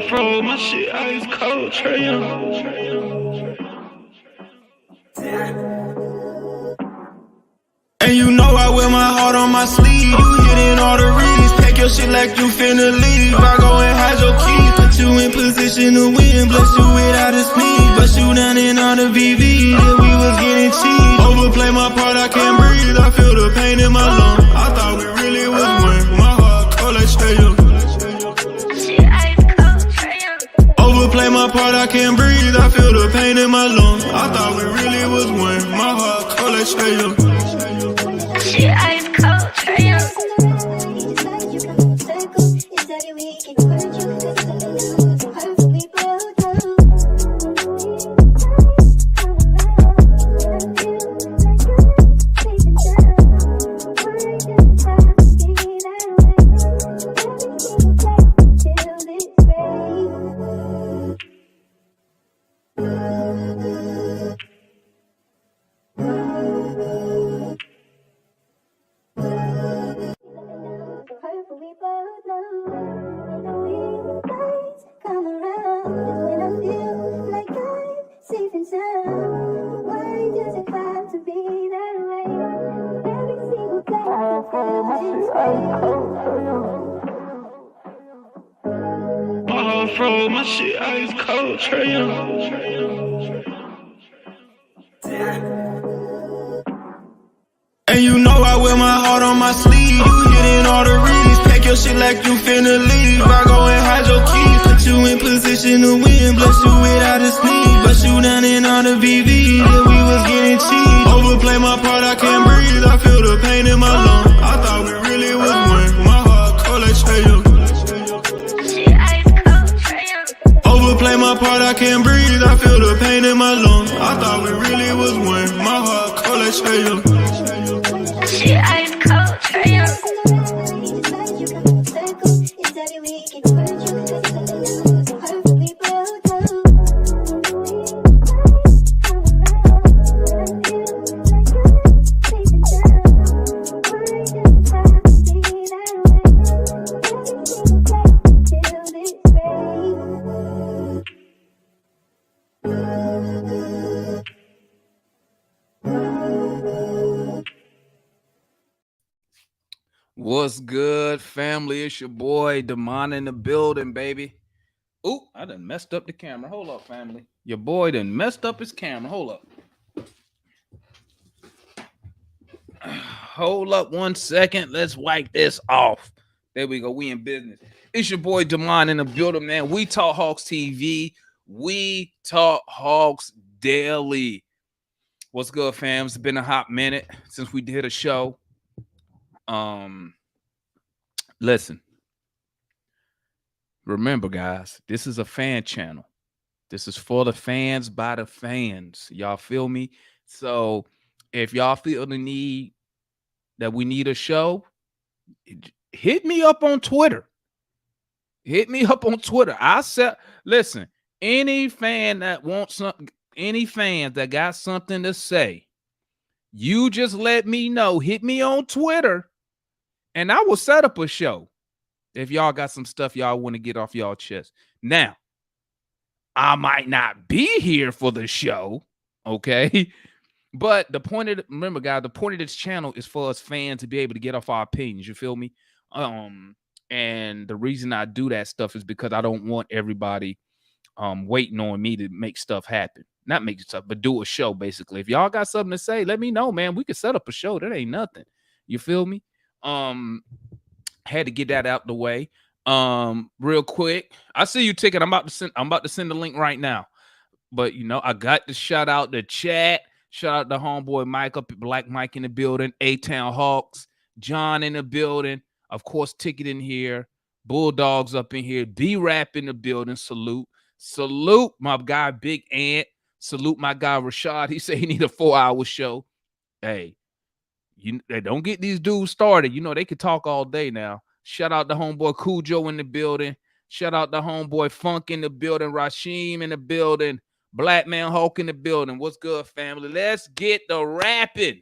fro, my shit ice cold, Trae Young. And you know I wear my heart on my sleeve. You hitting all the reads. Pack your shit like you finna leave. I go and hide your keys. Put you in position to win. Bless you without a sneeze. Bust you down in all the VV. That we was getting cheap. Overplay my part, I can't breathe. I feel the pain in my lungs. I thought we really was one. My heart cold like Trae Young. Overplay my part, I can't breathe. I feel the pain in my lungs. I thought we really was one. My heart cold like Trae Young. Shit ice cold, Trae Young. Fro, my shit ice cold, Trae Young. And you know I wear my heart on my sleeve. You hitting all the reads. Pack your shit like you finna leave. I go and hide your keys. Put you in position to win. Bless you without a sneeze. Bust you down in all the VV. That we was getting cheap. Overplay my part, I can't breathe. I feel the pain in my lungs. I thought we really was one. My heart cold like Trae Young. Overplay my part, I can't breathe. I feel the pain in my lungs. I thought we really was one. My heart cold like Trae Young. Shit ice cold, Trae Young. What's good, family? It's your boy Damon in the building, baby. Oop, I done messed up the camera. Hold up, family. Your boy done messed up his camera. Hold up. Hold up 1 second. Let's wipe this off. There we go. We in business. It's your boy Damon in the building, man. We Talk Hawks TV. We Talk Hawks Daily. What's good, fam? It's been a hot minute since we did a show. Listen, remember, guys, this is a fan channel. This is for the fans by the fans. Y'all feel me? So if y'all feel the need that we need a show, hit me up on Twitter. Hit me up on Twitter. I said, listen, any fan that wants something, any fans that got something to say, you just let me know. Hit me on Twitter. And I will set up a show if y'all got some stuff y'all want to get off y'all chest. Now, I might not be here for the show, okay? But the point of remember, guys, the point of this channel is for us fans to be able to get off our opinions. You feel me? And the reason I do that stuff is because I don't want everybody waiting on me to make stuff happen. Not make stuff, but do a show, basically. If y'all got something to say, let me know, man. We could set up a show. That ain't nothing. You feel me? Had to get that out the way. Real quick. I see you, Ticket. I'm about to send the link right now. But you know, I got to shout out the chat. Shout out to homeboy Mike up at Black Mike in the building. A-Town Hawks. John in the building. Of course, Ticket in here. Bulldogs up in here. B-Rap in the building. Salute. Salute my guy Big Ant. Salute my guy Rashad. He said he need a 4-hour show. Hey. They don't get these dudes started. You know, they could talk all day now. Shout out to homeboy Cujo in the building. Shout out to homeboy Funk in the building. Rasheem in the building. Black Man Hawk in the building. What's good, family? Let's get the rapping.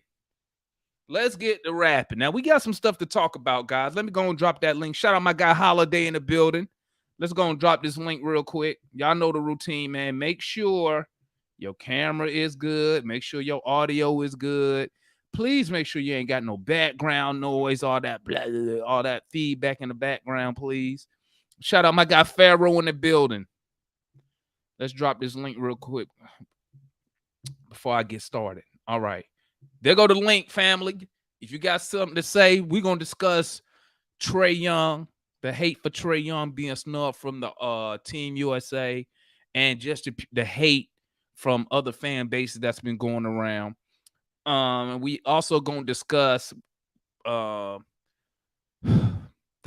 Let's get the rapping. Now, we got some stuff to talk about, guys. Let me go and drop that link. Shout out my guy Holiday in the building. let's go and drop this link real quick. Y'all know the routine, man. Make sure your camera is good. Make sure your audio is good. Please make sure you ain't got no background noise, all that blah, blah, blah, all that feedback in the background, please. Shout out my guy Pharaoh in the building. Let's drop this link real quick before I get started. All right. There go the link, family. If you got something to say, we're going to discuss Trae Young, the hate for Trae Young being snubbed from the Team USA, and just the hate from other fan bases that's been going around. And we also going to discuss the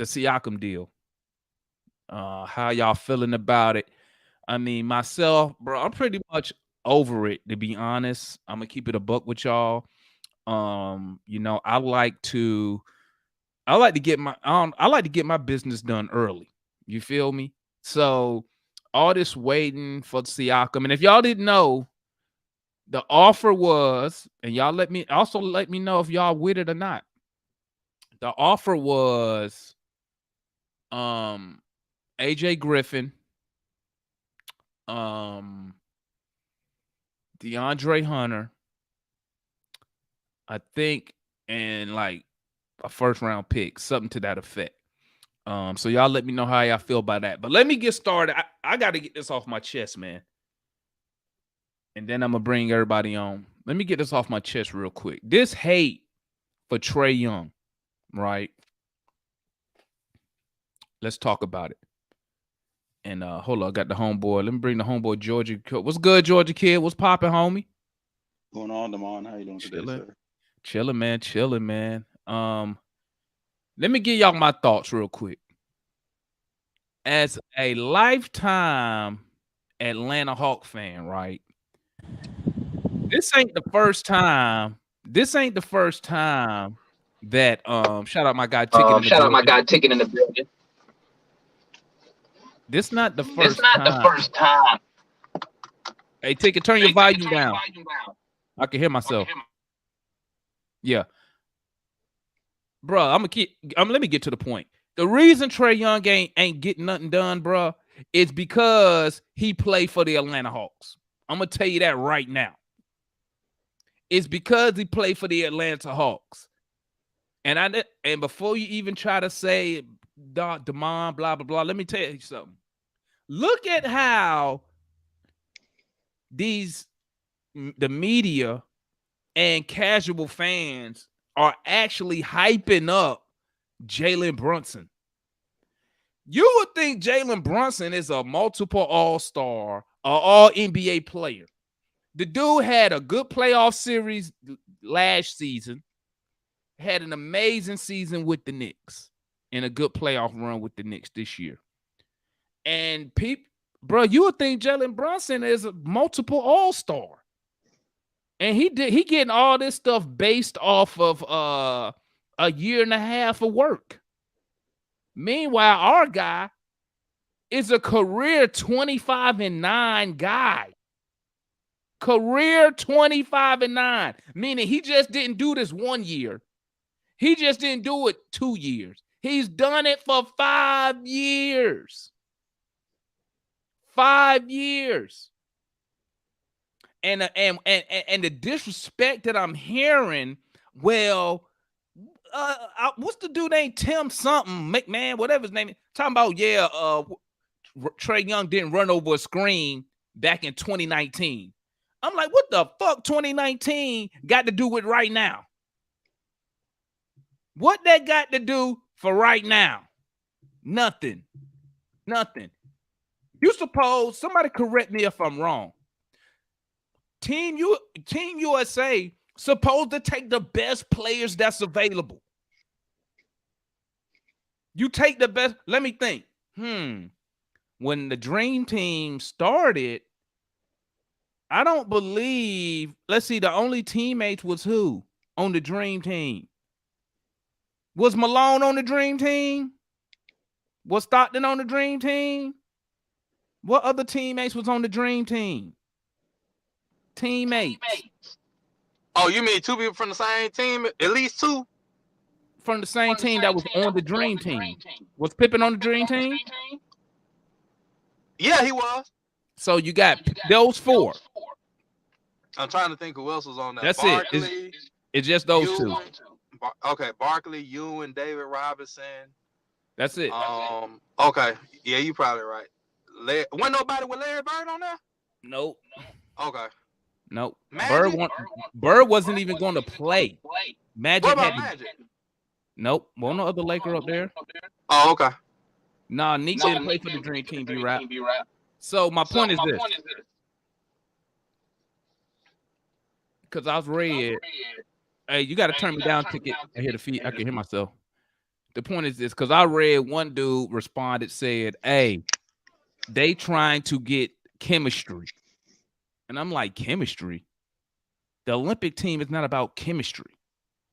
Siakam deal. How y'all feeling about it? I mean, myself, bro, I'm pretty much over it, to be honest. I'm gonna keep it a buck with y'all. You know, I like to get my business done early. You feel me? So all this waiting for Siakam, and if y'all didn't know, the offer was, and y'all let me know if y'all with it or not. The offer was AJ Griffin, DeAndre Hunter, I think, and like a first round pick, something to that effect. So y'all let me know how y'all feel about that. But let me get started. I got to get this off my chest, man. And then I'm gonna bring everybody on. Let me get this off my chest real quick. This hate for Trae Young, right? Let's talk about it. And hold on, I got the homeboy. Let me bring the homeboy Georgia. What's good, Georgia kid? What's popping, homie? Going on, Damon? How you doing today, sir? Chilling, man. Let me give y'all my thoughts real quick. As a lifetime Atlanta Hawk fan, right? This ain't the first time that shout out my guy Ticket in the building. This not the first time. Hey, Ticket, turn your volume down. I can hear myself. Yeah. Bro, let me get to the point. The reason Trae Young ain't getting nothing done, bro, is because he played for the Atlanta Hawks. I'm gonna tell you that right now. It's because he played for the Atlanta Hawks. And before you even try to say Damon, blah, blah, blah, let me tell you something. Look at how the media and casual fans are actually hyping up Jalen Brunson. You would think Jalen Brunson is a multiple all-star, all NBA player. The dude had a good playoff series last season, had an amazing season with the Knicks, and a good playoff run with the Knicks this year. And bro, you would think Jalen Brunson is a multiple all-star. And he getting all this stuff based off of a year and a half of work. Meanwhile, our guy is a career 25-9 guy. Career 25-9, meaning he just didn't do this 1 year. He just didn't do it 2 years. He's done it for 5 years. 5 years. And the disrespect that I'm hearing, well, what's the dude named Tim something, McMahon, whatever his name is, talking about, Trae Young didn't run over a screen back in 2019. I'm like, what the fuck 2019 got to do with right now? What that got to do for right now? Nothing. You suppose, somebody correct me if I'm wrong, Team USA supposed to take the best players that's available. You take the best. Let me think. When the Dream Team started, I don't believe, let's see, the only teammates was who on the Dream Team? Was Malone on the Dream Team? Was Stockton on the Dream Team? What other teammates was on the Dream Team? Teammates. Oh, you mean two people from the same team? At least two? From the same team that was on the Dream Team. Was Pippen on the Dream Team? Yeah, he was. So you got those 4. I'm trying to think who else was on that. That's it. Barkley, It's just those 2. Ewing. Okay, Barkley, Ewing, David Robinson. That's it. Okay. Yeah, you probably right. Wasn't nobody with Larry Bird on there? Nope. Okay. Nope. Magic? Bird wasn't even going to play. Magic What had about Magic? Nope. Won't no other Laker up there. Oh, okay. Nah, Nick didn't play for the Dream Team, B-Rap. So my point is this. Because I was read. Hey, you got to turn me down to get I hear the feet. I can hear myself. The point is this, because I read one dude responded, said, hey, they trying to get chemistry. And I'm like, chemistry? The Olympic team is not about chemistry.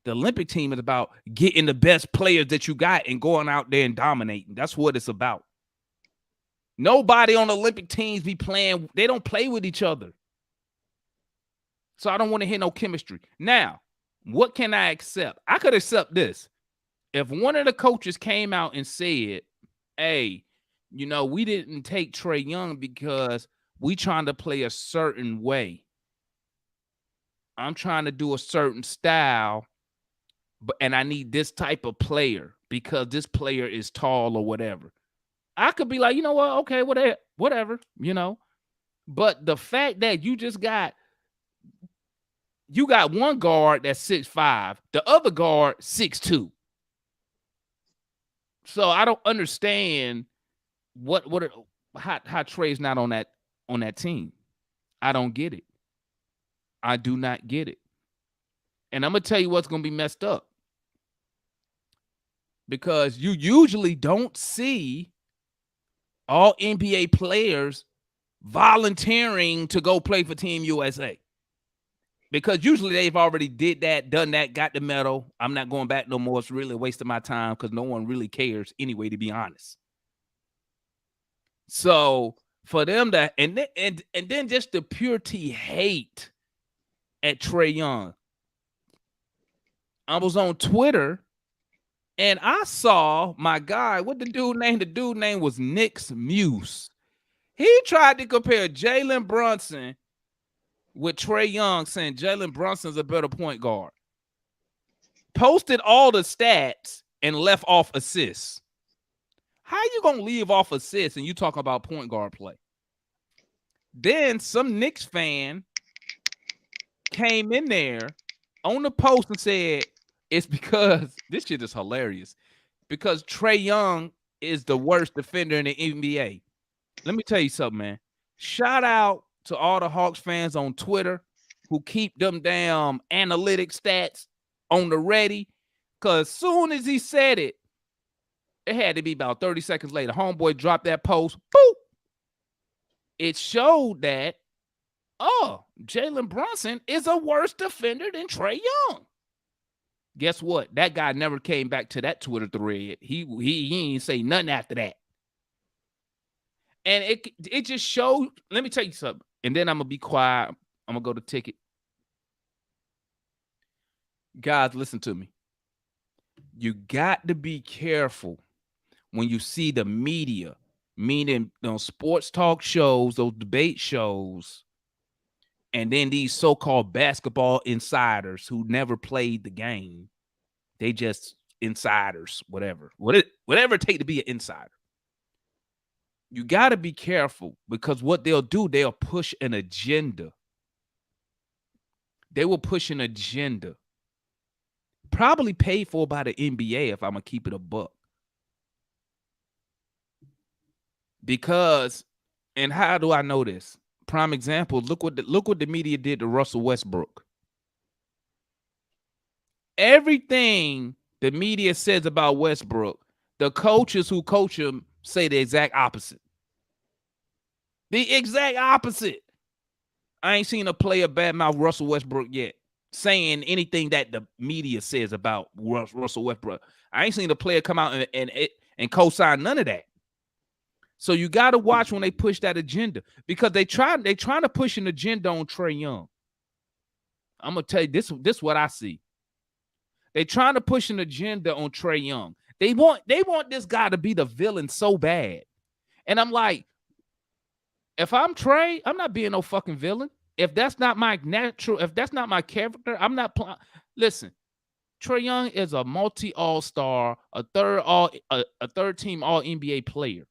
The Olympic team is about getting the best players that you got and going out there and dominating. That's what it's about. Nobody on the Olympic teams be playing. They don't play with each other. So I don't want to hear no chemistry. Now, what can I accept? I could accept this. If one of the coaches came out and said, hey, you know, we didn't take Trae Young because we trying to play a certain way. I'm trying to do a certain style, and I need this type of player because this player is tall or whatever. I could be like, you know what? Okay, whatever, you know. But the fact that you got one guard that's 6'5", the other guard 6'2". So I don't understand how Trae's not on that team. I don't get it. I do not get it. And I'm gonna tell you what's gonna be messed up. Because you usually don't see all NBA players volunteering to go play for Team USA. Because usually they've already did that, done that, got the medal. I'm not going back no more. It's really a waste of my time because no one really cares anyway, to be honest. So for them to and then just the purity hate at Trae Young. I was on Twitter and I saw my guy. What the dude name? The dude name was Nick's Muse. He tried to compare Jalen Brunson with Trae Young, saying Jalen Brunson's a better point guard. Posted all the stats and left off assists. How you gonna leave off assists and you talking about point guard play? Then some Knicks fan came in there on the post and said it's because this shit is hilarious. Because Trae Young is the worst defender in the NBA. Let me tell you something, man. Shout out to all the Hawks fans on Twitter who keep them damn analytic stats on the ready. Because as soon as he said it, it had to be about 30 seconds later. Homeboy dropped that post. Boop. It showed that, Jalen Brunson is a worse defender than Trae Young. Guess what? That guy never came back to that Twitter thread. He ain't say nothing after that. And it just showed. Let me tell you something. And then I'm going to be quiet. I'm going to go to ticket. Guys, listen to me. You got to be careful when you see the media, meaning those sports talk shows, those debate shows, and then these so-called basketball insiders who never played the game. They just insiders, whatever it take to be an insider. You got to be careful because what they'll do, they'll push an agenda. They will push an agenda. Probably paid for by the NBA if I'm going to keep it a buck. Because, and how do I know this? Prime example, look what the media did to Russell Westbrook. Everything the media says about Westbrook, the coaches who coach him say the exact opposite. The exact opposite. I ain't seen a player badmouth Russell Westbrook yet, saying anything that the media says about Russell Westbrook. I ain't seen a player come out and co-sign none of that. So you got to watch when they push that agenda because they trying to push an agenda on Trae Young. I'm gonna tell you this what I see. They trying to push an agenda on Trae Young. They want this guy to be the villain so bad. And I'm like, If I'm Trae, I'm not being no fucking villain. If that's not my natural, if that's not my character, I'm not playing. Listen, Trae Young is a multi all-star, a third team all NBA player.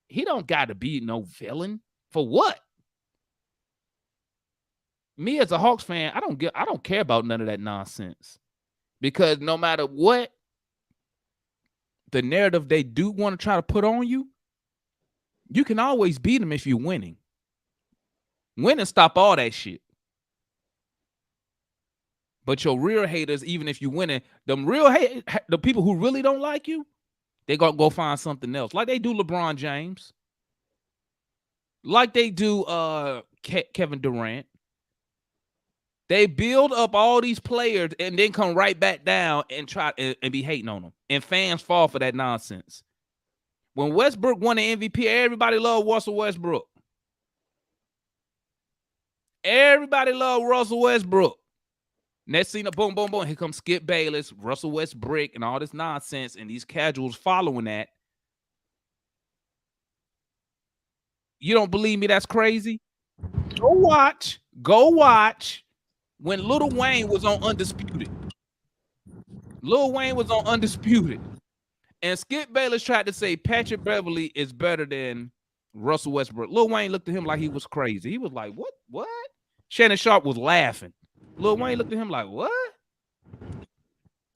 He don't got to be no villain. For what? Me as a Hawks fan, I don't care about none of that nonsense. Because no matter what the narrative they do want to try to put on you, you can always beat them if you're winning. Win and stop all that shit. But your real haters, even if you winning, the people who really don't like you, they gonna go find something else. Like they do LeBron James. Like they do Kevin Durant. They build up all these players and then come right back down and try and be hating on them. And fans fall for that nonsense. When Westbrook won the MVP, everybody loved Russell Westbrook. Everybody loved Russell Westbrook. Next thing, boom, boom, boom. Here comes Skip Bayless, Russell Westbrook, and all this nonsense, and these casuals following that. You don't believe me? That's crazy. Go watch when Lil Wayne was on Undisputed. Lil Wayne was on Undisputed. And Skip Bayless tried to say Patrick Beverly is better than Russell Westbrook. Lil Wayne looked at him like he was crazy. He was like, what? What? Shannon Sharp was laughing. Lil Wayne looked at him like, what?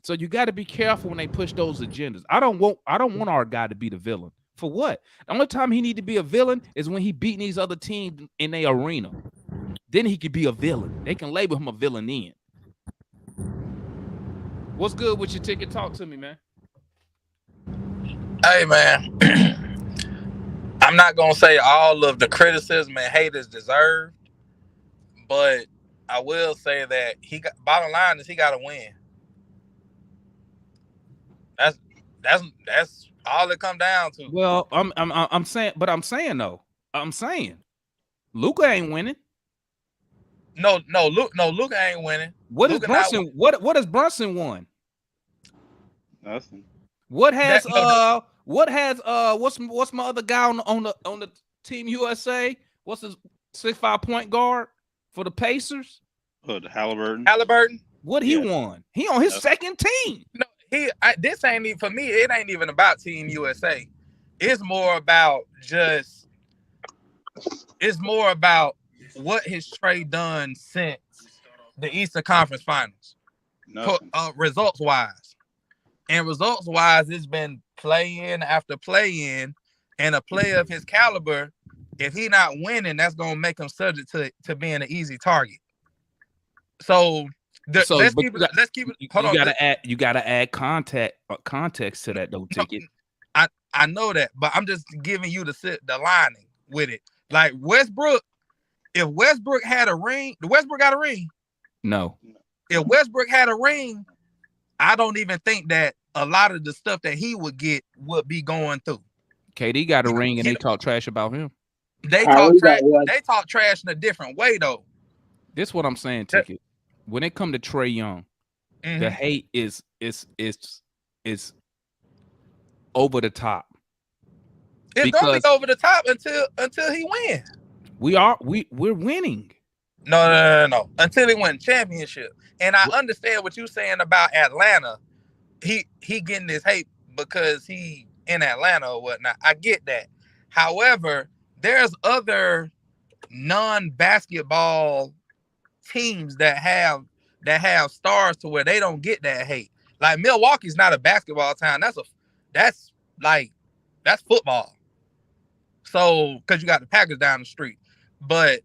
So you got to be careful when they push those agendas. I don't want our guy to be the villain. For what? The only time he need to be a villain is when he beating these other teams in their arena. Then he could be a villain. They can label him a villain then. What's good with your ticket? Talk to me, man. Hey, man. I'm not going to say all of the criticism and hate is deserved, but I will say that bottom line is he got to win. That's all it come down to. Well, I'm saying Luka ain't winning. No, Luka ain't winning. What is Brunson? What has Brunson won? Nothing. What's my other guy on the Team USA? What's his 6'5" point guard for the Pacers? Oh, the Halliburton. What he won? He on his second team. No, this ain't even for me. It ain't even about Team USA. It's more about what has Trae done since the Eastern Conference Finals. Results wise, it's been play-in after play-in, and a player of his caliber, if he not winning, that's gonna make him subject to being an easy target. So let's keep it. Hold on. You gotta add context to that though, Ticket. I know that, but I'm just giving you the lining with it. Like Westbrook, if Westbrook had a ring, Westbrook got a ring. No. If Westbrook had a ring, I don't even think that a lot of the stuff that he would get would be going through. KD got a ring and they talk trash about him. They talk trash in a different way though. This is what I'm saying, Ticket. When it come to Trae Young, the hate is over the top. It's gonna be over the top until he wins. We're winning. No. Until he win championship. And I understand what you're saying about Atlanta. He getting this hate because he in Atlanta or whatnot. I get that. However, there's other non-basketball teams that have stars to where they don't get that hate. Like Milwaukee's not a basketball town. That's football. So, because you got the Packers down the street. But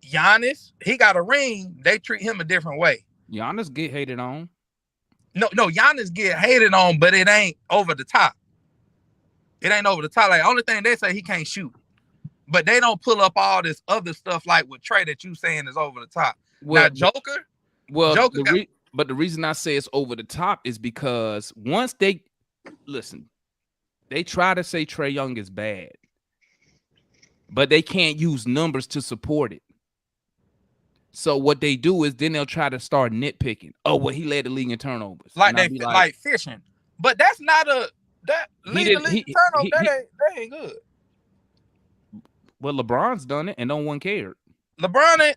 Giannis, he got a ring. They treat him a different way. Giannis get hated on. No, Giannis get hated on, but it ain't over the top. It ain't over the top. Like, the only thing they say, he can't shoot. But they don't pull up all this other stuff like with Trae that you saying is over the top. Well, now, Joker. Well, but the reason I say it's over the top is because once they try to say Trae Young is bad, but they can't use numbers to support it. So what they do is then they'll try to start nitpicking. Oh, well, he led the league in turnovers. Like fishing. But that's not lead the league in turnovers. That ain't good. Well, LeBron's done it, and no one cared. LeBron ain't.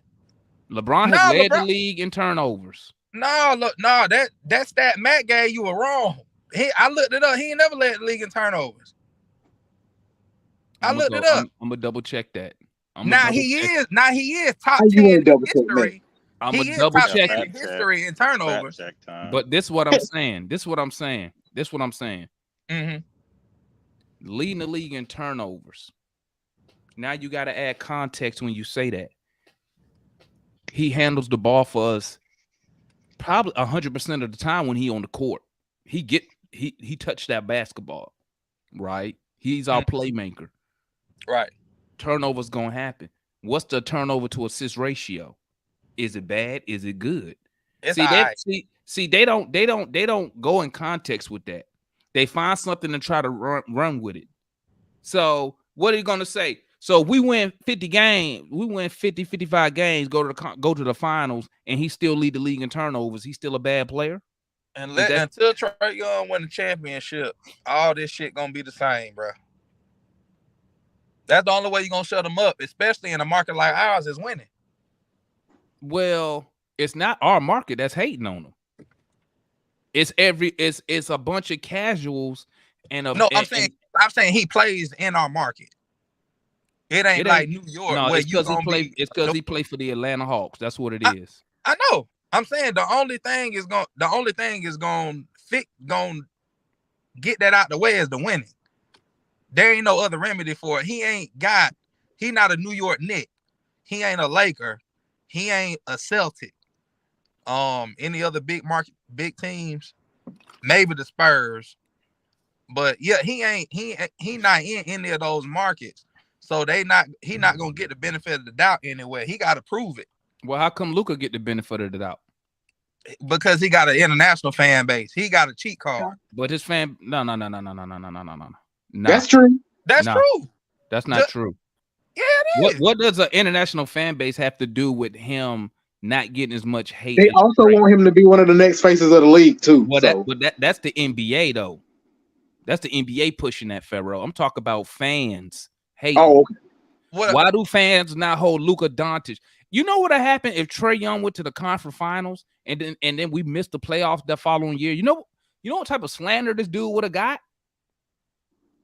LeBron has led the league in turnovers. No, look, no, that stat Matt gave you were wrong. I looked it up. He ain't never led the league in turnovers. I looked it up. I'm gonna double check that. Now he is top 10 in history. I'm gonna double check in history in turnovers. But this is what I'm saying. This is what I'm saying. Mm-hmm. Leading the league in turnovers. Now you got to add context when you say that. He handles the ball for us probably 100% of the time when he on the court. He touched that basketball, right? He's our playmaker. Right. Turnovers gonna happen. What's the turnover to assist ratio? Is it bad? Is it good? It's they don't go in context with that. They find something and try to run with it. So what are you gonna say? So we win 50 games, we win 50, 55 games, go to the finals, and he still lead the league in turnovers. He's still a bad player. Until Trae Young win the championship, all this shit gonna be the same, bro. That's the only way you're gonna shut them up, especially in a market like ours, is winning. Well, it's not our market that's hating on them. It's a bunch of casuals and I'm saying he plays in our market. It ain't like New York. No, where it's because he played for the Atlanta Hawks. That's what it is. I know. I'm saying the only thing is going get that out the way is the winning. There ain't no other remedy for it. He not a New York Knick. He ain't a Laker. He ain't a Celtic. Any other big teams, maybe the Spurs. But yeah, he not in any of those markets. So he not gonna get the benefit of the doubt anywhere. He got to prove it. Well, how come Luka get the benefit of the doubt? Because he got an international fan base. He got a cheat card. But his fan, no. That's true. That's true. That's not true. Yeah, it is. What does an international fan base have to do with him not getting as much hate? They also want him to be one of the next faces of the league too. Well, that's the NBA though. That's the NBA pushing that, Pharaoh. I'm talking about fans. Hey, okay. Why do fans not hold Luka Doncic? You know what would happen if Trae Young went to the conference finals and then we missed the playoffs that following year? You know what type of slander this dude would have got?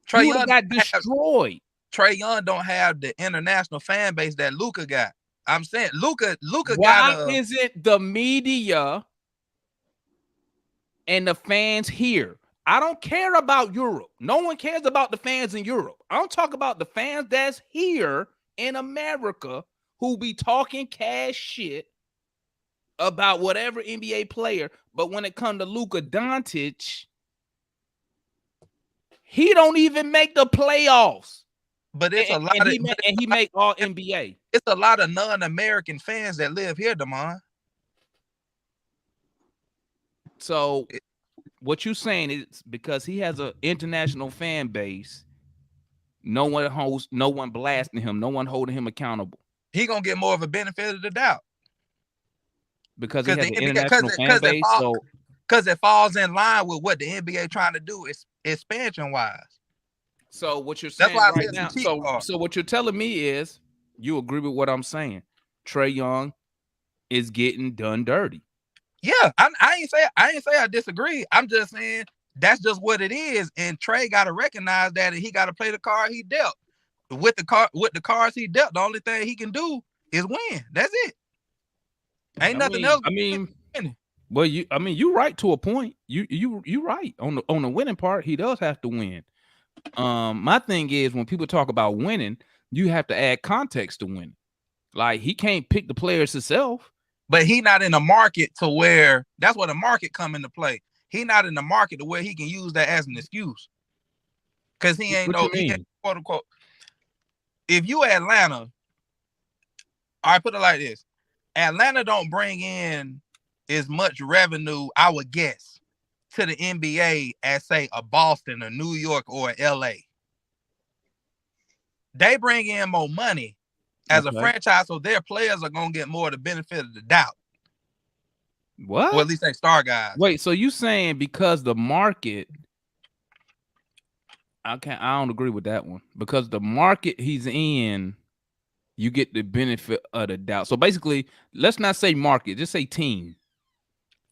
Trae Young got destroyed. Trae Young don't have the international fan base that Luka got. I'm saying Luka Why isn't the media and the fans here? I don't care about Europe. No one cares about the fans in Europe. I don't talk about the fans that's here in America who be talking cash shit about whatever NBA player. But when it comes to Luka Doncic, he don't even make the playoffs. But it's he make all NBA. It's a lot of non-American fans that live here, Damon. So what you're saying is because he has an international fan base, no one blasting him, no one holding him accountable. He gonna get more of a benefit of the doubt because he has an international fan base. Because it falls in line with what the NBA trying to do is expansion wise. So what you're saying right now? So what you're telling me is you agree with what I'm saying. Trae Young is getting done dirty. Yeah, I ain't say I disagree. I'm just saying that's just what it is, and Trae got to recognize that, and he got to play the card he dealt. With the cards he dealt, the only thing he can do is win. That's it. Ain't nothing else. Well, you're right to a point. You right on the winning part. He does have to win. My thing is when people talk about winning, you have to add context to winning. Like he can't pick the players himself. But he not in the market to where that's where the market come into play. He not in the market to where he can use that as an excuse. Because he ain't quote unquote. If you Atlanta, I put it like this. Atlanta don't bring in as much revenue, I would guess, to the NBA as say a Boston, a New York, or LA. They bring in more money as a franchise, so their players are gonna get more of the benefit of the doubt. What? Or at least they star guys. Wait, so you saying because the market? I don't agree with that one because the market he's in You get the benefit of the doubt. So basically, let's not say market, just say team.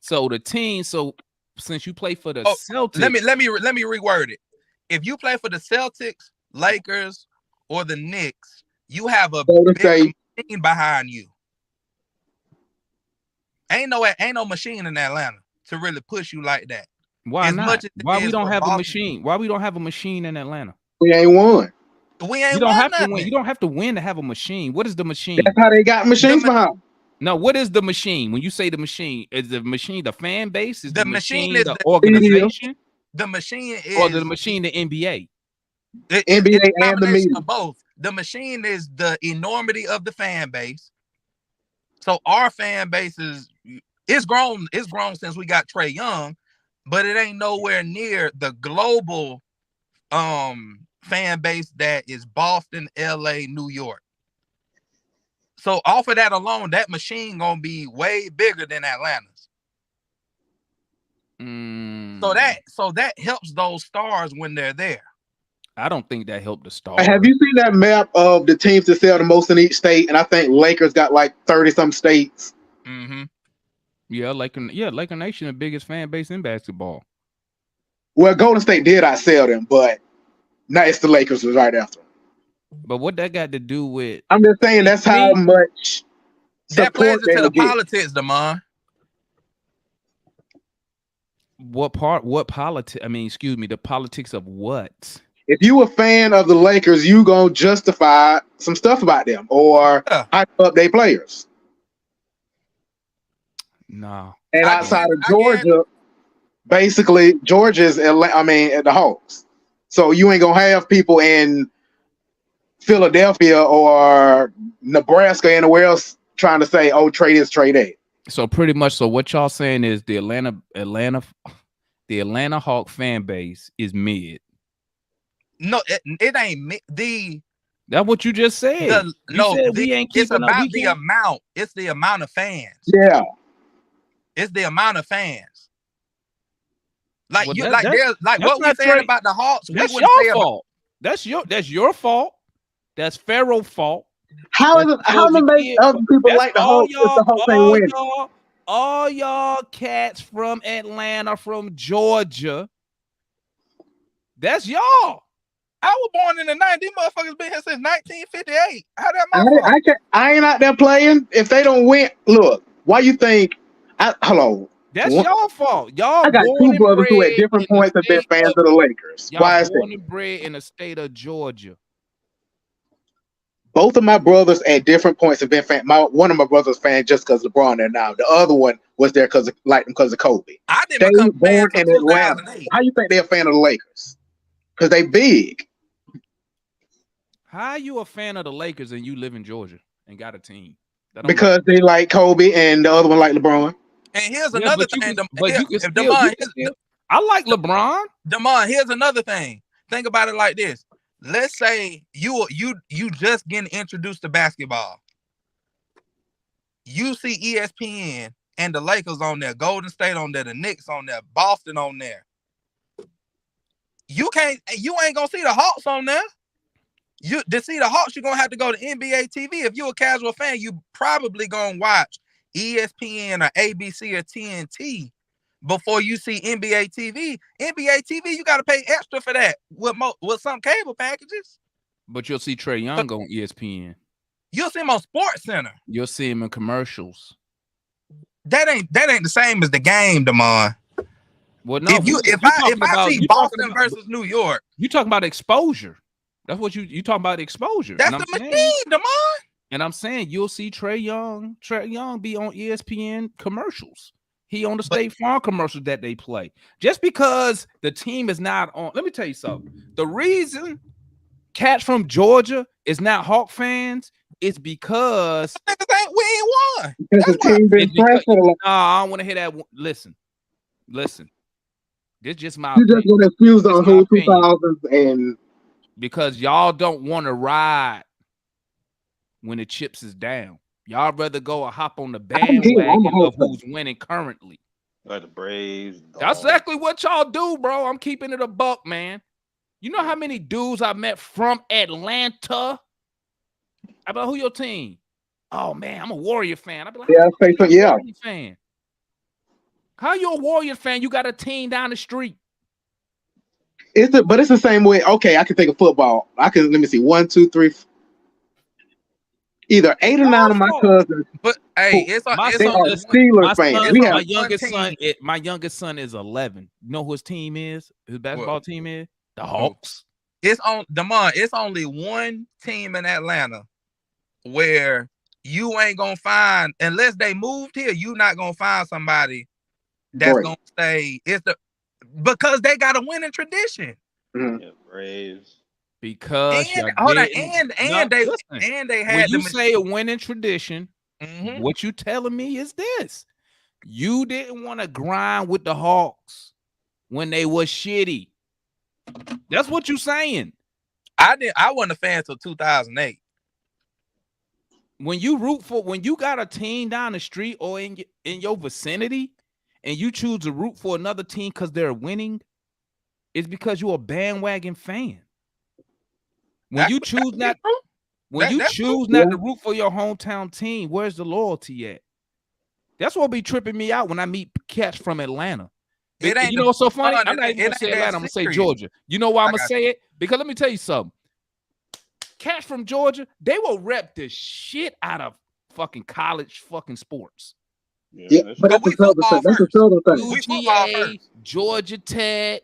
So the team. So since you play for the Celtics, let me reword it. If you play for the Celtics, Lakers, or the Knicks, you have a big machine behind you. Ain't no machine in Atlanta to really push you like that. Why not? Why we don't have a machine? Why we don't have a machine in Atlanta? We ain't won. We ain't. You don't won have nothing. to win. You don't have to win to have a machine. What is the machine? That's how they got machines behind. No, what is the machine? When you say the machine, is the machine the fan base? Is the machine is the organization? The machine is, or the machine the NBA? NBA and the media. Both. The machine is the enormity of the fan base. So our fan base it's grown. It's grown since we got Trae Young, but it ain't nowhere near the global fan base that is Boston, LA, New York. So off of that alone, that machine gonna be way bigger than Atlanta's. So that helps those stars when they're there. I don't think that helped the stars. Have you seen that map of the teams that sell the most in each state? And I think Lakers got like 30-some states. Mm-hmm. Yeah, Laker Nation, the biggest fan base in basketball. Well, Golden State did outsell them, but now it's the Lakers was right after. But what that got to do with? I'm just saying that's how much that plays into the politics, Damon. What part? What politics? I mean, excuse me, the politics of what? If you a fan of the Lakers, you gonna justify some stuff about them or hype up their players. No. And outside of Georgia, basically Georgia's at the Hawks. So you ain't gonna have people in Philadelphia or Nebraska, anywhere else trying to say, "Oh, trade this, trade that." So pretty much, so what y'all saying is the Atlanta Hawk fan base is mid. No, it ain't That's what you just said. It's about the amount. It's the amount of fans. Yeah, it's the amount of fans. Like what we saying about the Hawks. That's your fault. That's your fault. That's Pharaoh's fault. How is it? How to make other people like the Hawks if the Hawks ain't winning? All y'all cats from Atlanta, from Georgia. That's y'all. I was born in the 90s. These motherfuckers been here since 1958. How that motherfucker? I ain't out there playing. If they don't win, look. Why you think? Hello. That's y'all fault. Y'all. I got two brothers who at different points have been fans of the Lakers. Why is that? Born and bred in the state of Georgia. Both of my brothers at different points have been one of my brothers fan just because LeBron there now. The other one was there because of Kobe. I didn't become born in Atlanta. How you think they're a fan of the Lakers? Because they big. How are you a fan of the Lakers and you live in Georgia and got a team? Because they like Kobe and the other one like LeBron. And here's another thing. I like LeBron. Damon, here's another thing. Think about it like this. Let's say you just getting introduced to basketball. You see ESPN and the Lakers on there, Golden State on there, the Knicks on there, Boston on there. You ain't gonna see the Hawks on there. To see the Hawks, you're gonna have to go to NBA TV. If you're a casual fan, you probably gonna watch ESPN or ABC or TNT before you see NBA TV. NBA TV, you got to pay extra for that with some cable packages. But you'll see Trae Young on ESPN. You'll see him on Sports Center. You'll see him in commercials. That ain't the same as the game, Damon. Well, no. If I see Boston versus New York, you talking about exposure. That's what you talking about, exposure. That's the machine, Damon. And I'm saying you'll see Trae Young be on ESPN commercials. He on the State Farm commercials that they play. Just because the team is not on. Let me tell you something. The reason cats from Georgia is not Hawk fans is because we ain't won. Because the team been pressing. I don't want to hear that. Listen. This just my. You just want to excuse on who 2000s and because y'all don't want to ride when the chips is down. Y'all rather go or hop on the bandwagon of who's winning currently. Like the Braves. That's exactly what y'all do, bro. I'm keeping it a buck, man. You know how many dudes I met from Atlanta? I'd be like, who your team? Oh man, I'm a Warrior fan. I'd be like, Yeah, how you a yeah. Warrior fan? How you a Warrior fan? You got a team down the street. But it's the same way. Okay, I can think of football. Let me see. 1, 2, 3. Either 8 or 9 of my cousins. But hey, they are Steelers fans. My youngest son is 11. You know who his team is? His basketball team is the Hawks. It's only one team in Atlanta where you ain't gonna find, unless they moved here, you not gonna find somebody that's gonna stay. Because they got a winning tradition. Mm-hmm. Yeah, Braves. Because they had when you say a winning tradition, what you telling me is this: you didn't want to grind with the Hawks when they were shitty. That's what you saying. I wasn't a fan till 2008. When you got a team down the street or in your vicinity, and you choose to root for another team because they're winning, it's because you're a bandwagon fan. When you choose not to root for your hometown team, where's the loyalty at? That's what be tripping me out when I meet cats from Atlanta. You know what's so funny? I'm not even gonna say Atlanta, I'm gonna say Georgia. You know why I'm gonna say it? Because let me tell you something. Cats from Georgia, they will rep the shit out of fucking college fucking sports. Yeah, but that's the southern thing. UGA, Georgia Tech,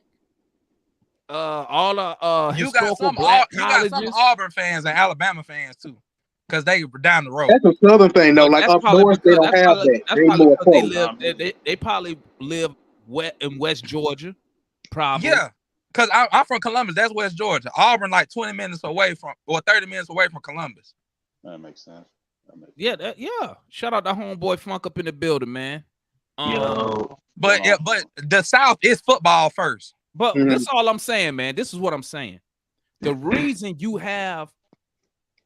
all the historical black colleges. You got some Auburn fans and Alabama fans too, because they were down the road. That's a southern thing though. Like up north, they don't have that. They probably live in West Georgia, probably. Yeah, because I'm from Columbus. That's West Georgia. Auburn, like 20 minutes away from, or 30 minutes away from Columbus. That makes sense. Yeah. Shout out to homeboy Funk up in the building, man. But the South is football first. But that's all I'm saying, man. This is what I'm saying. The reason you have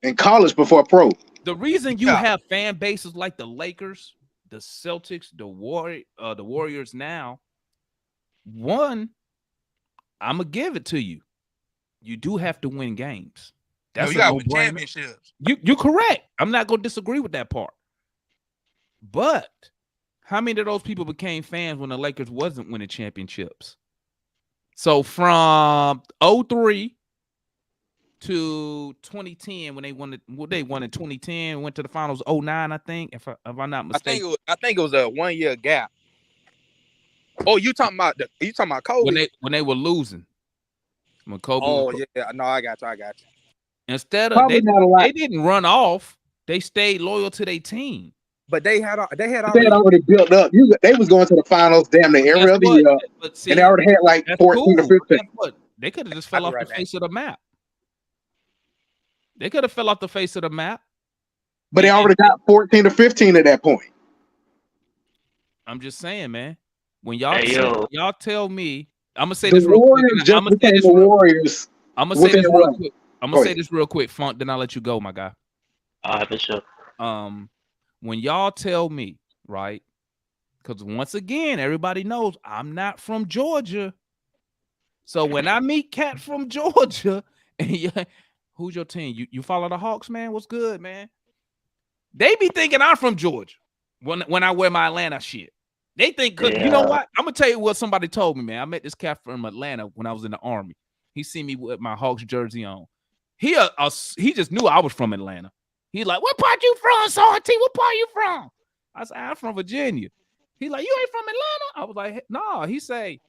in college before pro, the reason you have fan bases like the Lakers, the Celtics, the Warriors now. One, I'm gonna give it to you. You do have to win games. That's you got to win championships. You're correct. I'm not gonna disagree with that part. But how many of those people became fans when the Lakers wasn't winning championships? So from 2003 to 2010, when they won in 2010, went to the finals 2009, I think, if I'm not mistaken. I think it was a 1 year gap. Oh, you talking about Kobe? When they were losing. When Kobe. Oh yeah, no, I got you. Instead of they didn't run off, they stayed loyal to their team. But they had already built up. They was going to the finals damn near every other year, and they already had like 14 or 15. They could have just fell off the face of the map. They could have fell off the face of the map. But they already got 14 or 15 at that point. I'm just saying, man. When y'all tell me, I'm gonna say the this real quick. I'm gonna say this real quick, Funk. Then I'll let you go, my guy. For sure. When y'all tell me, right? Because once again, everybody knows I'm not from Georgia. So when I meet cat from Georgia, and who's your team? You follow the Hawks, man? What's good, man? They be thinking I'm from Georgia when I wear my Atlanta shit. They think, you know what? I'm gonna tell you what somebody told me, man. I met this cat from Atlanta when I was in the Army. He seen me with my Hawks jersey on. He just knew I was from Atlanta. He like, what part you from, Salty? What part you from? I said, I'm from Virginia. He like, you ain't from Atlanta? I was like, no. He say,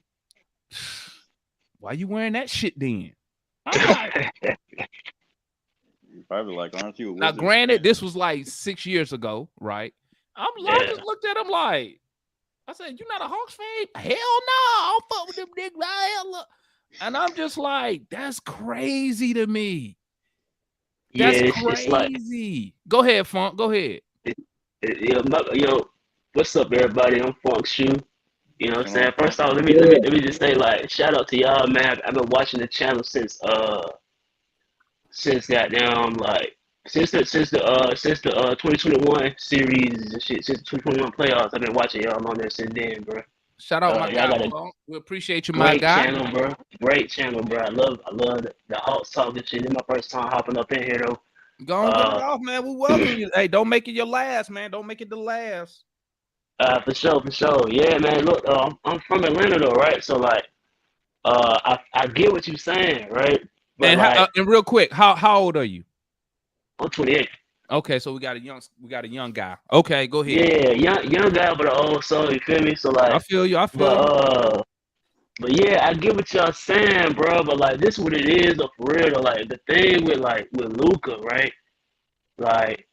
why you wearing that shit then? I'm like, you're probably like, aren't you? Now, granted, this was like 6 years ago, right? I just looked at him like, I said, you not a Hawks fan? Hell no, I don't fuck with them niggas. Hell, and I'm just like, that's crazy to me. That's crazy. Go ahead, Funk. Go ahead. What's up, everybody? I'm Funk Shoe. You know what I'm saying? First off, let me just say, like, shout out to y'all, man. I've been watching the channel since goddamn, like, since the 2021 series and shit, since the 2021 playoffs. I've been watching y'all on there since then, bro. Shout out my guy. We appreciate you, my guy. Channel, bro. Great channel, bro. I love the Hawks talk and shit. This is my first time hopping up in here though. Go on, get it off, man. We welcome you. Hey, don't make it your last, man. Don't make it the last. For sure. Yeah, man. Look, I'm from Atlanta though, right? So like, I get what you're saying, right? But And like, and real quick, how old are you? I'm 28. Okay, so we got a young guy. Okay, go ahead. Yeah, young guy, but an old soul. You feel me? So like, I feel you. but yeah, I get what y'all saying, bro. But like, this is what it is, though, for real. Though. Like the thing with Luka, right? Like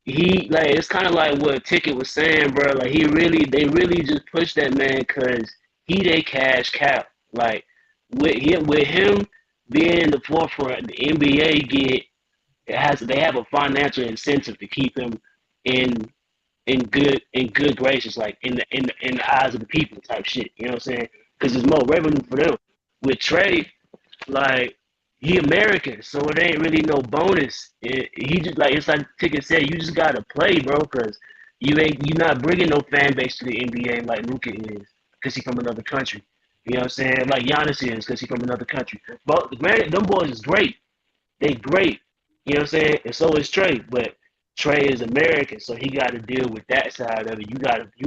it's kind of like what Ticket was saying, bro. Like they really just push that man because they cash cow. Like with him being the forefront, the NBA they have a financial incentive to keep him in good graces, like in the eyes of the people type shit. You know what I'm saying? Because there's more revenue for them. With Trae, like he American, so it ain't really no bonus. He just like it's like Ticket said, you just gotta play, bro, because you're not bringing no fan base to the NBA like Luka is, because he from another country. You know what I'm saying? Like Giannis is, because he from another country. But granted, them boys is great. They great. You know what I'm saying? And so is Trae, but Trae is American, so he got to deal with that side of it. You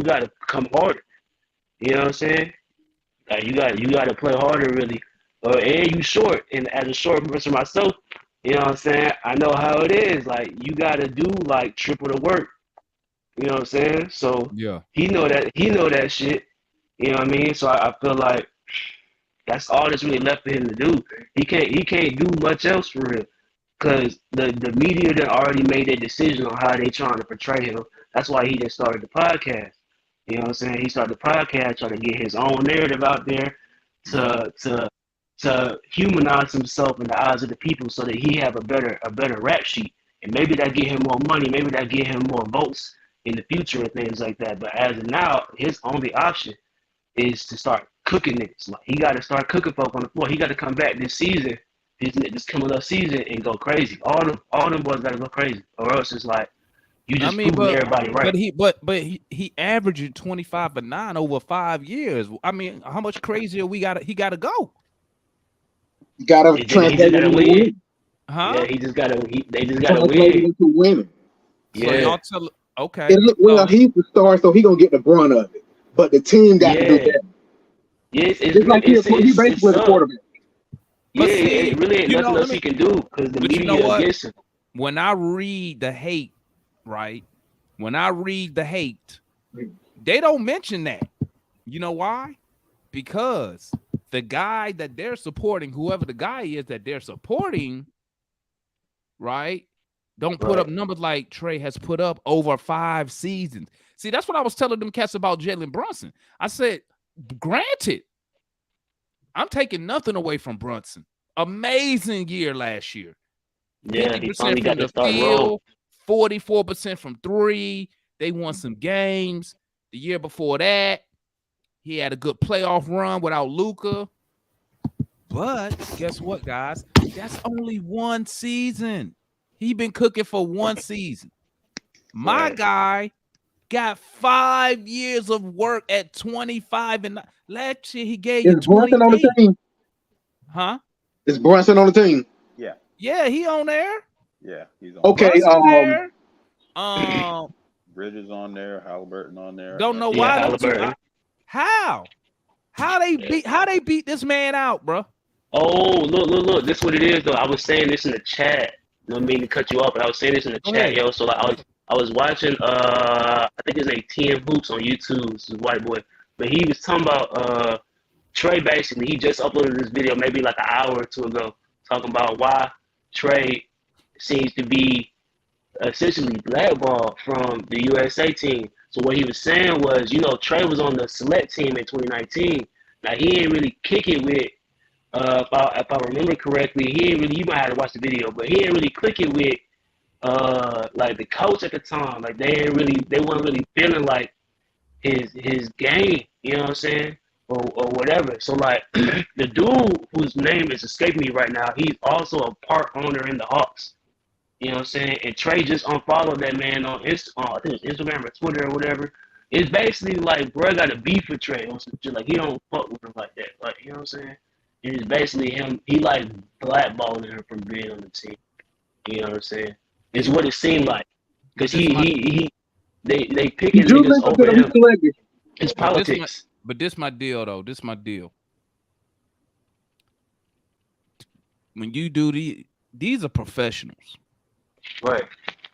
gotta come harder. You know what I'm saying? Like you got to play harder, really. And you short, and as a short person myself, you know what I'm saying? I know how it is. Like you got to do like triple the work. You know what I'm saying? So Yeah. he know that shit. You know what I mean? So I feel like that's all that's really left for him to do. He can't do much else for real. Because the media done already made their decision on how they trying to portray him. That's why he just started the podcast. You know what I'm saying? He started the podcast trying to get his own narrative out there to humanize himself in the eyes of the people so that he have a better rap sheet. And maybe that get him more money, maybe that get him more votes in the future and things like that. But as of now, his only option is to start cooking niggas. Like he gotta start cooking folk on the floor. He gotta come back this season. This coming up season and go crazy. All them boys gotta go crazy, or else it's like you just proving everybody right. But he averaging 25-9 over 5 years. I mean, how much crazier he gotta go? You gotta translate it into win. Huh? Yeah, they just gotta win. Into winning. So Yeah. y'all tell okay. He's the star, so he gonna get the brunt of it. But the team got to do that. Yes, it's like he's basically the quarterback. Yeah, it really ain't nothing else he can do because the media against him. When I read the hate, right? When I read the hate, they don't mention that. You know why? Because the guy that they're supporting, whoever the guy is that they're supporting, right, don't put up numbers like Trae has put up over 5 seasons. See, that's what I was telling them cats about Jalen Brunson. I said, granted, I'm taking nothing away from Brunson. Amazing year last year. Yeah, 50% from the field, 44% from 3. They won some games. The year before that, he had a good playoff run without Luka. But guess what, guys? That's only 1 season. He been cooking for 1 season. My guy got 5 years of work at 25, and last year he gave you 28. Brunson on the team? Huh? Is Brunson on the team? Yeah. Yeah, he on there. Yeah, he's on. Okay. There. Bridges on there, Halliburton on there. Don't know why. How they beat this man out, bro? Oh, look! This is what it is, though. I was saying this in the chat. No mean to cut you off, but I was saying this in the chat, yo. So like, I was watching. I think his name TM Hoops on YouTube. This is a white boy, but he was talking about Trae. Basically, he just uploaded this video maybe like an hour or 2 ago, talking about why Trae seems to be essentially blackballed from the USA team. So what he was saying was, Trae was on the select team in 2019. Now he didn't really kick it with, if I remember correctly, you might have to watch the video, but he didn't really click it with, like the coach at the time. Like they weren't really feeling like his game. You know what I'm saying? Or whatever. So like the dude whose name is escaping me right now, he's also a part owner in the Hawks. You know what I'm saying? And Trae just unfollowed that man on I think it's Instagram or Twitter or whatever. It's basically like, bro, got a beef with Trae on some shit. Like, he don't fuck with him like that. Like, you know what I'm saying? And it's basically him. He like blackballing him from being on the team. You know what I'm saying? It's what it seemed like. Because they You picking do niggas listen to over them him. selected. It's politics. But this my deal though. This my deal. When you do these are professionals. Right.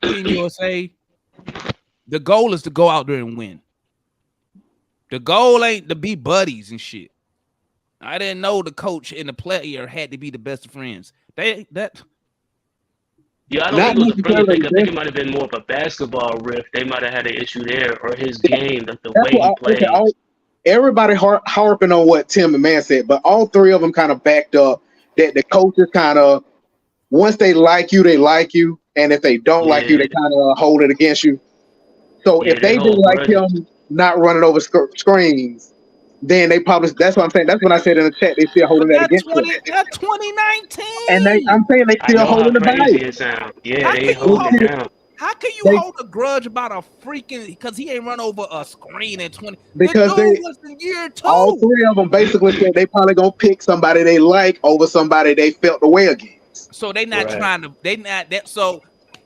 Team USA, the goal is to go out there and win. The goal ain't to be buddies and shit. I didn't know the coach and the player had to be the best of friends. Yeah, I don't Not think it was a friendly necessarily thing. I think it might have been more of a basketball rift. They might have had an issue there, or his game, like the That's way he what plays. everybody harping on what Tim and Man said, but all three of them kind of backed up that the coaches kind of, once they like you, and if they don't like you, they kind of hold it against you. So Yeah, if they they didn't hold like grudges. him not running over screens, then they probably, that's what I'm saying. That's when I said in the chat they still holding that against him. That's 2019. And I'm saying they I still know how holding the crazy bias. it sounds. Yeah, How they can you hold it down. How can you They- hold a grudge about a freaking because he ain't run over a screen in 20? Because the dude they- was in year 2. All three of them basically said they probably gonna pick somebody they like over somebody they felt the way against. So they not Right. trying to. They not that. So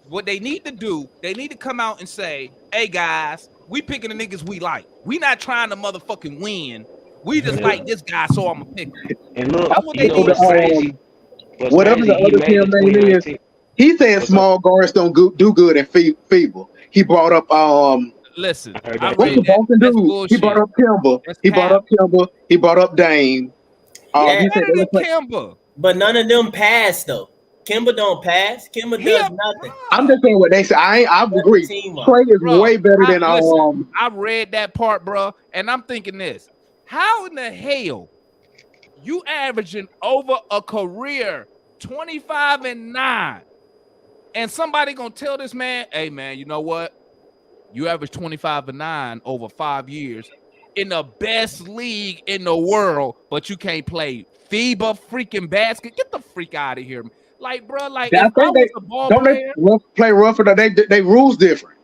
what they need to do, they need to come out and say, "Hey guys, we picking the niggas we like. We not trying to motherfucking win. We just Yeah. like this guy, so I'm gonna pick him." And look, That's what you they know need what's to crazy? What's Whatever crazy, the other he made team the name is, 2019. he said What's small guards don't do good in feeble. He brought up Listen, I heard I that what's read the too. that. Boston That's dude? bullshit. He brought up Kimber. That's He brought cap. up Kimber. He brought up Dame. Yeah. He said Better they than was like, Kemba. But none of them pass though. Kimba don't pass. Kimba He does a- nothing. I'm just saying what they say. I That's agree. teamwork. Trae is Bro, way better than listen, I read that part, bro, and I'm thinking this: how in the hell you averaging over a career 25-9, and somebody gonna tell this man, "Hey man, you know what? You average 25-9 over 5 years in the best league in the world, but you can't play FIBA freaking basket. Get the freak out of here, like, bro. Like, I if I think was a ball don't player, they play rougher. They rules different.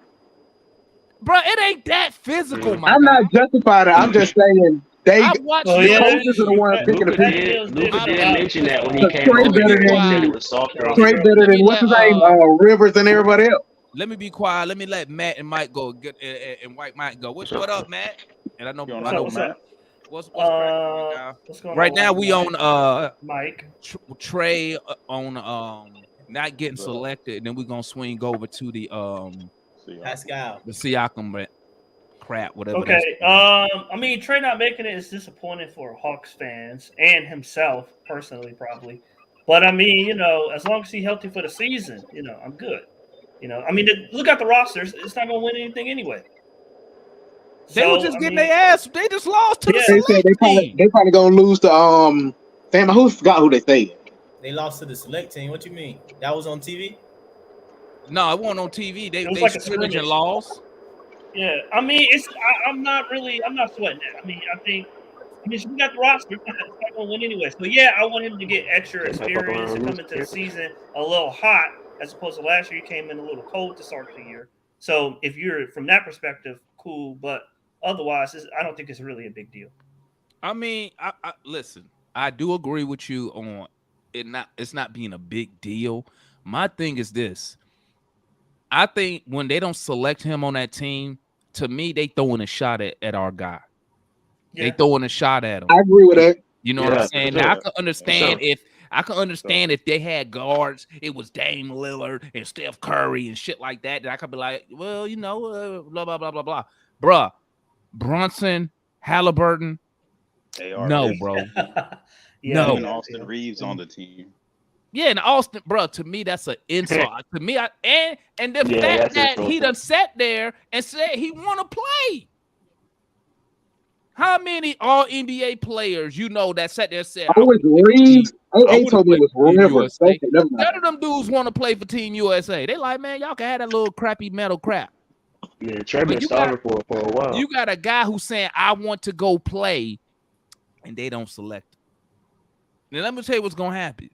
bro, it ain't that physical, my I'm guy. not justified. I'm just saying they I watched Oh, the yeah, coaches are the ones picking the Luka people. did mention that when he Because came Trae over better here. He than said it was softer. on Trae him. better Let me than what's his let, name? Rivers and everybody else. Let me be quiet. Let me let Matt and Mike go. Get and White Mike go. What up, Matt? And I know, You on I that, know, what's Matt? up? what's cracking right now? What's going Right on? now we on Mike. Trae on not getting Bro. selected, and then we're gonna swing over to the Pascal. the Siakam crap, whatever. Okay. that's I mean, Trae not making it is disappointing for Hawks fans and himself personally, probably. But I mean, as long as he's healthy for the season, I'm good. I mean, look at the rosters. It's not gonna win anything anyway. They were just getting their ass. They just lost to the They said select team. they probably gonna lose to damn, who forgot who they said. They lost to the select team. What you mean? That was on TV? No, it wasn't on TV. It was They like a scrimmage and scrimmage. lost. Yeah, I mean, I'm not sweating that. I mean, we got the roster. It's not going to win anyway. So yeah, I want him to get extra experience and come into the season a little hot, as opposed to last year. He came in a little cold to start the year. So if you're from that perspective, cool. But otherwise, I don't think it's really a big deal. I mean, I listen. I do agree with you on it. It's not being a big deal. My thing is this. I think when they don't select him on that team, to me, they throwing a shot at our guy. Yeah. They throwing a shot at him. I agree with that. You know what I'm saying? for Now, I sure. can understand if they had guards, it was Dame Lillard and Steph Curry and shit like that. Then I could be like, well, blah blah blah blah blah. Bruh, Brunson, Halliburton, no, bro. No. Even Austin Reeves on the team. Yeah, and Austin, bro, to me, that's an insult. To me, and the Yeah, fact that's that insulting. he done sat there and said he want to play. How many all NBA players that sat there and said, Oh, it's Reeves. A told me it was Rivers. Okay, never mind. none of them dudes want to play for Team USA. They like, man, y'all can have that little crappy metal crap. Yeah, Trae been you starving for a while. You got a guy who's saying, I want to go play, and they don't select him. Now, let me tell you what's going to happen.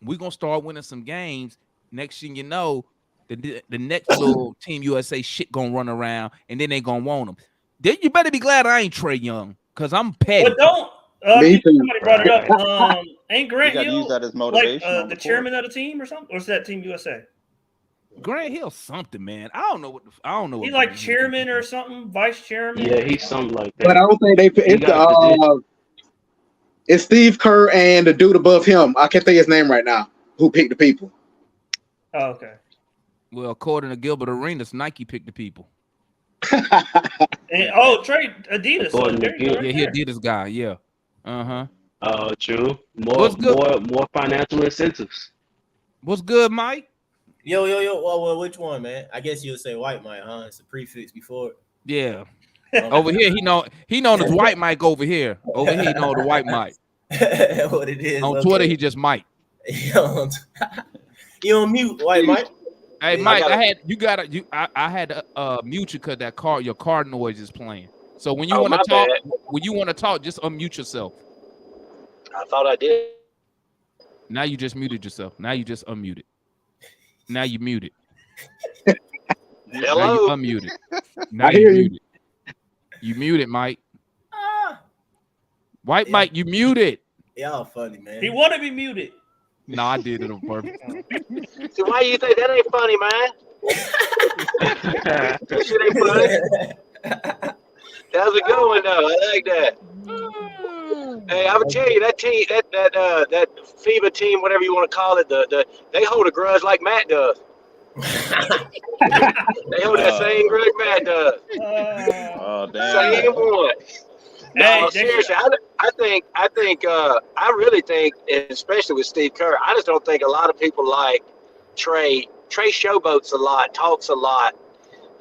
We're going to start winning some games. Next thing you know, the next little Team USA shit going to run around, and then they going to want them. Then you better be glad I ain't Trae Young, because I'm petty. But don't. Somebody brought it up. Ain't You Grant got to use Hill that as like motivation. on the the chairman of the team or something? Or is that Team USA? Grant Hill something, man. I don't know what He like chairman or something, vice chairman. Yeah, he's something like that. But I don't think it's Steve Kerr and the dude above him. I can't think his name right now. Who picked the people? Oh, okay. Well, according to Gilbert Arenas, Nike picked the people. And, Trae Adidas. So yeah, he Adidas guy. Yeah. Oh, true. More financial incentives. What's good, Mike? Yo. Well, which one, man? I guess you'll say white Mike, huh? It's a prefix before it. Yeah. Over here, he known as White Mike over here. Over here, he know the White Mike. What it is. On Twitter, he just Mike. You on mute, White Mike? Hey, Mike, I had to mute you because your car noise is playing. So when you want to talk, just unmute yourself. I thought I did. Now you just muted yourself. Now you just unmuted. Now you muted. Hello. Now you unmuted. Now I hear you. muted. You muted, Mike. White Mike, you muted. Y'all funny, man. He want to be muted. No, I did it on purpose. So why you think that ain't funny, man? That shit ain't funny. That's a good one, though. I like that. Hey, I would tell you that team, that FIBA team, whatever you want to call it, they hold a grudge like Matt does. They hold that same grudge Matt does. Oh damn! Same one. No, seriously, I really think, especially with Steve Kerr, I just don't think a lot of people like Trae. Trae showboats a lot, talks a lot,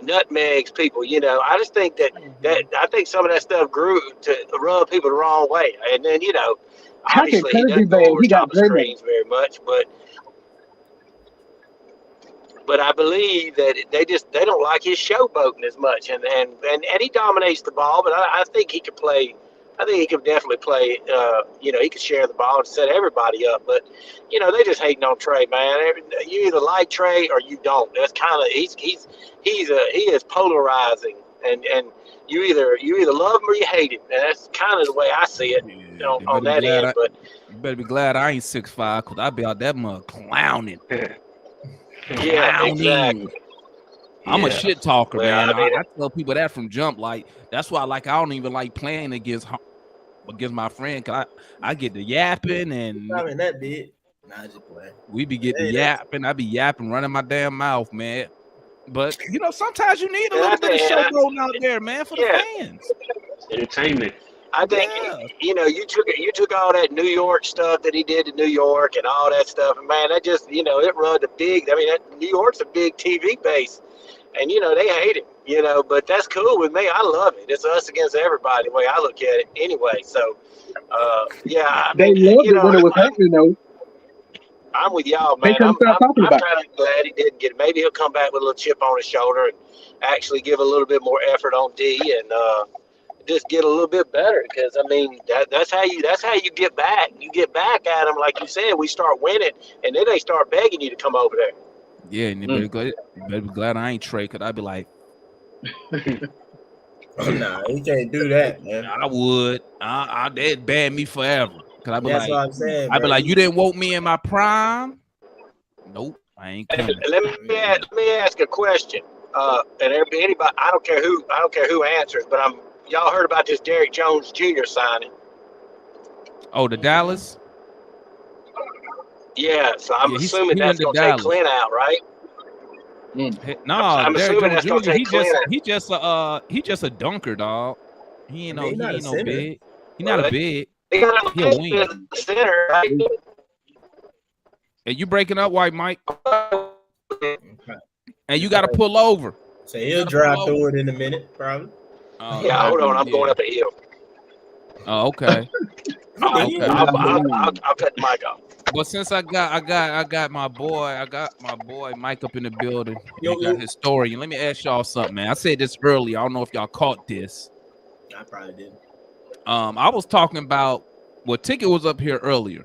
nutmegs people. I just think that I think some of that stuff grew to rub people the wrong way, and then obviously he doesn't go over top of screens very much, but I believe that they don't like his showboating as much, and he dominates the ball. But I think he could play. I think he could definitely play. He could share the ball and set everybody up. But they just hating on Trae, man. You either like Trae or you don't. That's kind of he is polarizing, and you either love him or you hate him, and that's kind of the way I see it on that end. But you better be glad I ain't 6'5", because I'd be out that mug clowning. Yeah, exactly. I'm a shit talker, Well, man. I mean, I tell people that from jump. Like that's why, I don't even like playing against my friend. Cause I get the yapping and I mean that big. Nah, just play. We be getting the yapping. I be yapping, running my damn mouth, man. But sometimes you need a little bit of showboating out there, man, for the fans. Entertainment. I think you took all that New York stuff that he did to New York and all that stuff, and man, that just it rubbed a big. I mean, New York's a big TV base, and they hate him, but that's cool with me. I love it. It's us against everybody, the way I look at it, anyway. So, they loved it when it was happening, though. I'm with y'all, man. I'm kind of glad he didn't get it. Maybe he'll come back with a little chip on his shoulder and actually give a little bit more effort on D and just get a little bit better. Because I mean, that's how you get back. You get back at them, like you said. We start winning, and then they start begging you to come over there. Yeah, and you better be glad I ain't Trae, because I'd be like, nah, he can't do that, man. I would. They'd ban me forever. Cause That's what I'm saying. I'd be like, you didn't woke me in my prime. Nope, I ain't coming. Let me ask a question. And anybody, I don't care who answers, but y'all heard about this Derrick Jones Jr. signing? Oh, the Dallas. Yeah, so I'm assuming that's gonna take Clint out, right? No, I'm assuming that's gonna take Clint out. He just a dunker, dog. He ain't no big. He's Well, not a big. They got He a him wing. as the center, right? Hey, you breaking up, White Mike? And you got to pull over. So he'll drive through it in a minute, probably. Yeah, hold on. I'm going up a hill. Oh, okay. I'll cut the mic off. But since I got my boy Mike up in the building. He got his story. And let me ask y'all something, man. I said this earlier. I don't know if y'all caught this. I probably didn't. I was talking about Ticket was up here earlier.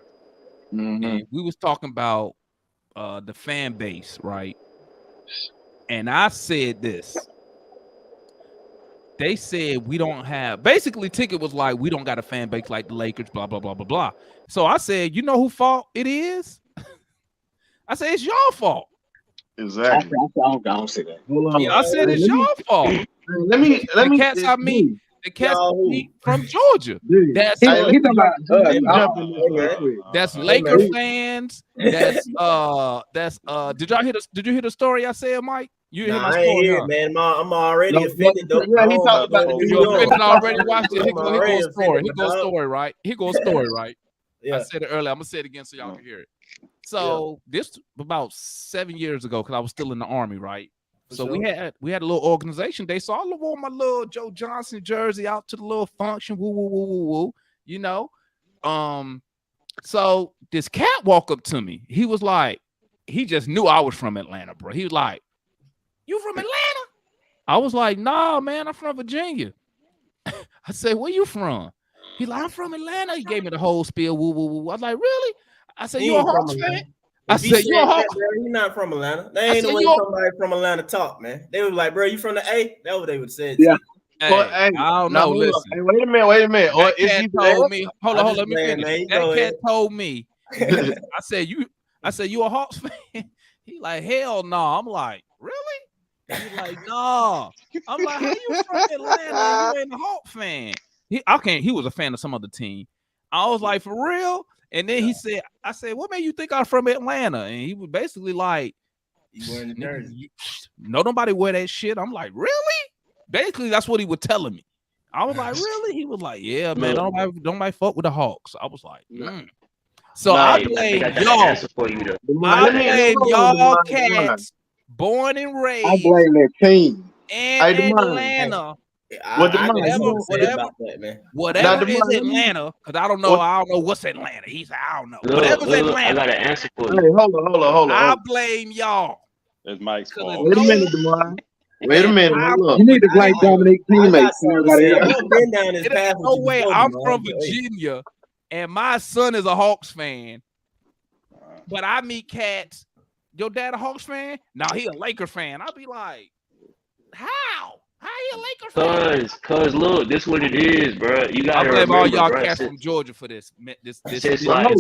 Mm-hmm. And we was talking about the fan base, right? And I said this. They said we don't have, basically Ticket was like, we don't got a fan base like the Lakers, blah, blah, blah, blah, blah. So I said, you know who fault it is? I said, it's your fault. Exactly. I don't see that. Hold on. I said it's your fault. Let me. The cats I meet, the cats I meet from Georgia. That's He talking about jump in this real quick. that's Laker fans. That's Did you hear the story I said, Mike? You hear my I ain't story, here, huh? man. I'm already offended. Though. Yeah, he talked about the You offended already. Watch this. He goes story. He my goes dog. story, right? He goes story, right? Yeah. I said it earlier. I'm gonna say it again so y'all can hear it. So this about 7 years ago, because I was still in the army, right? So we had a little organization day. So I wore my little Joe Johnson jersey out to the little function. Woo woo woo woo woo. You know, so this cat walked up to me. He was like, he just knew I was from Atlanta, bro. He was like, "You from Atlanta?" I was like, "Nah, man, I'm from Virginia." I said, "Where you from?" He like, "I'm from Atlanta." He gave me the whole spiel. Woo woo woo. I was like, "Really?" I said, "You a Hawks fan?" I said, "You a Hawks?" You're not from Atlanta. They ain't the way somebody from Atlanta talk, man. They was like, "Bro, you from the A?" That's what they would say. Yeah. Hey, I don't know. Listen. Hey, wait a minute. That cat told me. Hold on. Let me finish. Man, that cat told me. I said, "You a Hawks fan?" He like, "Hell no." I'm like, "Really?" He like, "No." I'm like, "How you from Atlanta? And you ain't a Hawks fan?" He was a fan of some other team. I was like, "For real?" And then he said, "I said, what made you think I'm from Atlanta?" And he was basically like, "You wearing the jersey? No, nobody wear that shit." I'm like, "Really?" Basically, that's what he was telling me. I was like, "Really?" He was like, "Yeah, man. Don't fuck with the Hawks." I was like, So I blame y'all. I blame y'all cats, born and raised. I blame that team. In Atlanta. Whatever is Atlanta, because I don't know what's Atlanta. He said, "I don't know." Whatever's Atlanta. I got an answer for you. Hey, hold on. I blame y'all. It's Mike's fault. Wait a minute, DeMar. Wait a minute. Hold up. You need to blame Dominic teammates. Everybody else. Been down this path. No way. I'm from Virginia, and my son is a Hawks fan. But I meet cats. Your dad a Hawks fan? No, he a Laker fan. I'll be like, how? How you a Laker fan? Cause look, this what it is, bro. You gotta I blame remember, all y'all bro, cats from Georgia for this. Since like the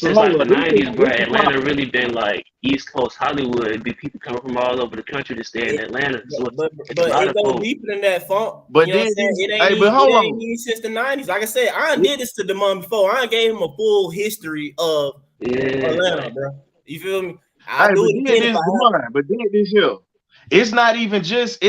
90s, bro, Atlanta really been like East Coast Hollywood. It'd be people coming from all over the country to stay in Atlanta. So but it goes deeper than that, Funk. But you know then, it ain't even since the 90s. Like I said, I did this to DeMond before. I gave him a full history of Atlanta, bro. You feel me? I do it again. But then this here. It's not even just,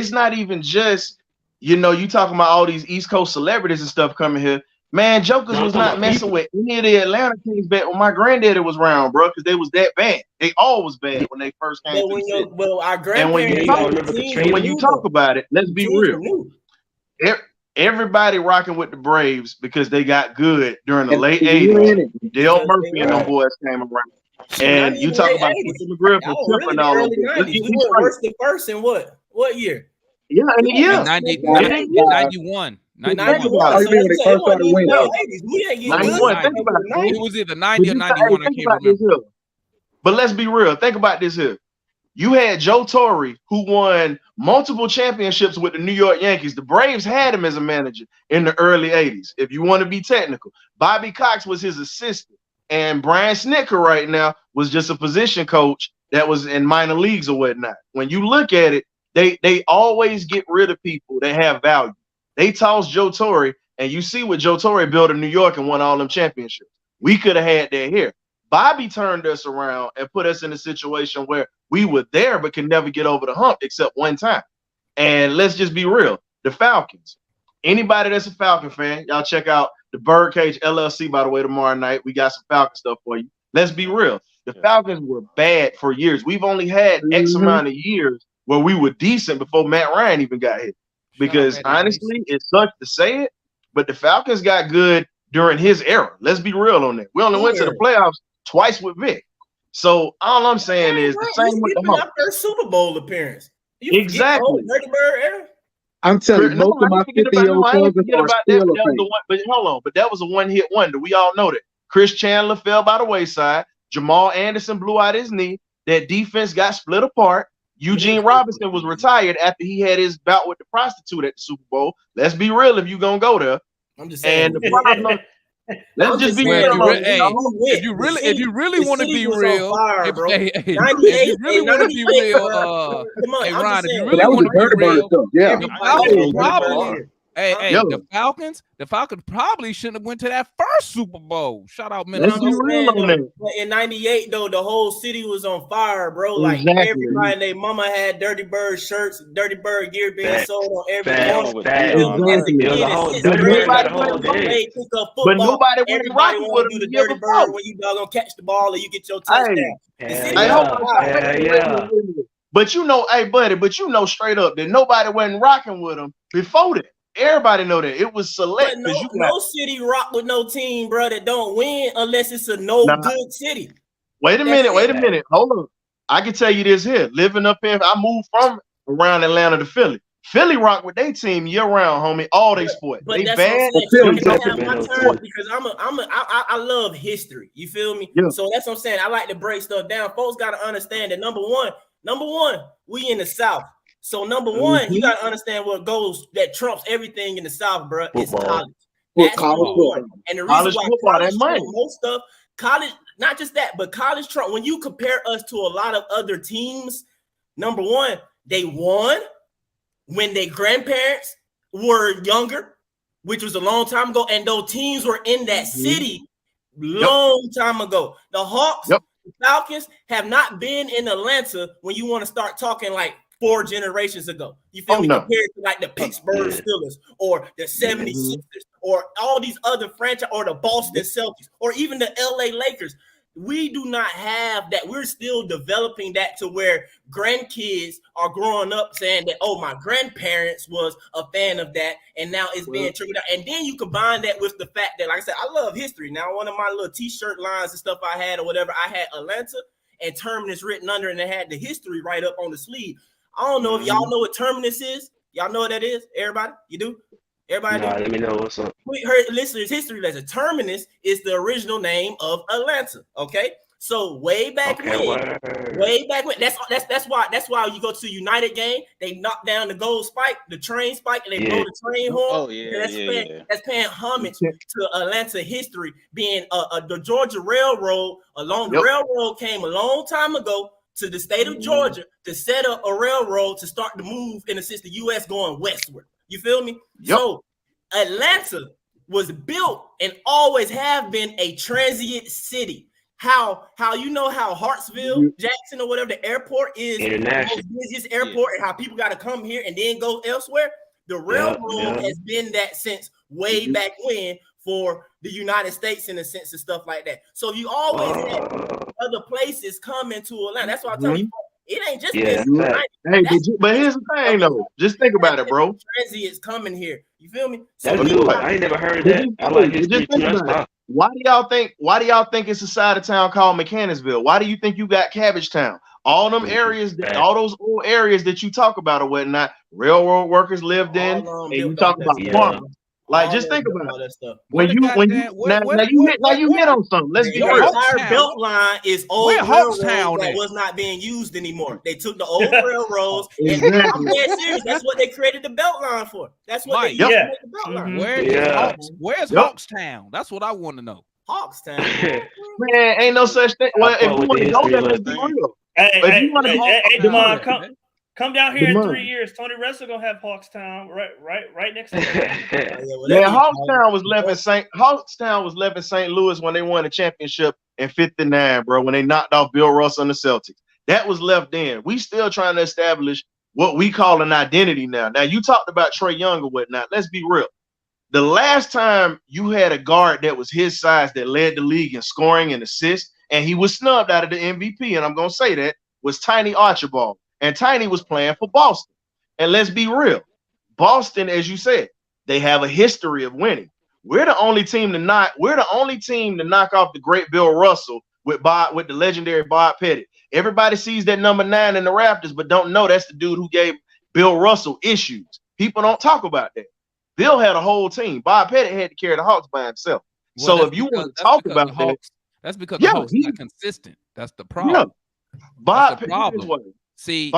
you talking about all these East Coast celebrities and stuff coming here. Man, Jokers was not messing with any of the Atlanta teams back when my granddaddy was around, bro, because they was that bad. They all was bad when they first came to the city. Our grandparents when you talk about it, let's be real. Everybody rocking with the Braves because they got good during the late 80s. Dale Murphy and them boys came around. And you talk about McGriff and Tip and all of them. He went worse than first in what year? Yeah, in a year. 91. 91. It was either 90 or 91. I can't remember. But let's be real. Think about this here. You had Joe Torre, who won multiple championships with the New York Yankees. The Braves had him as a manager in the early 80s, if you want to be technical. Bobby Cox was his assistant. And Brian Snitker right now was just a position coach that was in minor leagues or whatnot. When you look at it, they always get rid of people that have value. They tossed Joe Torre, and you see what Joe Torre built in New York and won all them championships. We could have had that here. Bobby turned us around and put us in a situation where we were there but could never get over the hump except one time. And let's just be real. The Falcons. Anybody that's a Falcon fan, y'all check out the Birdcage LLC, by the way, tomorrow night. We got some Falcon stuff for you. Let's be real. The Falcons were bad for years. We've only had X amount of years where we were decent before Matt Ryan even got here. Because honestly, it sucks to say it, but the Falcons got good during his era. Let's be real on that. We only went to the playoffs twice with Vic. So all I'm saying is the same with the Hawks. First Super Bowl appearance. Exactly. I'm telling you, most of my 50-year-old cousins are still a thing. But hold on, but that was a one-hit wonder. We all know that. Chris Chandler fell by the wayside. Jamal Anderson blew out his knee. That defense got split apart. Eugene Robinson was retired after he had his bout with the prostitute at the Super Bowl. Let's be real if you're going to go there. I'm just saying. And the problem, Let's I'm just just be saying, Well, real if on you, it. hey, we if you really the want to city be was on real, fire, bro. if 98, you really hey, want to be 98, real, bro. Come on, hey I'm just Ron, if you saying, But that really was want the to be Dirty Bird real, stuff. Yeah. the everybody know Falcons the Dirty Bird probably, here. hey, Yo. the Falcons probably shouldn't have went to that first Super Bowl. Shout out But I'm Let's be just Minnesota. real saying on though, that. but in '98 though, the whole city was on fire, bro. Like Exactly. everybody and their mama had Dirty Bird shirts, Dirty Bird gear being Facts. sold on every Facts. corner. Facts. You feel me? As a Exactly. It was kid, a and whole since But Dirty Bird got Greg a whole nobody went. day. played pickup But football, nobody went everybody rocking want with to him do the the year Dirty Bird before. when you doggone catch the ball and you get your Hey, touchdown. The Hell city hey, was hold on yeah. on. fire. Hell Wait a yeah. minute. But you know, hey, buddy, but you know straight up that nobody wasn't rocking with him before that. Everybody know that. It was select But because you got no city rock with no team, bro, that don't win unless it's a no nah, good city. wait a That's minute, wait it. a minute. Hold on. I can tell you this here. Living up here, I moved from around Atlanta to Philly. Philly rock with their team year round, homie. All they sport. But They that's what I'm bad. saying. Philly So Them can I jokers have my Sacramento turn? too. Because I love history. You feel me? Yeah. So that's what I'm saying. I like to break stuff down. Folks got to understand that number one, we in the South. So number one, you got to understand what goes that trumps everything in the South, bro. It's Football. college. With That's college number one. football. And the reason College why football, college that money. trump most stuff, college, not just that, but college trump. When you compare us to a lot of other teams, number one, they won when their grandparents were younger, which was a long time ago, and those teams were in that city long time ago. The Hawks, Yep. the Falcons have not been in Atlanta when you want to start talking like 4 generations ago. You feel Oh, me? no. Compared to like the Pittsburgh Steelers or the 76ers or all these other franchise or the Boston Celtics or even the LA Lakers. We do not have that. We're still developing that to where grandkids are growing up saying that, oh, my grandparents was a fan of that, and now it's being triggered out. And then you combine that with the fact that, like I said, I love history. Now, one of my little t-shirt lines and stuff I had or whatever, I had Atlanta and Terminus written under, and it had the history right up on the sleeve. I don't know if y'all know what Terminus is. Y'all know what that is? Everybody? You do? Everybody Nah, do? let me know what's up. We heard listeners' history lesson. Terminus is the original name of Atlanta. Okay, so way back Okay, when, that's why you go to a United game, they knock down the gold spike, the train spike, and they blow the train horn. Oh yeah, That's paying homage to Atlanta history, being the Georgia Railroad. The railroad came a long time ago to the state of Georgia to set up a railroad to start to move in a sense the U.S. going westward. You feel me? So Atlanta was built and always have been a transient city. How you know how Hartsville, Jackson, or whatever the airport is the most busiest airport, and how people got to come here and then go elsewhere. The railroad has been that since way back when for the United States in a sense and stuff like that. So you always have other places coming to Atlanta. That's why I tell you, it ain't just but here's the thing though. Just think about it, bro. Transients coming here. You feel me? So I ain't never heard that. I like history too. Why do y'all think it's a side of town called Mechanicsville? Why do you think you got Cabbagetown? All them areas, all those old areas that you talk about or whatnot, railroad workers lived in, and you talk about farm. Like, just think about it. When you hit on something. Let's be real. The entire belt line is old railroads that was not being used anymore. They took the old railroads and I'm dead serious. That's what they created the belt line for. That's what they used to make the belt line. Where's Hawkstown? That's what I want to know. Hawkstown. Man, ain't no such thing. Well, if you want to go there, let's be real. Hey, Demond, come down here in 3 years. Tony Russell gonna have Hawkstown right next to him. Man, Hawkstown was left in St. Louis when they won the championship in '59, bro. When they knocked off Bill Russell and the Celtics, that was left in. We still trying to establish what we call an identity now. Now you talked about Trae Young or whatnot. Let's be real. The last time you had a guard that was his size that led the league in scoring and assists, and he was snubbed out of the MVP, and I'm gonna say that was Tiny Archibald. And Tiny was playing for Boston. And let's be real. Boston, as you said, they have a history of winning. We're the only team to knock off the great Bill Russell with the legendary Bob Pettit. Everybody sees that number 9 in the Raptors, but don't know that's the dude who gave Bill Russell issues. People don't talk about that. Bill had a whole team. Bob Pettit had to carry the Hawks by himself. Well, so if you want to talk about that, that's because the Hawks not consistent. That's the problem. Bob, that's the problem. See,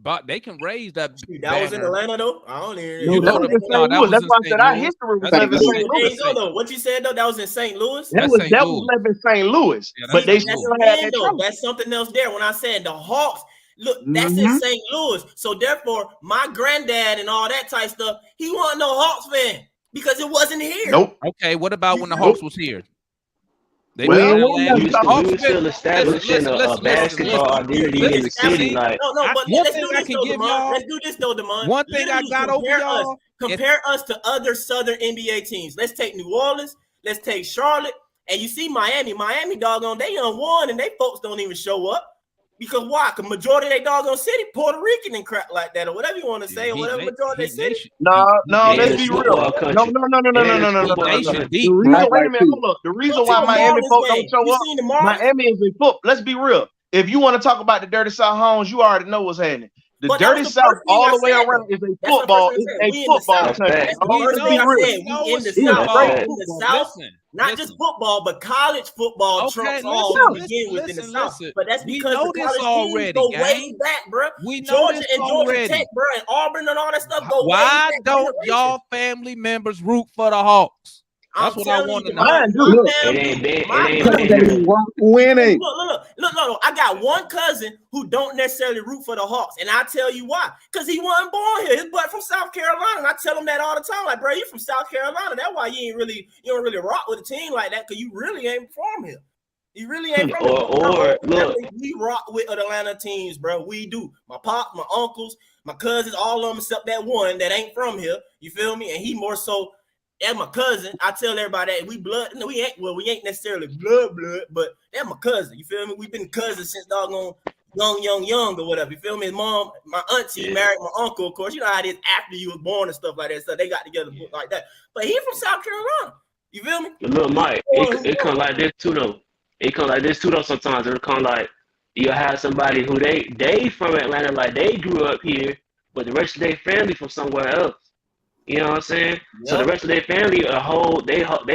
But they can raise that. That was in banner. Atlanta though. I don't even. No, You That know, was in No, St. that Louis. was That's in why I St. said our Louis. history was That's left in St. St. Louis. there Louis. you go though. What you said though, that was in St. Louis. That's St. That was Louis. left in St. Louis, Yeah, but that's they St. That's still Louis. had again that though. trophy. That's something else there. When I said the Hawks, look, that's in Mm-hmm. St. Louis. So therefore, my granddad and all that type stuff, he wasn't no Hawks fan because it wasn't here. Nope. Okay, what about You when the feel Hawks me? was here? They Well, was in We Atlanta. ain't We never was, Hawks we was been, still establishing a Yes, basketball we identity did. in the city. Establishing. Like, No, but one let's thing do I this can though, give Demond. y'all, Let's do this though, Demond. one thing I Literally got over compare us. y'all, Compare us to other Southern NBA teams. Let's take New Orleans. Let's take Charlotte. And you see Miami. Miami, doggone, they won, and they folks don't even show up. Because why? Because majority of they doggone city, Puerto Rican and crap like that, or whatever you want to say, or whatever majority of they city. No, they let's in be this real. football No, country. no, no, no, no, They no, in no, this no, no, no, football no, nation no. country. deep. The reason, act wait a like minute, two. hold up. The Go reason to why a Miami Marlins folk don't game. show You up, seen the Marlins? Miami is a foot. Let's be real. If you want to talk about the dirty South homes, you already know what's happening. The But that was dirty the South first thing all I the way said, around though. is a That's the first football. thing I It's said. a We in the football South. That's country. facts. That's the Oh, We first let's thing be I know, real. said. we know We in what's the That's South. football. facts. In the Football. South. Listen, Not listen. just football, but college football Okay, trumps all to listen, begin with in the listen, South. listen. But that's We because know the this college teams already, go way gang. back, bro. We know Georgia this and Georgia already. Tech, bro, and Auburn and all that stuff go way Why back don't generations. y'all family members root for the Hawks? That's I'm what I telling want you, to know. Mine my do. It family, ain't been. my It ain't Because been they here. weren't winning. Look. I got one cousin who don't necessarily root for the Hawks, and I tell you why. Because he wasn't born here. His butt from South Carolina, and I tell him that all the time. Like, bro, you from South Carolina. That's why you don't really rock with a team like that, because you really ain't from here. You really ain't from here. But my whole Look, family, we rock with Atlanta teams, bro. We do. My pop, my uncles, my cousins, all of them except that one that ain't from here. You feel me? And he more so. That's my cousin. I tell everybody that we blood. No, we ain't necessarily blood, but that's my cousin. You feel me? We've been cousins since doggone young or whatever. You feel me? His mom, my auntie married my uncle, of course. You know how it is after you was born and stuff like that. So they got together like that. But he from South Carolina. You feel me? but look, Mike, it come like this too though. It come like this too though. Sometimes it come like you have somebody who they from Atlanta, like they grew up here, but the rest of their family from somewhere else. You know what I'm saying? So the rest of their family, they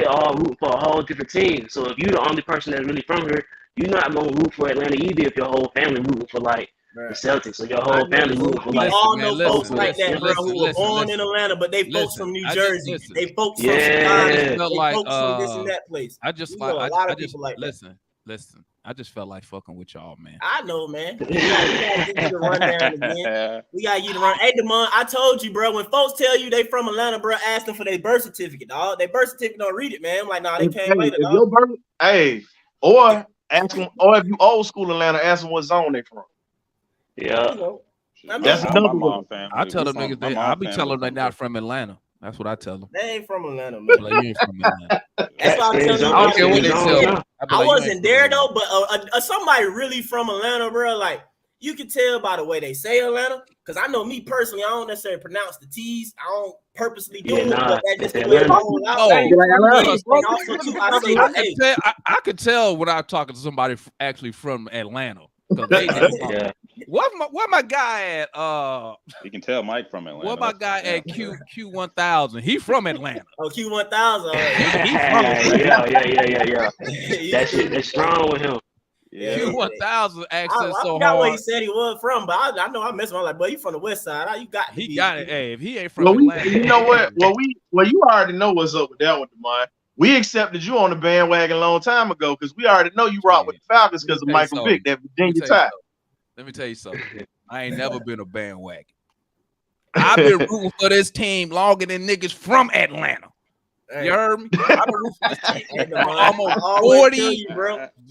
all root for a whole different team. So if you're the only person that's really from here, you're not gonna root for Atlanta either. If your whole family rooting for like the Celtics, or your whole family rooting for We like. all know folks like that, bro, who were born in Atlanta, but they folks from New Jersey. They folks from Chicago. They folks from this and that place. I just know a lot of people like that. listen. I just felt like fucking with y'all, man. I know, man. We gotta give you the rundown again. We gotta give you the run. Hey, Demond, I told you, bro. When folks tell you they from Atlanta, bro, ask them for their birth certificate, dog. Their birth certificate don't read it, man. I'm like, nah, they came later, dog. Your birth, or ask them, or if you old school Atlanta, ask them what zone they from. Yeah. That's another one. I tell them niggas I be telling them they're not from Atlanta. That's what I tell them. They ain't from Atlanta, man. Like, you ain't from Atlanta. That's why I'm telling you. I don't care what they tell me. I wasn't there though, but somebody really from Atlanta, bro. Like you can tell by the way they say Atlanta. Because I know me personally, I don't necessarily pronounce the T's. I don't purposely do it, but that's just the way it rolls out. I could tell when I'm talking to somebody actually from Atlanta. They where my guy at? You can tell Mike from Atlanta. Where my guy at Q1000? He from Atlanta. Oh, Q1000. Yeah. That shit, that's strong with him. Yeah. Q1000 accent I so forgot hard. where he said he was from, but I know I messed with him. Like, boy, you from the West Side? You got he got it. Hey, if he ain't from Atlanta, you know what? Well, you already know what's up with that one, Demond. We accepted you on the bandwagon a long time ago because we already know you rock with the Falcons because of Michael Vick, that Virginia tie. Let me tell you something. I ain't never been a bandwagon. I've been rooting for this team longer than niggas from Atlanta. You heard me? I've been rooting for this team for almost 40 years.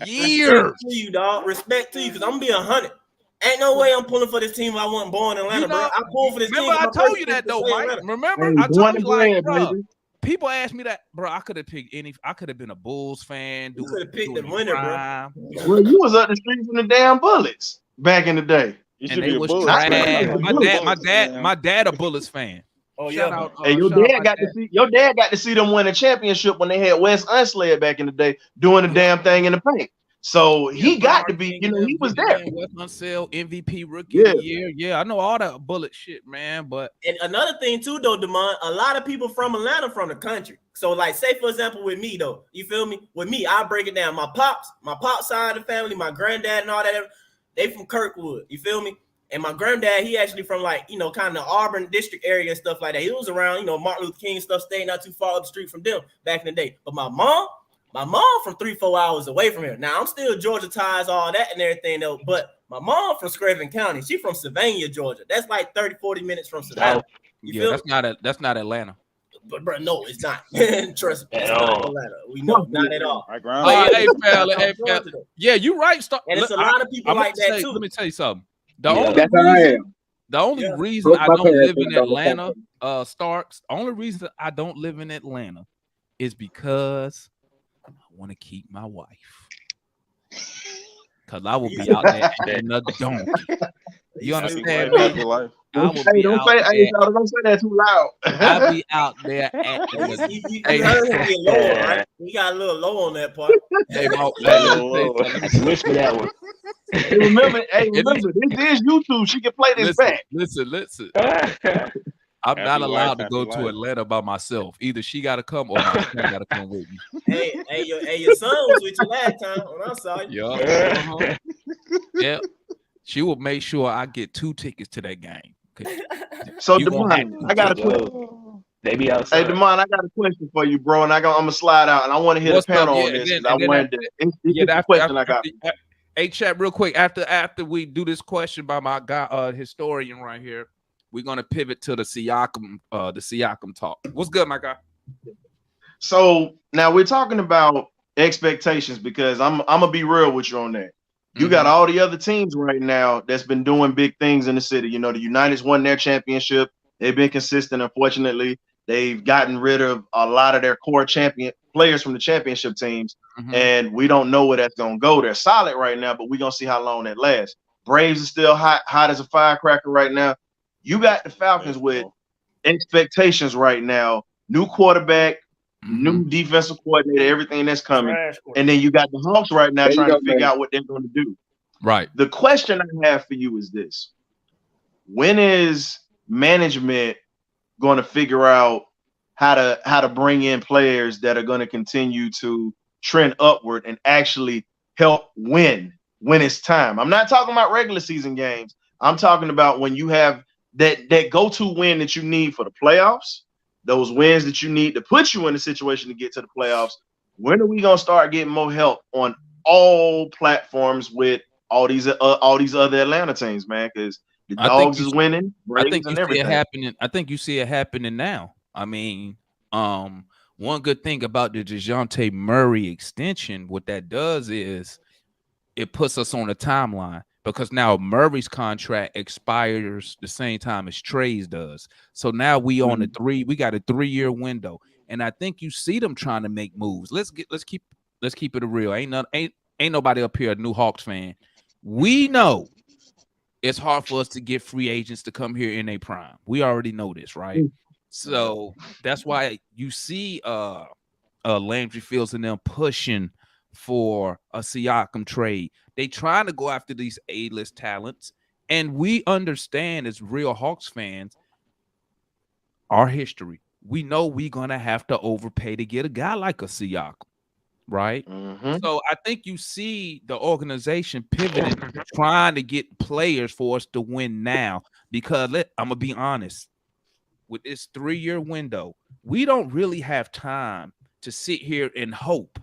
Respect to you, dog. Respect to you, because I'm gonna be 100. Ain't no way I'm pulling for this team if I wasn't born in Atlanta, bro. I pulled for this team. Remember, I told you that though, Mike. Remember, I told you like, bro. People ask me that, bro. I could have picked any. I could have been a Bulls fan. You could have picked the winner, bro. Well, you was up the street from the damn Bullets back in the day. And they was trash. My dad, a Bullets fan. Oh yeah. Hey, your dad got to see them win a championship when they had Wes Unseld back in the day doing the damn thing in the paint. So he got to be, he was there. Wes Unseld, MVP rookie of the year. Yeah, I know all that Bullet shit, man. But and another thing too, though, Demond, a lot of people from Atlanta from the country. So, like, say for example, with me though, you feel me? With me, I'll break it down. My pops side of the family, my granddad and all that, they from Kirkwood. You feel me? And my granddad, he actually from like, kind of Auburn district area and stuff like that. He was around, Martin Luther King stuff, staying not too far up the street from them back in the day. But my mom from 3-4 hours away from here. Now I'm still Georgia ties, all that and everything though. But my mom from Scranton County. She from Savannah, Georgia. That's like 30-40 minutes from Savannah. That's not Atlanta. But bro, no, it's not. Trust me, it's At not all. Atlanta. We know, not at all. Hey, fella, yeah, you right. And it's a lot of people like that too. Let me tell you something. That's how I am. The only reason I don't live in Atlanta, Starks, the only reason I don't live in Atlanta is because I want to keep my wife. Because I will be out there in a donkey. You understand me? Don't say that too loud. I'll be out there at We got a little low on that part. Wish for that one. Remember, this is YouTube. She can play this back. Listen. I'm not allowed to go to Atlanta by myself. Either she got to come or my son got to come with me. Your son was with you last time when I saw you. Yeah. She will make sure I get 2 tickets to that game. So, Demond, I got a question. They be outside. Hey, Demond, I got a question for you, bro, and I'm gonna slide out, and I want to hear the panel on this. Hey, chat, real quick. After we do this question by my guy, historian right here, we're gonna pivot to the Siakam talk. What's good, my guy? So now we're talking about expectations because I'm gonna be real with you on that. You got all the other teams right now that's been doing big things in the city. The United's won their championship. They've been consistent. Unfortunately, they've gotten rid of a lot of their core champion players from the championship teams, and we don't know where that's going to go. They're solid right now, but we're going to see how long that lasts. Braves are still hot as a firecracker right now. You got the Falcons with expectations right now. New quarterback, new defensive coordinator, everything that's coming. And then you got the Hawks right now trying to figure out what they're going to do. Right. The question I have for you is this. When is management going to figure out how to bring in players that are going to continue to trend upward and actually help win when it's time? I'm not talking about regular season games. I'm talking about when you have that go-to win that you need for the playoffs, those wins that you need to put you in a situation to get to the playoffs. When are we going to start getting more help on all platforms with all these other Atlanta teams, man? Because the Dogs is winning. I think you see it happening. I think you see it happening now. I mean, one good thing about the DeJounte Murray extension, what that does is it puts us on a timeline because now Murray's contract expires the same time as Trae's does. So now we got a 3-year window, and I think you see them trying to make moves. Let's keep it real. Ain't nobody up here a new Hawks fan. We know it's hard for us to get free agents to come here in a prime. We already know this, right? So that's why you see Landry Fields and them pushing for a Siakam trade. They trying to go after these A-list talents, and we understand as real Hawks fans our history. We know we're gonna have to overpay to get a guy like a Siakam, right? So I think you see the organization pivoting, trying to get players for us to win now. Because I'm gonna be honest, with this 3-year window, we don't really have time to sit here and hope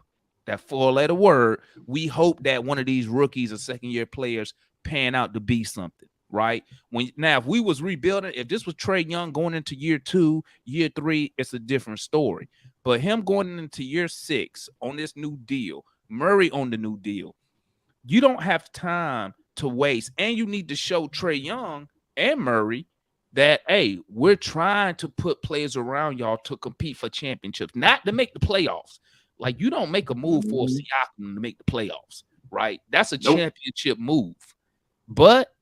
that 4-letter word. We hope that one of these rookies or second-year players pan out to be something, right? If we was rebuilding, if this was Trae Young going into year 2, year 3, it's a different story. But him going into year 6 on this new deal, Murray on the new deal, you don't have time to waste, and you need to show Trae Young and Murray that, hey, we're trying to put players around y'all to compete for championships, not to make the playoffs. Like, you don't make a move for Siakam to make the playoffs, right? That's a championship move. But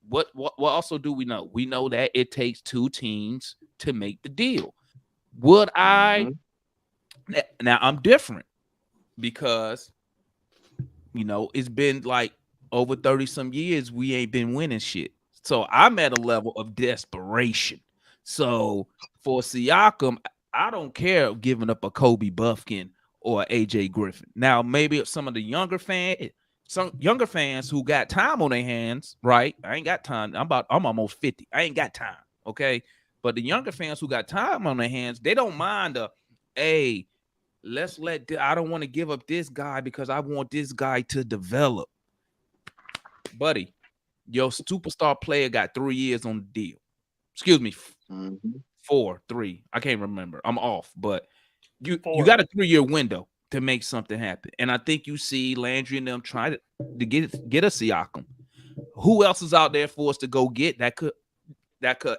what also do we know? We know that it takes 2 teams to make the deal. Would I? Now, I'm different because, it's been like over 30-some years we ain't been winning shit. So I'm at a level of desperation. So for Siakam, I don't care giving up a Kobe Buffkin or AJ Griffin. Now, maybe some of the younger fans, some younger fans who got time on their hands, right? I ain't got time. I'm almost 50. I ain't got time. Okay. But the younger fans who got time on their hands, they don't mind hey, I don't want to give up this guy because I want this guy to develop. Buddy, your superstar player got 3 years on the deal. Excuse me, 4, 3. I can't remember. I'm off, but you got a 3-year window to make something happen. And I think you see Landry and them trying to get a Siakam. Who else is out there for us to go get that could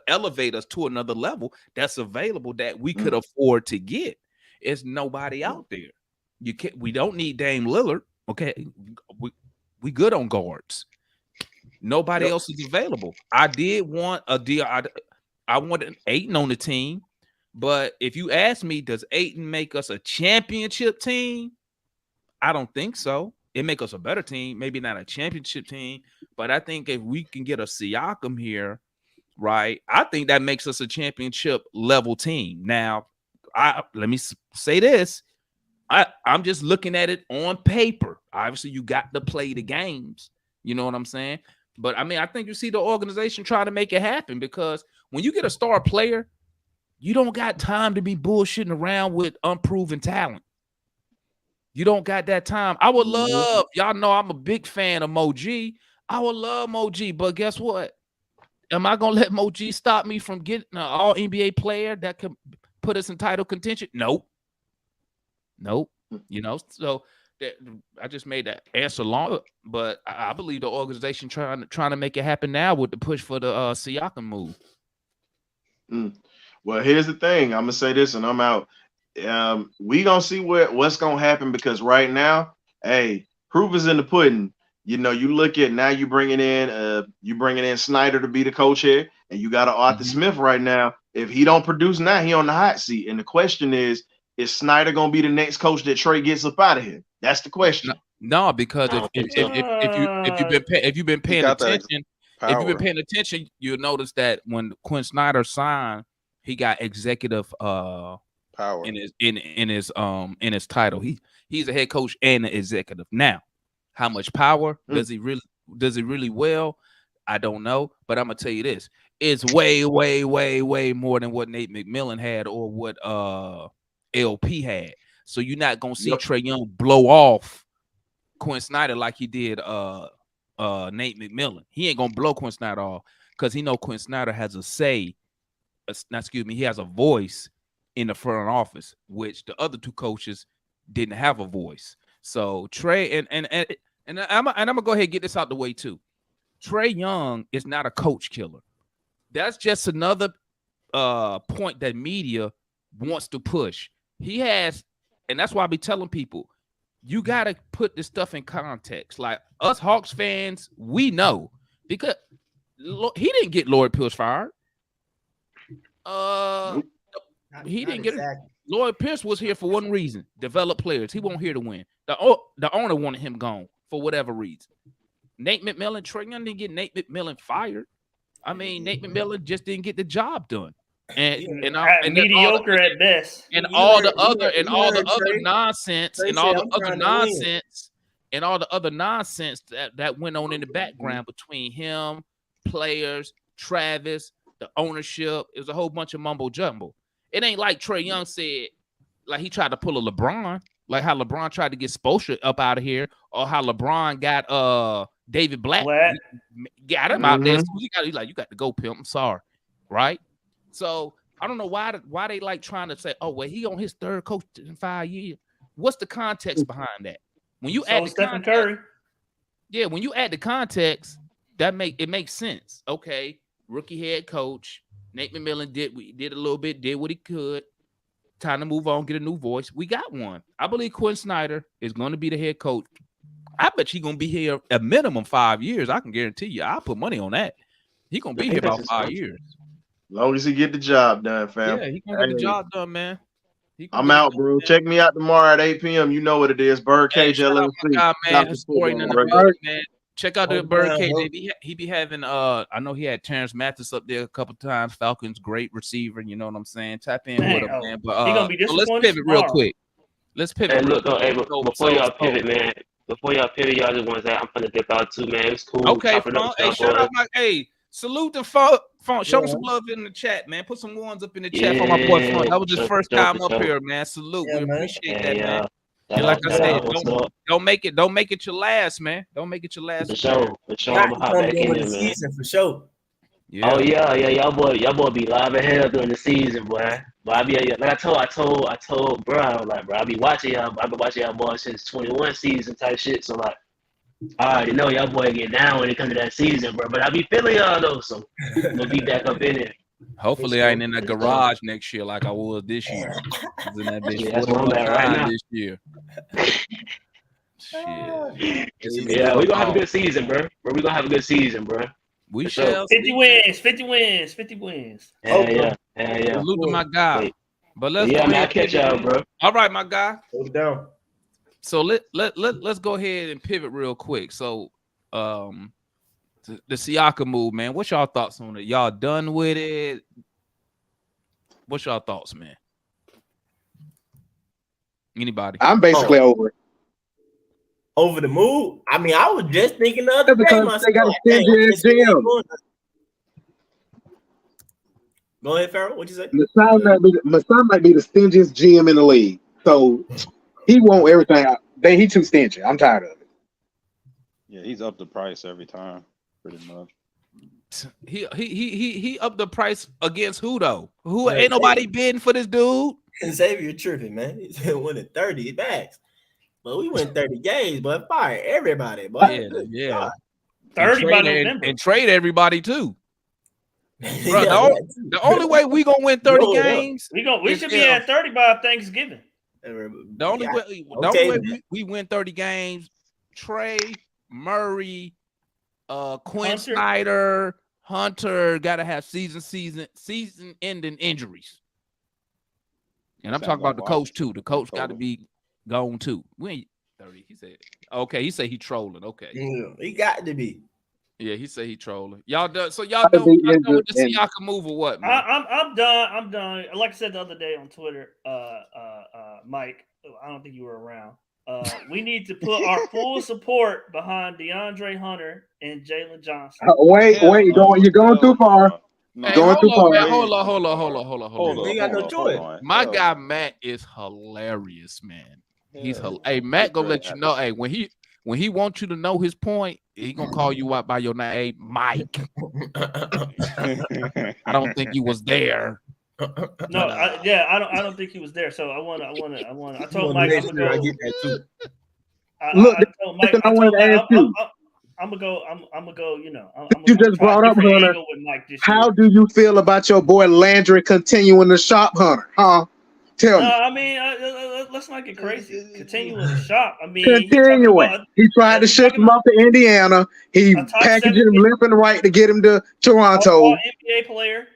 elevate us to another level that's available that we could afford to get? It's nobody out there. We don't need Dame Lillard. Okay. We good on guards. Nobody else is available. I did want a deal. I wanted Ayton on the team, but if you ask me, does Ayton make us a championship team? I don't think so. It make us a better team, maybe not a championship team, but I think if we can get a Siakam here, right, I think that makes us a championship level team. Now, let me say this. I'm just looking at it on paper. Obviously, you got to play the games. You know what I'm saying? But I mean, I think you see the organization trying to make it happen, because when you get a star player, you don't got time to be bullshitting around with unproven talent. You don't got that time. I would love, y'all know I'm a big fan of Mo G. I would love Mo G, but guess what? Am I going to let Mo G stop me from getting an all NBA player that could put us in title contention? Nope. You know, so I just made that answer long, but I believe the organization trying to make it happen now with the push for the Siakam move. Well, here's the thing. I'm gonna say this, and I'm out. We gonna see what's gonna happen, because right now, hey, proof is in the pudding. You know, you look at now, you bringing in Snyder to be the coach here, and you got Arthur Smith right now. If he don't produce now, he on the hot seat. And the question is Snyder gonna be the next coach that Trae gets up out of here? That's the question. No, because if you've been paying attention, you'll notice that when Quinn Snyder signed, he got executive power in his title. He's a head coach and an executive. Now, how much power does he really well? I don't know, but I'm gonna tell you this: it's way, way, way, way more than what Nate McMillan had or what LP had. So you're not gonna see Trae Young blow off Quinn Snyder like he did Nate McMillan. He ain't gonna blow Quinn Snyder off because he know Quinn Snyder has a say. He has a voice in the front office, which the other two coaches didn't have a voice. So Trae and I'm gonna go ahead and get this out the way too. Trae Young is not a coach killer. That's just another point that media wants to push. He has, and that's why I be telling people, you gotta put this stuff in context. Like us Hawks fans, we know, because he didn't get Lloyd Pierce fired. He didn't get it. Lloyd Pierce was here for one reason: develop players. He wasn't here to win. The owner wanted him gone for whatever reason. Nate McMillan, Trae Young didn't get Nate McMillan fired. I mean, Nate McMillan just didn't get the job done. And mediocre at best. And all the other nonsense that went on in the background between him, players, Travis, the ownership. It was a whole bunch of mumbo jumbo. It ain't like Trae Young said, like he tried to pull a LeBron, like how LeBron tried to get Spoelstra up out of here, or how LeBron got David Black. Got him out there. So he's like, you got to go, pimp. I'm sorry. Right? So I don't know why they like trying to say, oh, well, he on his third coach in 5 years. What's the context behind that? When you add Stephen Curry. Yeah, when you add the context, it makes sense. Okay, rookie head coach. Nate McMillan did a little bit, did what he could. Time to move on, get a new voice. We got one. I believe Quinn Snyder is going to be the head coach. I bet he's going to be here a minimum 5 years. I can guarantee you. I'll put money on that. He's going to be here about 5 years. As long as he get the job done, fam. Yeah, he can get the job done, man. I'm out, bro. Check me out tomorrow at 8 p.m. You know what it is. Birdcage LLC. Man. Check out the Birdcage. He be having I know he had Terrence Mathis up there a couple times. Falcons, great receiver. You know what I'm saying? Tap in with him, man. But he gonna be let's pivot real quick. Hey, look, before y'all pivot, man, before y'all pivot, y'all just want to say I'm finna dip out too, man. It was cool. Okay, chopping Funk. up Hey, with shout y'all out boys. my salute to Funk. Show him Yeah. some love in the chat, man. Put some ones up in the chat for my boy Funk. That was his for first sure, time for up sure. here, man. Salute. Yeah, We man. appreciate Yeah, that, man. yeah. And like I Shout said, out. What's up? don't make it your last, man. Don't make it your last. For sure. For sure. Got I'm to gonna hop come back during in the there, man. season for sure. Yeah. Oh yeah. Y'all boy be live as hell during the season, boy. But I be like I told bro, I was like, bro, I be watching y'all. I've been watching y'all boys since 21 season type shit. So like, I already know y'all boy get down when it comes to that season, bro. But I be feeling y'all though, so I'm gonna be back up in there. Hopefully, I ain't in the garage next year like I was this year. I was in that bitch Yeah, that's where I'm 41 at right times now. this year. Shit. Yeah, we gonna have a good season, bro. We gonna have a good season, bro. We For shall. 50 wins, 50 wins, 50 wins. Yeah. Salute to my guy. But let's Yeah, go man, ahead. I catch y'all, bro. All right, my guy. Hold it down. So let's go ahead and pivot real quick. So the Siakam move, man. What's y'all thoughts on it? Y'all done with it? What's y'all thoughts, man? Anybody? I'm basically over it. Over the move. I mean, I was just thinking the other day Because myself. they got a like, dang, stingy this really GM. going. Go ahead, Farrell. What'd you say? Masai might be the stingiest GM in the league. So he want everything out. He too stingy. I'm tired of it. Yeah, he's up the price every time, pretty much. He upped the price against who though? Who Yeah, ain't nobody bidding for this dude? Xavier tripping, man. He said winning 30 backs. But we win 30 games, but fire everybody, boy. Yeah. 30 by November. And trade everybody too. Bro, Yeah, the only way we gonna win 30 games. We should be at 30 by Thanksgiving. The only way we win 30 games, Trae, Murray, Quinn Snyder, Hunter gotta have season-ending injuries. And I'm talking about the coach too. The coach got to be gone too. We ain't 30. He said, okay. He said he trolling. Okay. Yeah, he got to be. Yeah, he said he trolling. Y'all done. So y'all done with the Siakam move or what, man? I'm done. I'm done. Like I said the other day on Twitter, Mike, I don't think you were around. We need to put our full support behind DeAndre Hunter and Jalen Johnson. Wait, you're going too far. Hey, Going too far. Man. Hold on. He got no choice. My guy Matt is hilarious, man. He's hey, Matt gonna let you know. Hey, when he wants you to know his point, he gonna call you out by your name. Hey, Mike. I don't think he was there. No, I don't think he was there. So I told Mike I'm gonna go. I get that too. Look, I told Mike, I wanted to ask you. I'm gonna go. You know, You just brought up Hunter. How do you feel about your boy Landry continuing to shop Hunter? Huh? Tell me. I mean, let's not get crazy. Continuing to shop. I mean, Continuing. He tried to ship him up to Indiana. He packaged him left and right to get him to Toronto. NBA player.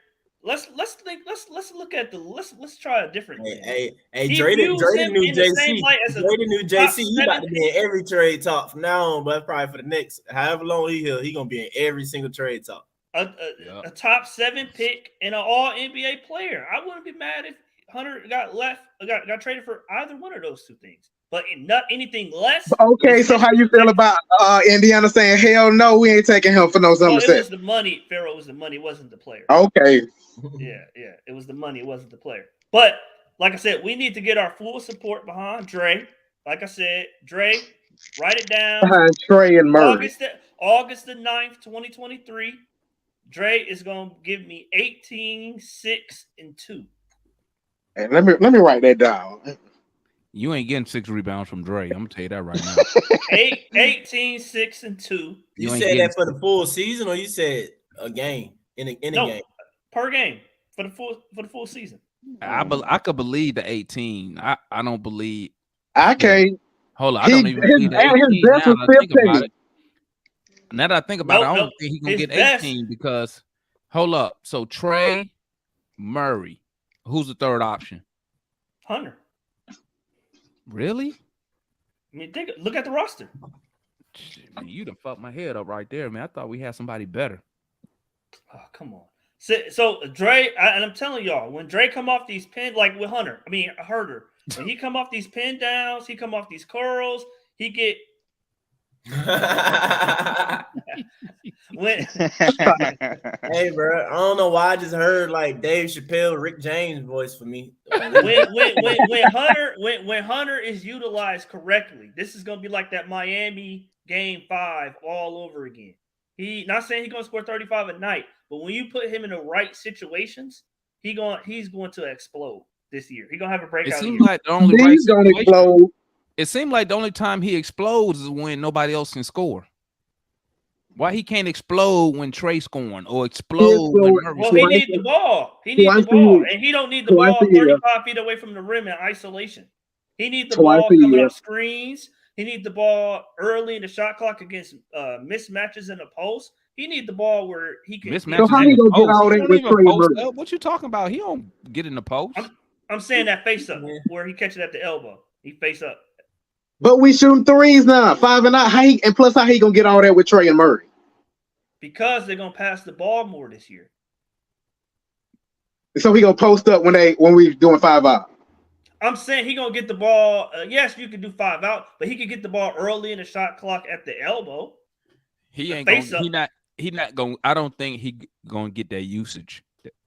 Let's look at let's try a different thing. Hey, Dre knew JC. Dre knew JC. He about to be in every trade talk from now on, but probably for the next however long he here, he gonna be in every single trade talk. A top 7 pick and an all NBA player. I wouldn't be mad if Hunter got traded for either one of those two things. But not anything less. Okay, so how you feel about Indiana saying, hell no, we ain't taking him for no summer It was the money, Pharaoh. It was the money. It wasn't the player. Okay. Yeah. It was the money. It wasn't the player. But like I said, we need to get our full support behind Dre. Like I said, Dre, write it down. Behind Trae and Murray. August the 9th, 2023. Dre is going to give me 18, 6, and 2. Hey, let me write that down. You ain't getting 6 rebounds from Dre. I'm gonna tell you that right now. 18, 6, and 2. You said that for the full season, or you said a game in a game? Per game for the full season. I could believe the 18. I don't believe. I can't. Hold on. I don't even believe the 18 now that I think about it. Now that I think about it, I don't think he's gonna get 18 because hold up. So Trae, Murray, who's the third option? Hunter. Really? I mean, look at the roster. Man, you done fucked my head up right there, man. I thought we had somebody better. Oh, come on. So Dre, and I'm telling y'all, when Dre come off these pin, like with Hunter, when he come off these pin downs, he come off these curls, he get When Hey, bro, I don't know why I just heard like Dave Chappelle, Rick James voice for me. when Hunter is utilized correctly, this is gonna be like that Miami game 5 all over again. He not saying he's gonna score 35 a night, but when you put him in the right situations, he's going to explode this year. He's gonna have a breakout. It seems year. like the only He's right gonna situation. explode. It seemed like the only time he explodes is when nobody else can score. Why he can't explode when Trae scoring or explode when Murray Well, scoring? he needs the ball. He needs the ball, and he don't need the ball 35 feet away from the rim in isolation. He needs the ball coming off screens. He needs the ball early in the shot clock against mismatches in the post. He needs the ball where he can. Mismatches So how he gonna get all that with Trae post Murray? up. What you talking about? He don't get in the post. I'm saying that face up where he catches at the elbow. He face up. But we shooting threes now, 5 and out. And plus, how he gonna get all that with Trae and Murray? Because they're gonna pass the ball more this year. So he gonna post up when we doing 5 out. I'm saying he gonna get the ball. Yes, you can do 5 out, but he could get the ball early in the shot clock at the elbow. He ain't gonna. He not gonna. I don't think he gonna get that usage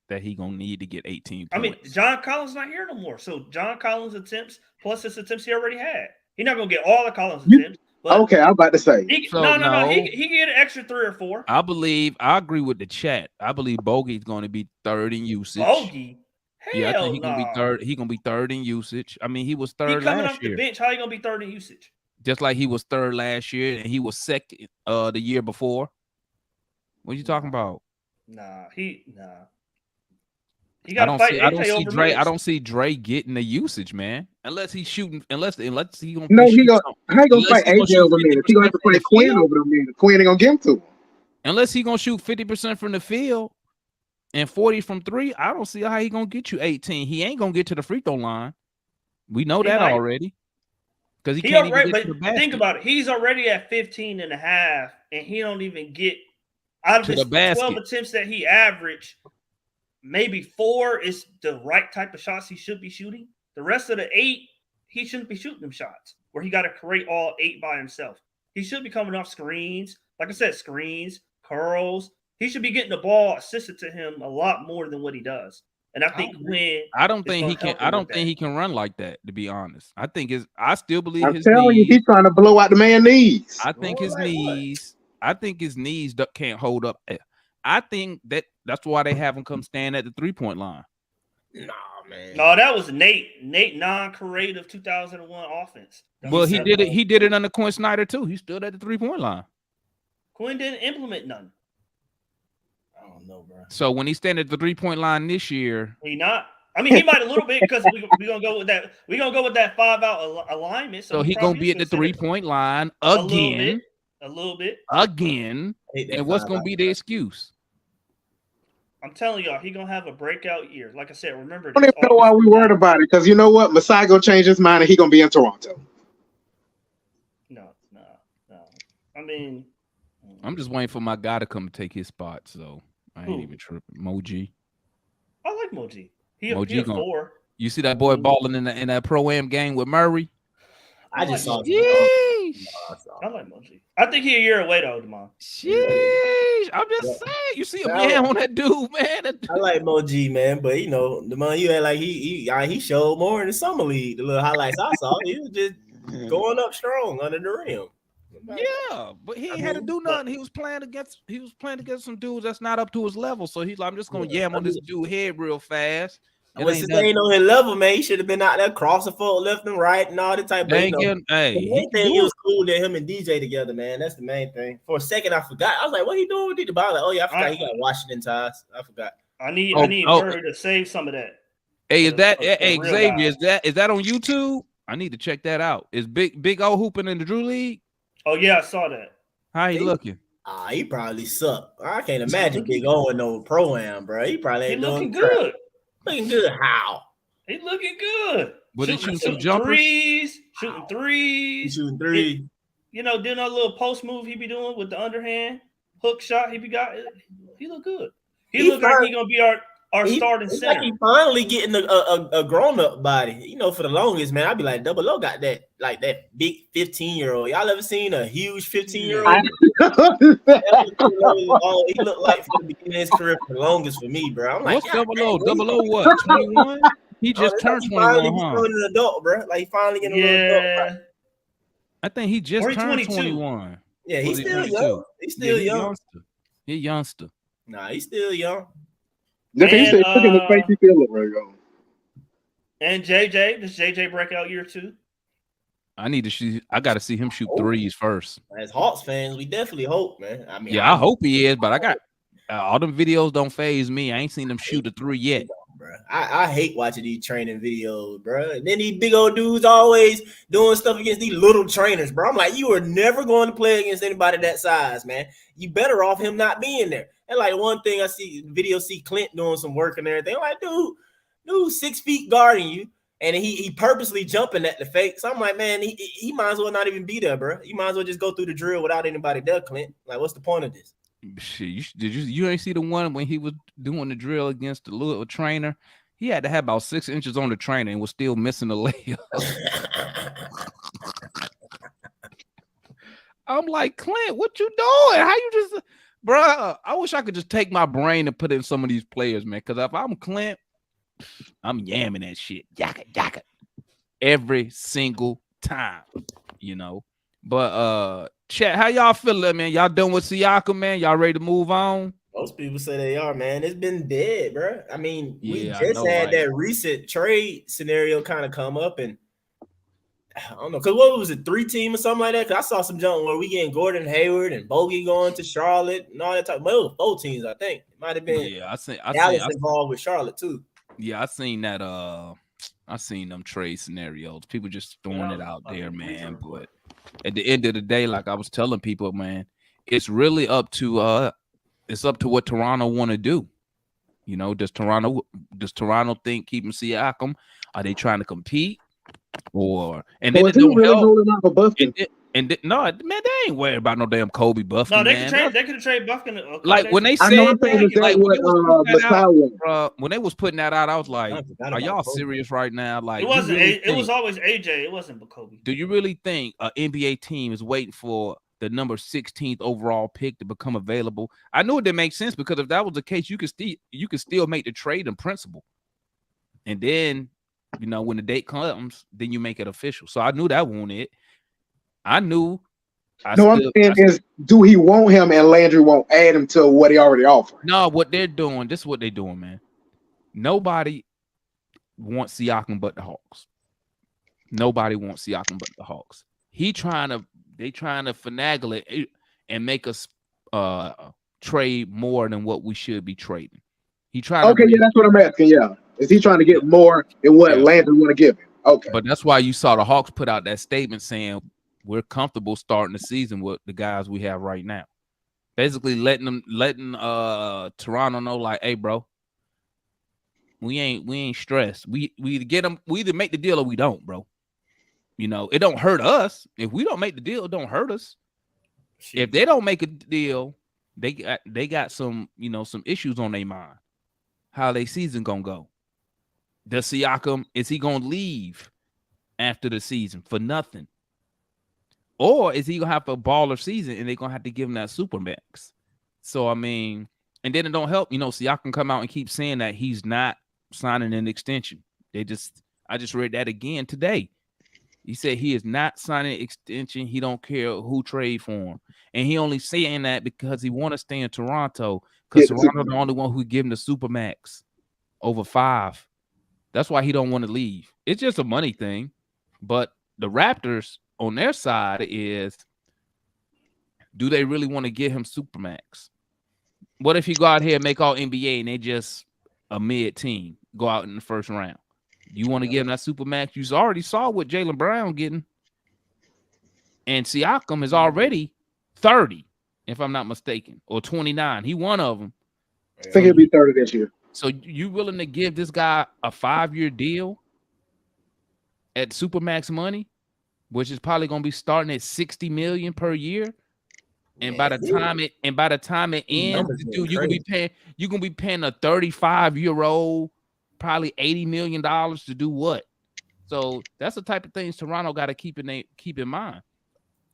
that he gonna need to get 18 points. I mean, John Collins not here no more. So John Collins attempts plus his attempts he already had. He's not gonna get all the Collins attempts. But okay, I'm about to say. No. He can get an extra 3 or 4. I agree with the chat. I believe Bogey's going to be third in usage. Bogey? Yeah, I think he's gonna be third. He's gonna be third in usage. I mean, he was third coming last off year. the bench. How you gonna be third in usage? Just like he was third last year, and he was second the year before. What are you talking about? Nah. He I got to don't fight see. AJ I don't see over Dre. minutes. I don't see Dre getting the usage, man. Unless he's shooting. Unless he gonna. No, how he gonna fight AJ over minutes? He gonna have to fight Quinn over the minutes. Quinn ain't gonna give him to him. Unless he gonna shoot 50% from the field and 40 from 3, I don't see how he gonna get you 18. He ain't gonna get to the free throw line. We know that already. Because he can't even get to the basket. Think about it. He's already at 15 and a half, and he don't even get out of his 12 attempts that he averaged. Maybe 4 is the right type of shots he should be shooting. The rest of the 8, he shouldn't be shooting them shots where he got to create all 8 by himself. He should be coming off screens. Like I said, screens, curls. He should be getting the ball assisted to him a lot more than what he does. And I think I don't think he can. I don't think he can run like that. To be honest, I still believe I'm his telling you, knees. he's trying to blow out the man's knees. I think his knees. I think his knees can't hold up. I think that's why they have him come stand at the 3-point line. Nah, man. No, that was Nate non-creative 2001 offense. Well, he did it. He did it under Quinn Snyder too. He stood at the 3-point line. Quinn didn't implement none. I don't know, bro. So when he stand at the 3-point line this year, he not. I mean, he might a little bit because we're gonna go with that. We're gonna go with that 5-out alignment. So he gonna be at the 3-point line again. A little bit again. And what's gonna be the excuse? I'm telling y'all, he gonna have a breakout year. Like I said, remember. I don't even know why we worried about it, because you know what? Masai gonna change his mind and he gonna be in Toronto. No. I mean, I'm just waiting for my guy to come take his spot. So I ain't even tripping. Moji. I like Moji. He Moji gonna 4. You see that boy balling in that pro-am game with Murray? I just saw. I like Moji. I think he a year away though, Demond. Sheesh. I'm just saying. You see him on that dude, man. I like Moji, man, but you know, the man you had like he showed more in the summer league. The little highlights I saw, he was just going up strong under the rim. Yeah, but he ain't had to do nothing. He was playing against some dudes that's not up to his level. So he's like, I'm just gonna yam on this dude head real fast. Since they ain't on his level, man, he should have been out there crossing foot left and right and all the type of the main thing, it was cool that him and DJ together, man. That's the main thing. For a second, I forgot. I was like, what he doing with the ball? Like, oh yeah, I forgot he got Washington ties. I forgot. I need Murray to save some of that. Hey, is that Xavier? Is that on YouTube? I need to check that out. Is Big O hooping in the Drew League? Oh yeah, I saw that. How he looking? He probably suck. I can't imagine Big O in no pro-am, bro. He probably ain't looking doing crap. good. Looking good. How? He looking good. But he shooting some jumpers. Shooting threes. You know, doing a little post move he be doing with the underhand hook shot. He look good. He look like he gonna be our starting It's center. like he finally getting a grown up body. You know, for the longest, man, I'd be like, Double O got that big 15-year-old. Y'all ever seen a huge 15-year-old? All he looked like for the beginning of his career for the longest for me, bro. I'm like, what's Double O? Double O what? 21? He just turned 21, huh? Becoming an adult, bro. Like he finally getting a little adult. I think he just turned 22. 21. Yeah, he's still young. He's still young. He's youngster. Nah, he's still young. Look at his face. He still look right on. And JJ, does JJ break out year 2? I got to see him shoot threes first. As Hawks fans, we definitely hope, man. I mean, I hope he is, but I got all them videos don't phase me. I ain't seen him shoot a 3 yet. Bro. I hate watching these training videos, bro. And then these big old dudes always doing stuff against these little trainers, bro. I'm like, you are never going to play against anybody that size, man. You better off him not being there. And like one thing I see Clint doing some work and everything. I'm like, dude, 6 feet guarding you, and he purposely jumping at the fake. So I'm like, man, he might as well not even be there, bro. You might as well just go through the drill without anybody there, Clint. Like, what's the point of this? Shit, you ain't see the one when he was doing the drill against the little trainer? He had to have about 6 inches on the trainer and was still missing the layup. I'm like, Clint, what you doing? How you just, bro? I wish I could just take my brain and put it in some of these players, man. Because if I'm Clint, I'm yamming that shit, yakka, every single time, you know. But chat, how y'all feeling, man? Y'all done with Siakam, man? Y'all ready to move on? Most people say they are, man. It's been dead, bro. I mean, we Yeah, just had that recent trade scenario kind of come up, and I don't know, because what was it, 3-team or something like that? Because I saw some junk where we getting Gordon Hayward and Bogey going to Charlotte and all that type. But it was 4 teams, I think. It might have been Dallas involved with Charlotte too. Yeah, I seen that. I seen them trade scenarios. People just throwing it out there, man. But at the end of the day, like I was telling people, man, it's really up to what Toronto want to do. You know, does Toronto think keeping Siakam? Are they trying to compete? Or and then it don't help. No, man, they ain't worried about no damn Kobe Buffkin. No, they man. could trade Buffkin. Like when they said when they was putting that out, I was like, "Are y'all serious right now?" Like it wasn't. It was always AJ. It wasn't Kobe. Do you really think an NBA team is waiting for the number 16th overall pick to become available? I knew it didn't make sense because if that was the case, you could still make the trade in principle, and then you know when the date comes, then you make it official. So I knew that wasn't it. I'm saying is, do he want him and Landry won't add him to what he already offered? No, what they're doing, this is what they're doing, man. Nobody wants Siakam but the Hawks. Nobody wants Siakam but the Hawks. They trying to finagle it and make us trade more than what we should be trading. Yeah, that's what I'm asking. Yeah, is he trying to get more than what Landry want to give him? Okay, but that's why you saw the Hawks put out that statement saying we're comfortable starting the season with the guys we have right now. Basically letting Toronto know, like, hey, bro, we ain't stressed. We either make the deal or we don't, bro. You know, it don't hurt us. If we don't make the deal, it don't hurt us. If they don't make a deal, they got some issues on their mind. How their season gonna go? Does Siakam, is he gonna leave after the season for nothing? Or is he gonna have a baller season and they're gonna have to give him that supermax? So I mean, and then it don't help, Siakam come out and keep saying that he's not signing an extension. I just read that again today. He said he is not signing an extension. He don't care who trade for him. And he only saying that because he want to stay in Toronto, because Toronto the only one who give him the supermax over 5. That's why he don't want to leave. It's just a money thing. But the Raptors on their side is, do they really want to give him supermax? What if you go out here and make all NBA and they just a mid team, go out in the first round? You want to give him that supermax? You already saw what Jaylen Brown getting. And Siakam is already 30, if I'm not mistaken, or 29. He one of them. I think he'll be 30 this year. So you willing to give this guy a 5-year deal at supermax money, which is probably going to be starting at $60 million per year? And by the time it These ends, numbers dude, getting you're gonna be paying a 35-year-old probably $80 million to do what? So that's the type of things Toronto got to keep in mind.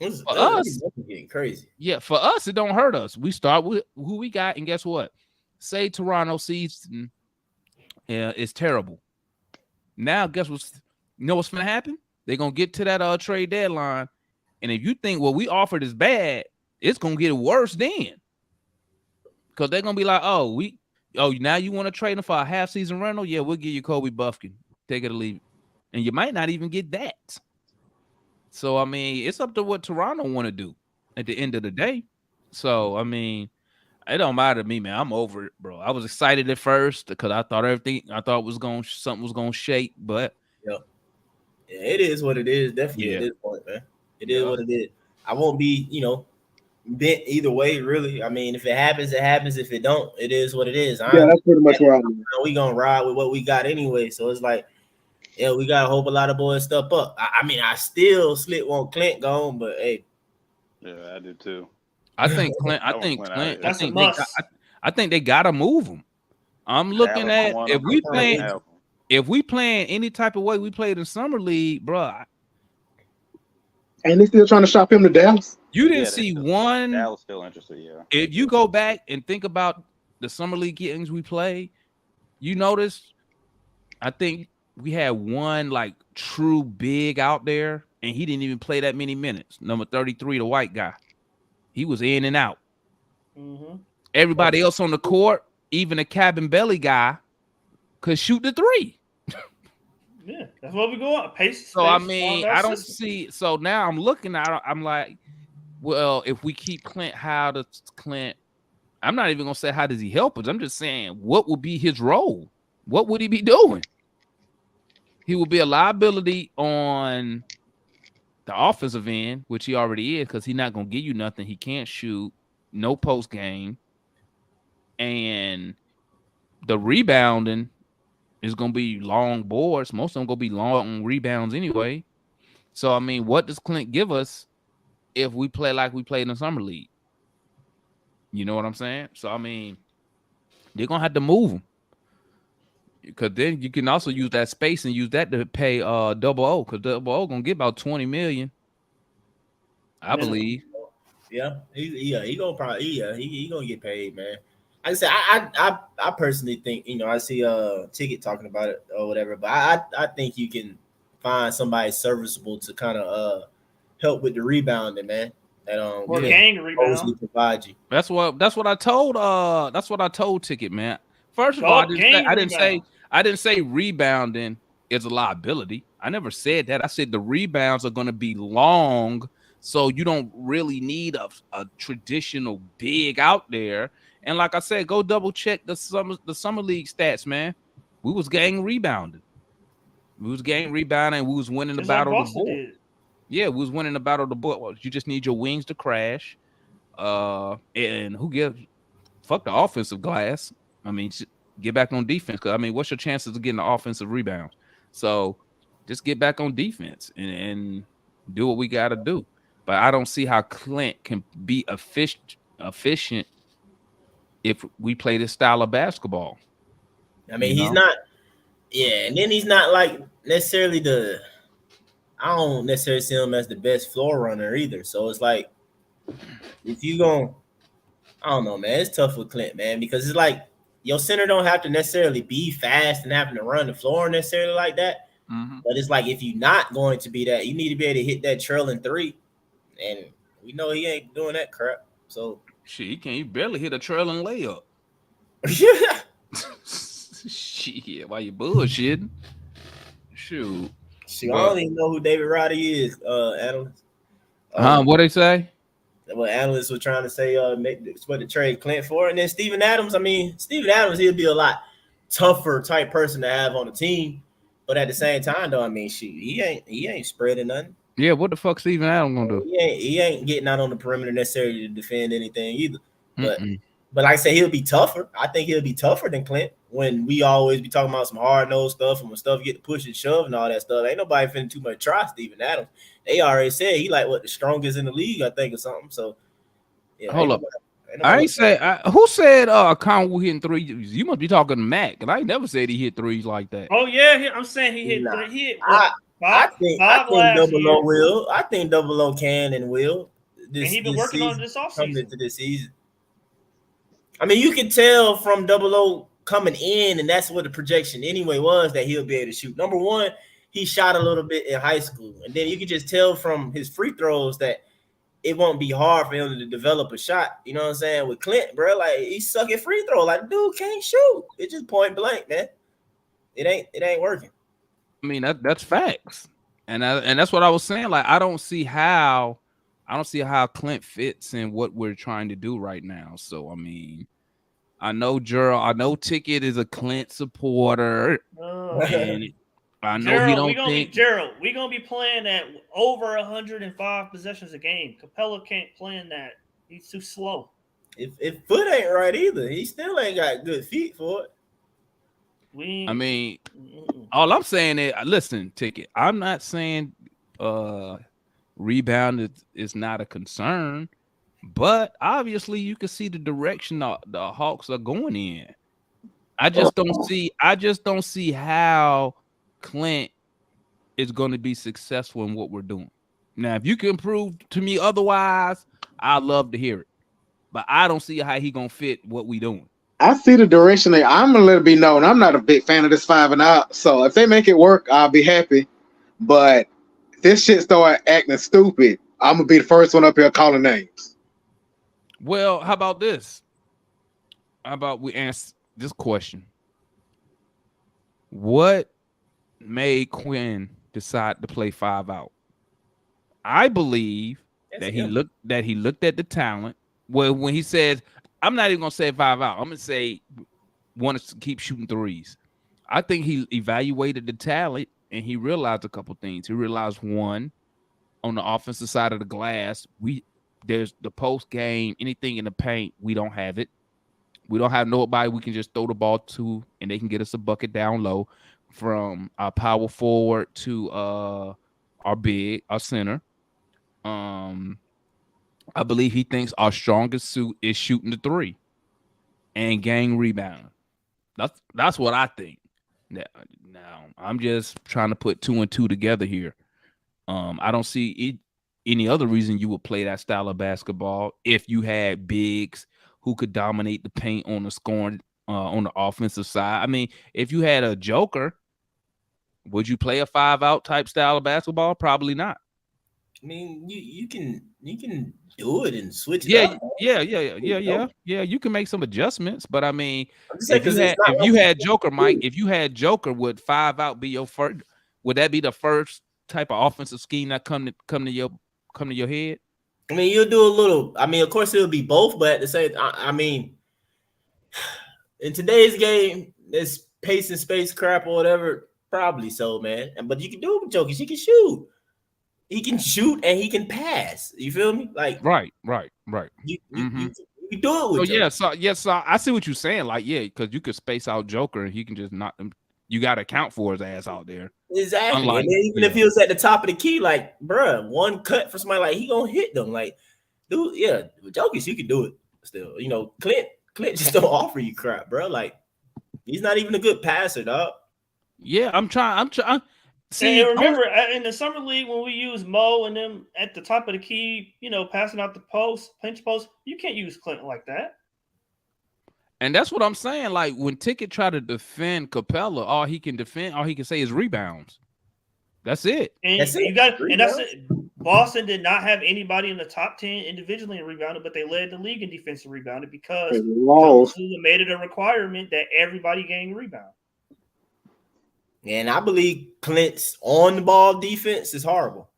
For us, getting crazy. Yeah, for us, it don't hurt us. We start with who we got, and guess what? Say Toronto season is terrible. Now, guess what's what's gonna happen? They're gonna get to that trade deadline, and if you think what we offered is bad, it's gonna get worse then. Because they're gonna be like, now you want to trade him for a half-season rental? Yeah, we'll give you Kobe Buffkin. Take it or leave it. And you might not even get that. So, I mean, it's up to what Toronto want to do at the end of the day. So, I mean, it don't matter to me, man. I'm over it, bro. I was excited at first because I thought something was gonna shake, but yeah, it is what it is. Definitely at this point, man. It is what it is. I won't be, bent either way, really. I mean, if it happens, it happens. If it don't, it is what it is. That's pretty much where I'm. We gonna ride with what we got anyway. So it's like, yeah, we gotta hope a lot of boys step up. I mean, I still want Clint gone, but hey, yeah, I do too. I think Clint. I think they gotta move him. I'm looking at if we playing any type of way we played in summer league, bro. And they still trying to shop him to Dallas. You didn't see one. Dallas still interested, yeah. If you go back and think about the summer league games we played, you notice. I think we had one like true big out there, and he didn't even play that many minutes. Number 33, the white guy. He was in and out. Mm-hmm. Everybody else on the court, even the cabin belly guy, could shoot the three. Yeah, that's what we go on. Pace. So I mean, I don't see. So now I'm looking at it. I'm like, well, if we keep Clint, how does Clint? I'm not even gonna say how does he help us. I'm just saying what would be his role. What would he be doing? He would be a liability on the offensive end, which he already is, because he's not gonna give you nothing. He can't shoot, no post game, and the rebounding is gonna be long boards. Most of them gonna be long rebounds anyway. So I mean, what does Clint give us if we play like we played in the summer league? You know what I'm saying? So I mean, they're gonna have to move him, because then you can also use that space and use that to pay Double O, because Double O gonna get about $20 million, I believe. Yeah, he gonna probably he gonna get paid, man. Like I said, I personally think, I see Ticket talking about it or whatever, but I think you can find somebody serviceable to kind of help with the rebounding, man. That gang rebound provide you. That's what I told Ticket, man. First of all, I didn't say rebounding is a liability. I never said that. I said the rebounds are going to be long, so you don't really need a traditional big out there. And like I said, go double check the summer league stats, man. We was gang rebounding. We was winning the battle of the board. Yeah, we was winning the battle of the board. Well, you just need your wings to crash. And who gives? Fuck the offensive glass. I mean, get back on defense. Cause I mean, what's your chances of getting the offensive rebounds? So just get back on defense and do what we got to do. But I don't see how Clint can be efficient if we play this style of basketball. I mean, he's not. Yeah, and then he's not like necessarily I don't necessarily see him as the best floor runner either. So it's like, if you I don't know, man. It's tough with Clint, man, because it's like your center don't have to necessarily be fast and having to run the floor necessarily like that. Mm-hmm. But it's like, if you're not going to be that, you need to be able to hit that trailing three, and we know he ain't doing that crap. So shit, he barely hit a trailing layup. Yeah. Shit, why you bullshitting? Shoot. I don't even know who David Roddy is, analyst. What they say? What analysts were trying to say, what to trade Clint for. And then Steven Adams, he'll be a lot tougher type person to have on the team. But at the same time, though, I mean, he ain't spreading nothing. Yeah, what the fuck Steven Adams gonna do? He ain't getting out on the perimeter necessarily to defend anything either. But like I said, he'll be tougher. I think he'll be tougher than Clint when we always be talking about some hard-nosed stuff, and when stuff get to push and shove and all that stuff. Ain't nobody finna too much try Steven Adams. They already said he the strongest in the league, I think, or something. So Yeah, Hold ain't up. nobody, I ain't say who said Conwell hitting threes. You must be talking to Mac, and I ain't never said he hit threes like that. Oh yeah, I'm saying he hit Nah. three. He hit I think last Double year, O will. I think Double O can and will. and he been working on it this Coming offseason. into this season. I mean, you can tell from Double O coming in, and that's what the projection anyway was, that he'll be able to shoot. Number one, he shot a little bit in high school, and then you can just tell from his free throws that it won't be hard for him to develop a shot. You know what I'm saying? With Clint, bro, like he's sucking free throw. Like, dude can't shoot. It's just point blank, man. It ain't working. I mean, that's facts, and that's what I was saying. Like, I don't see how Clint fits in what we're trying to do right now. So, I mean, I know Ticket is a Clint supporter, and I know Gerald, he don't think. We're gonna be playing at over 105 possessions a game. Capella can't play in that. He's too slow. If foot ain't right either, he still ain't got good feet for it. I mean, all I'm saying is, listen, Ticket. I'm not saying rebound is not a concern, but obviously you can see the direction the Hawks are going in. I just don't see how Clint is going to be successful in what we're doing. Now, if you can prove to me otherwise, I'd love to hear it. But I don't see how he gonna fit what we doing. I see the direction I'm gonna let it be known. I'm not a big fan of this 5 and out. So if they make it work, I'll be happy. But if this shit start acting stupid, I'm gonna be the first one up here calling names. Well, how about this? How about we answer this question? What made Quinn decide to play 5 out? I believe that he looked at the talent. Well, when he says, I'm not even gonna say 5 out, I'm gonna say wanted to keep shooting threes. I think he evaluated the talent and he realized a couple things. He realized, one, on the offensive side of the glass, there's the post game, anything in the paint, we don't have it. We don't have nobody we can just throw the ball to and they can get us a bucket down low, from our power forward to our center. I believe he thinks our strongest suit is shooting the three and gang rebound. That's what I think. Now I'm just trying to put 2 and 2 together here. I don't see any other reason you would play that style of basketball if you had bigs who could dominate the paint on the scoring on the offensive side. I mean, if you had a Joker, would you play a 5 out type style of basketball? Probably not. I mean, you can do it and switch it up. Yeah. You can make some adjustments, but I mean, if you had Joker, Mike, if you had Joker, would 5 out be your first? Would that be the first type of offensive scheme that come to your head? I mean, you'll do a little. I mean, of course, it'll be both, but at the same, I mean, in today's game, this pace and space crap or whatever, probably so, man. But you can do it with Jokic. He can shoot. He can shoot and he can pass. You feel me? Like right. You do it with So I see what you're saying. Like, yeah, because you could space out Joker and he can just knock them. You got to account for his ass out there. Exactly. And then even if he was at the top of the key, like, bruh, one cut for somebody, like, he gonna hit them. Like, dude, yeah, with Jokic, you can do it still. You know, Clint just don't offer you crap, bro. Like, he's not even a good passer, dog. Yeah, I'm trying. See, and remember in the summer league when we use Mo and them at the top of the key, you know, passing out the post, pinch post, you can't use Clinton like that. And that's what I'm saying. Like, when Ticket tried to defend Capella, all he can say is rebounds. That's it. And that's it. Boston did not have anybody in the top 10 individually in rebounding, but they led the league in defensive rebounding because Mazzulla made it a requirement that everybody gain rebound. And I believe Clint's on-the-ball defense is horrible.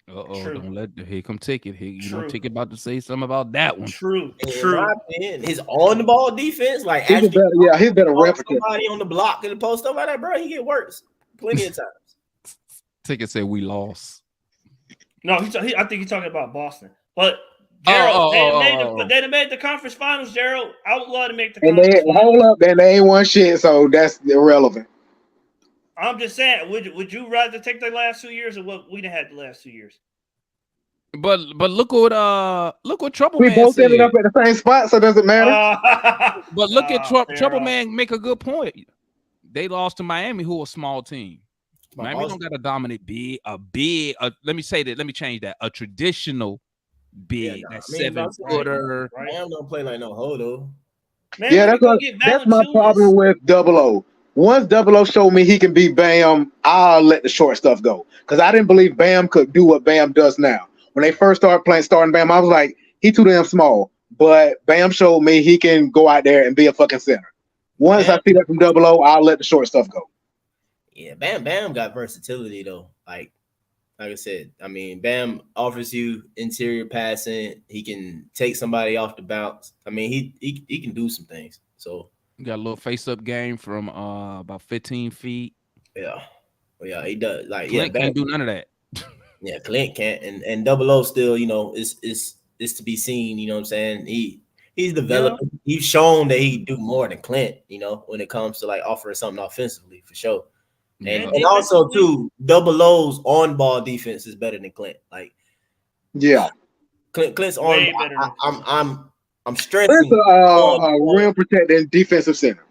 Don't let here come Ticket. Ticket about to say something about that one. True. His on-the-ball defense, like, he's better replicate. Somebody on the block in the post up like that, bro. He get worse plenty of times. Ticket said we lost. No, I think he's talking about Boston. But Gerald, they made the conference finals, Gerald. I would love to make the conference finals. Hold up, and they ain't won shit, so that's irrelevant. I'm just saying, would you rather take the last 2 years or what we done had the last 2 years? But look what Trouble We Man both ended said. up at the same spot, so does it matter? But look at Trouble Pharaoh. Man make a good point. They lost to Miami, who a small team. Miami don't got to dominate let me say that. Let me change that. A traditional big, that 7-footer. Bam don't play like no Hodo. Man, Yeah, that's my problem with Double O. Once Double O showed me he can beat Bam, I'll let the short stuff go. Because I didn't believe Bam could do what Bam does now. When they first starting Bam, I was like, he too damn small. But Bam showed me he can go out there and be a fucking center. Once I see that from Double O, I'll let the short stuff go. Yeah, Bam got versatility though. Like I said, I mean, Bam offers you interior passing. He can take somebody off the bounce. I mean, he can do some things. So got a little face-up game from about 15 feet. Yeah, well, yeah, he does. Like, Clint can't do none of that. Yeah, Clint can't, and Double O still, is to be seen. You know what I'm saying? He's developed. Yeah. He's shown that he can do more than Clint. When it comes to like offering something offensively, for sure. And also too, Double O's on ball defense is better than Clint. Like, yeah, Clint's on. I'm stressing. Clint's a rim protecting defensive center.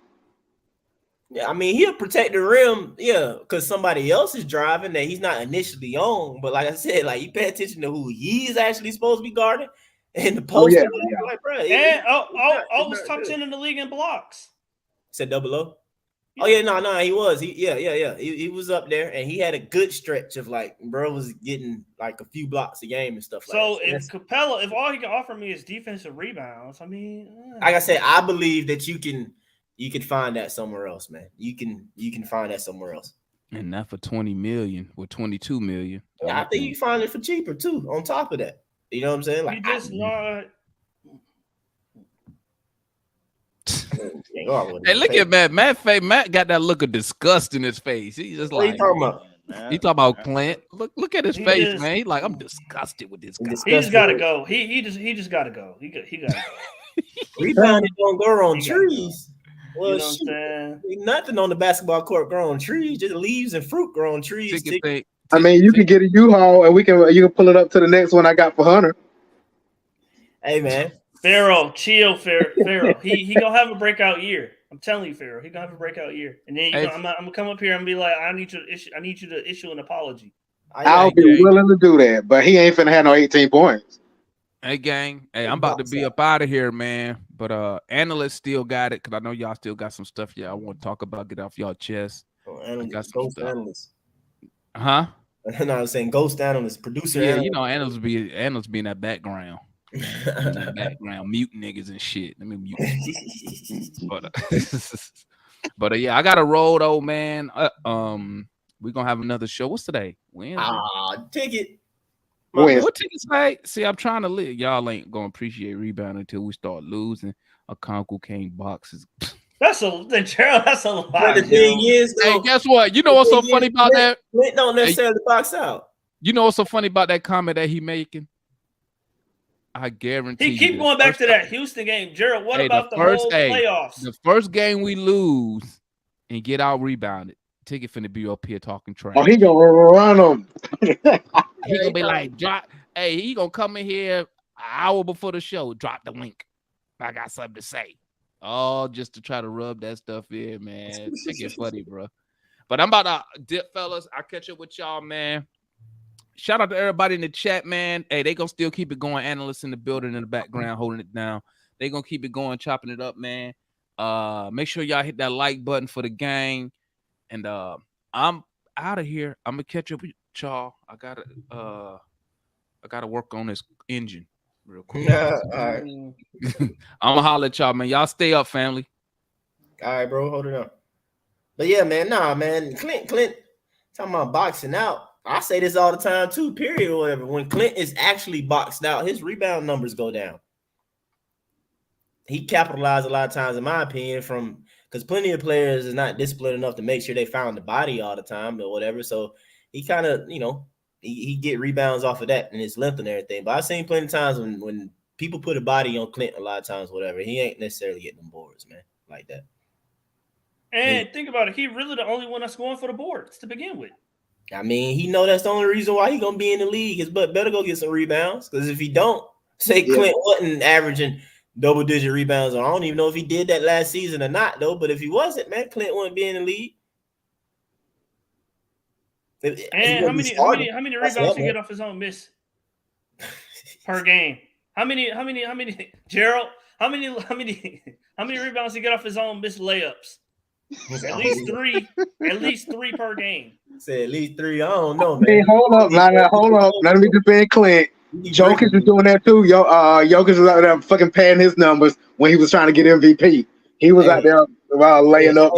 Yeah, I mean, he'll protect the rim, because somebody else is driving that he's not initially on. But like I said, like you pay attention to who he's actually supposed to be guarding and the post. Like, bro, and was top 10 in the league in blocks. Said Double O. Oh yeah, no, he was. He was up there, and he had a good stretch of like, bro was getting like a few blocks a game and stuff like that. So if Capella, if all he can offer me is defensive rebounds, I mean, like I said, I believe that you can find that somewhere else, man. You can find that somewhere else, and not for $20 million or $22 million. Yeah, I think you can find it for cheaper too. On top of that, you know what I'm saying? Like, you just not. Hey, look at Matt. Matt got that look of disgust in his face. He's just like, what are you talking about? He talking about Clint. Look at his face, man. He's like, I'm disgusted with this guy. He's got to go. He just got to go. He got to go. Rebounding don't grow on trees. Well, you know what I'm saying? Nothing on the basketball court grow on trees. Just leaves and fruit grow on trees. I mean, you can get a U-Haul and you can pull it up to the next one I got for Hunter. Hey, man. Pharaoh, chill, Pharaoh. He gonna have a breakout year. I'm telling you, Pharaoh. He gonna have a breakout year, and then I'm gonna come up here and be like, I need you to issue an apology. I'll be willing to do that, but he ain't finna have no 18 points. Hey, gang. Hey, I'm about to be up out of here, man. But analysts still got it because I know y'all still got some stuff. Yeah, I want to talk about. Get off y'all chest. Ghost analysts. Huh? No, I was saying ghost analysts, producer. Yeah, analysts. analysts be in that background. Mute niggas and shit. Let me mute. But yeah, I got to roll though, man. We're gonna have another show. What's today? Wednesday. Ticket. What tickets like? See, I'm trying to live. Y'all ain't gonna appreciate rebound until we start losing. A Conco King boxes. That's a lot. But the thing is, though, hey, guess what? You know what's so funny about that? Clint don't necessarily box out. You know what's so funny about that comment that he making? I guarantee he keep going back to that Houston game. Gerald, what about the whole playoffs? The first game we lose and get out rebounded. Ticket finna be up here talking trash. Oh, he gonna run them. He gonna be like, drop. Hey, he gonna come in here an hour before the show. Drop the link. I got something to say. Oh, just to try to rub that stuff in, man. Ticket funny, bro. But I'm about to dip, fellas. I'll catch up with y'all, man. Shout out to everybody in the chat, man. Hey, they gonna still keep it going. Analysts in the building in the background holding it down. They gonna keep it going, chopping it up, man. Make sure y'all hit that like button for the gang. And I'm out of here. I'm gonna catch up with y'all. I gotta work on this engine real quick. Yeah, all right. I'm gonna holler at y'all, man. Y'all stay up, family. All right, bro. Hold it up. But yeah, man. Nah, man. Clint talking about boxing out. I say this all the time too, period, or whatever. When Clint is actually boxed out, his rebound numbers go down. He capitalized a lot of times, in my opinion, because plenty of players is not disciplined enough to make sure they found the body all the time or whatever. So he kind of, he get rebounds off of that and his length and everything. But I've seen plenty of times when people put a body on Clint a lot of times, whatever, he ain't necessarily getting them boards, man, like that. And think about it. He really the only one that's going for the boards to begin with. I mean, he know that's the only reason why he gonna be in the league. His butt better go get some rebounds. Because if he don't, say Clint wasn't averaging double-digit rebounds. I don't even know if he did that last season or not, though. But if he wasn't, man, Clint wouldn't be in the league. And how many rebounds he get off his own miss per game? How many Gerald? How many rebounds he get off his own missed layups? At least three. At least 3 per game. Say at least 3. I don't know, man. Hey, hold up. Let me defend Clint. Jokic is doing that too. Jokic was out there fucking padding his numbers when he was trying to get MVP. He was out there laying up.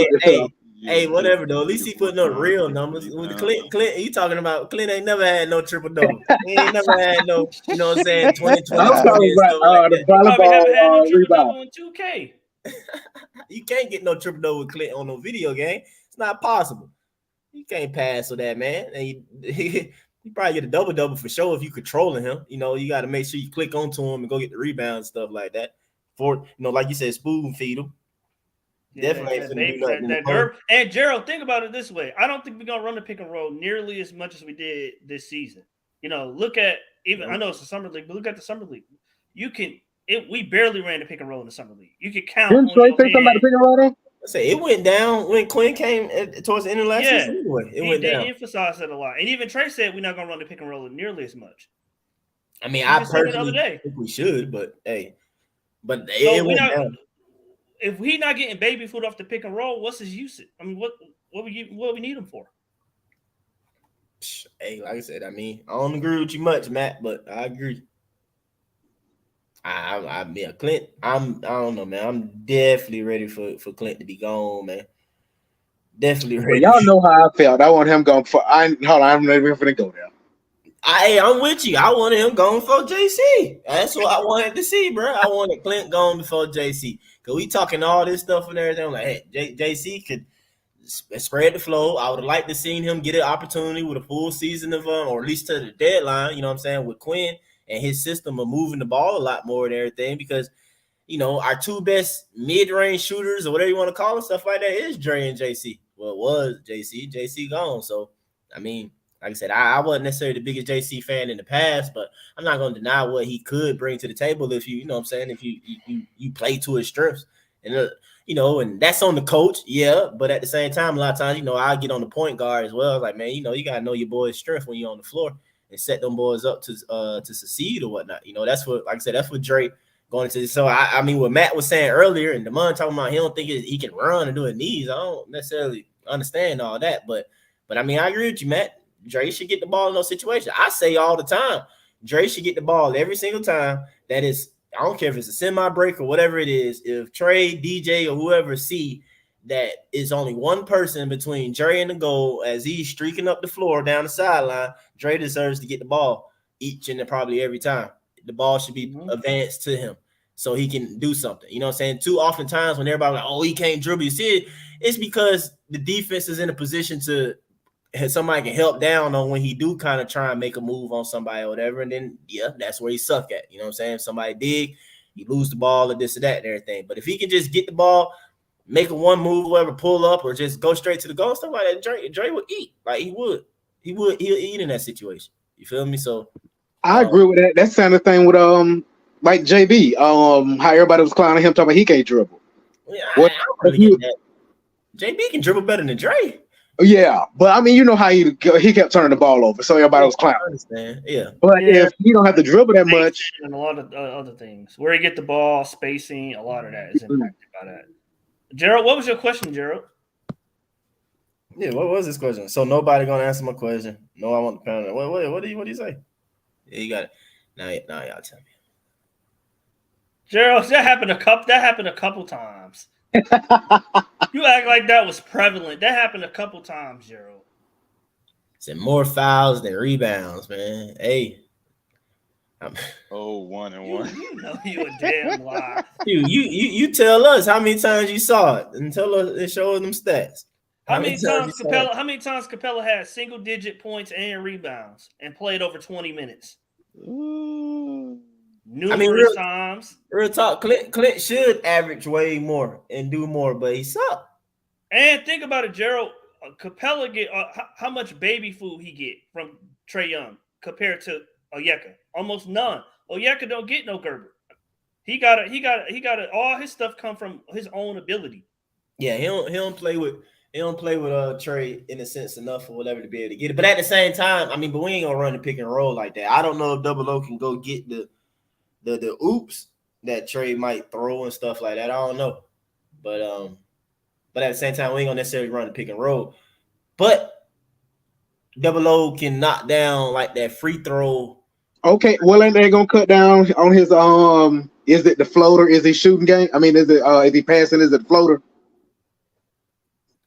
Hey, whatever though. At least he putting up real numbers. With Clint, you talking about Clint ain't never had no triple double. He ain't never had no, you know what I'm saying, 20. I'm talking about the volleyball rebound. 2K. You can't get no triple double with Clint on no video game. It's not possible. You can't pass with that, man. And he probably get a double for sure if you controlling him. You know, you got to make sure you click onto him and go get the rebound and stuff like that. For, you know, like you said, spoon feed him. Yeah, Definitely. And Gerald, think about it this way. I don't think we're gonna run the pick and roll nearly as much as we did this season. You know, look at I know it's a summer league, but look at the summer league. We barely ran the pick and roll in the summer league. You could count. Didn't Trae say something about the pick and roll though? I say it went down when Quinn came towards the end of last season. Anyway, it went down. He emphasized that a lot, and even Trae said we're not gonna run the pick and roll nearly as much. I mean, I personally think we should, but hey, it went down. If we not getting baby food off the pick and roll, what's his use? I mean, what we need him for? Hey, like I said, I mean, I don't agree with you much, Matt, but I agree. I mean, Clint, I don't know, man. I'm definitely ready for Clint to be gone, man. Definitely ready. Well, y'all know how I felt. I want him gone for. I'm not even gonna go there. I'm with you. I wanted him gone before JC. That's what I wanted to see, bro. I wanted Clint gone before JC. Because we talking all this stuff and everything. I'm like, hey, JC could spread the flow. I would have liked to seen him get an opportunity with a full season of or at least to the deadline, you know what I'm saying, with Quinn and his system of moving the ball a lot more and everything. Because, you know, our 2 best mid-range shooters or whatever you want to call them, stuff like that, is Dre and JC. Well, it was JC. JC gone. So, I mean, like I said, I wasn't necessarily the biggest JC fan in the past, but I'm not going to deny what he could bring to the table if you know what I'm saying, if you play to his strengths. And, you know, and that's on the coach, yeah, but at the same time, a lot of times, you know, I get on the point guard as well. Like, man, you know, you got to know your boy's strength when you're on the floor and set them boys up to succeed or whatnot. You know, that's what, like I said, that's what Drake going into. So, I mean, what Matt was saying earlier, and Damon talking about he don't think he can run and do it knees. I don't necessarily understand all that, but I mean, I agree with you, Matt. Dre should get the ball in those situations. I say all the time, Dre should get the ball every single time. That is, I don't care if it's a semi-break or whatever it is. If Trey, DJ, or whoever see that is only one person between Dre and the goal as he's streaking up the floor down the sideline, Dre deserves to get the ball each and probably every time. The ball should be advanced to him so he can do something. You know what I'm saying? Too often times when everybody's like, oh, he can't dribble. You see it, it's because the defense is in a position to somebody can help down on when he do kind of try and make a move on somebody or whatever. And then, yeah, that's where he suck at. You know what I'm saying? If somebody dig, he lose the ball or this or that and everything. But if he can just get the ball, make a one move, whatever, pull up or just go straight to the goal, stuff like that, Dre would eat. Like he'll eat in that situation. You feel me? So I agree with that. That's the kind of thing with like JB. How everybody was clowning him talking about he can't dribble. Yeah, I don't really get that. JB can dribble better than Dre. Yeah, but I mean, you know how he kept turning the ball over, so everybody was clowning. I understand. Yeah, but if you don't have to dribble that much, and a lot of other things, where you get the ball, spacing, a lot of that is impacted by that. Gerald, what was your question, Gerald? Yeah, what was this question? So nobody gonna answer my question. No, I want the panel. What do you say? Yeah, you got it. Now y'all tell me. Gerald, that happened a couple times. You act like that was prevalent. That happened a couple times, Gerald. Said more fouls than rebounds, man. Hey. 1-1. You know you a damn lie. You tell us how many times you saw it and tell us and show us them stats. How many times Capella had single digit points and rebounds and played over 20 minutes? Numerous times. Real talk, Clint should average way more and do more, but he sucked. And think about it, Gerald. Capella get how much baby food he get from Trae Young compared to Onyeka? Almost none. Onyeka don't get no Gerber. He got all his stuff come from his own ability. Yeah, he don't play with Trae in a sense enough or whatever to be able to get it. But at the same time, I mean, but we ain't gonna run the pick and roll like that. I don't know if Double O can go get the oops that Trae might throw and stuff like that. I don't know. But at the same time, we ain't gonna necessarily run the pick and roll. But Double O can knock down like that free throw. Okay, well, ain't they gonna cut down on his is it the floater? Is he shooting game? I mean, is he passing? Is it the floater?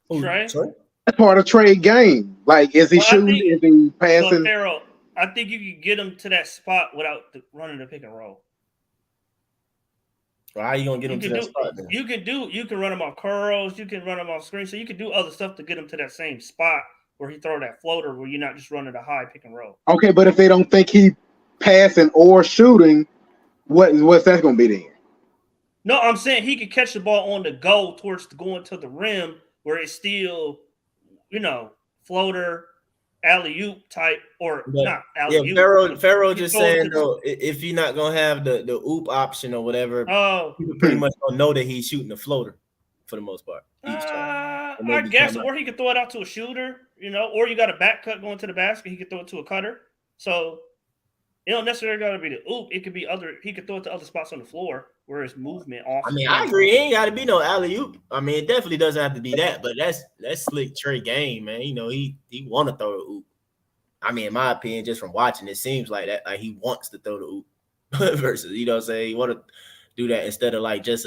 Trae? That's part of Trae game. Like, is he shooting? Is he passing? Pharaoh, I think you can get him to that spot without running the pick and roll. Well, how are you gonna get him to that spot? Then? You can run him off curls, you can run him off screen, so you can do other stuff to get him to that same spot where he throw that floater where you're not just running a high pick and roll. Okay, but if they don't think he passing or shooting, what's that gonna be then? No, I'm saying he could catch the ball on the go towards going to the rim where it's still, floater, alley-oop type, or not alley-oop. Yeah, Pharaoh just saying, though, if you're not going to have the oop option or whatever, you pretty much don't know that he's shooting a floater for the most part. I guess, or he could throw it out to a shooter, or you got a back cut going to the basket, he could throw it to a cutter. So it don't necessarily got to be the oop. It could be he could throw it to other spots on the floor where it's movement off. I mean, I agree. It ain't got to be no alley-oop. I mean, it definitely doesn't have to be that, but that's slick Trae game, man. He want to throw the oop. I mean, in my opinion, just from watching, it seems like that, like he wants to throw the oop versus, you know what I'm saying? He want to do that instead of like just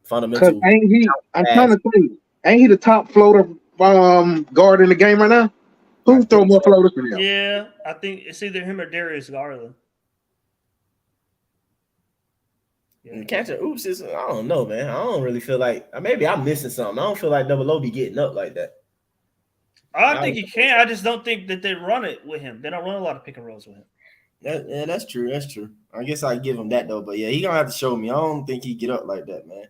fundamental. Ain't he? I'm trying to think. Ain't he the top floater guard in the game right now? Who throw more floaters than him? Yeah, I think it's either him or Darius Garland. Yeah. Catching oops is, I don't know, man. I don't really feel like maybe I'm missing something. I don't feel like Double O be getting up like that. I think he can. I just don't think that they run it with him. They don't run a lot of pick and rolls with him. Yeah, that's true. That's true. I guess I give him that though. But yeah, he gonna have to show me. I don't think he get up like that, man.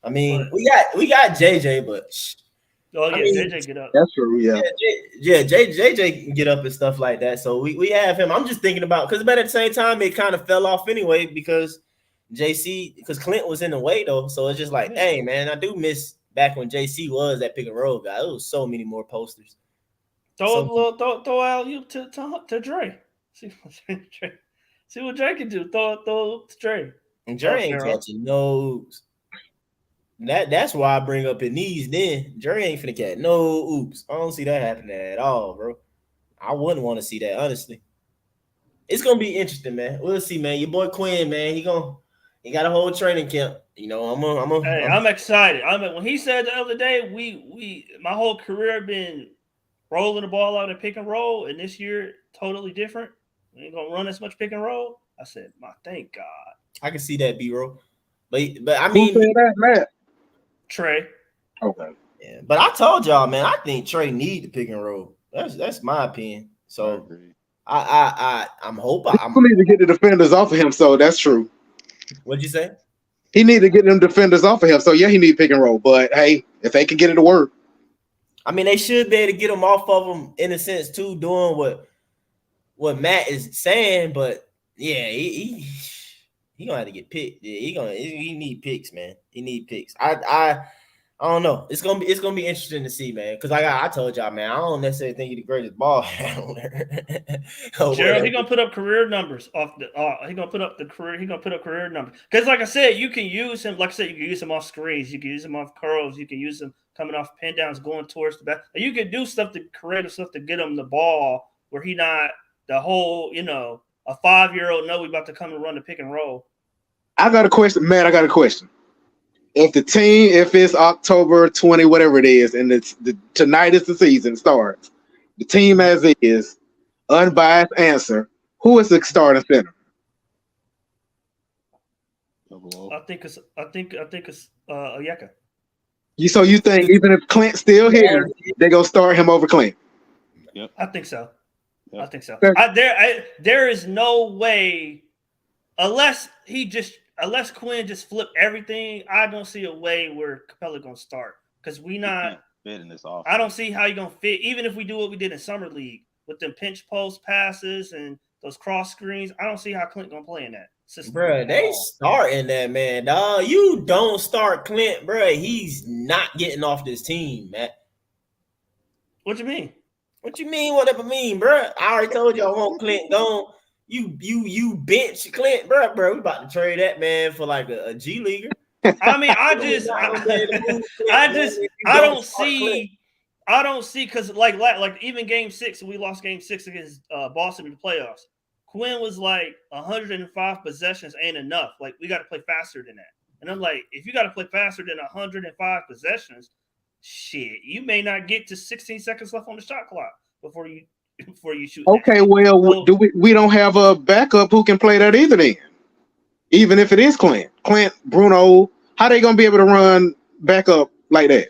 I mean, we got JJ, but JJ get up. That's true. Yeah. JJ can get up and stuff like that. So we have him. I'm just thinking about because at the same time it kind of fell off anyway because Clint was in the way though. So it's just like, hey man, I do miss back when JC was that pick and roll guy. It was so many more posters. Throw out you to Dre. See what Dre can do. Throw to Dre. And Dre ain't catching no's. That's why I bring up his knees. Then Dre ain't finna catch no oops. I don't see that happening at all, bro. I wouldn't want to see that honestly. It's gonna be interesting, man. We'll see, man. Your boy Quinn, man. He got a whole training camp. I'm excited. When he said the other day, my whole career been rolling the ball out and pick and roll, and this year totally different. We ain't gonna run as much pick and roll. I said, thank God. I can see that, B-roll. But I mean, who said that, Matt? Trey. Okay. Yeah, but I told y'all, man, I think Trey need the pick and roll. That's my opinion. So I'm hoping he need to get the defenders off of him. So that's true. What'd you say? He need to get them defenders off of him. So yeah, he need pick and roll. But hey, if they can get it to work, I mean, they should be able to get him off of him in a sense too, doing what Matt is saying. But yeah, he gonna have to get picked. Yeah, he need picks, man. He need picks. I don't know. It's gonna be interesting to see, man. Because I told y'all, man, I don't necessarily think he's the greatest ball handler. Gerald, he gonna put up career numbers off the. He gonna put up career numbers. Because like I said, you can use him. Like I said, you can use him off screens. You can use him off curls. You can use him coming off pin downs, going towards the back. You can do creative stuff to get him the ball where he not the whole. A 5-year-old know we about to come and run the pick and roll. I got a question, Matt. I got a question. If it's October 20, whatever it is, and tonight is the season starts, the team as is, unbiased answer, who is the starting center? I think it's Onyeka. So you think even if Clint's still here, they're gonna start him over Clint? Yep. I think so. Yep. I think so. There is no way unless Quinn just flip everything. I don't see a way where Capella gonna start because we not fit in this offense. I don't see how you're gonna fit, even if we do what we did in summer league with them pinch post passes and those cross screens. I don't see how Clint gonna play in that system. Bro, they starting that man, dog. You don't start Clint, bro. He's not getting off this team, man. What you mean? What you mean? Whatever mean, bro? I already told you I want Clint gone. You bench Clint, bro. We about to trade that man for like a G leaguer. I mean, I don't see because like even game 6, we lost game 6 against Boston in the playoffs. Quinn was like 105 possessions ain't enough. Like, we got to play faster than that. And I'm like, if you got to play faster than 105 possessions, shit, you may not get to 16 seconds left on the shot clock before you shoot. Okay, well, do we don't have a backup who can play that either then? Even if it is Clint, Bruno, how they gonna be able to run backup like that?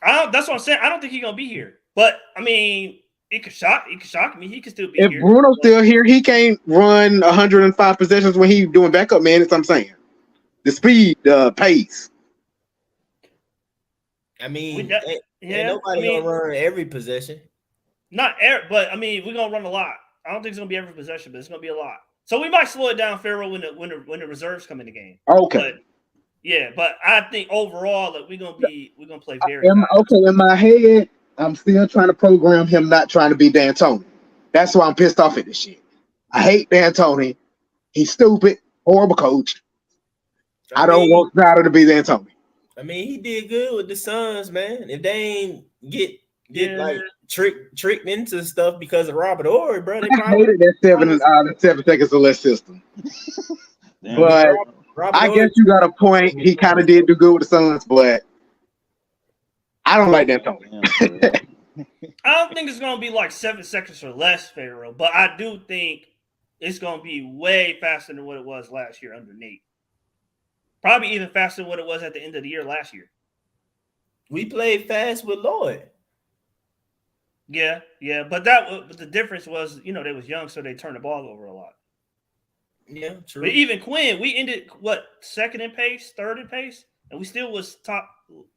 That's what I'm saying. I don't think he's gonna be here. But I mean, it could shock me. He could still be if here. If Bruno's still here, he can't run 105 possessions when he's doing backup minutes. I'm saying the speed, pace. I mean, nobody gonna run every possession. But I mean, we're gonna run a lot. I don't think it's gonna be every possession, but it's gonna be a lot. So we might slow it down, Pharaoh, when the reserves come in the game. Okay. But I think overall that we're gonna play very. In my head, I'm still trying to program him not trying to be D'Antoni. That's why I'm pissed off at this shit. I hate D'Antoni. He's stupid, horrible coach. I don't want Snyder to be D'Antoni. I mean, he did good with the Suns, man. If they ain't get like tricked into stuff because of Robert Horry, bro. They probably hated that 7 seconds or less system. But I guess you got a point. He kind of did do good with the Suns, but I don't like that Tony. I don't think it's gonna be like 7 seconds or less, Pharaoh, but I do think it's gonna be way faster than what it was last year under Nate. Probably even faster than what it was at the end of the year last year. We played fast with Lloyd. Yeah, but the difference was, they was young, so they turned the ball over a lot. Yeah, true. But even Quinn, we ended second in pace, third in pace, and we still was top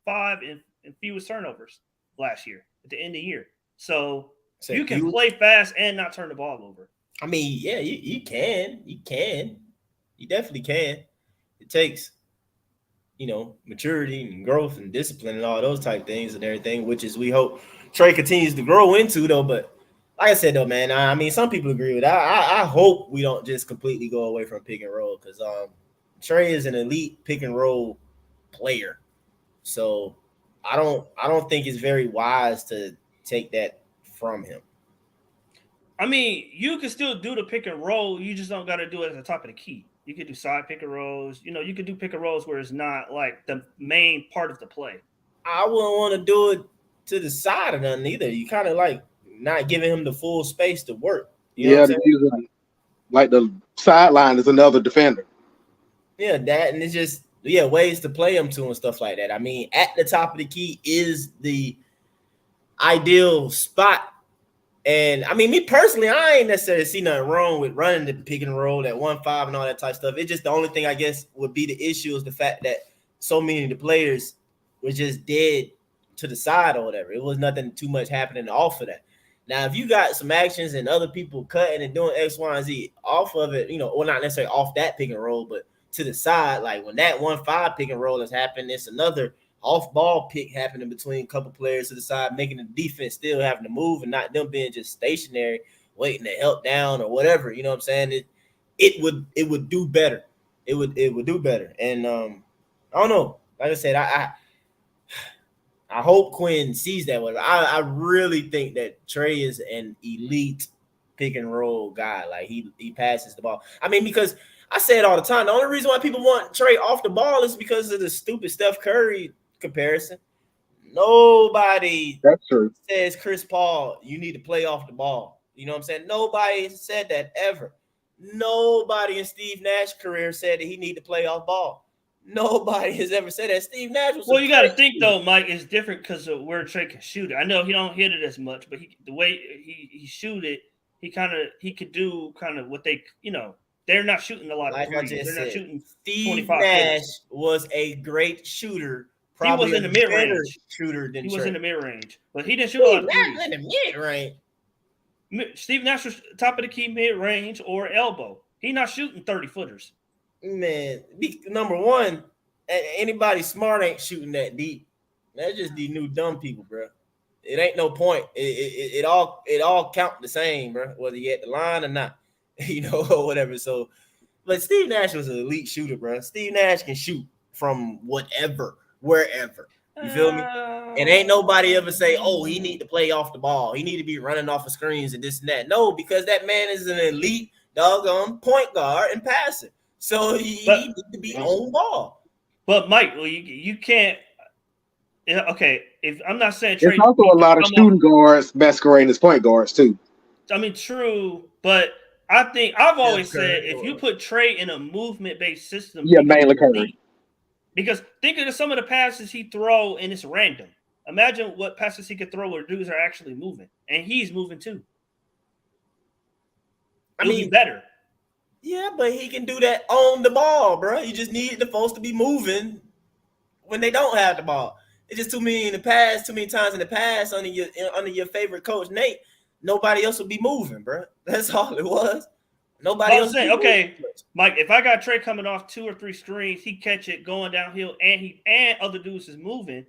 5 in fewest turnovers last year at the end of the year. So you can play fast and not turn the ball over. I mean, yeah, you can, you definitely can. It takes, maturity and growth and discipline and all those type things and everything, which is we hope Trae continues to grow into, though. But like I said, though, man, I mean, some people agree with that. I hope we don't just completely go away from pick and roll because Trae is an elite pick and roll player. So I don't think it's very wise to take that from him. I mean, you can still do the pick and roll. You just don't got to do it at the top of the key. You could do side pick and rolls. You could do pick and rolls where it's not like the main part of the play. I wouldn't want to do it to the side of nothing either. You kind of like not giving him the full space to work. Like the sideline is another defender. Yeah, that, and it's just ways to play him to and stuff like that. I mean, at the top of the key is the ideal spot. And I mean, me personally, I ain't necessarily see nothing wrong with running the pick and roll at 1-5 and all that type of stuff. It's just the only thing I guess would be the issue is the fact that so many of the players were just dead to the side or whatever. It was nothing too much happening off of that. Now, if you got some actions and other people cutting and doing X, Y, and Z off of it, or not necessarily off that pick and roll, but to the side, like when that 1-5 pick and roll has happened, it's another off-ball pick happening between a couple players to the side, making the defense still having to move and not them being just stationary, waiting to help down or whatever. You know what I'm saying? It would do better. It would do better. And I don't know. Like I said, I hope Quinn sees that way. I really think that Trae is an elite pick and roll guy. Like he passes the ball. I mean, because I say it all the time. The only reason why people want Trae off the ball is because of the stupid Steph Curry comparison. Nobody says Chris Paul, you need to play off the ball. You know what I'm saying? Nobody said that ever. Nobody in Steve Nash's career said that he need to play off ball. Nobody has ever said that. Steve Nash was. Well, you got to think though, Mike, it's different because of where Trae can shoot it. I know he don't hit it as much, but the way he shoot it, he could do kind of what they, they're not shooting a lot of threes. They're not shooting Steve Nash was a great shooter He was in the mid range shooter than he Trae. was in the mid range, but he didn't shoot a lot of Steve threes. Nash in the mid range. Steve Nash was top of the key mid range or elbow. He not shooting 30-footers. Man, number one, anybody smart ain't shooting that deep. That's just these new dumb people, bro. It ain't no point. It all count the same, bro. Whether you at the line or not, or whatever. So, but Steve Nash was an elite shooter, bro. Steve Nash can shoot from whatever, wherever. You feel me? And ain't nobody ever say, "Oh, he need to play off the ball. He need to be running off of screens and this and that." No, because that man is an elite doggone point guard and passer. So he needs to be on ball. But Mike, well, you can't. Okay, if I'm not saying There's also a lot of shooting guards masquerading as point guards too. I mean, true, but I think I've always said if you put Trae in a movement-based system, mainly Curry. Because think of some of the passes he throw and it's random. Imagine what passes he could throw where dudes are actually moving, and he's moving too. It'll be better. Yeah, but he can do that on the ball, bro. You just need the folks to be moving when they don't have the ball. It's just too many times in the past under your favorite coach, Nate. Nobody else will be moving, bro. That's all it was. Nobody else. Okay, Mike. If I got Trae coming off 2 or 3 screens, he catch it going downhill, and other dudes is moving,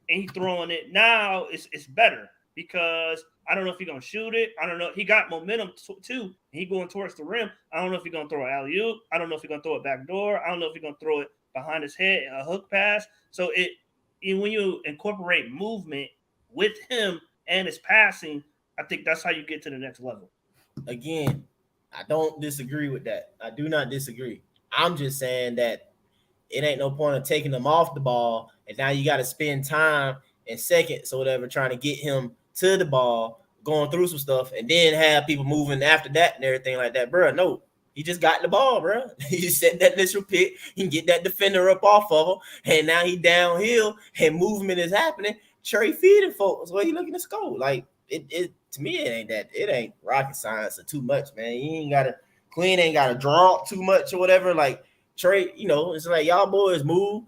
and he throwing it. Now it's better because I don't know if he's gonna shoot it. I don't know. He got momentum too. He going towards the rim. I don't know if he's gonna throw an alley-oop. I don't know if he's gonna throw it back door. I don't know if he's gonna throw it behind his head, a hook pass. So when you incorporate movement with him and his passing, I think that's how you get to the next level. Again, I don't disagree with that. I do not disagree. I'm just saying that it ain't no point of taking him off the ball, and now you got to spend time and seconds or whatever trying to get him to the ball, going through some stuff, and then have people moving after that and everything like that, bro. No, he just got the ball, bro. He just set that initial pick. He can get that defender up off of him, and now he downhill, and movement is happening. Trae feeding folks. Well, he looking to score. Like it to me, it ain't rocket science or too much, man. Queen ain't gotta draw too much or whatever. Like Trae, it's like y'all boys move,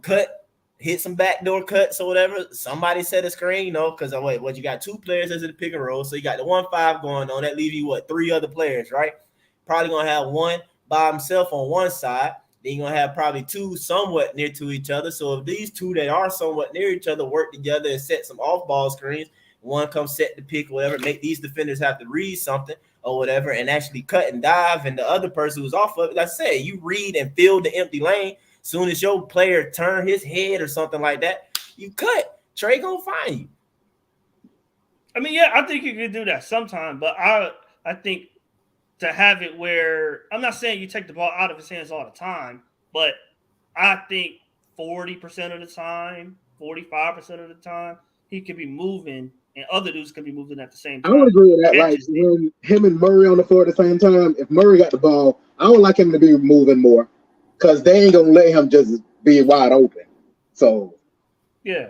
cut, hit some backdoor cuts or whatever. Somebody set a screen, because you got 2 players as in the pick and roll, so you got the 1-5 going on. That leaves you 3 other players, right? Probably gonna have one by himself on one side. Then you're gonna have probably 2 somewhat near to each other. So if these 2 that are somewhat near each other work together and set some off-ball screens, one comes set the pick or whatever, make these defenders have to read something or whatever and actually cut and dive, and the other person who's off of it, like I said, you read and fill the empty lane. Soon as your player turn his head or something like that, you cut. Trae gonna find you. I mean, yeah, I think you could do that sometime, but I think to have it where I'm not saying you take the ball out of his hands all the time, but I think 40% of the time, 45% of the time, he could be moving and other dudes could be moving at the same time. I would agree with that. Like when him and Murray on the floor at the same time, if Murray got the ball, I would like him to be moving more because they ain't gonna let him just be wide open. So yeah.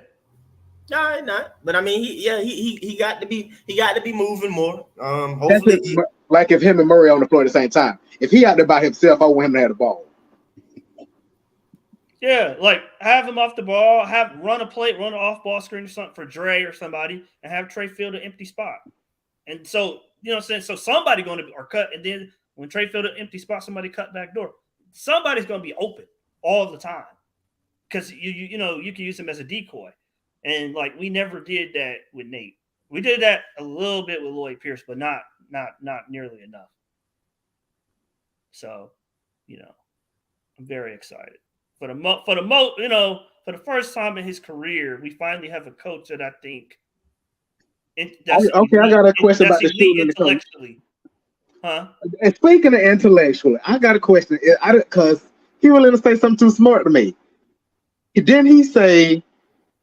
No, not. But I mean, he got to be moving more. Hopefully, like if him and Murray on the floor at the same time. If he out there by himself, I want him to have the ball. Yeah, like have him off the ball, run an off-ball screen or something for Dre or somebody, and have Trae fill the empty spot. And so, you know what I'm saying? So somebody going to cut, and then when Trae filled an empty spot, somebody cut back door. Somebody's going to be open all the time because you can use him as a decoy. And like we never did that with Nate. We did that a little bit with Lloyd Pierce, but not nearly enough. So, I'm very excited. For the first time in his career, we finally have a coach that I think. I got a question about the shooting intellectually. Huh? And speaking of intellectually, I got a question. Because he really didn't say something too smart to me. Didn't he say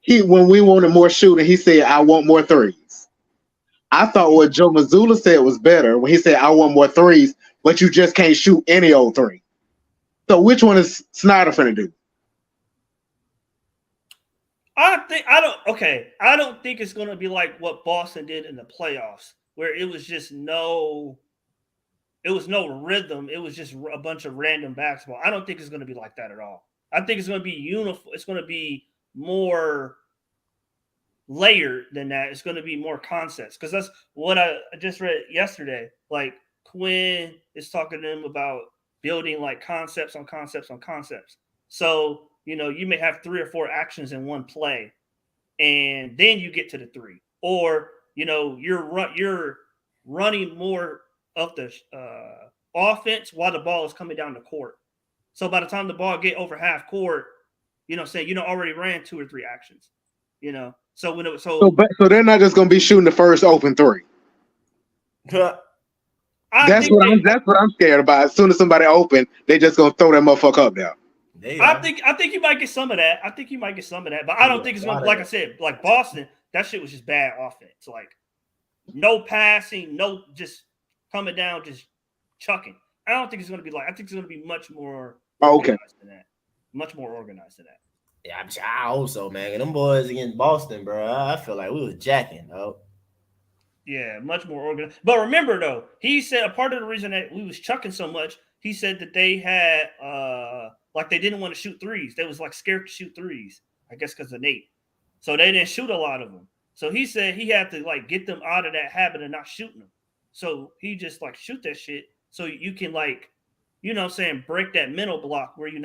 when we wanted more shooting, he said, "I want more threes." I thought what Joe Mazzulla said was better when he said, "I want more threes, but you just can't shoot any old 3." So which one is Snyder finna do? I don't think it's going to be like what Boston did in the playoffs, where it was no rhythm. It was just a bunch of random basketball. I don't think it's going to be like that at all. I think it's going to be uniform. It's going to be more layered than that. It's going to be more concepts because that's what I just read yesterday. Like Quinn is talking to them about building like concepts on concepts on concepts. So, you may have 3 or 4 actions in one play and then you get to the 3. Or, you're running more of the offense while the ball is coming down the court. So by the time the ball get over half court, already ran 2 or 3 actions. So when it so they're not just gonna be shooting the first open 3. That's what I'm scared about. As soon as somebody open, they just gonna throw that motherfucker up there. I think you might get some of that. But I don't think it's gonna be like I said, like Boston. That shit was just bad offense. Like no passing, no just coming down, just chucking. I don't think it's gonna be like. I think it's gonna be much more organized than that. Much more organized than that. Yeah, I hope so, man. And them boys against Boston, bro. I feel like we was jacking, though. Yeah, much more organized. But remember, though, he said a part of the reason that we was chucking so much, he said that they had like they didn't want to shoot threes. They was like scared to shoot threes, I guess because of Nate. So they didn't shoot a lot of them. So he said he had to like get them out of that habit of not shooting them. So he just like shoot that shit so you can like, break that mental block where you're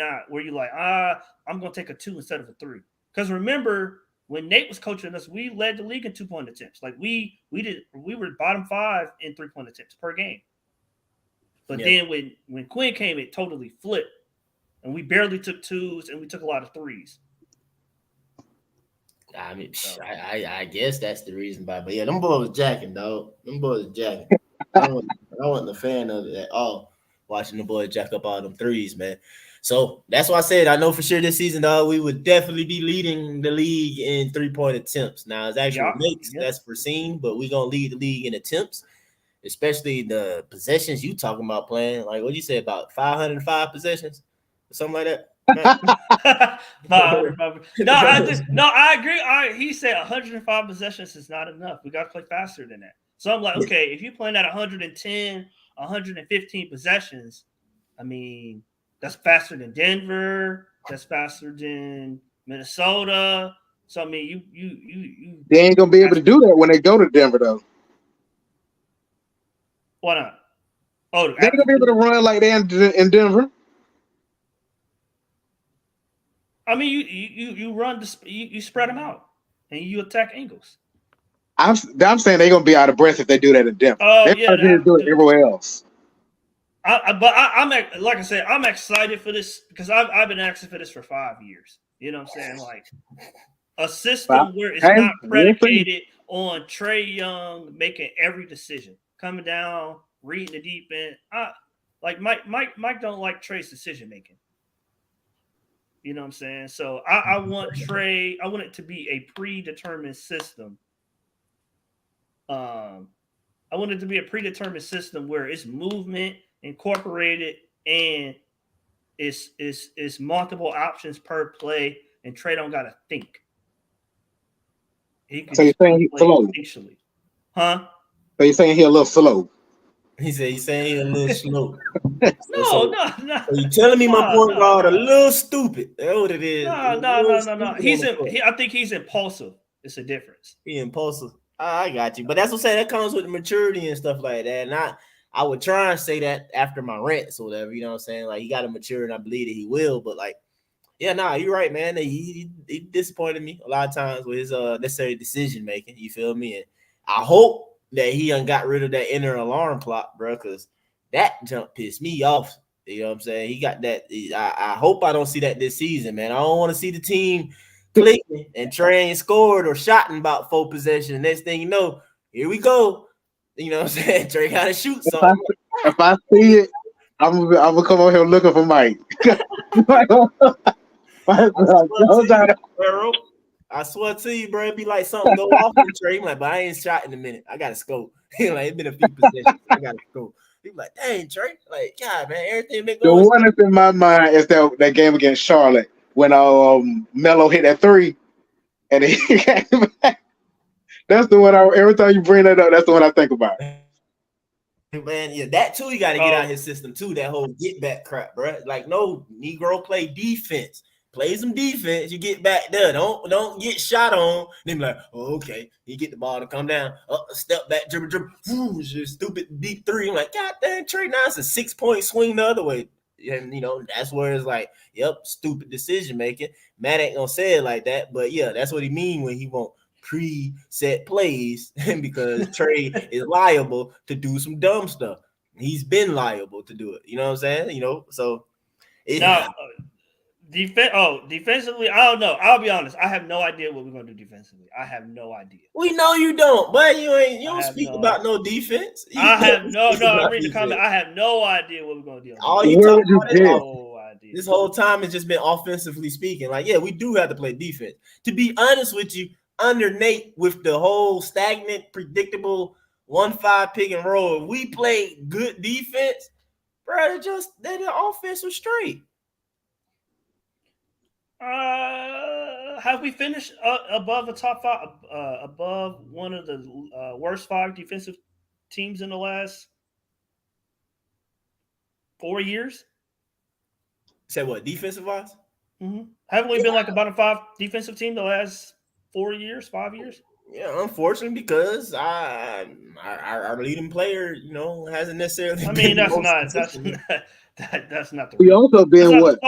like, I'm gonna take a 2 instead of a 3. Because remember when Nate was coaching us, we led the league in 2-point attempts. Like we were bottom 5 in 3-point attempts per game. But then when Quinn came, it totally flipped. And we barely took 2s and we took a lot of 3s. I mean, I guess that's the reason why. But yeah, them boys was jacking, dog. Them boys was jacking. I wasn't a fan of it at all, watching the boys jack up all them 3s, man. So that's why I said I know for sure this season, dog, we would definitely be leading the league in 3-point attempts. Now, it's actually makes that's foreseen, but we're going to lead the league in attempts, especially the possessions you talking about playing. Like, what you say, about 505 possessions? Something like that. 505. No, I agree. He said 105 possessions is not enough. We got to play faster than that. So I'm like, okay, if you're playing at 110, 115 possessions, I mean, that's faster than Denver. That's faster than Minnesota. So I mean, you they ain't gonna be able to do that when they go to Denver, though. Why not? Oh, they ain't gonna be able to run like they in Denver. I mean, you run you spread them out and you attack angles. I'm saying they're gonna be out of breath if they do that in Denver. Oh, they're yeah, gonna do it everywhere else. I'm like I said, I'm excited for this because I've been asking for this for 5 years. You know what I'm saying? Like a system where it's not predicated on Trae Young making every decision, coming down, reading the deep end. Like Mike don't like Trae's decision making. You know what I'm saying? So I want Trae. I want it to be a predetermined system. I want it to be a predetermined system where it's movement incorporated and it's multiple options per play, and Trae don't gotta think. So you're saying he's slow, huh? So you're saying he's a little slow. He's saying he's a little slow. No. So you telling me my point guard a little stupid? That's what it is. No. I think he's impulsive. It's a difference. He impulsive. I got you, but that's what I'm saying. That comes with the maturity and stuff like that. And I would try and say that after my rants or whatever. You know what I'm saying? Like he got to mature, and I believe that he will. But like, yeah, you're right, man. He disappointed me a lot of times with his necessary decision making. You feel me? And I hope that he got rid of that inner alarm clock, bro, because that jump pissed me off. You know what I'm saying? He got that. I hope I don't see that this season, man. I don't want to see the team clicking and Trae ain't scored or shot in about 4 possessions. Next thing you know, here we go. You know what I'm saying? Trae got to shoot something. If I see it, I'm gonna come over here looking for Mike. I swear to you, bro, it'd be like something go off in Trae. Like, but I ain't shot in a minute. I gotta score. Like it's been a few possessions. I gotta score. He like, dang, Trae. Like, God, man, everything been going. The one that's in my mind is that game against Charlotte when Melo hit that 3, and he came back. That's the one. Every time you bring that up, that's the one I think about. Man, yeah, that too. You got to get out of his system too. That whole get back crap, bro. Like, no, Negro play defense. play some defense. You get back there. Don't get shot on. Then be like, oh, okay. You get the ball to come down. Step back, dribble. Woo, just stupid deep three. I'm like, God damn, Trae, now it's a 6-point swing the other way. And, that's where it's like, yep, stupid decision making. Matt ain't going to say it like that. But, yeah, that's what he mean when he won't pre-set plays because Trae is liable to do some dumb stuff. He's been liable to do it. You know what I'm saying? So defensively, I don't know. I'll be honest. I have no idea what we're gonna do defensively. I have no idea. We know you don't, but you don't speak about no defense. I'm reading the comment. I have no idea what we're gonna do. All you talk about is no idea. This whole time has just been offensively speaking. Like, yeah, we do have to play defense. To be honest with you, under Nate with the whole stagnant, predictable 1-5 pick and roll, if we played good defense, bro, the offense was straight. Have we finished above the top 5, above one of the worst 5 defensive teams in the last 4 years? Say what, defensive wise? Mm-hmm. Haven't we been like a bottom 5 defensive team the last 4 years, 5 years? Yeah, unfortunately, because our leading player, hasn't necessarily. I mean, that's not the reason. We also been what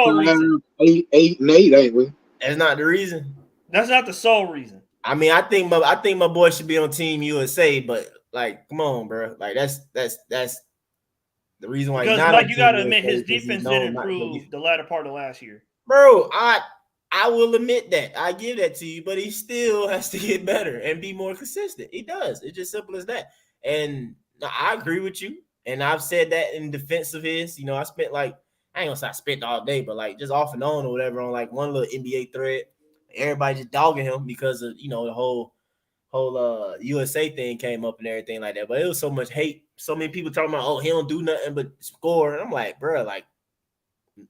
8 and 8, ain't we? That's not the reason. That's not the sole reason. I mean, I think my boy should be on Team USA, but like, come on, bro, like that's the reason why. Because you got to admit, his defense did improve the latter part of last year. Bro, I will admit that. I give that to you, but he still has to get better and be more consistent. He does. It's just simple as that. And I agree with you. And I've said that in defense of his. I spent I ain't gonna say I spent all day, but like just off and on or whatever on like one little NBA thread. Everybody just dogging him because of the whole USA thing came up and everything like that. But it was so much hate. So many people talking about, oh, he don't do nothing but score. And I'm like, bro, like,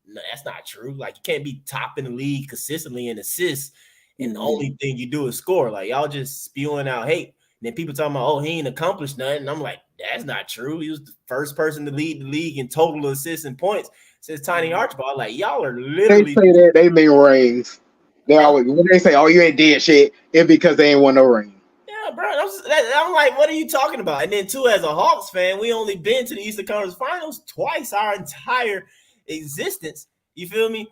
no, that's not true. Like, you can't be top in the league consistently in assists, and the only thing you do is score. Like, y'all just spewing out hate. And then people talking about, oh, he ain't accomplished nothing. And I'm like, that's not true. He was the first person to lead the league in total assists and points since Tiny Archibald. Like, y'all are literally. They say that they mean rings. They always when they say, oh, you ain't did shit, it's because they ain't won no ring. Yeah, bro. I'm like, what are you talking about? And then, too, as a Hawks fan, we only been to the Eastern Conference Finals twice our entire existence. You feel me?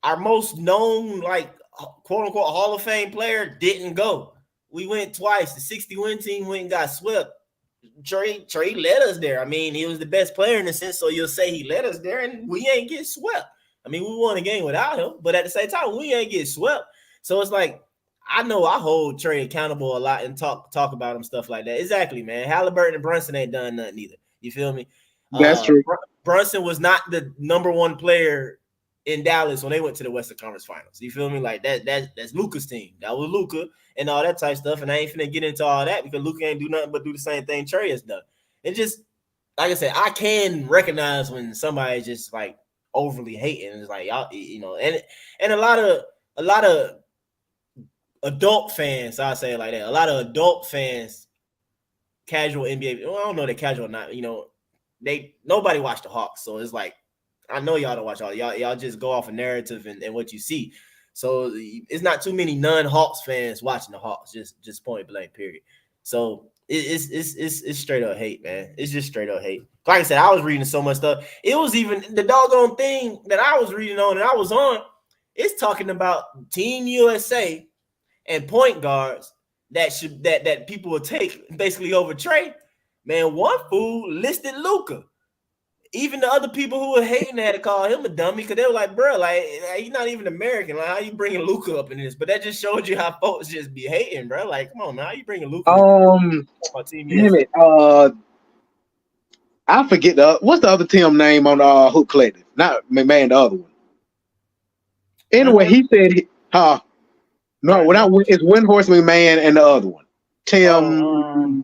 Our most known, like, quote unquote Hall of Fame player didn't go. We went twice. The 60-win team went and got swept. Trae led us there. I mean, he was the best player in a sense, so you'll say he led us there, and we ain't get swept. I mean, we won a game without him, but at the same time, we ain't get swept. So it's like, I know I hold Trae accountable a lot and talk about him, stuff like that. Exactly, man. Halliburton and Brunson ain't done nothing either. You feel me? That's true. Brunson was not the number one player in Dallas when they went to the Western Conference Finals. You feel me? Like that's Luka's team. That was Luka and all that type of stuff. And I ain't finna get into all that because Luka ain't do nothing but do the same thing Trae has done. It just, like I said, I can recognize when somebody's just like overly hating. It's like y'all, and a lot of adult fans, I'll say it like that. A lot of adult fans, casual NBA. Well, I don't know they're casual or not. Nobody watched the Hawks, so it's like I know y'all don't watch all y'all just go off a narrative and what you see. So it's not too many non-Hawks fans watching the Hawks, just point blank, period. So it's straight up hate, man. It's just straight up hate. Like I said, I was reading so much stuff. It was even the doggone thing that I was reading on and I was on. It's talking about Team USA and point guards that people will take basically over Trae. Man, one fool listed Luka. Even the other people who were hating had to call him a dummy because they were like, bro, like he's not even American. Like, how you bringing Luka up in this? But that just showed you how folks just be hating, bro. Like, come on, man, how you bringing Luka? Damn it. I forget what's the other team name on Hoop Collective? Not McMahon, the other one. Anyway, he said, no, it's Windhorse McMahon and the other one. Tim.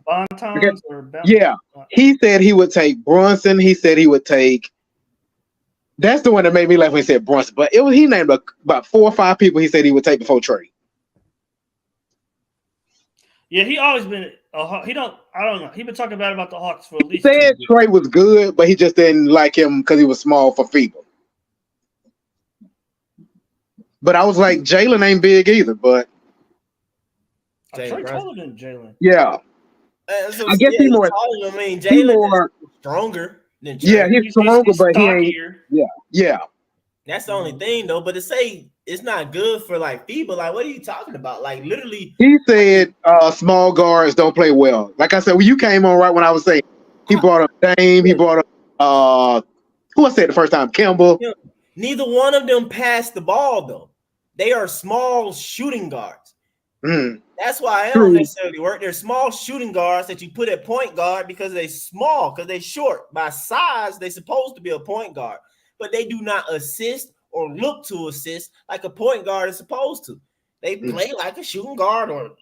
Yeah, he said he would take Brunson. He said he would take. That's the one that made me laugh when he said Brunson. But he named about 4 or 5 people he said he would take before Trae. Yeah, he always been. I don't know. He been talking bad about the Hawks for at least. He said Trae was good, but he just didn't like him because he was small for FIBA. But I was like, Jalen ain't big either. But Trae taller than Jalen. yeah, So, I guess yeah, he he's more. taller. I mean, He Jalen more. is stronger than Trae. Yeah, he's stronger, but he ain't. stockier. Yeah. That's the only thing, though. But to say it's not good for like FIBA, like what are you talking about? Like literally, He said small guards don't play well. Like I said, when you came on right when I was saying, he brought up Dame, he brought up who I said the first time, Kimball. neither one of them pass the ball though. They are small shooting guards. That's why I don't necessarily work. They're small shooting guards that you put at point guard because they're small, because they're short. By size, they're supposed to be a point guard, but they do not assist or look to assist like a point guard is supposed to. They play like a shooting guard or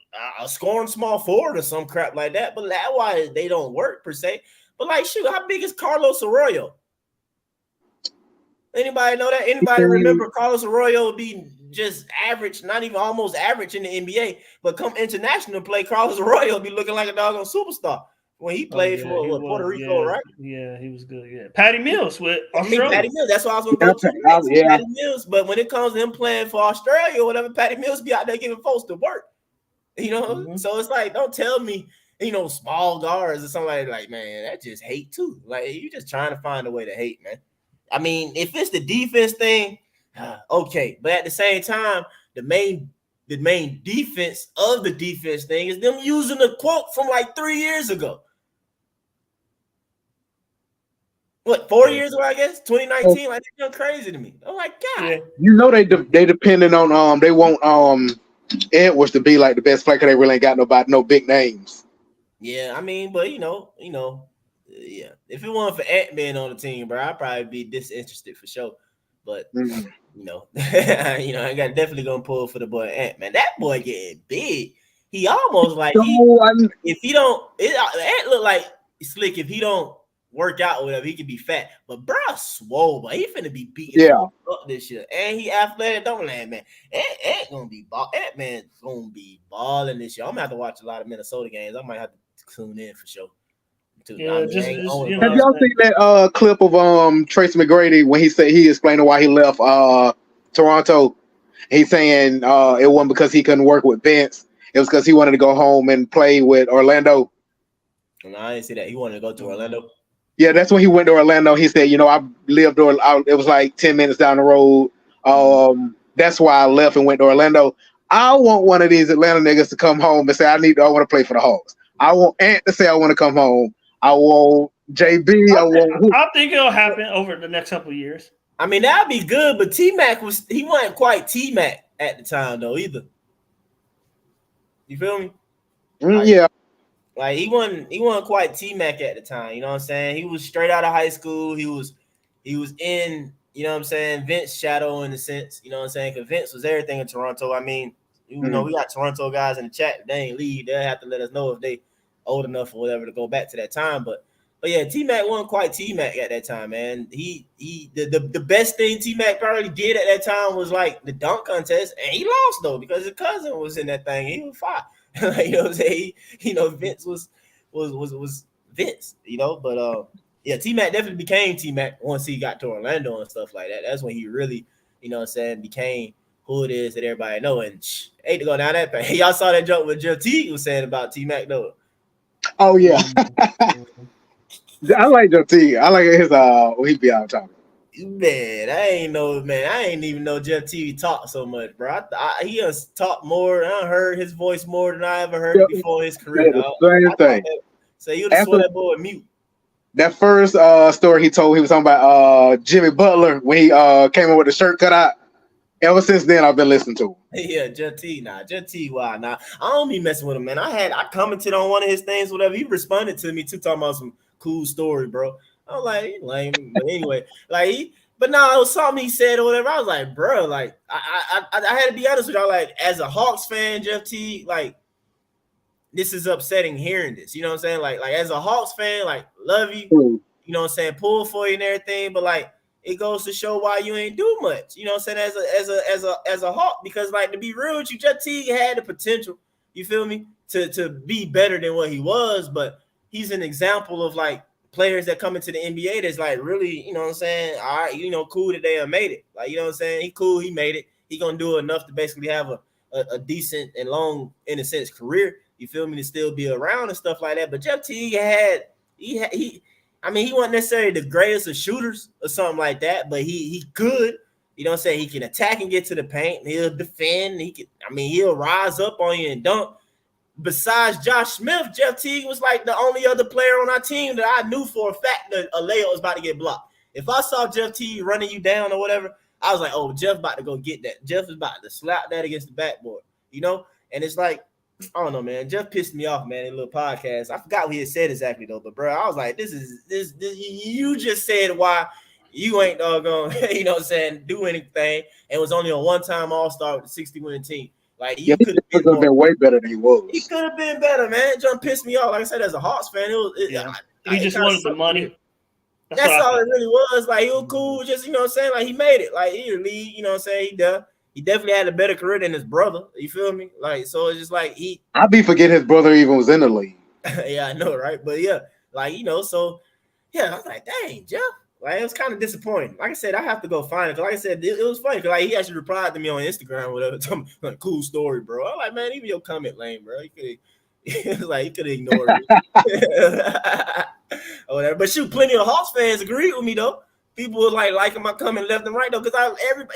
a scoring small forward or some crap like that. But that's why they don't work per se. But like, shoot, how big is Carlos Arroyo? Anybody know that? Anybody remember Carlos Arroyo being just average, not even almost average in the NBA, but come international play, Carlos Arroyo be looking like a doggone superstar when he played for Puerto Rico, right? Yeah, he was good. Yeah, Patty Mills with Australia. Patty Mills, that's why I was going to go to Patty Mills. But when it comes to him playing for Australia or whatever, Patty Mills be out there giving folks to work. You know, so it's like, don't tell me, small guards or something like, man, that just hate too. Like, you just trying to find a way to hate, man. I mean, if it's the defense thing, okay. But at the same time, the main defense of the defense thing is them using a quote from like 3 years ago. What, 4 years ago, I guess? 2019? Like, they're crazy to me. I'm like, God. You know they depending on they want Edwards to be like the best player because they really ain't got no big names. Yeah, I mean, but yeah. If it wasn't for Ant-Man on the team, bro, I'd probably be disinterested for sure. But I got definitely gonna pull for the boy Ant-Man. That boy getting big. He almost like if he don't, Ant look like slick. If he don't work out or whatever, he could be fat. But bro, swole, but he finna be beating up this year. And he athletic, don't land, man. Ant gonna be Ant-Man's gonna be balling this year. I'm gonna have to watch a lot of Minnesota games. I might have to tune in for sure. Yeah, have y'all seen that clip of Tracy McGrady when he explained why he left Toronto? He's saying it wasn't because he couldn't work with Vince. It was because he wanted to go home and play with Orlando. No, I didn't see that. He wanted to go to Orlando. Yeah, that's when he went to Orlando. He said, I lived it was like 10 minutes down the road. That's why I left and went to Orlando. I want one of these Atlanta niggas to come home and say, I want to play for the Hawks. I want Ant to say I want to come home. I want JB. I think it'll happen over the next couple of years. I mean, that'd be good, but T-Mac he wasn't quite T-Mac at the time though either. You feel me? Yeah. Like he wasn't quite T-Mac at the time. You know what I'm saying? He was straight out of high school. He was in, you know what I'm saying, Vince's shadow in a sense. You know what I'm saying? Because Vince was everything in Toronto. I mean, we got Toronto guys in the chat. If they ain't leave, they'll have to let us know if they old enough or whatever to go back to that time. But yeah, T-Mac wasn't quite T-Mac at that time, man. The best thing T-Mac probably did at that time was like the dunk contest, and he lost though because his cousin was in that thing. He was fine. You know what I'm saying? Vince was Vince, but yeah, T-Mac definitely became T-Mac once he got to Orlando and stuff like that. That's when he really, became who it is that everybody know. And hate to go down that path. Y'all saw that joke with Jeff T was saying about T-Mac though. Oh yeah. I like Joe T. I like his when he be out talking. Man, I ain't even know Jeff T talk so much, bro. He has talked more. I heard his voice more than I ever heard before in his career. Same thing. So you just saw that boy mute. That first story he told, he was talking about Jimmy Butler when he came in with the shirt cut out. Ever since then, I've been listening to him. Yeah, Jeff T. Wow, I don't be messing with him, man. I commented on one of his things, whatever. He responded to me too, talking about some cool story, bro. I was like, lame. But anyway, it was something he said or whatever. I was like, bro, like, I had to be honest with y'all. Like, as a Hawks fan, Jeff T, like, this is upsetting hearing this. You know what I'm saying? Like as a Hawks fan, like, love you. You know what I'm saying? Pull for you and everything, but like, it goes to show why you ain't do much. You know what I'm saying? As a Hawk, because like, to be real with you, Jeff T had the potential. You feel me? To be better than what he was, but he's an example of like players that come into the NBA that's like really, you know what I'm saying? All right, cool that they made it. Like, you know what I'm saying? He cool, he made it. he gonna do enough to basically have a decent and long, in a sense, career. You feel me? To still be around and stuff like that. But Jeff Teague he wasn't necessarily the greatest of shooters or something like that, but he could. You know what I'm saying? He can attack and get to the paint. He'll defend. He'll rise up on you and dunk. Besides Josh Smith, Jeff Teague was like the only other player on our team that I knew for a fact that a layup was about to get blocked. If I saw Jeff Teague running you down or whatever, I was like, oh, Jeff about to go get that. Jeff is about to slap that against the backboard, you know? And it's like, I don't know, man. Jeff pissed me off, man, in a little podcast. I forgot what he had said exactly, though. But, bro, I was like, this you just said why you ain't doggone, you know what I'm saying, do anything, and was only a one-time All-Star with the 60-winning team. Like, he could have been way better than he was. He could have been better, man. John pissed me off. Like I said, as a Hawks fan, he just wanted the money. That's all it really was. Like, he was cool, just, you know what I'm saying? Like, he made it. Like, he lead, you know what I'm saying? He definitely had a better career than his brother. You feel me? Like, so it's just like I be forgetting his brother even was in the league. Yeah, I know, right? But yeah, like, you know, so yeah, I was like, dang, Jeff. Like, it was kind of disappointing. Like I said, I have to go find it. Cause like I said, it was funny. Cause like he actually replied to me on Instagram, whatever, telling me, like, cool story, bro. I'm like, man, even your comment lame, bro. He could have ignored it. Or whatever. But shoot, plenty of Hawks fans agreed with me though. People were like liking my comment left and right though. Cause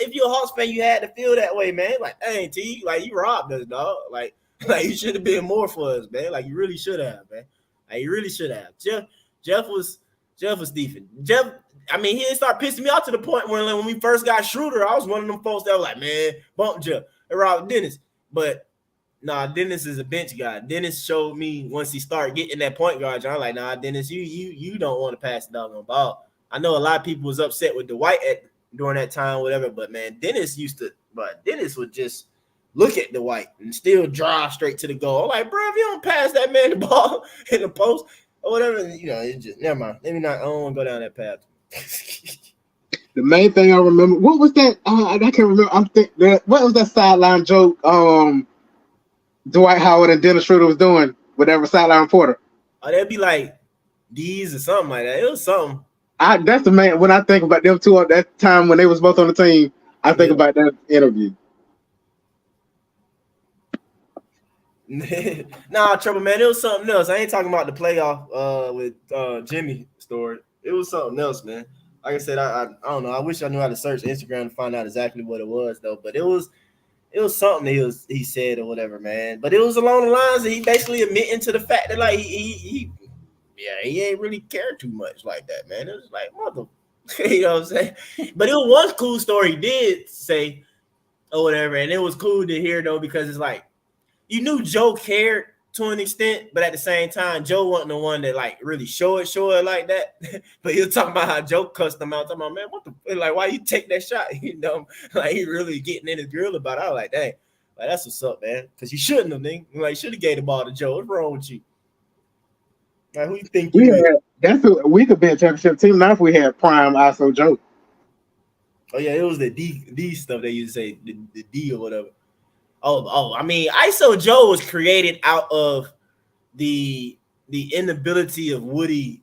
if you're a Hawks fan, you had to feel that way, man. Like, dang, T, like you robbed us, dog. Like you should have been more for us, man. Like you really should have, man. Like you really should have. Jeff was decent. Jeff, I mean, he didn't start pissing me off to the point where when we first got Schroeder, I was one of them folks that was like, man, bump Jeff and Rob Dennis. But nah, Dennis is a bench guy. Dennis showed me once he started getting that point guard, I'm like, nah, Dennis, you don't want to pass the doggone ball. I know a lot of people was upset with Dwight during that time, whatever, but man, Dennis would just look at Dwight and still drive straight to the goal. I'm like, bro, if you don't pass that man the ball in the post or whatever, you know, it's just never mind. Maybe not. I don't want to go down that path. The main thing I remember, what was that? I can't remember. What was that sideline joke? Dwight Howard and Dennis Schroeder was doing with that sideline reporter. Oh, that'd be like D's or something like that. It was something. That's the main. When I think about them two at that time when they was both on the team, I think about that interview. Nah, Trouble, man, it was something else. I ain't talking about the playoff with Jimmy story. It was something else, man. Like I said, I don't know. I wish I knew how to search Instagram to find out exactly what it was, though. But it was something he said or whatever, man. But it was along the lines that he basically admitting to the fact that like he ain't really cared too much like that, man. It was like mother, you know what I'm saying? But it was one cool story he did say or whatever, and it was cool to hear though because it's like you knew Joe cared to an extent, but at the same time, Joe wasn't the one that like really show it like that. But he was talking about how Joe cussed him out, talking about, man, what the like, why you take that shot? You know, like he really getting in his grill about it. I was like, dang, like that's what's up, man. Because you shouldn't have, nigga. Like, should have gave the ball to Joe. What's wrong with you? Like, who you think we could be a championship team now if we had prime ISO Joe. Oh yeah, it was the D stuff they used to say, the D or whatever. Oh, I mean, ISO Joe was created out of the inability of Woody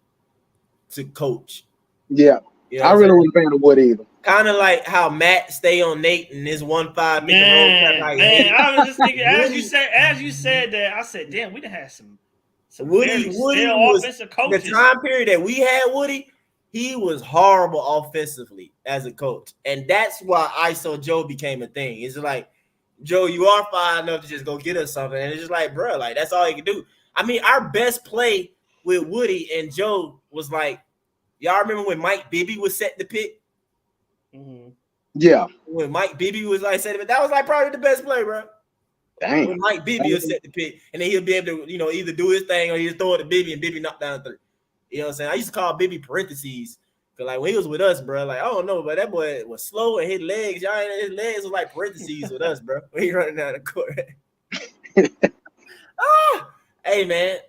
to coach. Yeah, you know I really wasn't a fan of Woody either. Kind of like how Matt stay on Nate and his 1-5. Man, I was just thinking as you said that, I said, damn, we done had some Woody was offensive coaches. The time period that we had Woody, he was horrible offensively as a coach, and that's why ISO Joe became a thing. It's like, Joe, you are fine enough to just go get us something. And it's just like, bro, like, that's all he can do. I mean, our best play with Woody and Joe was like, y'all remember when Mike Bibby was set the pick? Mm-hmm. Yeah. When Mike Bibby was like set the pick, that was like probably the best play, bro. Dang. When Mike Bibby was set the pick, and then he'll be able to, you know, either do his thing or he'll throw it to Bibby and Bibby knock down 3. You know what I'm saying? I used to call Bibby parentheses. Cause like when he was with us, bro, like I don't know, but that boy was slow and his legs, his legs was like parentheses with us, bro. When he running down the court. Hey man,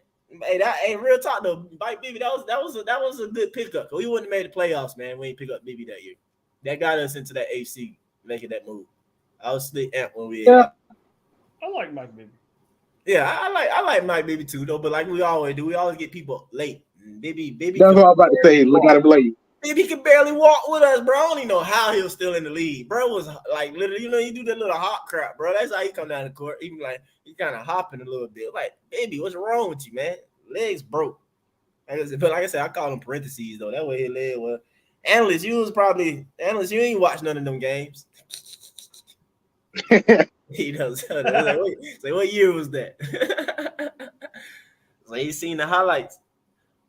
hey, real talk though, Mike Bibby, that was a good pickup. We wouldn't have made the playoffs, man. We didn't pick up Bibby that year. That got us into that AC making that move. I was slick amp when we. I like Mike Bibby. Yeah, I like Mike Bibby too though, but like we always do, we always get people late. Bibby. That's what I'm about to say. Look at him late. Maybe he could barely walk with us, bro. I don't even know how he was still in the league. Bro was like literally, you do that little hop crap, bro. That's how he come down the court. Even like he kind of hopping a little bit. Like, baby, what's wrong with you, man? Legs broke. But like I said, I call them parentheses though. That way his leg was. Analyst, you ain't watched none of them games. He knows. Say, what year was that? So he seen the highlights.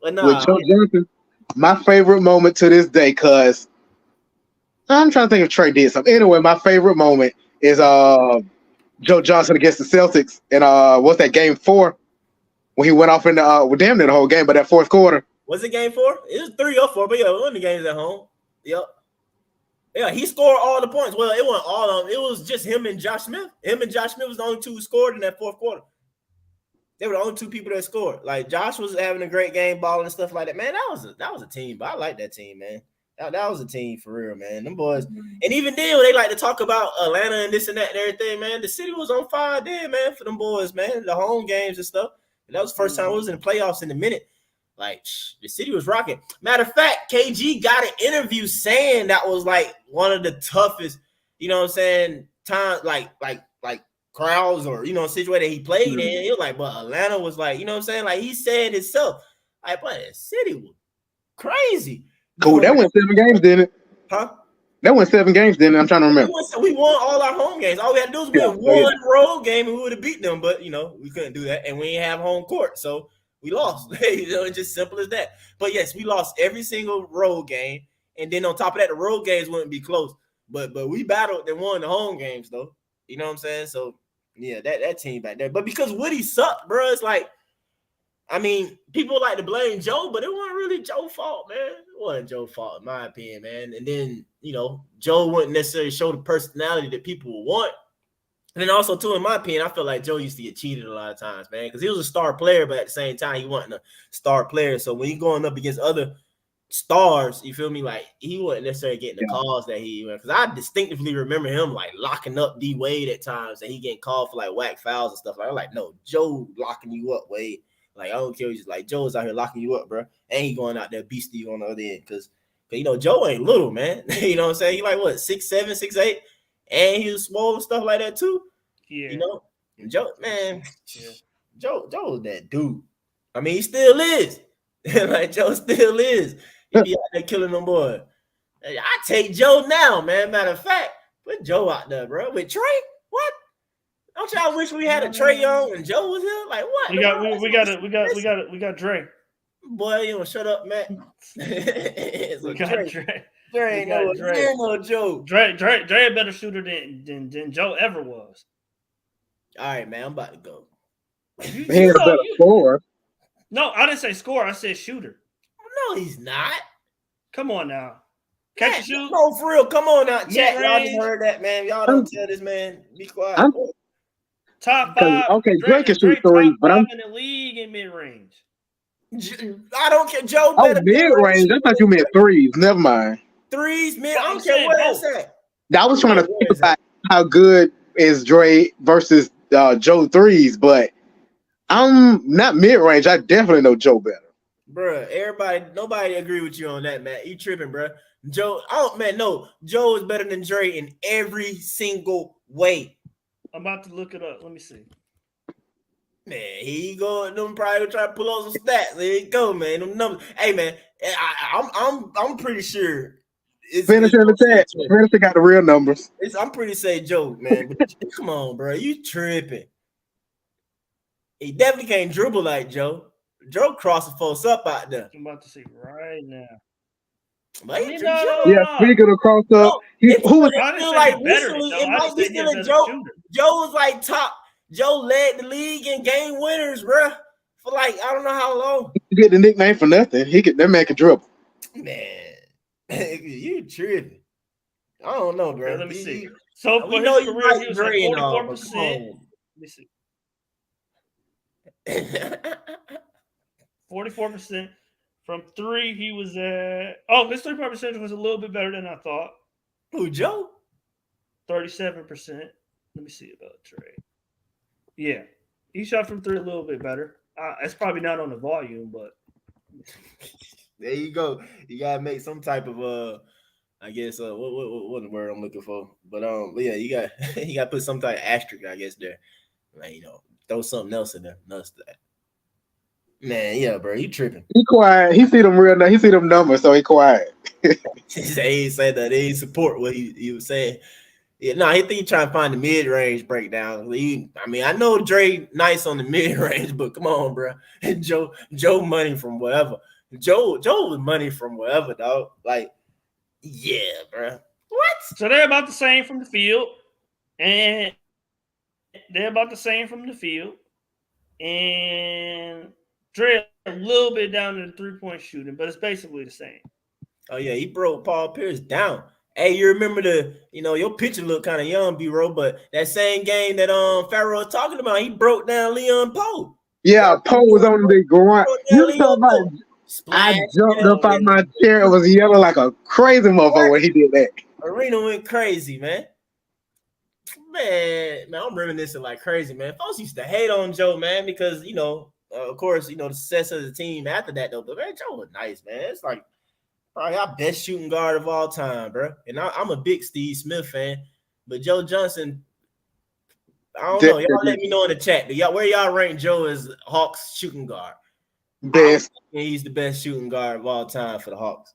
But With Joe Johnson, my favorite moment to this day, cause I'm trying to think if Trae did something. Anyway, my favorite moment is Joe Johnson against the Celtics, and what's that, game 4? When he went off in the damn near the whole game, but that fourth quarter. Was it game 4? It was 3 or 4, but yeah, one of the games at home. Yep. Yeah, he scored all the points. Well, it wasn't all of them. It was just him and Josh Smith. Him and Josh Smith was the only two who scored in that fourth quarter. They were the only two people that scored. Like Josh was having a great game, balling and stuff like that. Man, that was a team. But I like that team, man. That was a team for real, man. Them boys. And even then, when they like to talk about Atlanta and this and that and everything, man, the city was on fire then, man, for them boys, man. The home games and stuff. And that was the first time it was in the playoffs in a minute. Like, the city was rocking. Matter of fact, KG got an interview saying that was like one of the toughest, you know what I'm saying, times, like crowds or, situation that he played in. It was like, but Atlanta was like, you know what I'm saying? Like, he said himself, like, but the city was crazy. Cool. That went 7 games, didn't it? Huh? That went 7 games, didn't it? I'm trying to remember. We won all our home games. All we had to do was win one road game and we would have beat them. But, we couldn't do that. And we didn't have home court. So we lost. It's just simple as that. But, yes, we lost every single road game. And then on top of that, the road games wouldn't be close. But we battled and won the home games, though. You know what I'm saying? So, yeah, that team back there. But because Woody sucked, bro, it's like, I mean, people like to blame Joe, but it wasn't really Joe's fault, man. It wasn't Joe's fault, in my opinion, man. And then, Joe wouldn't necessarily show the personality that people would want. And then also, too, in my opinion, I feel like Joe used to get cheated a lot of times, man, because he was a star player, but at the same time, he wasn't a star player. So when he's going up against other stars, you feel me? Like, he wasn't necessarily getting the calls that he went. Because I distinctively remember him, like, locking up D Wade at times, and he getting called for, like, whack fouls and stuff. Like, I'm like, no, Joe locking you up, Wade. Like, I don't care. Just like Joe's out here locking you up, bro. And he going out there beasting you on the other end. Because, Joe ain't little, man. You know what I'm saying? He like, what, 6'7", 6'8"? And he was small and stuff like that, too. Yeah. And Joe, man, Joe was that dude. I mean, he still is. Like, Joe still is. He be out there killing them boys. I take Joe now, man. Matter of fact, put Joe out there, bro. With Trae? What? Don't y'all wish we had a Trae Young and Joe was here? Like what? We got Dre. Boy, shut up, Matt. We got Dre. Dre ain't no Joe. Dre a better shooter than Joe ever was. All right, man. I'm about to go. He had a better score. No, I didn't say score. I said shooter. No, he's not. Come on now. Catch and shoot. No, for real. Come on now. Chat. Y'all just heard that, man. Y'all don't tell this man. Be quiet. Top 5. Okay, Drake can shoot 3, but I'm in the league in mid range. I don't care. Joe better mid range. I thought you meant 3s. Never mind. 3s, mid. I don't care what it's at. I was trying to think about how good is Dre versus Joe 3s, but I'm not mid range. I definitely know Joe better. Bruh, nobody agree with you on that, man. You tripping, bruh. Joe, no. Joe is better than Dre in every single way. I'm about to look it up. Let me see. Man, here you go. Them probably gonna try to pull out some stats. There you go, man. Them numbers. Hey, man, I'm pretty sure. Finish in the chat. Finish got the real numbers. I'm pretty say Joe, man. But come on, bro. You tripping? He definitely can't dribble like Joe. Joe crossing folks up out there. I'm about to see right now. But speaking of cross up, who was like recently? It might be still a Joe. Joe was like top. Joe led the league in game winners, bro. For like I don't know how long. You get the nickname for nothing. That man can dribble. Man, you tripping? I don't know, bro. Let me see. So we know you like Dre and all. 44%. Let me see. 44%. From 3, he was at his 3-point percentage was a little bit better than I thought. Who, Joe? 37%. Let me see about Trae. Yeah, he shot from 3 a little bit better. It's probably not on the volume, but There you go. You gotta make some type of I guess what the word I'm looking for. But yeah, you got you gotta put some type of asterisk, I guess, there. Like, throw something else in there. Nuts that. Man, yeah, bro, you tripping. He quiet. He see them he see them numbers, so he quiet. He said that he support what he was saying. Yeah, no, he think he trying to find the mid range breakdown. I mean, I know Dre nice on the mid range, but come on, bro. Joe money from wherever. Joe was money from wherever, dog. Like, yeah, bro. What? So they're about the same from the field, and Dre a little bit down in the 3-point shooting, but it's basically the same. Oh yeah, he broke Paul Pierce down. Hey, you remember your picture looked kind of young, B-Roll, but that same game that Pharaoh was talking about, he broke down Leon Poe. Yeah, Poe was on the ground. You talking about? I jumped up out my chair. It was yelling like a crazy motherfucker when he did that. Arena went crazy, man. Man, I'm reminiscing like crazy, man. Folks used to hate on Joe, man, because of course, the success of the team after that, though. But man, Joe was nice, man. It's like probably our best shooting guard of all time, bro. And I'm a big Steve Smith fan, but Joe Johnson, I don't know. Y'all let me know in the chat. Where y'all rank Joe as Hawks shooting guard? Best. He's the best shooting guard of all time for the Hawks.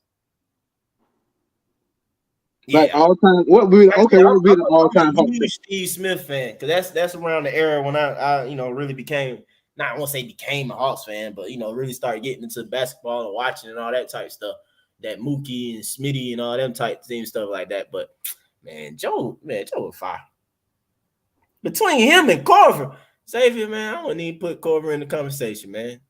Like all time. What would be the all time Hawks? Huge Steve Smith fan, because that's around the era when I really became. Not I won't say became a Hawks fan, but really started getting into basketball and watching and all that type of stuff. That Mookie and Smitty and all them type things, stuff like that. But Joe was fire. Between him and Corver, Xavier, man, I wouldn't even put Corver in the conversation, man.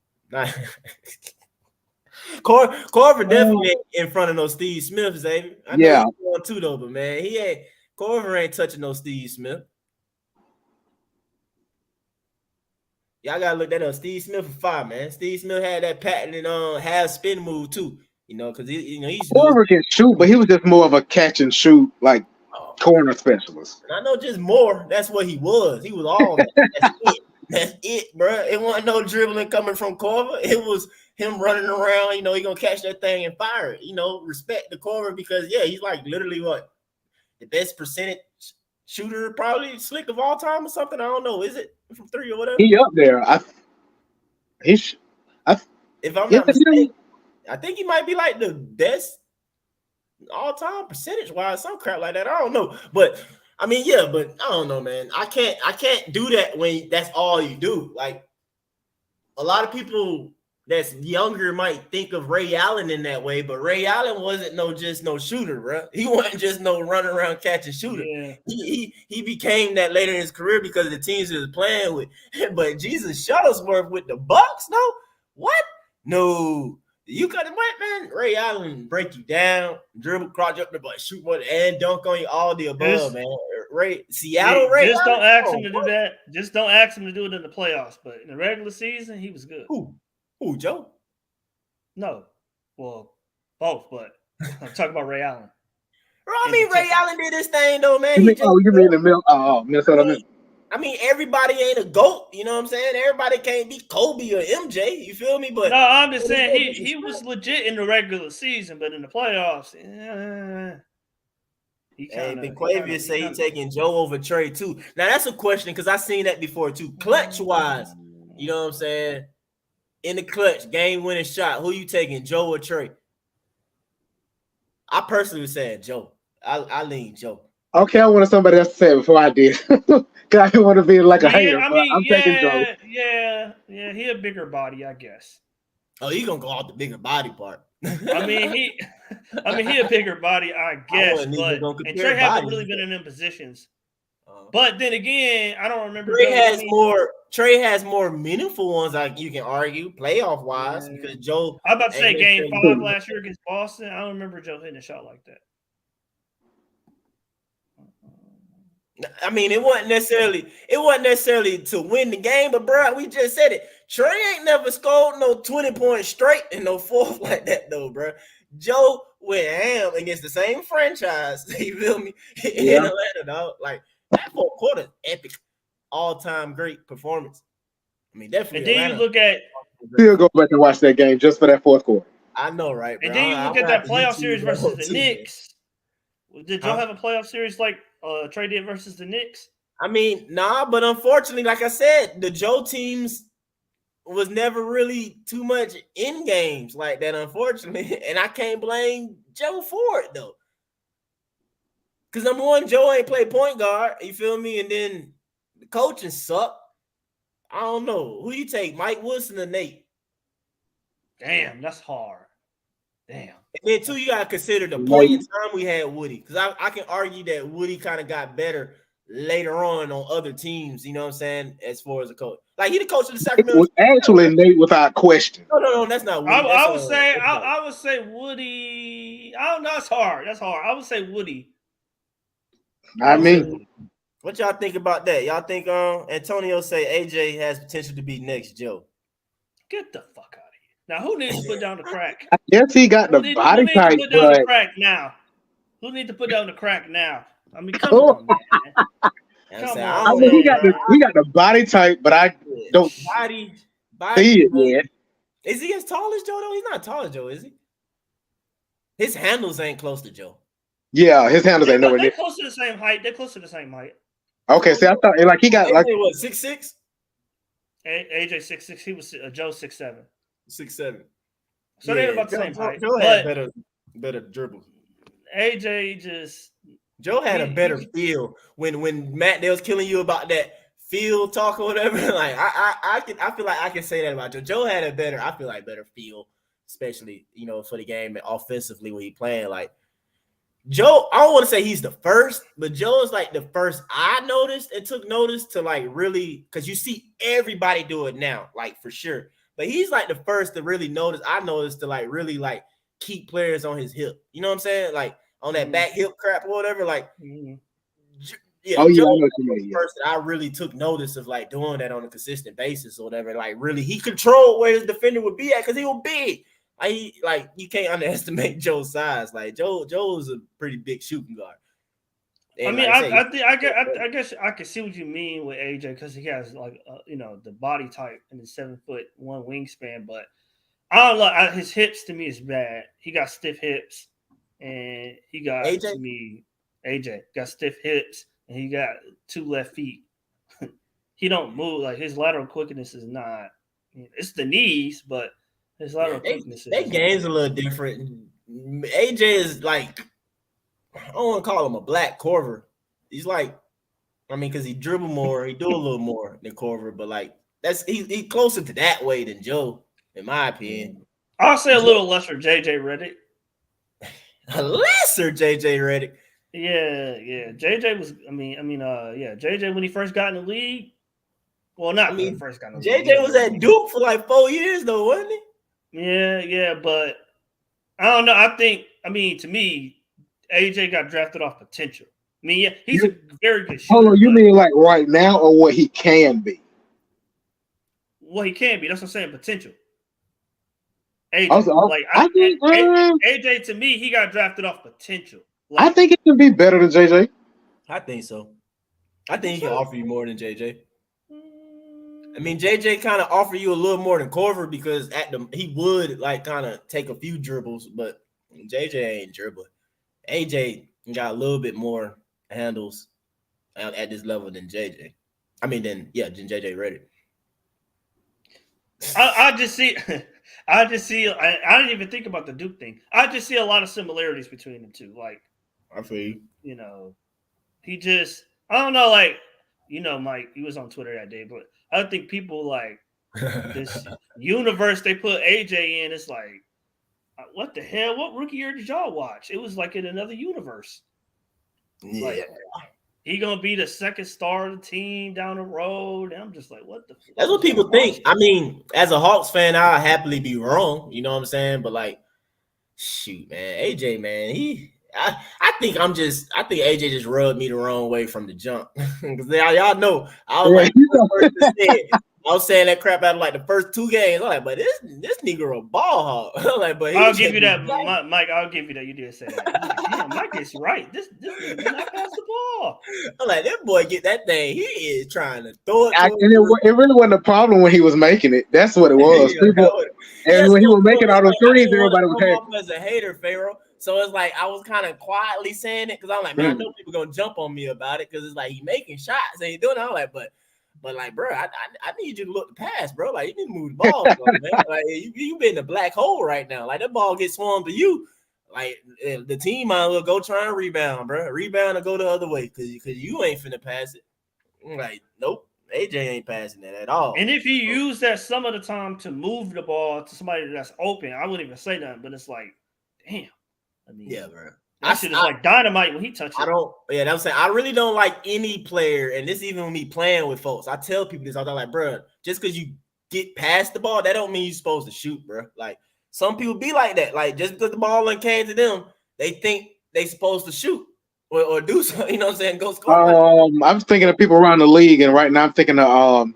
Corver definitely ain't in front of no Steve Smith, Xavier. I know he's going too though, but man, Corver ain't touching no Steve Smith. Y'all gotta look that up. Steve Smith was fire, man. Steve Smith had that patent and half spin move too. Because he's Corver can shoot, but he was just more of a catch and shoot, like corner specialist. And I know just more. That's what he was. He was all that. That's it. That's it, bro. It wasn't no dribbling coming from Corver. It was him running around. He gonna catch that thing and fire it. Respect the Corver because he's like literally what the best percentage shooter, probably slick of all time or something. I don't know. Is it from 3 or whatever? He up there. If I'm not mistaken, I think he might be like the best all time percentage wise, some crap like that. I don't know, but I mean, but I don't know, man. I can't do that when that's all you do. Like a lot of people that's younger might think of Ray Allen in that way, but Ray Allen wasn't just no shooter, bro. He wasn't just no run around catch and shooter. Yeah. He became that later in his career because of the teams he was playing with. But Jesus Shuttlesworth with the Bucks, no? What? No. You got it, man. Ray Allen break you down, dribble, crouch up the butt, shoot one, and dunk on you. All the above, man. Seattle Ray. Just don't ask him to do that. Just don't ask him to do it in the playoffs. But in the regular season, he was good. Who, Joe? No, well, both. But I'm talking about Ray Allen. Bro, I mean, Ray Allen did his thing though, man. You mean the Minnesota? I mean, everybody ain't a GOAT, you know what I'm saying? Everybody can't be Kobe or MJ, you feel me? But no, I'm just saying he was legit in the regular season, but in the playoffs, Quavius say he taking Joe over Trae too. Now that's a question because I seen that before too. Clutch wise, you know what I'm saying? In the clutch, game winning shot, who you taking, Joe or Trae? I personally was saying Joe. I lean Joe. Okay, I wanted somebody else to say it before I did. Because I didn't want to be like a hater. I'm taking Joe. Yeah, he a bigger body, I guess. Oh, you gonna go off the bigger body part? I mean, he a bigger body, I guess. And Trae hasn't really been in them positions. But then again, I don't remember. Trae has more meaningful ones, like you can argue, playoff wise, because Joe. I'm about to say Game 5 last year against Boston. I don't remember Joe hitting a shot like that. I mean, it wasn't necessarily to win the game, but bro, we just said it. Trae ain't never scored no 20 points straight and no fourth like that though, bro. Joe went ham against the same franchise. You feel me? In Atlanta, dog. Like that fourth quarter, epic, all-time great performance. I mean, definitely. And then you look at. Still go back and watch that game just for that fourth quarter. I know, right, bro? And then you look at that playoff series versus the Knicks. Did Joe have a playoff series like Trae did versus the Knicks? I mean, nah, but unfortunately, like I said, the Joe teams was never really too much in games like that, unfortunately. And I can't blame Joe for it, though. Because number one, Joe ain't play point guard, you feel me? And then the coaching sucked. I don't know. Who you take, Mike Wilson or Nate? Damn, that's hard. Damn. And then, too, you got to consider the point in time we had Woody. Because I can argue that Woody kind of got better later on other teams, you know what I'm saying, as far as a coach. Like, he the coach of the Sacramento. Actually, Nate, without question. No, that's not Woody. I would say Woody. I don't know. That's hard. I would say Woody. I mean, what y'all think about that? Y'all think Antonio say AJ has potential to be next Joe? Get the fuck out of here. Now, who needs to put down the crack? I guess he got the body type, Who needs to put down the crack now? Who needs to put down the crack now? I mean, come on, man. Come on. I mean, he got the body type, but I don't body see it yet. Is he as tall as Joe though? He's not tall as Joe, is he? His handles ain't close to Joe. Yeah, his handles ain't nowhere near. They're close to the same height. They're close to the same height. Okay, see, I thought like he got like what 6'6"? AJ 6'6". He was Joe 6'7". 6'7". So they're about the same height. Joe had better dribble. AJ just Joe had a better feel when Matt they was killing you about that field talk or whatever. Like I feel like I can say that about Joe. Joe had a better feel, especially for the game and offensively when he playing. Like Joe, I don't want to say he's the first, but Joe is like the first I noticed and took notice to like really because you see everybody do it now, like for sure. But he's like the first to really notice. I noticed to like really like keep players on his hip. You know what I'm saying? Like on that back hip crap or whatever. Like, yeah. Oh yeah, Joe I know was what you mean. the first that I really took notice of like doing that on a consistent basis or whatever. Like really, he controlled where his defender would be at because he was big. Like you can't underestimate Joe's size. Like Joe's a pretty big shooting guard. And I guess I can see what you mean with AJ because he has like the body type and the 7'1" wingspan, but I don't know. His hips to me is bad. He got stiff hips, and he got AJ got stiff hips, and he got 2 left feet. He don't move like his lateral quickness is not. It's the knees, but his lateral quickness is. That game's a little different. AJ is like. I don't want to call him a black Corver. He's like, because he dribble more, he do a little more than Corver, but like he's closer to that way than Joe, in my opinion. I'll say a little lesser JJ Redick. A lesser JJ Redick. Yeah. JJ was, JJ when he first got in the league. Well, not when he first got in the league. JJ was at Duke for like 4 years though, wasn't he? Yeah, but I don't know. To me, AJ got drafted off potential. He's a very good shooter. Hold on, you mean like right now or what he can be? What he can be. That's what I'm saying, potential. AJ, AJ to me, he got drafted off potential. I think it can be better than JJ. I think so. I think he can offer you more than JJ. JJ kind of offer you a little more than Corver because he would like kind of take a few dribbles, but JJ ain't dribbling. AJ got a little bit more handles at this level than JJ. Than JJ Redick. I didn't even think about the Duke thing. I just see a lot of similarities between the two. Like, I feel you. He just, I don't know, like, Mike, he was on Twitter that day, but I don't think people like this universe they put AJ in. It's like, what the hell? What rookie year did y'all watch? It was like in another universe. Yeah. Like, he gonna be the second star of the team down the road. And I'm just like, what the fuck? That's what people think. As a Hawks fan, I'll happily be wrong. You know what I'm saying? But like, shoot, man, AJ, man, I think AJ just rubbed me the wrong way from the jump. Because y'all know I was like the first to say it. I was saying that crap out of like the first 2 games. I'm like, but this nigga a ball hog. I'm like, but I'll give you that, Mike. I'll give you that. You did say that. I'm like, damn, Mike is right. This nigga did not pass the ball. I'm like, that boy get that thing. He is trying to throw it. And it really wasn't a problem when he was making it. That's what it was. When he was making all those threes, everybody was happy. As a hater, Pharaoh. So it's like I was kind of quietly saying it because I'm like, man, I know people gonna jump on me about it because it's like he making shots and he doing it. I'm like, but like, bro, I need you to look the pass, bro. Like, you need to move the ball, bro, man. Like, you been in a black hole right now. Like, that ball gets swung to you. Like, the team might as well go try and rebound, bro. Rebound and go the other way because you ain't finna pass it. I'm like, nope, AJ ain't passing that at all. And if he used that some of the time to move the ball to somebody that's open, I wouldn't even say nothing. But it's like, damn. I mean, yeah, bro. That shit is like dynamite when he touches it. Yeah, I'm saying I really don't like any player, and this even with me playing with folks. I tell people this all the time, like, bro, just because you get past the ball, that don't mean you're supposed to shoot, bro. Like, some people be like that. Like, just because the ball came to them, they think they supposed to shoot or do something. You know what I'm saying? Go score. I'm thinking of people around the league, and right now I'm thinking of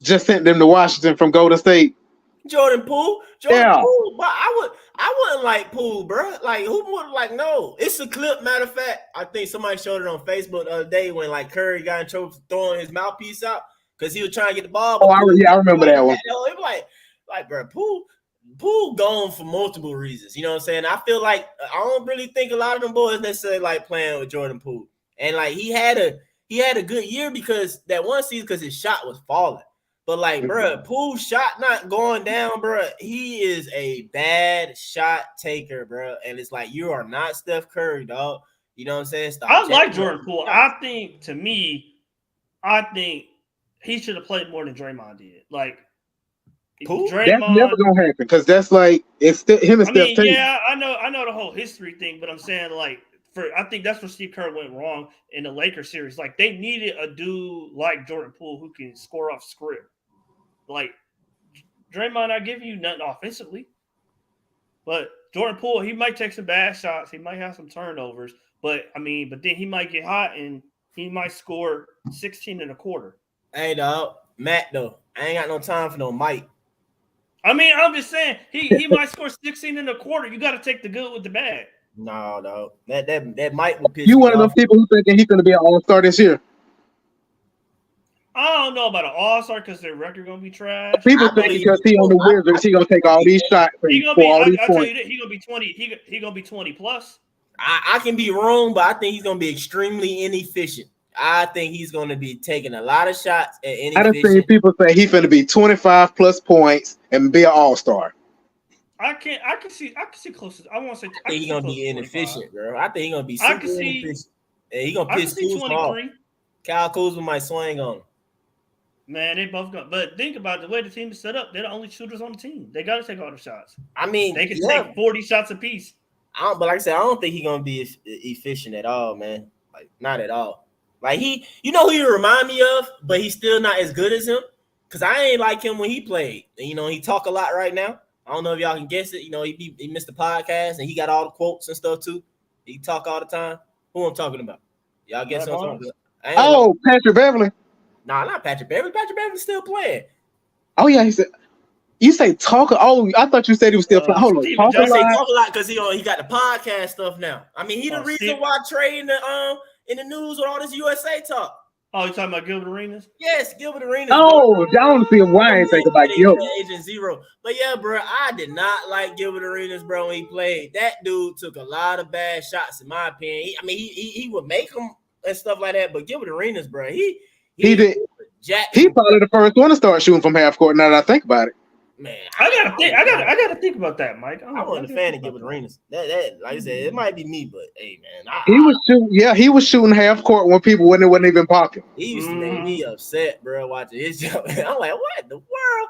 just sent them to Washington from Golden State. Jordan Poole, but I wouldn't like Poole, bro. Like, who would like? No, it's a clip. Matter of fact, I think somebody showed it on Facebook the other day when like Curry got in trouble for throwing his mouthpiece out because he was trying to get the ball. I remember that one. It was like, bro, Poole gone for multiple reasons. You know what I'm saying? I feel like I don't really think a lot of them boys necessarily like playing with Jordan Poole, and like he had a good year because that one season because his shot was falling. But like, bro, Poole's shot not going down, bro. He is a bad shot taker, bro. And it's like you are not Steph Curry, dog. You know what I'm saying? I like Jordan Poole. I think he should have played more than Draymond did. Like, Poole? That's never gonna happen because that's like it's still him and Steph. Yeah, I know the whole history thing, but I'm saying like I think that's where Steve Kerr went wrong in the Lakers series. Like they needed a dude like Jordan Poole who can score off script. Like Draymond not giving you nothing offensively, but Jordan Poole, he might take some bad shots, he might have some turnovers, but then he might get hot and he might score 16 and a quarter. Hey dog, Matt though, I ain't got no time for no Mike. I mean, I'm just saying he might score 16 and a quarter. You got to take the good with the bad. No, that Mike will piss you me one of off. those people who thinking he's gonna be an all-star this year. I don't know about an all-star because their record gonna be trash. People think because he on the Wizards, he gonna take all these shots and score all these points. He gonna be 20. He gonna be 20 plus. I can be wrong, but I think he's gonna be extremely inefficient. I think he's gonna be taking a lot of shots and inefficient. I done seen people say he's gonna be 25 plus points and be an all-star. I can see closest. I want to say. I think he's gonna be inefficient, bro. I think he's gonna be super inefficient. And he's gonna piss Kuzma off. Kyle Kuzma might swing on him. Man, they both got. But think about the way the team is set up. They're the only shooters on the team. They got to take all the shots. I mean, they can take 40 shots apiece. But like I said, I don't think he's gonna be efficient at all, man. Like not at all. Like who he remind me of, but he's still not as good as him. Cause I ain't like him when he played. And, he talk a lot right now. I don't know if y'all can guess it. He missed the podcast and he got all the quotes and stuff too. He talk all the time. Who I'm talking about? Y'all guess what I'm talking about? Oh, Patrick Beverly. Nah, not Patrick Beverly. Patrick Beverly's still playing. Oh yeah, he said. You say talk? Oh, I thought you said he was still playing. Hold on, talk a lot because he got the podcast stuff now. I mean, he the reason why Trae in the news with all this USA talk. Oh, you talking about Gilbert Arenas? Yes, Gilbert Arenas. Oh, I don't see why I ain't think about Gilbert. Agent Zero. But yeah, bro, I did not like Gilbert Arenas, bro, when he played. That dude took a lot of bad shots, in my opinion. He would make them and stuff like that, but Gilbert Arenas, bro, he did. He probably the first one to start shooting from half court. Now that I think about it, man, I gotta think about that, Mike. I wasn't a fan of Gilbert Arenas. That like I said, it might be me, but hey, man, he was shooting. Yeah, he was shooting half court when people wasn't even popping. He used to make me upset, bro, watching his jump. I'm like, what in the world?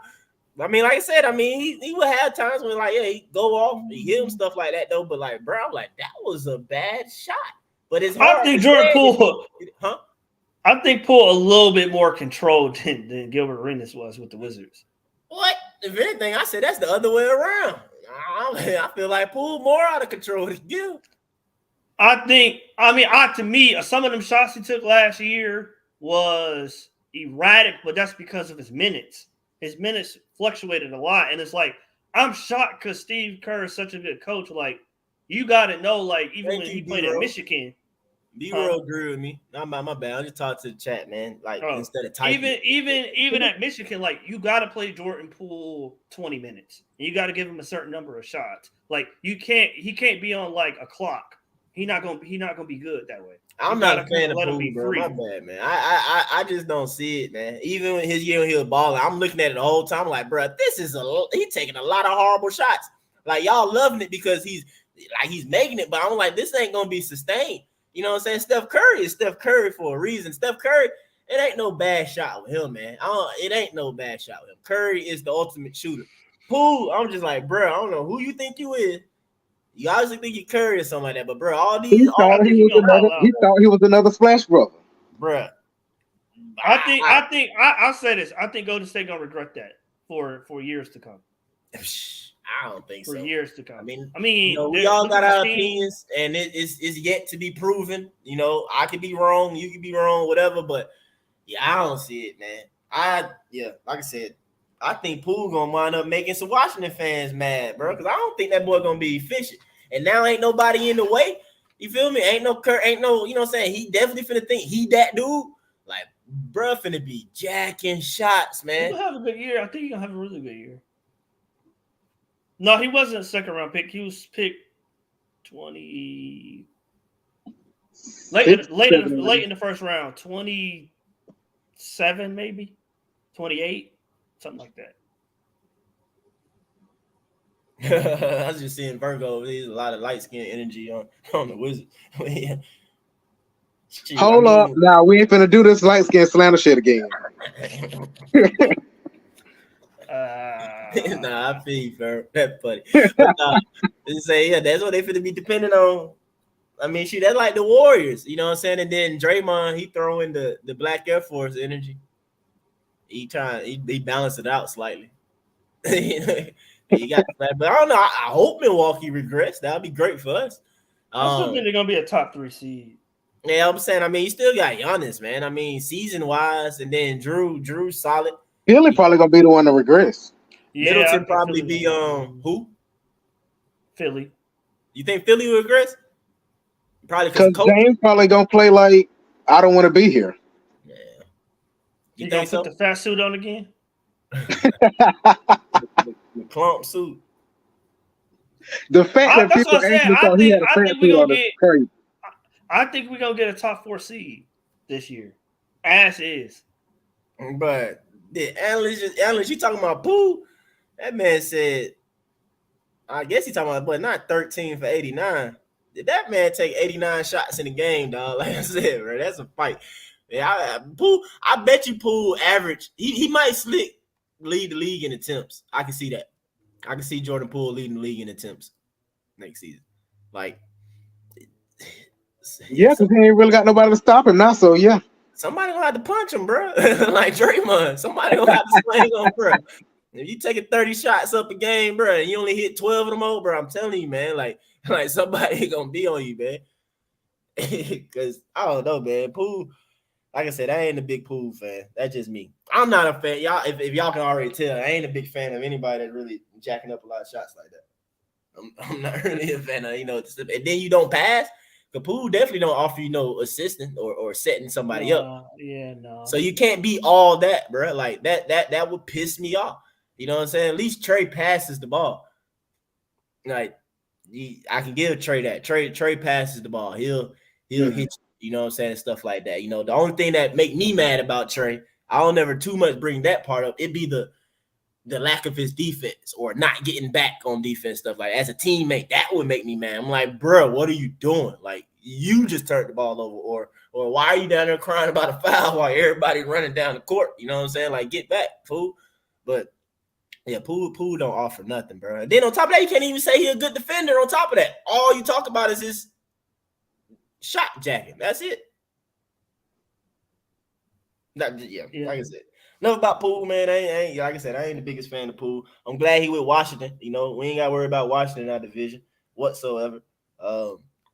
I mean, like I said, he would have times when he go off, he hit him stuff like that though. But like, bro, I'm like, that was a bad shot. But it's hard. I think Jordan Poole. I think Poole a little bit more controlled than Gilbert Arenas was with the Wizards. What? If anything, I said that's the other way around. I feel like Poole more out of control than Gil. To me, some of them shots he took last year was erratic, but that's because of his minutes. His minutes fluctuated a lot, and it's like I'm shocked because Steve Kerr is such a good coach. Like you got to know, like even when he played at Michigan. B-roll agree with me. Not my bad. I just talk to the chat, man. Like instead of typing. Even at Michigan, like you got to play Jordan Poole 20 minutes. You got to give him a certain number of shots. Like he can't be on like a clock. He not gonna be good that way. I'm not a fan of Poole, bro. My bad, man. I just don't see it, man. Even when his year when he was balling, I'm looking at it the whole time. Like, bro, he's taking a lot of horrible shots. Like y'all loving it because he's making it, but I'm like, this ain't gonna be sustained. You know what I'm saying? Steph Curry is Steph Curry for a reason. Steph Curry, it ain't no bad shot with him, man. It ain't no bad shot with him. Curry is the ultimate shooter. Poole, I'm just like, bro, I don't know who you think you is. You obviously think you Curry or something like that, but bro, He thought he was another Splash brother, bro. I'll say this. I think Golden State gonna regret that for years to come. I don't think so. For years to come. I mean, we all got our opinions, and it's yet to be proven. You know, I could be wrong, you could be wrong, whatever. But yeah, I don't see it, man. Like I said, I think Poole gonna wind up making some Washington fans mad, bro. Because I don't think that boy gonna be efficient. And now ain't nobody in the way. You feel me? Ain't no, you know what I'm saying? He definitely finna think he that dude. Like, bro, finna be jacking shots, man. He'll have a good year. I think he's gonna have a really good year. No, he wasn't a second round pick. He was picked 20 late in the first round, 27 maybe, 28, something like that. I was just seeing Virgo. There's a lot of light skin energy on the Wizards. Hold up, now we ain't finna do this light skin slander shit again. Nah, I feel you, bro. That's funny. But that's what they finna be depending on. I mean, that's like the Warriors, you know what I'm saying? And then Draymond, he throw in the Black Air Force energy. He balanced it out slightly. He got, but I don't know. I hope Milwaukee regrets. That would be great for us. I still think they're gonna be a top 3 seed. Yeah, I'm saying. I mean, you still got Giannis, man. I mean, season wise, and then Drew's solid. Philly probably gonna be the one to regress. Yeah, Middleton probably be who? Philly. You think Philly will regress? Probably because James probably gonna play like I don't want to be here. Yeah. You gonna put the fat suit on again? The clump suit. The fact that people actually thought he had a fat suit on is crazy. I think we're gonna get a top 4 seed this year, as is. But the analyst, you talking about Poole? That man said, I guess he talking about, but not 13 for 89. Did that man take 89 shots in the game, dog? Like I said, bro, that's a fight. Yeah, Poole, I bet you Poole average. He might lead the league in attempts. I can see that. I can see Jordan Poole leading the league in attempts next season. Like, yeah, because he ain't really got nobody to stop him now. So yeah, somebody gonna have to punch him, bro. Like Draymond, somebody gonna have to swing on, bro. If you taking 30 shots up a game, bro, and you only hit 12 of them all, bro, I'm telling you, man, like somebody gonna be on you, man. Because I don't know, man. Poole, like I said, I ain't a big Poole fan. That's just me. I'm not a fan. Y'all, if y'all can already tell, I ain't a big fan of anybody that really jacking up a lot of shots like that. I'm not really a fan of, and then you don't pass. The Poole definitely don't offer you no assistant or setting somebody up. Yeah, no. So you can't be all that, bro. Like that would piss me off. You know what I'm saying? At least Trae passes the ball. Like I can give Trae that. Trae passes the ball. He'll hit you. You know what I'm saying? Stuff like that. The only thing that make me mad about Trae, I don't ever too much bring that part up. It'd be the lack of his defense or not getting back on defense, stuff like that. As a teammate, that would make me mad. I'm like, bro, what are you doing? Like, you just turned the ball over, or why are you down there crying about a foul while everybody running down the court? You know what I'm saying? Like, get back, fool. But yeah, Poole don't offer nothing, bro. And then on top of that, you can't even say he's a good defender. On top of that, all you talk about is his shot jacking. That's it. Like I said. Enough about Poole, man. I ain't like I said, I ain't the biggest fan of Poole. I'm glad he with Washington. We ain't got to worry about Washington in our division whatsoever.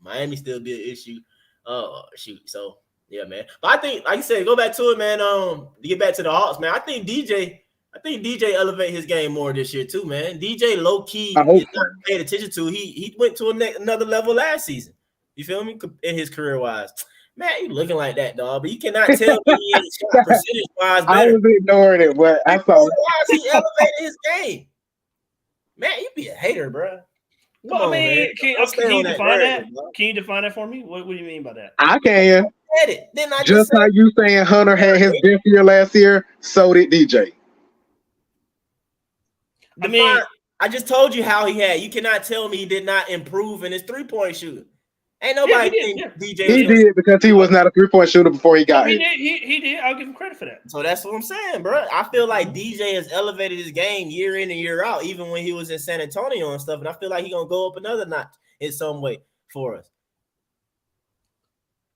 Miami still be an issue. Shoot. So Yeah, man. But I think, like you said, go back to it, man. To get back to the Hawks, man. I think DJ elevate his game more this year too, man. DJ low key I hope is not paid attention to. He went to another level last season. You feel me? In his career wise, man, you looking like that, dog. But you cannot tell me he ain't shot percentage wise I better. was ignoring it, but I saw it. Why is he elevating his game? Man, you be a hater, bro. Well, I mean, can you define that? Can you define that for me? What do you mean by that? I can. Then I Just how you saying Hunter had his best year last year, so did DJ. I mean, I just told you how he had. You cannot tell me he did not improve in his 3-point shooting. Ain't nobody think DJ. He did because he was not a 3-point shooter before he got here. He did. I'll give him credit for that. So that's what I'm saying, bro. I feel like DJ has elevated his game year in and year out, even when he was in San Antonio and stuff. And I feel like he's gonna go up another notch in some way for us.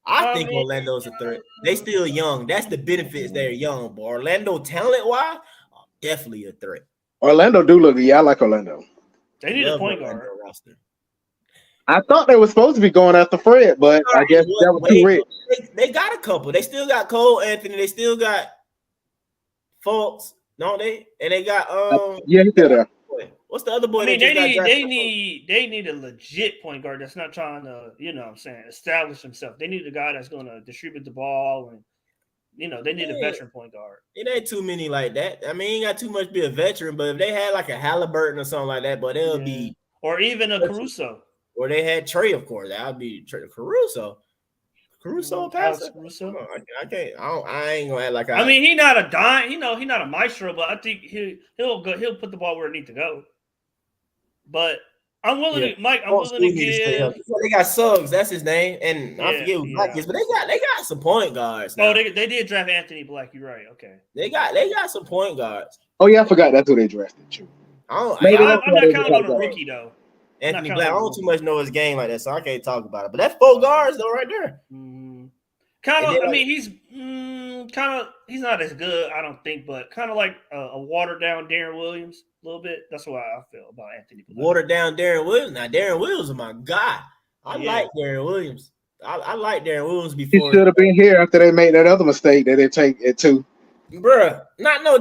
I think Orlando's a threat. They still young. That's the benefits. They're young, but Orlando talent-wise, definitely a threat. Orlando do look. Yeah, I like Orlando. They need a point guard roster. I thought they were supposed to be going after Fred, but I guess that was too rich. They got a couple. They still got Cole Anthony. They still got Fultz, don't they? And they got yeah, he's still there. What's the other boy? I mean, they need a legit point guard that's not trying to, establish himself. They need a guy that's going to distribute the ball, and they need a veteran point guard. It ain't too many like that. I mean, ain't got too much to be a veteran, but if they had like a Halliburton or something like that, but they'll be, or even a Caruso, or they had Trae, of course, that would be Caruso. Passer. Caruso. I can't. I ain't gonna act like I mean, he not a dime. He's not a maestro, but I think he'll put the ball where it needs to go. But I'm willing to, Mike. I'm willing to give. They got Suggs. That's his name, and I forget who Black is, but they got some point guards. Now. Oh, they did draft Anthony Black. You're right. Okay. They got some point guards. Oh yeah, I forgot that's who they drafted. True. I'm not counting on a rookie though. Anthony Black. I don't too much know his game like that, so I can't talk about it. But that's 4 guards though, right there. Kind of. I mean, he's he's not as good, I don't think, but kind of like a watered down Darren Williams a little bit. That's what I feel about Anthony Black. Watered down Darren Williams. Now Darren Williams is my guy. I like Darren Williams. I like Darren Williams before. He should have been here after they made that other mistake that they take it to. Bruh,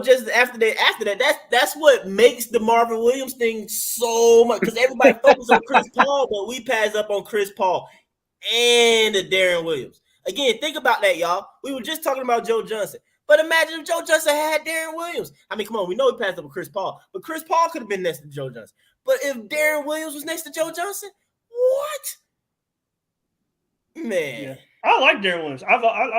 just after that, that's what makes the Marvin Williams thing so much, because everybody focuses on Chris Paul, but we pass up on Chris Paul and the Darren Williams. Again, think about that, y'all. We were just talking about Joe Johnson, but imagine if Joe Johnson had Darren Williams. I mean, come on, we know he passed up on Chris Paul, but Chris Paul could have been next to Joe Johnson. But if Darren Williams was next to Joe Johnson, what? Man. Yeah. I like Darren Williams. I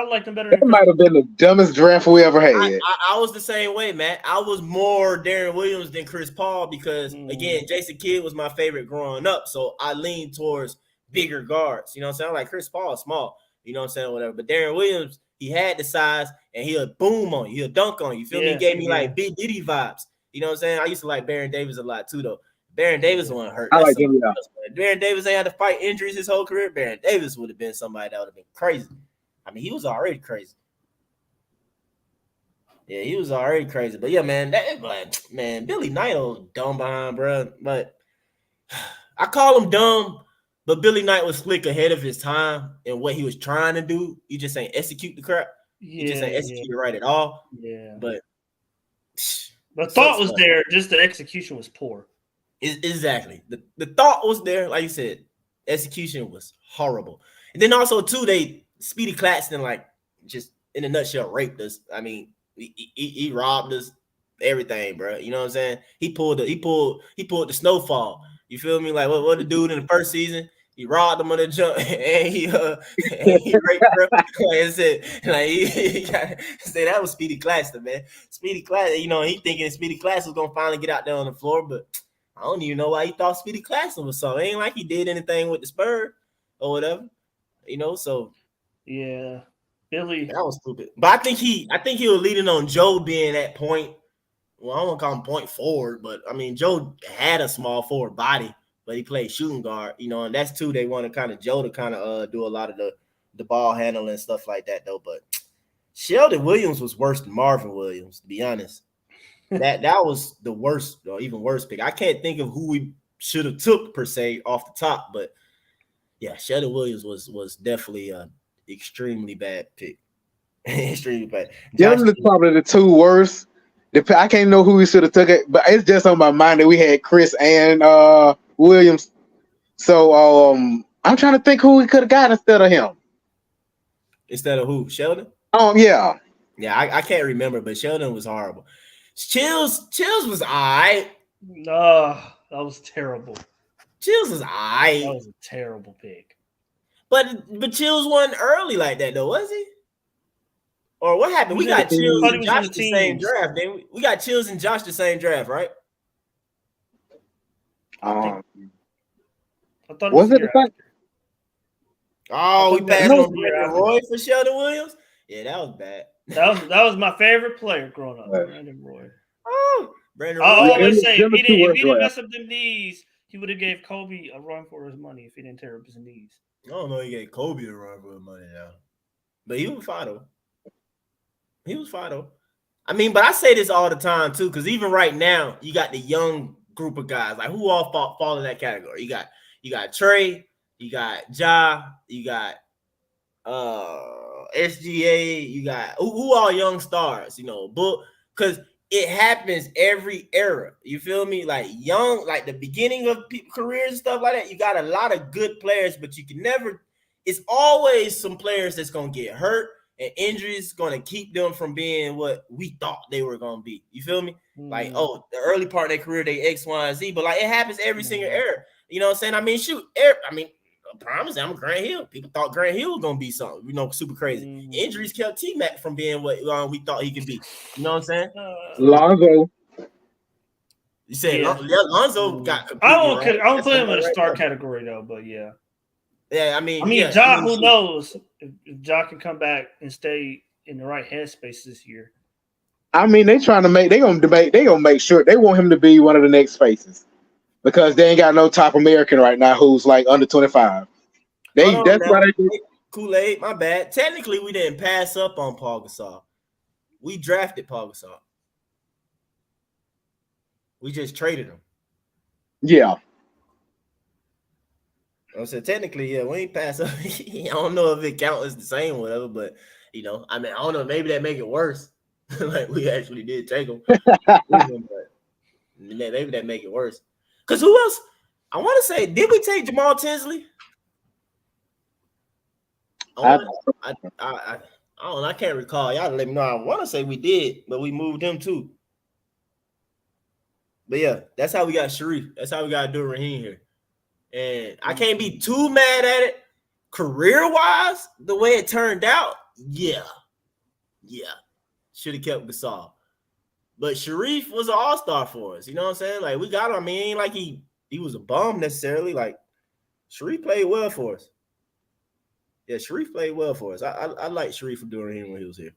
like them better. That might have been the dumbest draft we ever had. I was the same way, Matt. I was more Darren Williams than Chris Paul because, again, Jason Kidd was my favorite growing up. So I leaned towards bigger guards. You know what I'm saying? Like Chris Paul is small. You know what I'm saying? Whatever. But Darren Williams, he had the size and he'll boom on you. He'll dunk on you. You feel me? He gave me like Big Diddy vibes. You know what I'm saying? I used to like Baron Davis a lot too, though. Baron Davis wasn't hurt. I like him. Baron Davis ain't had to fight injuries his whole career. Baron Davis would have been somebody that would have been crazy. I mean, he was already crazy. Yeah, he was already crazy. But yeah, man, Billy Knight was dumb behind, bro. But I call him dumb, but Billy Knight was slick ahead of his time and what he was trying to do. He just ain't execute the crap. He just ain't execute it right at all. Yeah. But the thought was there, just the execution was poor. Exactly. The thought was there, like you said. Execution was horrible. And then also, too, Speedy Claxton, like, just in a nutshell, raped us. I mean, he robbed us, everything, bro. You know what I'm saying? He pulled the snowfall. You feel me? Like what the dude in the first season? He robbed him on the jump and he raped bro. Like I said, like he say that was Speedy Claxton, man. Speedy Claxton, he thinking Speedy Claxton was gonna finally get out there on the floor, but I don't even know why he thought Speedy Claxton was so. It ain't like he did anything with the Spurs or whatever, so. Yeah, Billy. That was stupid. But I think he was leading on Joe being at point. Well, I don't want to call him point forward, but I mean Joe had a small forward body, but he played shooting guard, and that's too. They wanted Joe to do a lot of the ball handling and stuff like that, though. But Sheldon Williams was worse than Marvin Williams, to be honest. That was the worst, or even worse pick. I can't think of who we should have took per se off the top, but yeah, Sheldon Williams was definitely extremely bad pick. Extremely bad. Them is probably the two worst. I can't know who we should have took it, but it's just on my mind that we had Chris and Williams. So I'm trying to think who we could have got instead of him. Instead of who? Sheldon? Yeah. Yeah, I can't remember, but Sheldon was horrible. Chills was alright. No, that was terrible. Chills was alright. That was a terrible pick. But Chills wasn't early like that though, was he? Or what happened? We got Chills and Josh the same draft, didn't we? We got Chills and Josh the same draft, right? I thought was it the fact? Oh, we passed on Brandon Roy for Sheldon Williams? Yeah, that was bad. That was my favorite player growing up, Brandon Roy. Oh, Brandon Roy. I always say if he didn't mess up them knees, he would have gave Kobe a run for his money if he didn't tear up his knees. I don't know he gave Kobe a run for his money now. But he was fine though. I mean, but I say this all the time too, because even right now, you got the young group of guys. Like who all fall in that category? You got Trae, you got Ja, you got SGA, you got who all young stars, but because it happens every era. You feel me? Like young, like the beginning of careers and stuff like that. You got a lot of good players, but you can never. It's always some players that's gonna get hurt, and injuries gonna keep them from being what we thought they were gonna be. You feel me? Like, the early part of their career, they X, Y, and Z, but like it happens every single era. You know what I'm saying? I mean, shoot, prime example, Grant Hill. People thought Grant Hill was gonna be something, super crazy. Injuries kept T-Mac from being what we thought he could be. You know what I'm saying? Lonzo. You said Lonzo got. I don't put him in a star category though, but yeah. Yeah, I mean, Ja. Who knows if Ja can come back and stay in the right headspace this year? I mean, they gonna make sure they want him to be one of the next faces. Because they ain't got no top American right now who's like under 25. That's why they Kool-Aid, my bad. Technically, we didn't pass up on Paul Gasol. We drafted Paul Gasol. We just traded him. Yeah. I said technically, we ain't pass up. I don't know if it counts as the same, whatever, but I don't know. Maybe that make it worse. Like we actually did take him. But maybe that make it worse. Because who else? I want to say, did we take Jamal Tinsley? I don't know. I can't recall. Y'all let me know. I want to say we did, but we moved him too. But yeah, that's how we got Sharif. That's how we got to do Raheem here. And I can't be too mad at it. Career-wise, the way it turned out, yeah. Should have kept Gasol. But Sharif was an all-star for us. You know what I'm saying? Like, we got him. I mean, it ain't like he was a bum necessarily. Like, Sharif played well for us. Yeah, Sharif played well for us. I like Sharif for doing him when he was here.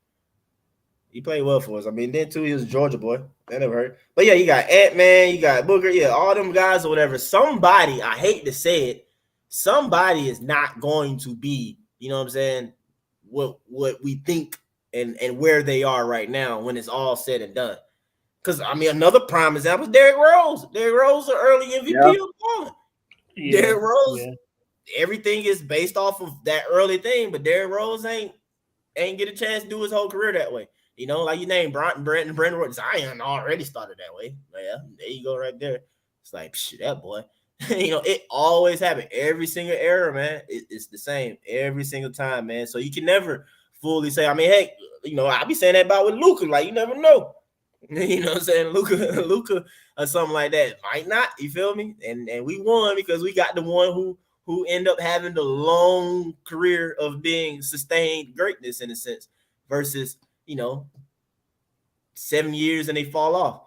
He played well for us. I mean, then, too, he was a Georgia boy. That never hurt. But, yeah, you got Ant-Man, you got Booker. Yeah, all them guys or whatever. Somebody, I hate to say it, somebody is not going to be, you know what I'm saying, what we think and where they are right now when it's all said and done. Because, I mean, another prime example is Derrick Rose. Derrick Rose, an early MVP of ball. Derrick Rose, everything is based off of that early thing, but Derrick Rose ain't get a chance to do his whole career that way. You know, like you named Brandon Roy. Zion already started that way. Yeah, there you go right there. It's like, that boy. It always happens. Every single era, man, it's the same every single time, man. So you can never fully say, I mean, hey, I be saying that about with Luka. Like, you never know. You know what I'm saying? Luka or something like that. Might not, you feel me? And we won because we got the one who end up having the long career of being sustained greatness in a sense versus, 7 years and they fall off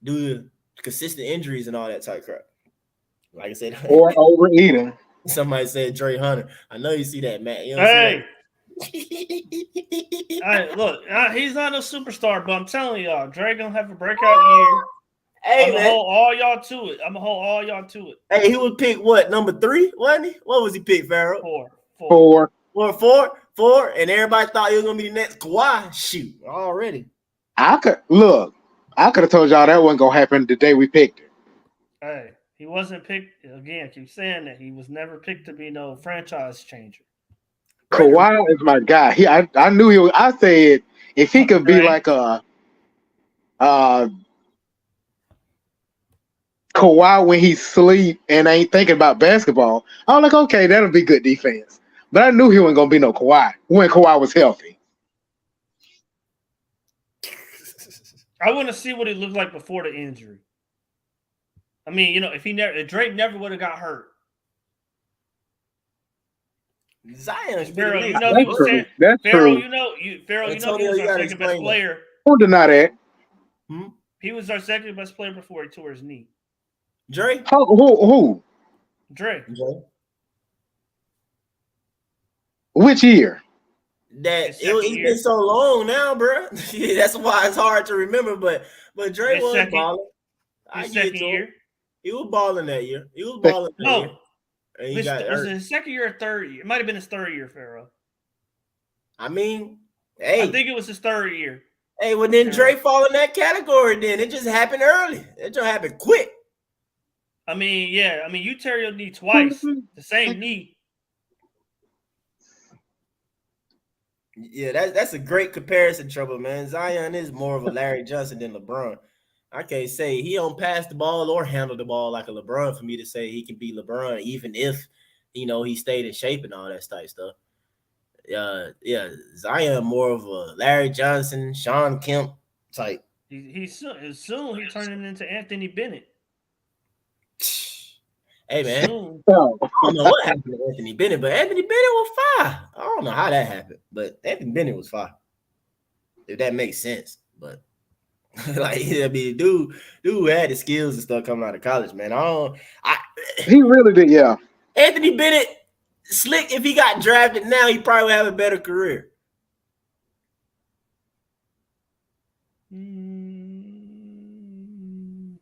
due to consistent injuries and all that type crap. Like I said, or overeating. Somebody said Dre Hunter. I know you see that, Matt. You know hey, look, he's not a superstar, but I'm telling y'all, Dre gonna have a breakout year. Hey, I'm gonna hold all y'all to it. Hey, he was picked what, number 3, wasn't he? What was he picked, Pharaoh? 4. Four, and everybody thought he was gonna be the next Kawhi. Shoot, already. I could have told y'all that wasn't gonna happen the day we picked it. Hey, he wasn't picked again. I keep saying that he was never picked to be no franchise changer. Kawhi is my guy. I knew he was. I said if he could be like a Kawhi when he sleep and ain't thinking about basketball, I was like, okay, that'll be good defense. But I knew he wasn't gonna be no Kawhi when Kawhi was healthy. I want to see what he looked like before the injury. I mean, you know, if Drake never would have got hurt. Zion's Pharaoh, you pretty know, amazing. he was saying, That's Pharaoh, true. Pharaoh, Antonio, he was you our gotta second best explain that. player. Don't deny that. He was our second best player before he tore his knee. Dre? Who? Dre. Which year? It's been so long now, bro. That's why it's hard to remember. But Dre His was second- balling. his second year. He was balling that year. He was balling that year. And he was got it hurt. his second year or third year? It might have been his third year, Pharaoh. I mean, hey. I think it was his third year. Hey, well then Dre fall in that category. Then it just happened early. It just happened quick. I mean, yeah. I mean, you tear your knee twice, the same knee. Yeah, that's a great comparison, Trouble, man. Zion is more of a Larry Johnson than LeBron. I can't say he don't pass the ball or handle the ball like a LeBron for me to say he can be LeBron, even if he stayed in shape and all that type stuff. Yeah, Zion more of a Larry Johnson, Sean Kemp type. He soon he turning into Anthony Bennett. Hey man, I don't know what happened to Anthony Bennett, but Anthony Bennett was fire. I don't know how that happened, but Anthony Bennett was fire. If that makes sense, but like I mean, dude had the skills and stuff coming out of college, man. He really did, yeah. Anthony Bennett, slick. If he got drafted now, he probably would have a better career.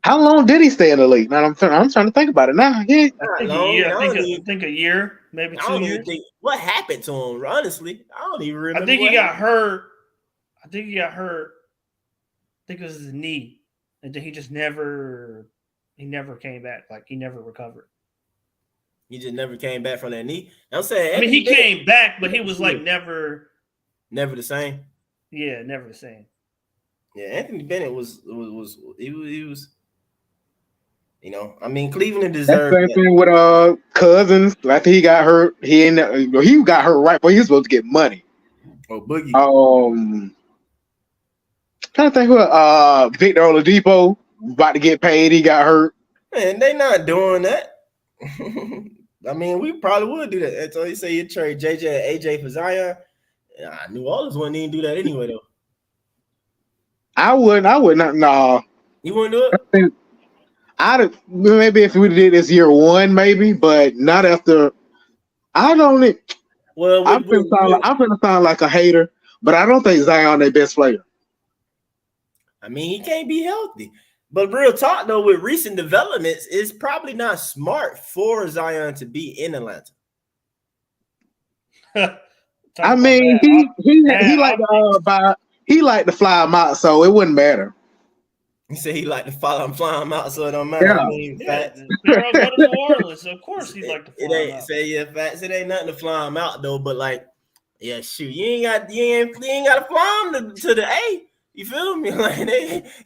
How long did he stay in the league? Now I'm trying to think about it now. Yeah, I think a year, maybe 2 years. What happened to him? Honestly, I don't even remember. I think he got hurt. I think it was his knee, and then he just never came back. Like he never recovered. He just never came back from that knee. I'm saying. I mean, he came back, but he was like never the same. Yeah, never the same. Yeah, Anthony Bennett was. I mean, Cleveland deserved that. Same thing with Cousins. After he got hurt, he got hurt right before he was supposed to get money. Oh, Boogie. Trying to think who Victor Oladipo about to get paid. He got hurt. Man, they not doing that. I mean, we probably would do that. So you say you trade JJ and AJ for Zion. New Orleans wouldn't even do that anyway, though. I would not. No, you wouldn't do it. Maybe if we did this year one, maybe, but not after. I don't. Well, I'm gonna sound like a hater, but I don't think Zion their best player. I mean, he can't be healthy. But real talk though, with recent developments, it's probably not smart for Zion to be in Atlanta. I mean, he liked to fly him out, so it wouldn't matter. He said he like to fly him out, so it don't matter. Yeah. I mean, facts. Pharaoh go to New Orleans, of course he'd like to fly him out. Facts. It ain't nothing to fly him out though, but like, yeah, shoot, you ain't got to fly him to the A. You feel me? Like you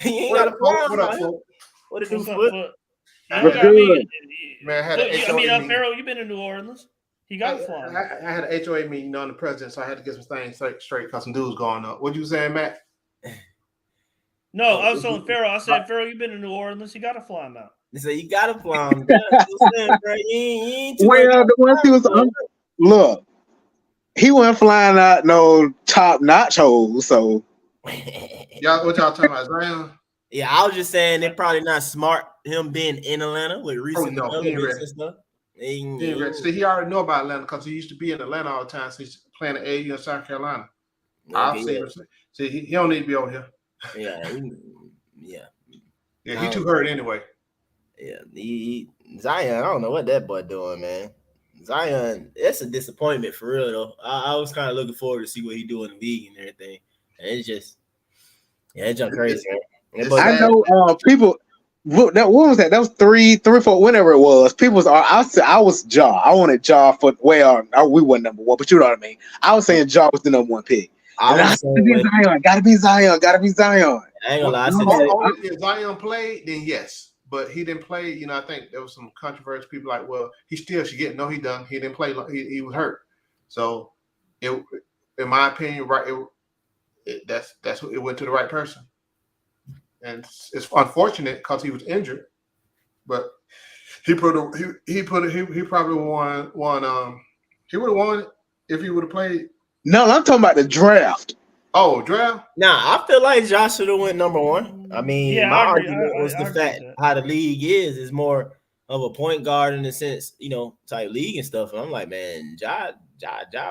ain't got to fly him out. What it do, Foot? Man, I had an HOA meeting. Pharaoh, you been in New Orleans? He got to fly. I had an HOA meeting, on the president, so I had to get some things straight because some dudes going up. What you saying, Matt? No, I was telling Pharaoh. I said, Pharaoh, you been in New Orleans? You got to fly him out. He said, you got to fly him. Look, he wasn't flying out no top notch holes. So, what y'all talking about, Zion? Yeah, I was just saying they're probably not smart him being in Atlanta with recent developments and stuff. See, he already know about Atlanta because he used to be in Atlanta all the time. So he's playing at AU in South Carolina. I've seen him. See, he don't need to be over here. Yeah. He too hurt anyway. Yeah, Zion, I don't know what that boy doing, man. Zion, it's a disappointment for real though. I was kind of looking forward to see what he do in the league and everything. And it's just, it's just crazy. Man. I know What was that? That was 3, 4, whenever it was. People was I was Ja. I wanted Ja for we weren't number one, but you know what I mean. I was saying Ja was the number one pick. Gotta be Zion. I ain't gonna lie. If Zion played, then yes. But he didn't play. You know, I think there was some controversy. People like, well, he still should get. No, he done. He didn't play. He was hurt. So, in my opinion, right, that's it went to the right person. And it's unfortunate because he was injured, but he probably won. He would have won if he would have played. No, I'm talking about the draft. Oh, draft? Nah, I feel like Josh should have went number one. I mean, Yeah, my I agree. argument was the fact how the league is more of a point guard in the sense, you know, type league and stuff. And I'm like, man, Ja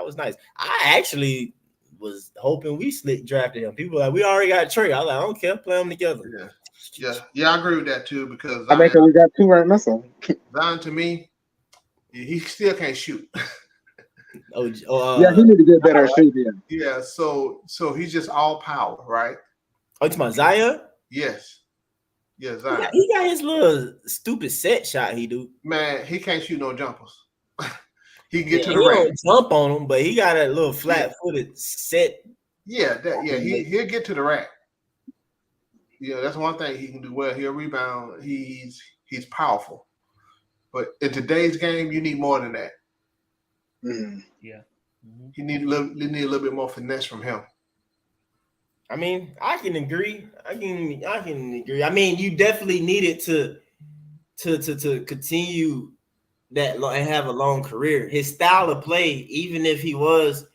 was nice. I actually was hoping we slick drafted him. People were like, we already got Trae. I was like, I don't care, play them together. Yeah, I agree with that too because I think we got 2 right now. So Zion to me, he still can't shoot. Yeah, he need to get better at shooting. Yeah, so he's just all power, right? Oh, it's my Zion? Yes. Yeah, Zion. He got his little stupid set shot he do. Man, he can't shoot no jumpers. He can get to the rack. rack. Jump on him, but he got a little flat-footed set. Yeah, he'll get to the rack. Yeah, that's one thing he can do well. He'll rebound. He's powerful. But in today's game, you need more than that. Mm-hmm. Yeah. You need a little bit more finesse from him. I mean, I can agree. I can agree. I mean, you definitely needed to continue that and have a long career. His style of play, even if he was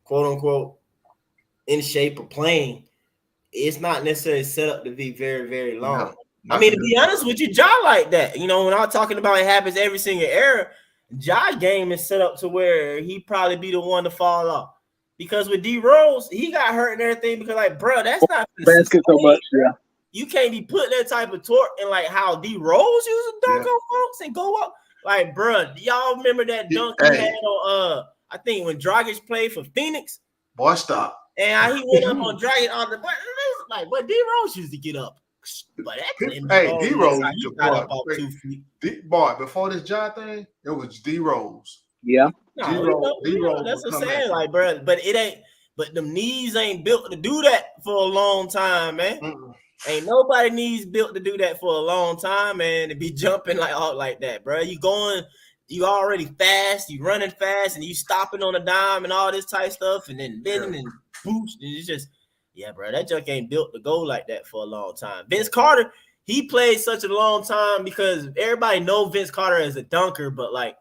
quote unquote in shape of playing, it's not necessarily set up to be very, very long. I mean, to be honest with you, Ja like that. You know, when I'm talking about it happens every single era, Ja's game is set up to where he probably be the one to fall off. Because with D Rose, he got hurt and everything because, like, bro, that's not basket so much. Yeah, you can't be putting that type of torque and like how D Rose used to dunk on folks and go up. Like, bro, y'all remember that dunk he had on I think when Dragic played for Phoenix? Boy, stop. And how he went up on Dragic on the like, but D Rose used to get up. But that D Rose boy, before this Ja thing, it was D Rose. Yeah. No, D-Rose that's what I'm saying, like, bro. But it ain't. But them knees ain't built to do that for a long time, man. Ain't nobody knees built to do that for a long time, man. To be jumping like that, bro. You already fast, you running fast, and you stopping on a dime and all this type stuff, and then bending and boost. It's just, yeah, bro. That junk ain't built to go like that for a long time. Vince Carter, he played such a long time because everybody know Vince Carter as a dunker, but like.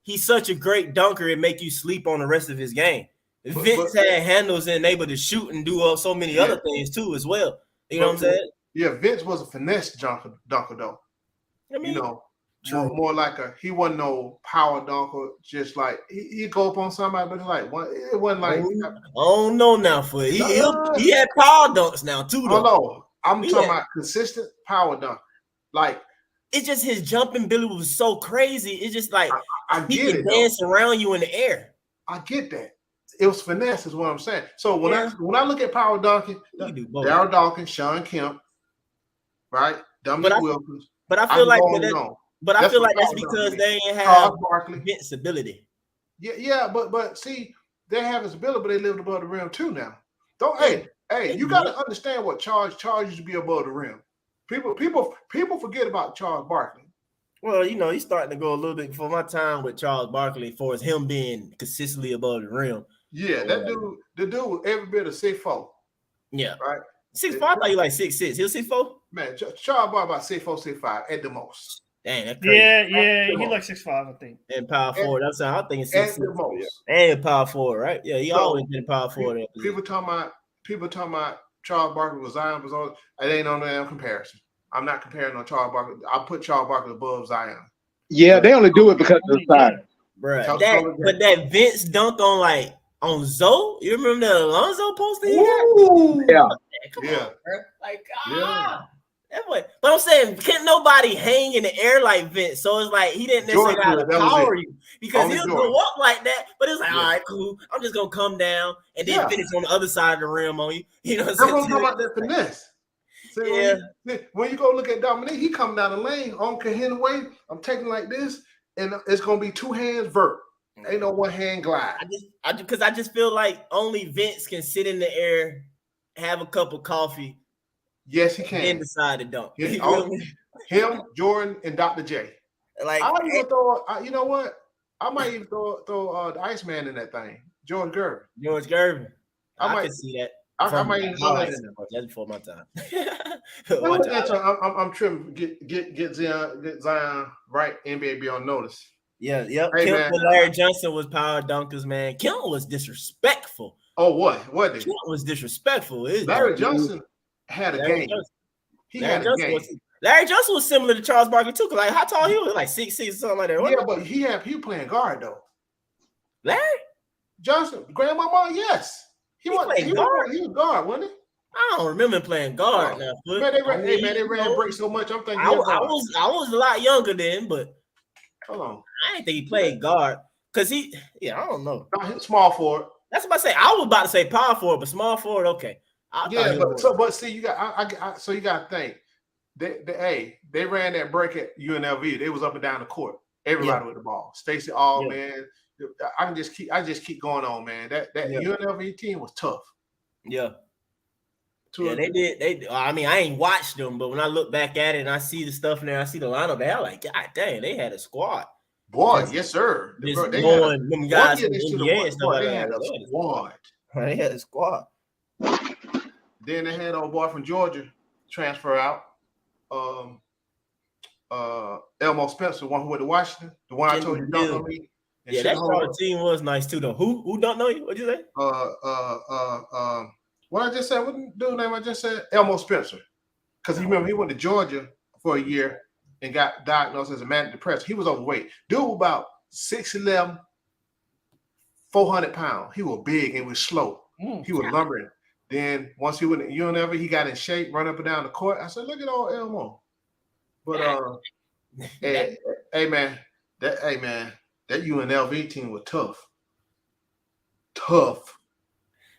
He's such a great dunker, it make you sleep on the rest of his game. Vince had handles and able to shoot and do so many other things too as well. You know what I'm saying? Yeah, Vince was a finesse dunker though. I mean, you know, more like he wasn't no power dunker. Just like he'd go up on somebody, but it wasn't like. Oh no, now for he had power dunks now too. Though. Oh no, I'm talking about consistent power dunk, like. It's just his jumping ability was so crazy. It's just like I he get can it, dance around you in the air. I get that. It was finesse, is what I'm saying. So when I look at power dunking, Darryl Dawkins, Sean Kemp, right, Dominic Wilkins. But I feel like that's because they ain't have Vince's ability. Yeah, but see, they have his ability, but they lived above the rim too now. Hey, you got to understand what Charles used to be above the rim. People forget about Charles Barkley. Well, you know, he's starting to go a little bit before my time with Charles Barkley as far as him being consistently above the rim. Yeah, the dude every bit of 6'4". Yeah. Right? 6'4", I thought you like 6'6". He was 6'4"? Man, Charles Barkley about 6'4", 6'5" at the most. Dang, that's crazy. Yeah, he like 6'5", I think. And power forward. That's how I think it's 6'6". At the most. And power forward, right? Yeah, he always been power forward. People talking about Charles Barkley with Zion, it ain't on damn comparison. I'm not comparing on Charles Barkley. I put Charles Barkley above Zion. Yeah, they only do it because of the size. Bro, but that Vince dunk on Zoe, you remember that Alonzo poster he got? Yeah. Come on, bro. Like, that boy. But I'm saying, can't nobody hang in the air like Vince. So it's like he didn't necessarily know how to power you because he'll go up like that. But it's like, all right, cool. I'm just gonna come down and then finish on the other side of the rim on you. You know what I'm saying? I'm talking about that finesse. See, when you go look at Dominique, he come down the lane on Kahinaway. I'm taking like this, and it's gonna be two hands vert. Ain't no one hand glide. I just feel like only Vince can sit in the air, have a cup of coffee. Yes, he can. And decide to dunk. Him, Jordan, and Dr. J. Like, I might even throw. You know what? I might even throw the Iceman in that thing. George Gervin. I can see that. I might even throw that in there. That's before my time. I'm tripping. Get Zion right. NBA be on notice. Yeah, yep. Hey, Kim man, and Larry Johnson was power dunkers, man. Kim was disrespectful. Oh, what? Kim was disrespectful. Larry Johnson had a game. Larry Johnson was similar to Charles Barkley too. Cause like how tall he was, like 6'6" or something like that. Yeah, but he playing guard though. Larry Johnson, grandmama, yes. He was guard, wasn't he? I don't remember him playing guard now. Man, they ran break so much. I'm thinking I was a lot younger then, but hold on. I didn't think he played guard because I don't know. Small forward. That's what I say. I was about to say power forward, but small forward, okay. But see, you got so you got to think. They ran that break at UNLV. They was up and down the court. Everybody with the ball. Stacey man. I just keep going on, man. That UNLV team was tough. Yeah. They did. I mean, I ain't watched them, but when I look back at it and I see the stuff in there, I see the lineup. They're like, God dang, they had a squad. Boy, yes, sir. They had a squad. They had a squad. Then they had old boy from Georgia transfer out. Elmo Spencer, one who went to Washington, the one I told you don't know me. Yeah, that Charlotte team was nice too, though. Who don't know you? What'd you say? What I just said, what dude's name I just said? Elmo Spencer. Because he went to Georgia for a year and got diagnosed as a manic depressive. He was overweight. Dude was about 6'11", 400 pounds. He was big and was slow. He was lumbering. Then once he went to UNLV, he got in shape, run up and down the court. I said, look at old Elmo. But hey man, that UNLV team was tough.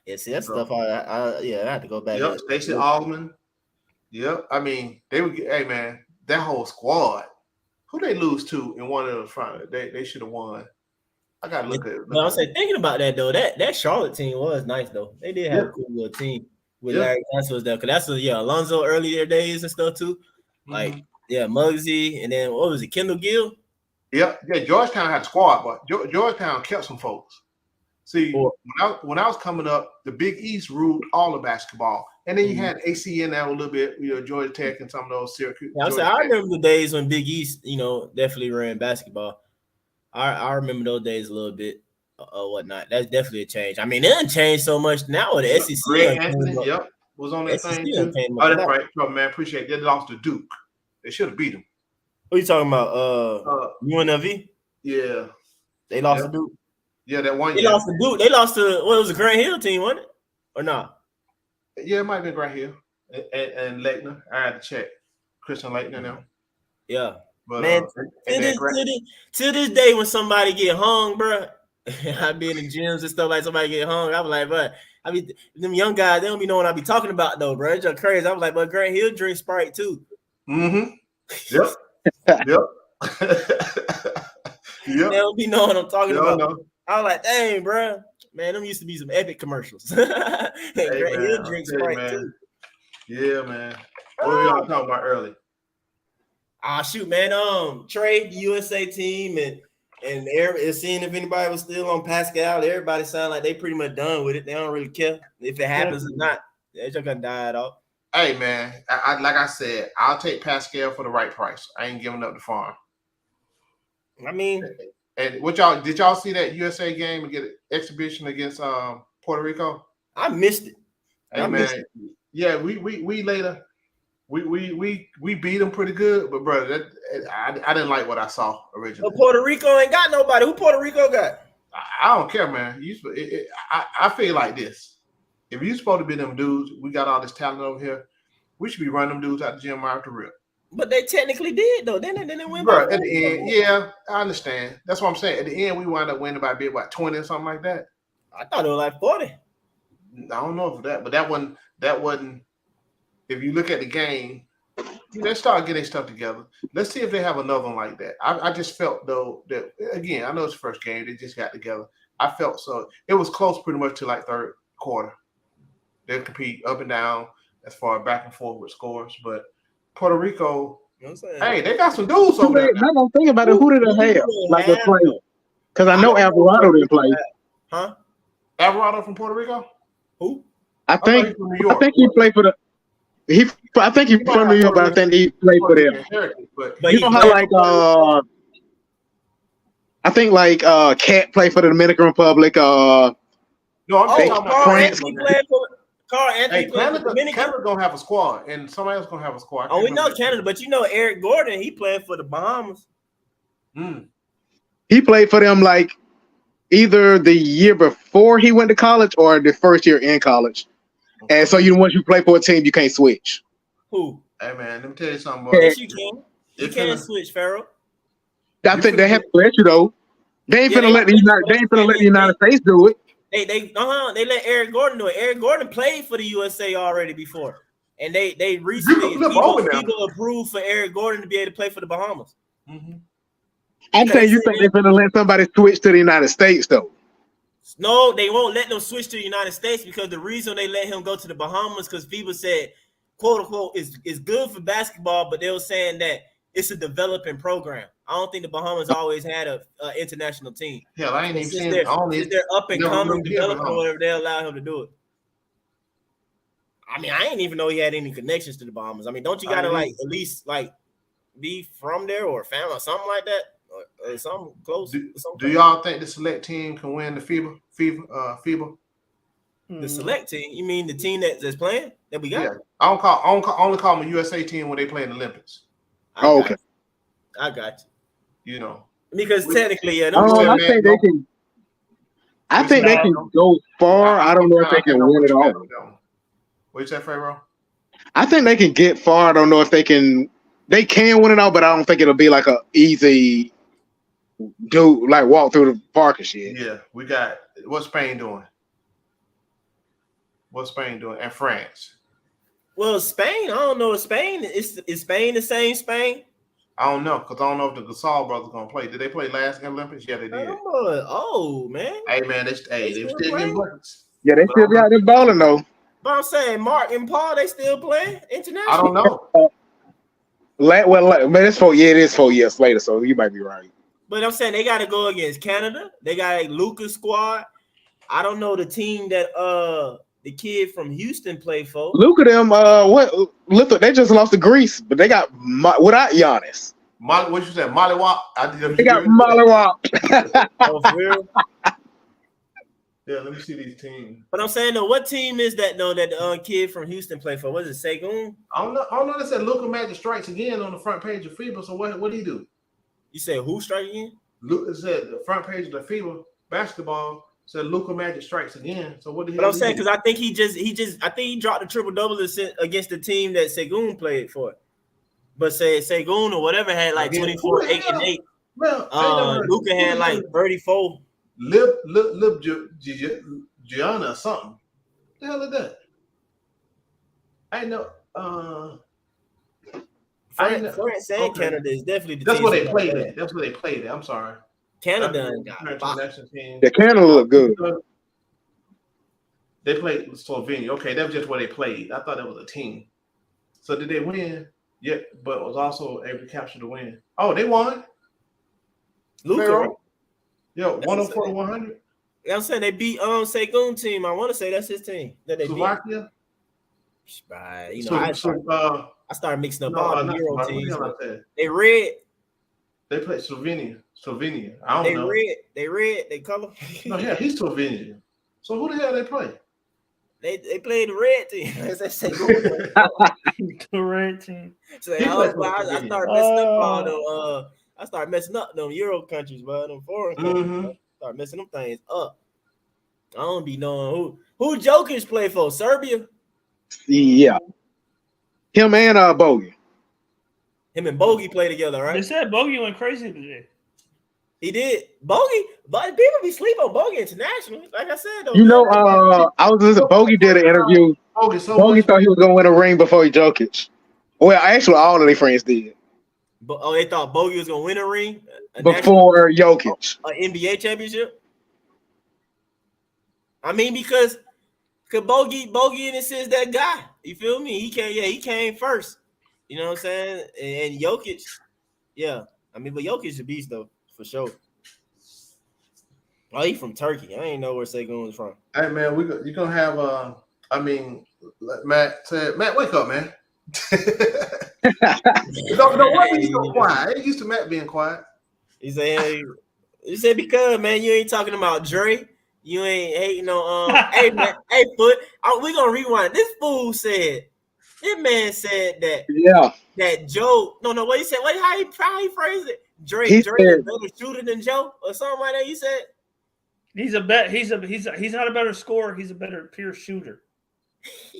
Yeah, see that stuff. I had to go back. Yep, Stacey Allman. Yep, I mean they would get. Hey man, that whole squad. Who they lose to in one of the finals? They should have won. I gotta look at it. But I'm saying, thinking about that though, that Charlotte team was nice though. They did have a cool little team with Larry Johnson was there. Cause that's Alonzo earlier days and stuff too. Like Muggsy, and then what was it, Kendall Gill? Yeah, Georgetown had a squad, but Georgetown kept some folks. See, when I was coming up, the Big East ruled all the basketball, and then you had ACN now a little bit, Georgia Tech and some of those Syracuse. Yeah, I remember the days when Big East, definitely ran basketball. I remember those days a little bit or whatnot. That's definitely a change. I mean, it didn't change so much now with the SEC. Greg Anthony, was on that thing too. Oh, that's right. Oh, man, appreciate it. They lost to Duke. They should have beat them. What are you talking about? UNLV? Yeah. They lost to Duke? Yeah, that one year. They lost to Duke. They lost to, what was the Grant Hill team, wasn't it? Or not? Yeah, it might have been Grant Hill and Leitner. I had to check. Christian Leitner now. Yeah. But, man, to this day, when somebody get hung, bro, I be in the gyms and stuff like somebody get hung. I was like, bro, them young guys, they don't be knowing what I be talking about though, bro. It's just crazy. I was like, but Grant Hill drink Sprite too. Mm-hmm. Yep. They don't be knowing what I'm talking about. No. I was like, dang, bro. Man, them used to be some epic commercials. Grant Hill drink Sprite too. Yeah, man. What were y'all talking about early? Shoot, man. Trae, the USA team, and seeing if anybody was still on Pascal. Everybody sound like they pretty much done with it. They don't really care if it happens or not. They're just gonna die it off. Hey, man. Like I said, I'll take Pascal for the right price. I ain't giving up the farm. I mean, and did y'all see that USA game and get an exhibition against Puerto Rico? I missed it. Hey, man. Yeah, we later. We beat them pretty good, but brother, I didn't like what I saw originally. But Puerto Rico ain't got nobody. Who Puerto Rico got? I don't care, man. I feel like this. If you supposed to be them dudes, we got all this talent over here. We should be running them dudes out the gym right off the rip. But they technically did though. They didn't win. Bro, at the end, yeah, I understand. That's what I'm saying. At the end, we wound up winning by about 20 or something like that. I thought it was like 40. I don't know for that, but that wasn't. if you look at the game, they start getting stuff together. Let's see if they have another one like that. I just felt though that again, I know it's the first game, they just got together. I felt so it was close pretty much to like third quarter. They'll compete up and down as far back and forth with scores, but Puerto Rico, hey, they got some dudes over there. I don't think about it. Who did they have? Like they play? Because I know Alvarado didn't play. Huh? Alvarado from Puerto Rico? Who? I think he played for the. I think he's from New York, but I think he played for them. But you know how like I think like Cat played for the Dominican Republic. No, I'm Oh, talking about Carl France. Anthony playing for Carl Anthony Hey, playing for Dominican. Canada gonna have a squad, and somebody else gonna have a squad. Oh, we know Canada, but you know Eric Gordon, he playing for the Bahamas. He played for them like either the year before he went to college or the first year in college. And so once you play for a team, you can't switch. Who? Hey man, let me tell you something. Yes, you can. You can switch, Pharaoh. I think they have to let you though. They ain't finna let the United States do it. They let Eric Gordon do it. Eric Gordon played for the USA already before. And they recently people approved for Eric Gordon to be able to play for the Bahamas. I'm saying you think they're gonna let somebody switch to the United States though? No, they won't let them switch to the United States because the reason they let him go to the Bahamas because FIBA said, quote unquote, is good for basketball, but they were saying that it's a developing program. I don't think the Bahamas always had a international team. Hell, I ain't even seen it. Since they're up and coming, developing or whatever, they allow him to do it. I mean, I didn't even know he had any connections to the Bahamas. I mean, don't you gotta like at least like be from there or family or something like that? Or something close. Do y'all think the select team can win the FIBA? The select team? You mean the team that's playing that we got? Yeah, I only call them a USA team when they play in the Olympics. Okay, I got you. You know, because technically, I think they can. I think they can go far. I don't know if they can win it all. What you say, Pharaoh? I think they can get far. I don't know if they can. They can win it all, but I don't think it'll be like a easy. Do like walk through the park and shit. Yeah, we got what's Spain doing? And France. Well, Spain, I don't know if Spain is Spain the same Spain? I don't know because I don't know if the Gasol brothers gonna play. Did they play last Olympics? Yeah, they did. Oh man. Hey man, they still getting buckets. Yeah, they still be out there balling though. But I'm saying Mark and Paul, they still playing international. I don't know. Man, it is 4 years later, so you might be right. But I'm saying they got to go against Canada. They got a Lucas squad. I don't know the team that the kid from Houston played for. Look at them. Look, they just lost to Greece, but they got without Giannis. What you said, Mollywop? They got Mollywop. Oh, for real? Yeah, let me see these teams. But I'm saying though, what team is that though that the kid from Houston played for? Was it Segun? I don't know. They said Luka Magic strikes again on the front page of FIBA. So what did he do? You said who strike again? Luka said the front page of the FIBA basketball said Luka Magic strikes again. So what did he? But I'm saying because I think he dropped the triple double against the team that Segun played for. But Segun or whatever had like 24, 8, and 8. Well, Luka had like 34. Lib Gianna or something. What the hell is that? I know. France and Canada is definitely the That's team. where they played at. That's where they played at. I'm sorry. Canada The Canada look good. They played Slovenia. Okay, that was just where they played. I thought that was a team. So did they win? Yeah, but was also able to capture the win. Oh, they won. Luka. Yo, 104 to 100. I'm saying they beat Segun team. I want to say that's his team that they Slovakia. Beat. You know, I started mixing up all the Euro teams. They red. They played Slovenia. I don't know. They red. They color. No, yeah, he's Slovenian. So who the hell they play? They played the red team. The red team. So I started messing up all them. I started messing up them Euro countries, but them foreign countries. Start messing them things up. I don't be knowing who Jokic play for. Serbia. Yeah. Him and Bogey. Him and Bogey play together, right? They said Bogey went crazy today. He did. Bogey, but people be sleep on Bogey internationally. Like I said, though. You know, I was listening. Bogey did an interview. Bogey thought he was gonna win a ring before Jokic. Well, actually, all of their friends did. But they thought Bogey was gonna win a ring Before Jokic. an NBA championship. I mean, because Bogey in a sense that guy. You feel me? He came first. You know what I'm saying? And Jokic, yeah. I mean, but Jokic is a beast though, for sure. Oh, he from Turkey. I ain't know where Segun was from. Hey man, you're gonna have I mean, Matt said, Matt, wake up, man. Why are you so quiet? I ain't used to Matt being quiet. He said because man, you ain't talking about Dre. You ain't hating on hey man, hey Foot. We gonna rewind. This fool said, this man said that Joe. No, what he said? Wait, how he phrased it? Dre is a better shooter than Joe or something like that. You said he's not a better scorer. He's a better pure shooter.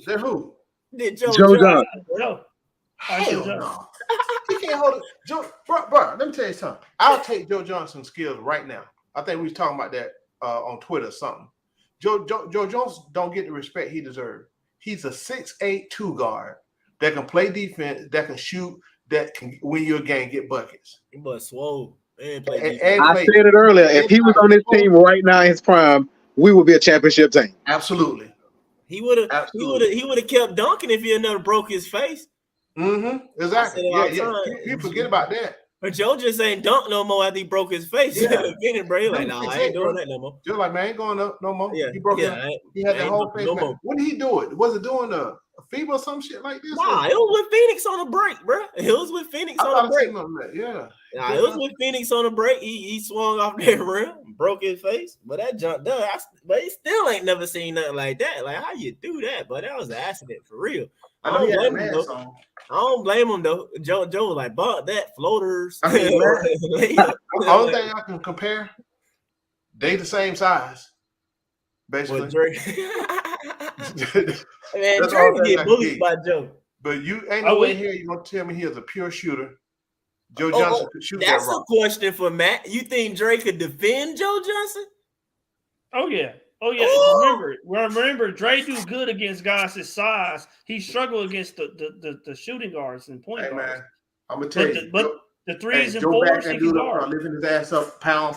Then who? Did Joe Johnson? Hell no. He can't hold it. Joe, bro, let me tell you something. I'll take Joe Johnson's skills right now. I think we was talking about that on Twitter or something. Joe Johnson don't get the respect he deserves. He's a 6'8" 2 guard that can play defense, that can shoot, that can win you a game, get buckets. But swole. I said it earlier. If he was on this team right now in his prime, we would be a championship team. Absolutely. He would have kept dunking if he had never broke his face. Mm-hmm. Exactly. Yeah. You forget about that. But Joe just ain't dunk no more after he broke his face. Yeah. Bro, he like, nah, I ain't doing that no more. Joe like, man, I ain't going up no more. Yeah. He broke it. He had the whole face. No, when did he do it? Was it doing a fever or some shit like this? Nah, it was with Phoenix on a break, bro. It was with Phoenix on a break. Yeah. Nah, it was with Phoenix on a break. He swung off that rim, broke his face. But that jump done. But he still ain't never seen nothing like that. Like, how you do that? But that was an accident for real. I don't blame him though. Joe was like, "But that floaters." The only thing I can compare, they the same size, basically. Man, Dre can get bullied by Joe. But you ain't no way here you gonna tell me he is a pure shooter. Joe Johnson could shoot that's that rock. a question for Matt. You think Dre could defend Joe Johnson? Oh yeah. Remember, Dre do good against guys his size. He struggled against the shooting guards and point guards. Man, I'm gonna tell you. But the threes and Joe fours, back and do lifting his ass up, pound.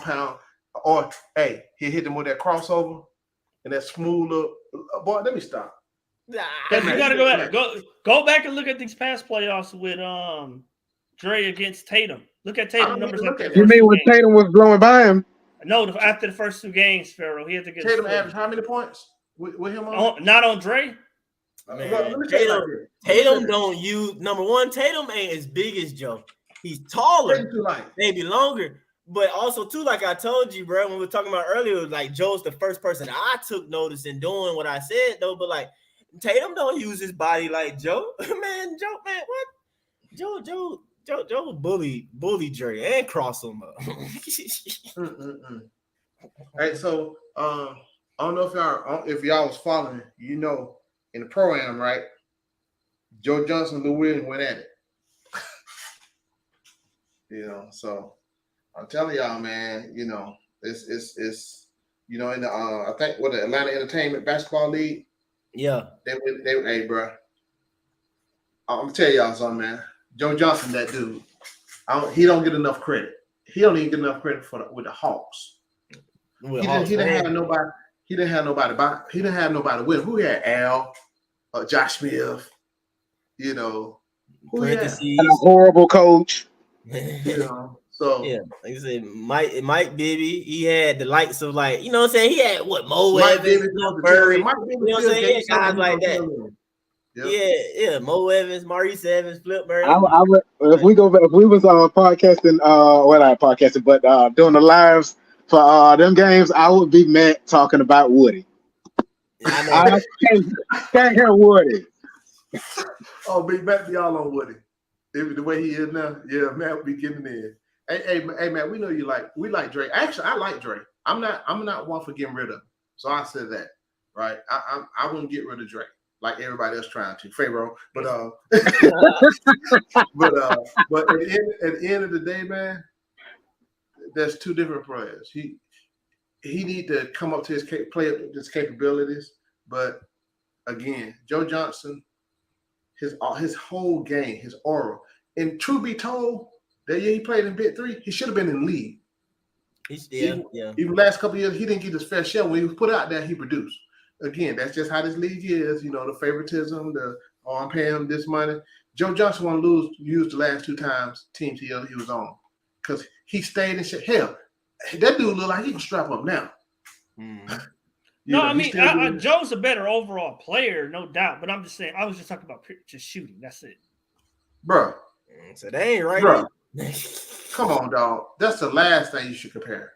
Or he hit him with that crossover and that smooth look. Boy, let me stop. You gotta go back and look at these past playoffs with Dre against Tatum. Look at Tatum numbers. You mean when Tatum was blowing by him? No, after the first 2 games, Pharaoh, he had to get Tatum averaged how many points with him on? Not on Dre. Man, Tatum don't use number one. Tatum ain't as big as Joe. He's taller, maybe longer, but also too, like I told you, bro, when we were talking about earlier, like Joe's the first person I took notice in doing what I said, though. But like Tatum don't use his body like Joe. What? Joe bully Dre and cross him up. Hey, so I don't know if y'all was following, in the pro-am, right? Joe Johnson, Lou Williams went at it. So I'm telling y'all, man, it's in the I think the Atlanta Entertainment Basketball League. Yeah. Hey, bro. I'm gonna tell y'all something, man. Joe Johnson, that dude, he don't get enough credit. He don't even get enough credit with the Hawks. He didn't have nobody. He didn't have nobody with him. Who had Al, Josh Smith, who had a horrible coach. So yeah, like I said, Mike Bibby, he had the likes of like, what I'm saying? He had Mo Evans, Murray, Mike Bibby, you know what I'm saying? He had guys like that. Yeah, Mo Evans, Maurice Evans, Flip Murray. If we was podcasting, not podcasting, but doing the lives for them games, I would be Matt talking about Woody. I can't hear Woody. Oh, Big Matt be all on Woody. The way he is now, yeah, Matt would be getting in. Hey, Matt, we know we like Dre. Actually, I like Dre. I'm not one for getting rid of him. So I said that, right? I wouldn't get rid of Dre like everybody else trying to, Pharaoh. But but at the end of the day, man, there's two different players. He need to come up to play up his capabilities, but again, Joe Johnson, his whole game, his aura. And truth be told, that year he played in Big 3, he should have been in the league. Even last couple of years, he didn't get his fair share. When he was put out there, he produced. Again, that's just how this league is. You know, the favoritism, I'm paying him this money. Joe Johnson won't use the last 2 times teams he was on because he stayed in shit. Hell, that dude look like he can strap up now. No, I mean, Joe's a better overall player, no doubt. But I'm just saying, I was just talking about just shooting. That's it. Bro. So they ain't right. Bro. Come on, dog. That's the last thing you should compare.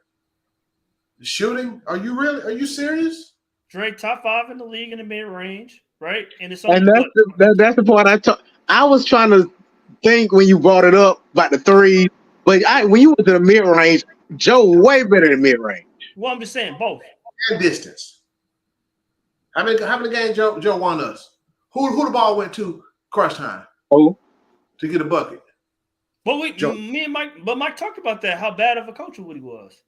The shooting? Are you serious? Dre top 5 in the league in the mid range, right? And it's and that's the part I was trying to think when you brought it up about the 3, but when you went to the mid range, Joe way better than mid range. Well, I'm just saying both. And distance. How many games Joe won us? Who the ball went to crunch time? Oh, to get a bucket. But Mike talked about that. How bad of a coach Woody was.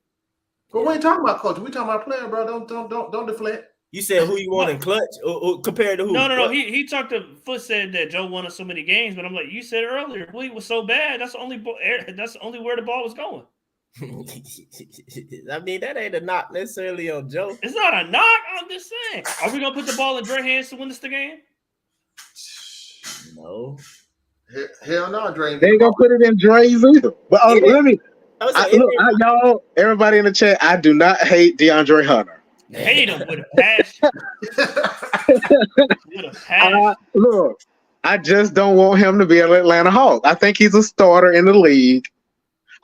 But we ain't talking about coach. We talking about player, bro. Don't deflect. You said who you want in clutch or compared to who? No. He talked to Foot said that Joe won us so many games, but I'm like, you said earlier, Woody was so bad. That's the only where the ball was going. I mean, that ain't a knock necessarily on Joe. It's not a knock. I'm just saying. Are we gonna put the ball in Dre's hands to win this the game? No. Hell no, Dre. They ain't gonna put it in Dre's either. But y'all, everybody in the chat, I do not hate DeAndre Hunter. Hate him with a passion. Look, I just don't want him to be an Atlanta Hawk. I think he's a starter in the league.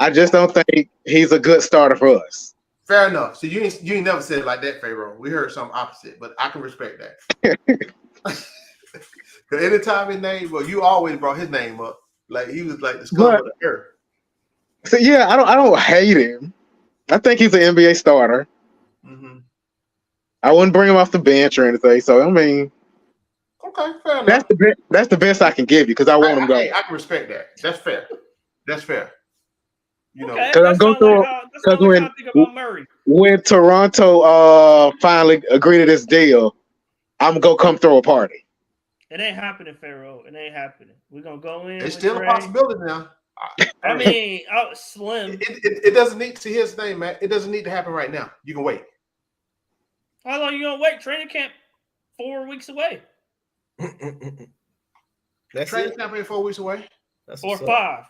I just don't think he's a good starter for us. Fair enough. So you ain't never said it like that, Pharaoh. We heard something opposite, but I can respect that. Because anytime his name, you always brought his name up. Like he was like the scum of the earth. So yeah, I don't hate him. I think he's an NBA starter. Mm-hmm. I wouldn't bring him off the bench or anything. So I mean, okay, fair enough. That's the best I can give you because I want him to go. I can respect that. That's fair. That's fair. You know, because I'm going through because when Toronto finally agreed to this deal, I'm gonna come throw a party. It ain't happening, Pharaoh. It ain't happening. We're gonna go in. It's still a possibility now. I mean, slim. It doesn't need to see his name, man. It doesn't need to happen right now. You can wait. How long you gonna wait? Training camp 4 weeks away. That's training camp ain't 4 weeks away. That's or 5.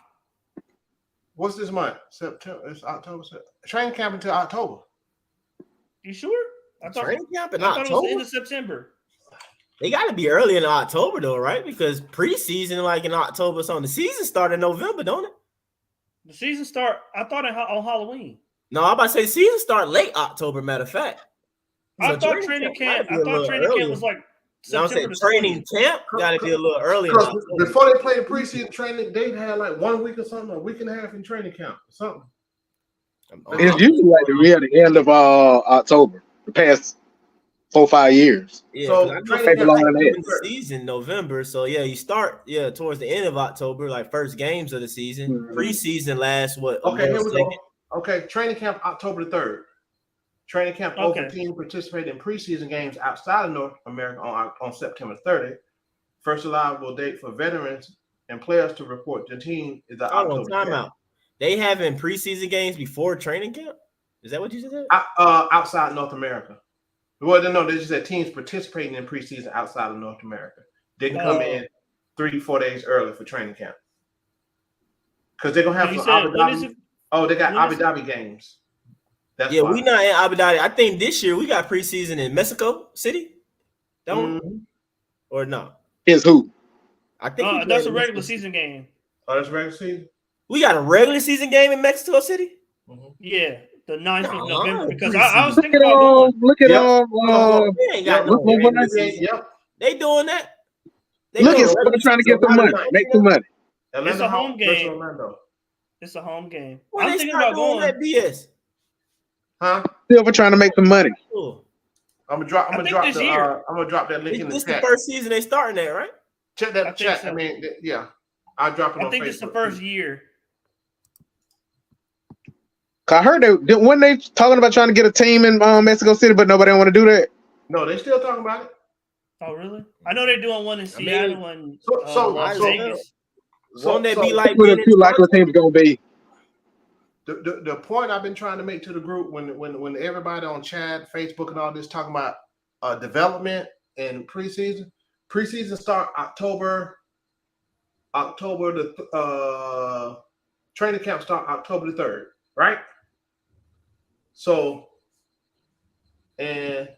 What's this month? September. It's October. Training camp until October. You sure? I thought training camp in October. It was the end October. of September. They got to be early in October though, right? Because preseason, like in October, so the season started in November, don't it? The season start. I thought on Halloween. No, I'm about to say season start late October. Matter of fact, I thought training camp. I thought training camp was like. I'm saying training camp got to be a little earlier. Before they played preseason training, they had like 1 week or something, a week and a half in training camp or something. It's usually like the end of October, the past 4 or 5 years. Yeah, so I training camp like the season November. So yeah, you start towards the end of October, like first games of the season. Mm-hmm. Preseason lasts what? Okay, here we go. Okay, training camp October 3rd. Training camp open team participated in preseason games outside of North America on September 30th. First allowable date for veterans and players to report to the team is October. Timeout. They having preseason games before training camp? Is that what you just said? Outside North America. Well, no, they just said teams participating in preseason outside of North America. They can come in 3-4 days early for training camp. Because they're going to have some Abu Dhabi. Oh, they got Abu Dhabi games. That's yeah, we not in Abu Dhabi. I think this year we got preseason in Mexico City. Or no? Is who? I think that's a regular season game. Oh, that's regular season. We got a regular season game in Mexico City. Mm-hmm. Yeah, the 9th of November. Because I was thinking about look at they doing that. Look at somebody trying to get some money, make some money. It's a home game. It's a home game. Well, I'm thinking about going that BS. Huh? Silver trying to make some money. Cool. I'm gonna drop that link in the chat. This the first season they starting at, right? Check that chat. So. I mean, yeah. I'll drop it on Facebook. I think it's the first year. I heard when they talking about trying to get a team in Mexico City, but nobody want to do that. No, they still talking about it. Oh, really? I know they're doing one in Seattle and Las Vegas. Won't that be That's like where being the in two likely teams gonna be. The point I've been trying to make to the group when everybody on chat, Facebook, and all this talking about development and preseason. Preseason start October the training camp start October the 3rd, right? So and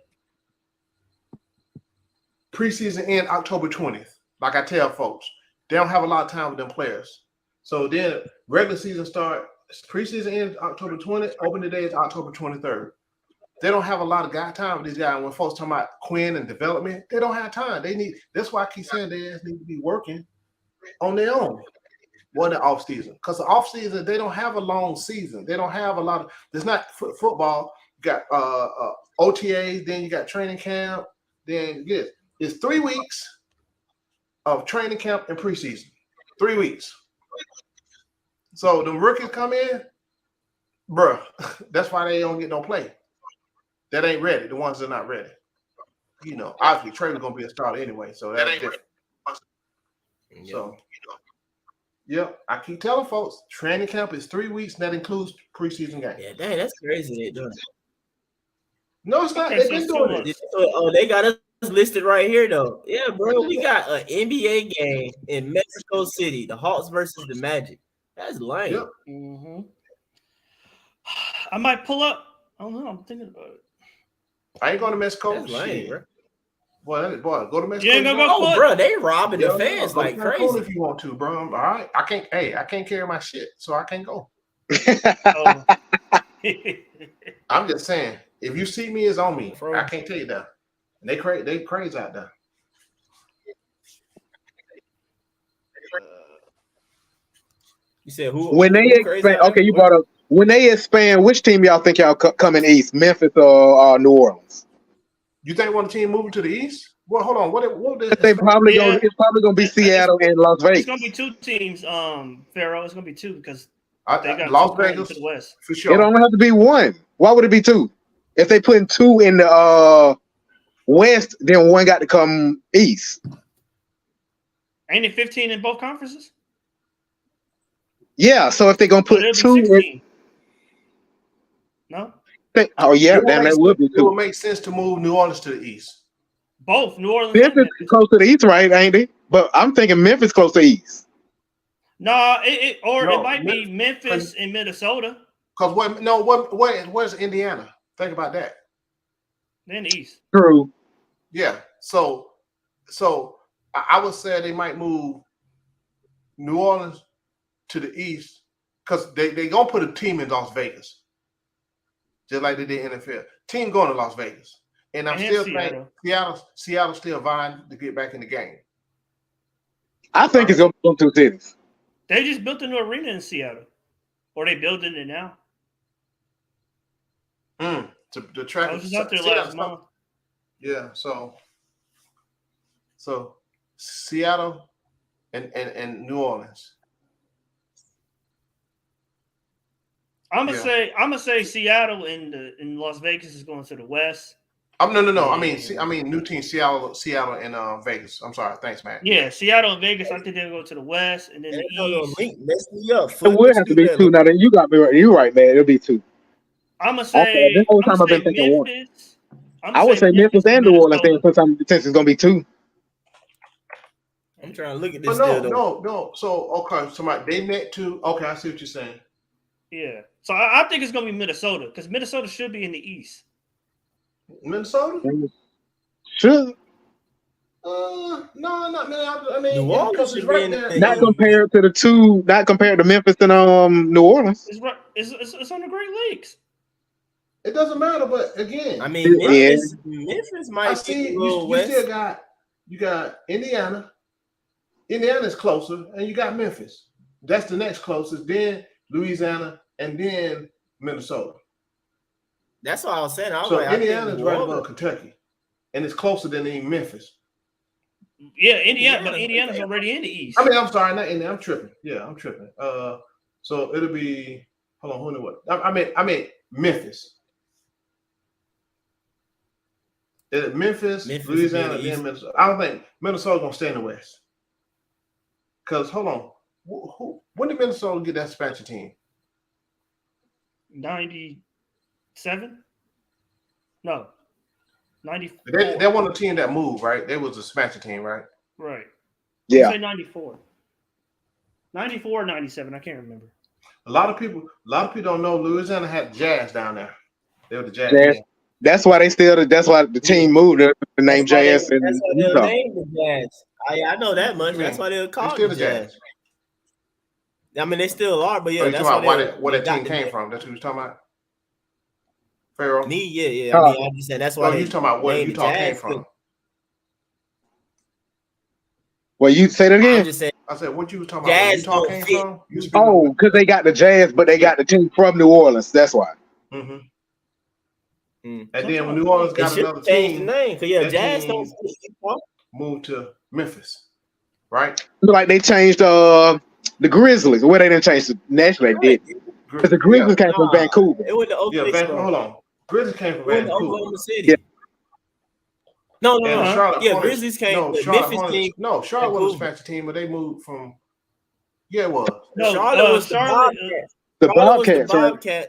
preseason end October 20th. Like I tell folks, they don't have a lot of time with them players. So then regular season start, preseason ends October 20th, opening day is October 23rd. They don't have a lot of time with these guys. When folks talking about Quinn and development, they don't have time. That's why I keep saying they need to be working on their own. More than off season. Because the off season, they don't have a long season. They don't have a lot of, there's not football. You got OTAs, then you got training camp, then yes. It's 3 weeks of training camp and preseason. 3 weeks. So the rookies come in, bruh, that's why they don't get no play. That ain't ready. The ones that are not ready. You know, obviously Trae was gonna be a starter anyway, so that's different. So yep, I keep telling folks, training camp is 3 weeks, and that includes preseason games. Yeah, dang, that's crazy. They doing it. No, it's not. They've been doing it. Oh, they got us listed right here, though. Yeah, bro, we got an NBA game in Mexico City, the Hawks versus the Magic. That's lame. Yep. Mm-hmm. I might pull up. I don't know. I'm thinking about it. I ain't going to Mexico. That's lame, bro. Boy, go to Mexico. You ain't gonna go? Oh, bro, they robbing the fans like crazy. If you want to, bro. All right. I can't. Hey, I can't carry my shit, so I can't go. Oh. I'm just saying. If you see me, it's on me. I can't take it down. And they crazy out there. You said who? When they expand, okay, you brought up when they expand. Which team y'all think y'all coming east? Memphis or New Orleans? You think one team moving to the east? Well, hold on. What they probably going? It's probably going to be Seattle and Las Vegas. It's going to be two teams. Pharaoh. It's going to be two because they got Las Vegas to the west. For sure. It don't have to be one. Why would it be two? If they putting two in the west, then one got to come east. Ain't it 15 in both conferences? Yeah. So if they're gonna put two, no. Oh yeah, then that would be two. It would make sense to move New Orleans to the east. Both New Orleans. Memphis is close to the east, right? Ain't it? But I'm thinking Memphis close to the east. No, it might be Memphis and Minnesota. Because where's Indiana? Think about that. They're in the east. True. Yeah. So I would say they might move New Orleans to the east because they gonna put a team in Las Vegas, just like they did NFL. Team going to Las Vegas, and I'm still thinking Seattle still vying to get back in the game. I think it's gonna go to cities. They just built a new arena in Seattle, or they building it now. The track. I was just out there last month. Yeah, so Seattle and New Orleans. I'm gonna say Seattle and Las Vegas is going to the west. No. I mean new team Seattle and Vegas. I'm sorry. Thanks, man. Yeah, Seattle and Vegas. I think they'll go to the west and then the east. Mess me up. It would have to be two. Now then, you got me right. You right, man. It'll be two. I'm gonna say. This whole time I've been thinking one. I would say Memphis and New Orleans since it's gonna be two. I'm trying to look at this. No. So they net two. Okay, I see what you're saying. Yeah. So I think it's gonna be Minnesota because Minnesota should be in the east. Minnesota? Sure. No, not man. I mean, New Orleans is right there. Not compared to the two. Not compared to Memphis and New Orleans. It's right. It's on the Great Lakes. It doesn't matter, but again, I mean, Memphis might be a little west. You still got Indiana. Indiana's closer, and you got Memphis. That's the next closest. Then Louisiana, and then Minnesota. That's what I was saying. Indiana's right above Kentucky, and it's closer than even Memphis. Yeah, Indiana, but Indiana's already in the east. I mean, I'm sorry, not Indiana. I'm tripping. Yeah, I'm tripping. So it'll be. Hold on, who knew what? I meant Memphis. Memphis, Memphis Louisiana, in the then East. Minnesota. I don't think Minnesota's gonna stay in the West. Because hold on, when did Minnesota get that expansion team? 97? No. 94. They won a team that moved, right? They was a expansion team, right? Right. Yeah. Say 94. 94 or 97, I can't remember. A lot of people don't know Louisiana had Jazz down there. They were the Jazz. Jazz. That's why that's why the team moved the name Jazz. That's why they'll name the Jazz. I know that much. That's why they'll call still the the Jazz. I mean, they still are, but yeah, that's where that team came from. That's what you're talking about. Pharaoh. Yeah. I mean, I'm just saying that's why. You're talking about where Utah came from. Well, you say that again. I'm just saying. I said, what you was talking about? Where Utah came from? Oh, because they got the Jazz, but they got the team from New Orleans. That's why. Mm-hmm. And then when New Orleans got another team, the name, because Jazz don't moved to Memphis, right? Like they changed the Grizzlies. Well, they didn't change the national. They did because the Grizzlies came from Vancouver. It went to hold on. Grizzlies came from Vancouver. Oklahoma City. Yeah. No. Charlotte Grizzlies came. No, the Charlotte Memphis Hornets. team. No, Charlotte was a expansion team, but they moved from. Yeah, it was. No, Charlotte was Charlotte, the Bobcats. Bobcats.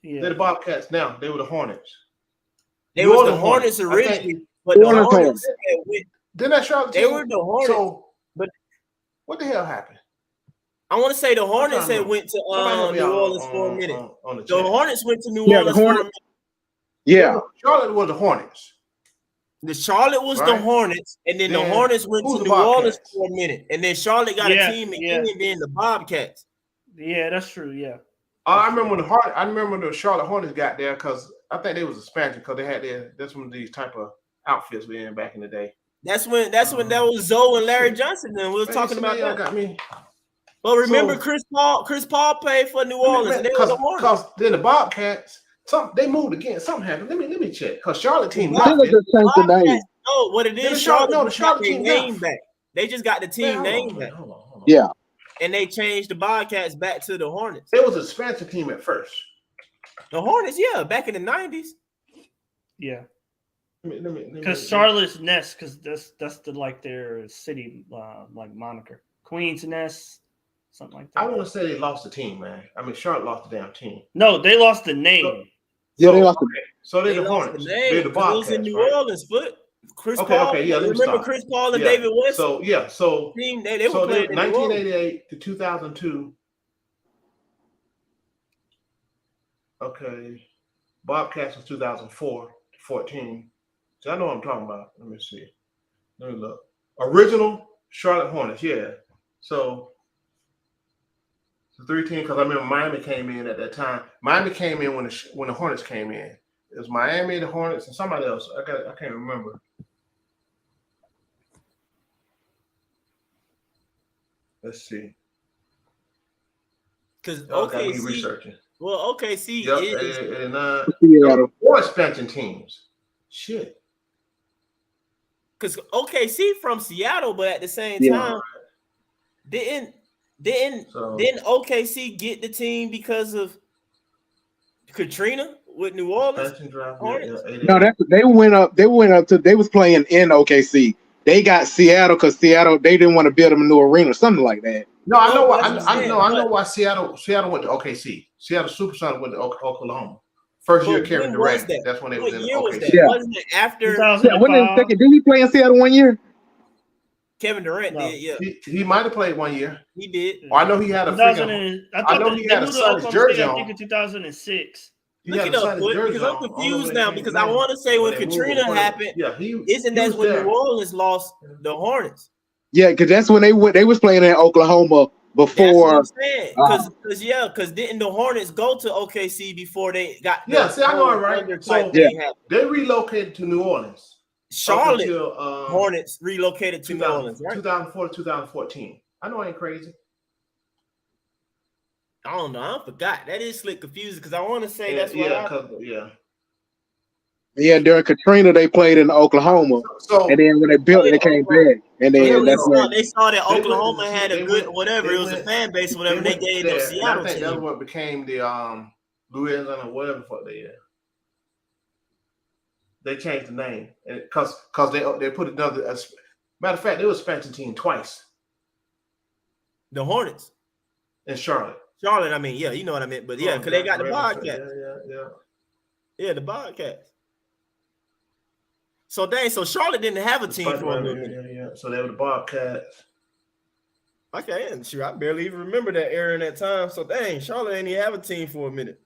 Yeah. They're the Bobcats now. They were the Hornets. They were the Hornets originally, but the Hornets went. Didn't that Charlotte team? They were the Hornets. So, but what the hell happened? I want to say the Hornets had went to New Orleans for a minute. The Hornets went to New Orleans for a minute. Yeah. Charlotte was the Hornets. The Charlotte was the Hornets, and then the Hornets went to New Orleans for a minute, and then Charlotte got a team again, being the Bobcats. Yeah, that's true. Yeah. I remember when the Charlotte Hornets got there because I think they was expansion because they had that's one of these type of outfits we in back in the day. That's when that was Zoe and Larry Johnson. Then we were talking about that. Got me. But remember, Chris Paul played for New Orleans, and they were the Hornets. Because then the Bobcats, they moved again. Something happened. Let me check. Because Charlotte team left. No, what it is, the Charlotte team name back. They just got the team name back. Hold on. Yeah. And they changed the Bobcats back to the Hornets. It was an expansion team at first. The Hornets, yeah, back in the 90s. Yeah. Because Charlotte's Nest, because that's their city like moniker. Queen's Nest, something like that. I want to say they lost the team, man. I mean, Charlotte lost the damn team. No, they lost the name. Yeah, they lost the name. So they're the Hornets. They're the Bobcats. It was in New Orleans, but Chris Paul. Yeah. Remember Chris Paul and David West? So yeah, so team, they were playing in 1988 to 2002. Okay, Bobcats was 2004 to 14. So I know what I'm talking about. Let me see. Let me look. Original Charlotte Hornets, yeah. So the 3 teams, because I remember Miami came in at that time. Miami came in when the Hornets came in. It was Miami, the Hornets, and somebody else. I can't remember. Let's see. Because OKC researching. Well, OKC Seattle. 4 expansion teams. Shit. Because OKC from Seattle, but at the same time, didn't OKC get the team because of Katrina with New Orleans? No, they went up to they was playing in OKC. They got Seattle because Seattle they didn't want to build them a new arena or something like that. No, I know why. I know why Seattle went to OKC. Seattle Supersonics went to Oklahoma. First year Kevin Durant. That's when they was in OKC. Yeah. Wasn't it after? Did he play in Seattle 1 year? Kevin Durant did. Yeah, he might have played 1 year. He did. I know he had a. I know he had a Suns jersey on. I think in 2006. Look it up, because I'm confused now. Because I want to say when Katrina happened, isn't that when New Orleans lost the Hornets? Yeah, because that's when they was playing in Oklahoma before. That's what I'm saying. Because didn't the Hornets go to OKC before they got? Yeah, see, I know it right. So they relocated to New Orleans. Charlotte Hornets relocated to New Orleans, right? 2004 to 2014. I know I ain't crazy. I don't know. I forgot. That is slick confusing because I want to say that's what Yeah, during Katrina they played in Oklahoma, and then when they built it, they came back, and then they saw that Oklahoma had a good whatever. It was a fan base, or whatever. They gave them Seattle. I think that's what became the Louisiana, whatever the fuck they had. They changed the name because they put another. Matter of fact, they was expansion team twice. The Hornets in Charlotte. Charlotte, I mean, yeah, you know what I meant, but yeah, because they got the Bobcats. Yeah, the Bobcats. So dang, so Charlotte didn't have a team for a minute. Yeah. So they were the Bobcats. Okay, and sure, I barely even remember that era in that time. So dang, Charlotte didn't even have a team for a minute.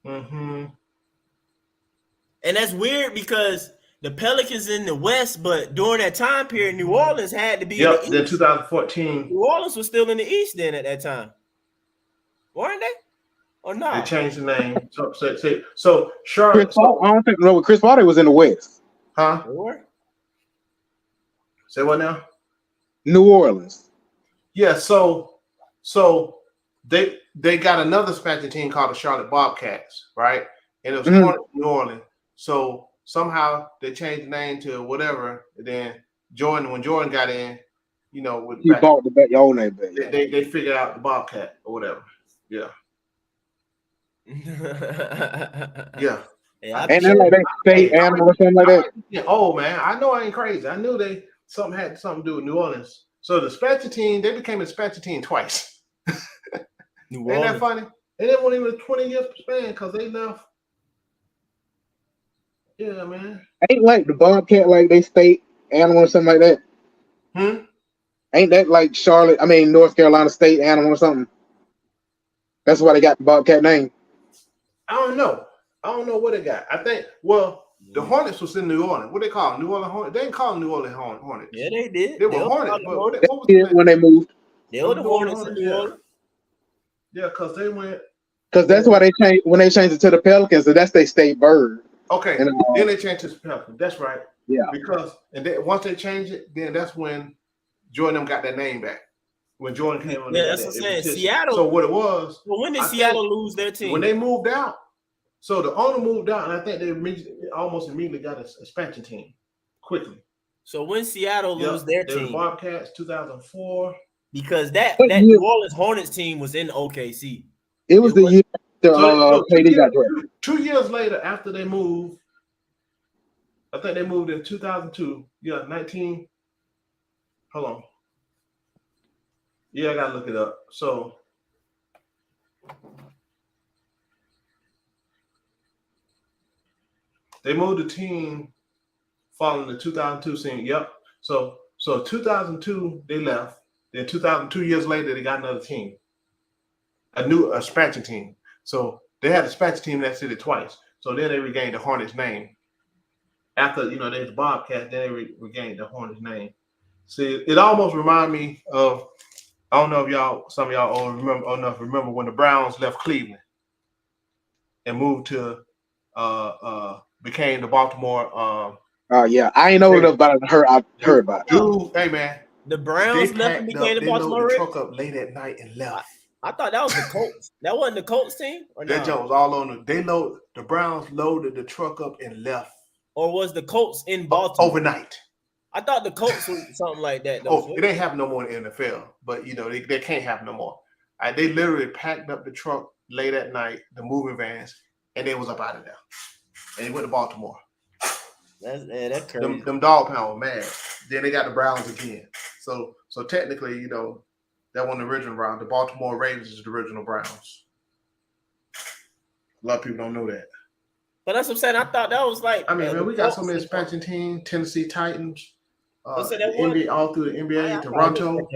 Mm-hmm. And that's weird because the Pelicans in the West, but during that time period, New Orleans had to be in the East. Then 2014. New Orleans was still in the East then at that time. Weren't they? Or not? They changed the name. So Charlotte. Chris Paul, I don't think Chris Paul was in the West. Huh? Or? Say what now? New Orleans. Yeah, so they got another expansion team called the Charlotte Bobcats, right? And it was New Orleans. So somehow they changed the name to whatever. And then when Jordan got in, he bought the old name back. They figured out the Bobcat or whatever. Yeah. Yeah. And then like they state animal or something like that. Yeah. Oh man, I know I ain't crazy. I knew something had something to do with New Orleans. So the expansion team, they became a expansion team twice. New Ain't that funny? And it wasn't even a 20-year span because they left. Yeah, man. Ain't like the Bobcat like they state animal or something like that. Ain't that like North Carolina State animal or something? That's why they got the Bobcat name. I don't know what they got. I think the Hornets was in New Orleans. What they call them? New Orleans Hornets? They didn't call them New Orleans Hornets. Yeah, they did. They were Hornets. When they moved. They were the Hornets in New Orleans. Yeah, because they went. Because that's why they changed when they changed it to the Pelicans. So that's their state bird. Okay, and, then they changed it to the Pelicans. That's right. Yeah. Because once they changed it, then that's when Jordan got that name back. When Jordan came on. Yeah, that's what I'm saying. Seattle. So what it was. Well, when did Seattle lose their team? When they moved out. So the owner moved out, and I think they almost immediately got an expansion team quickly. So when Seattle lose their team, the Bobcats 2004, because that New Orleans Hornets team was in OKC. It was the year KD got drafted. 2 years later, after they moved, I think they moved in 2002. Yeah, 19. Hold on. Yeah, I gotta look it up. So. They moved the team following the 2002 season. Yep. So 2002 they left. Then 2002 years later they got another team, a new expansion team. So they had a expansion team that did it twice. So then they regained the Hornets name. After they was Bobcat, then they regained the Hornets name. See, it almost reminded me of I don't know if some of y'all remember when the Browns left Cleveland and moved to became the Baltimore. Yeah, I ain't know enough about it. I heard about it. Dude, hey man, the Browns left and became the Baltimore Ravens. They loaded the truck up late at night and left. I thought that was the Colts. That wasn't the Colts team. Or that joke was all on the. The Browns loaded the truck up and left. Or was the Colts in Baltimore overnight? I thought the Colts was something like that. Though. It ain't happen no more in the NFL, but they can't happen no more. They literally packed up the truck late at night, the moving vans, and they was up out of there. And he went to Baltimore. That's crazy. Them dog pound were mad. Then they got the Browns again. So technically, that wasn't the original Browns. The Baltimore Ravens is the original Browns. A lot of people don't know that. But that's what I'm saying. I thought that was like. Man, we got so many expansion teams. Tennessee Titans. NBA, all through the NBA. Toronto.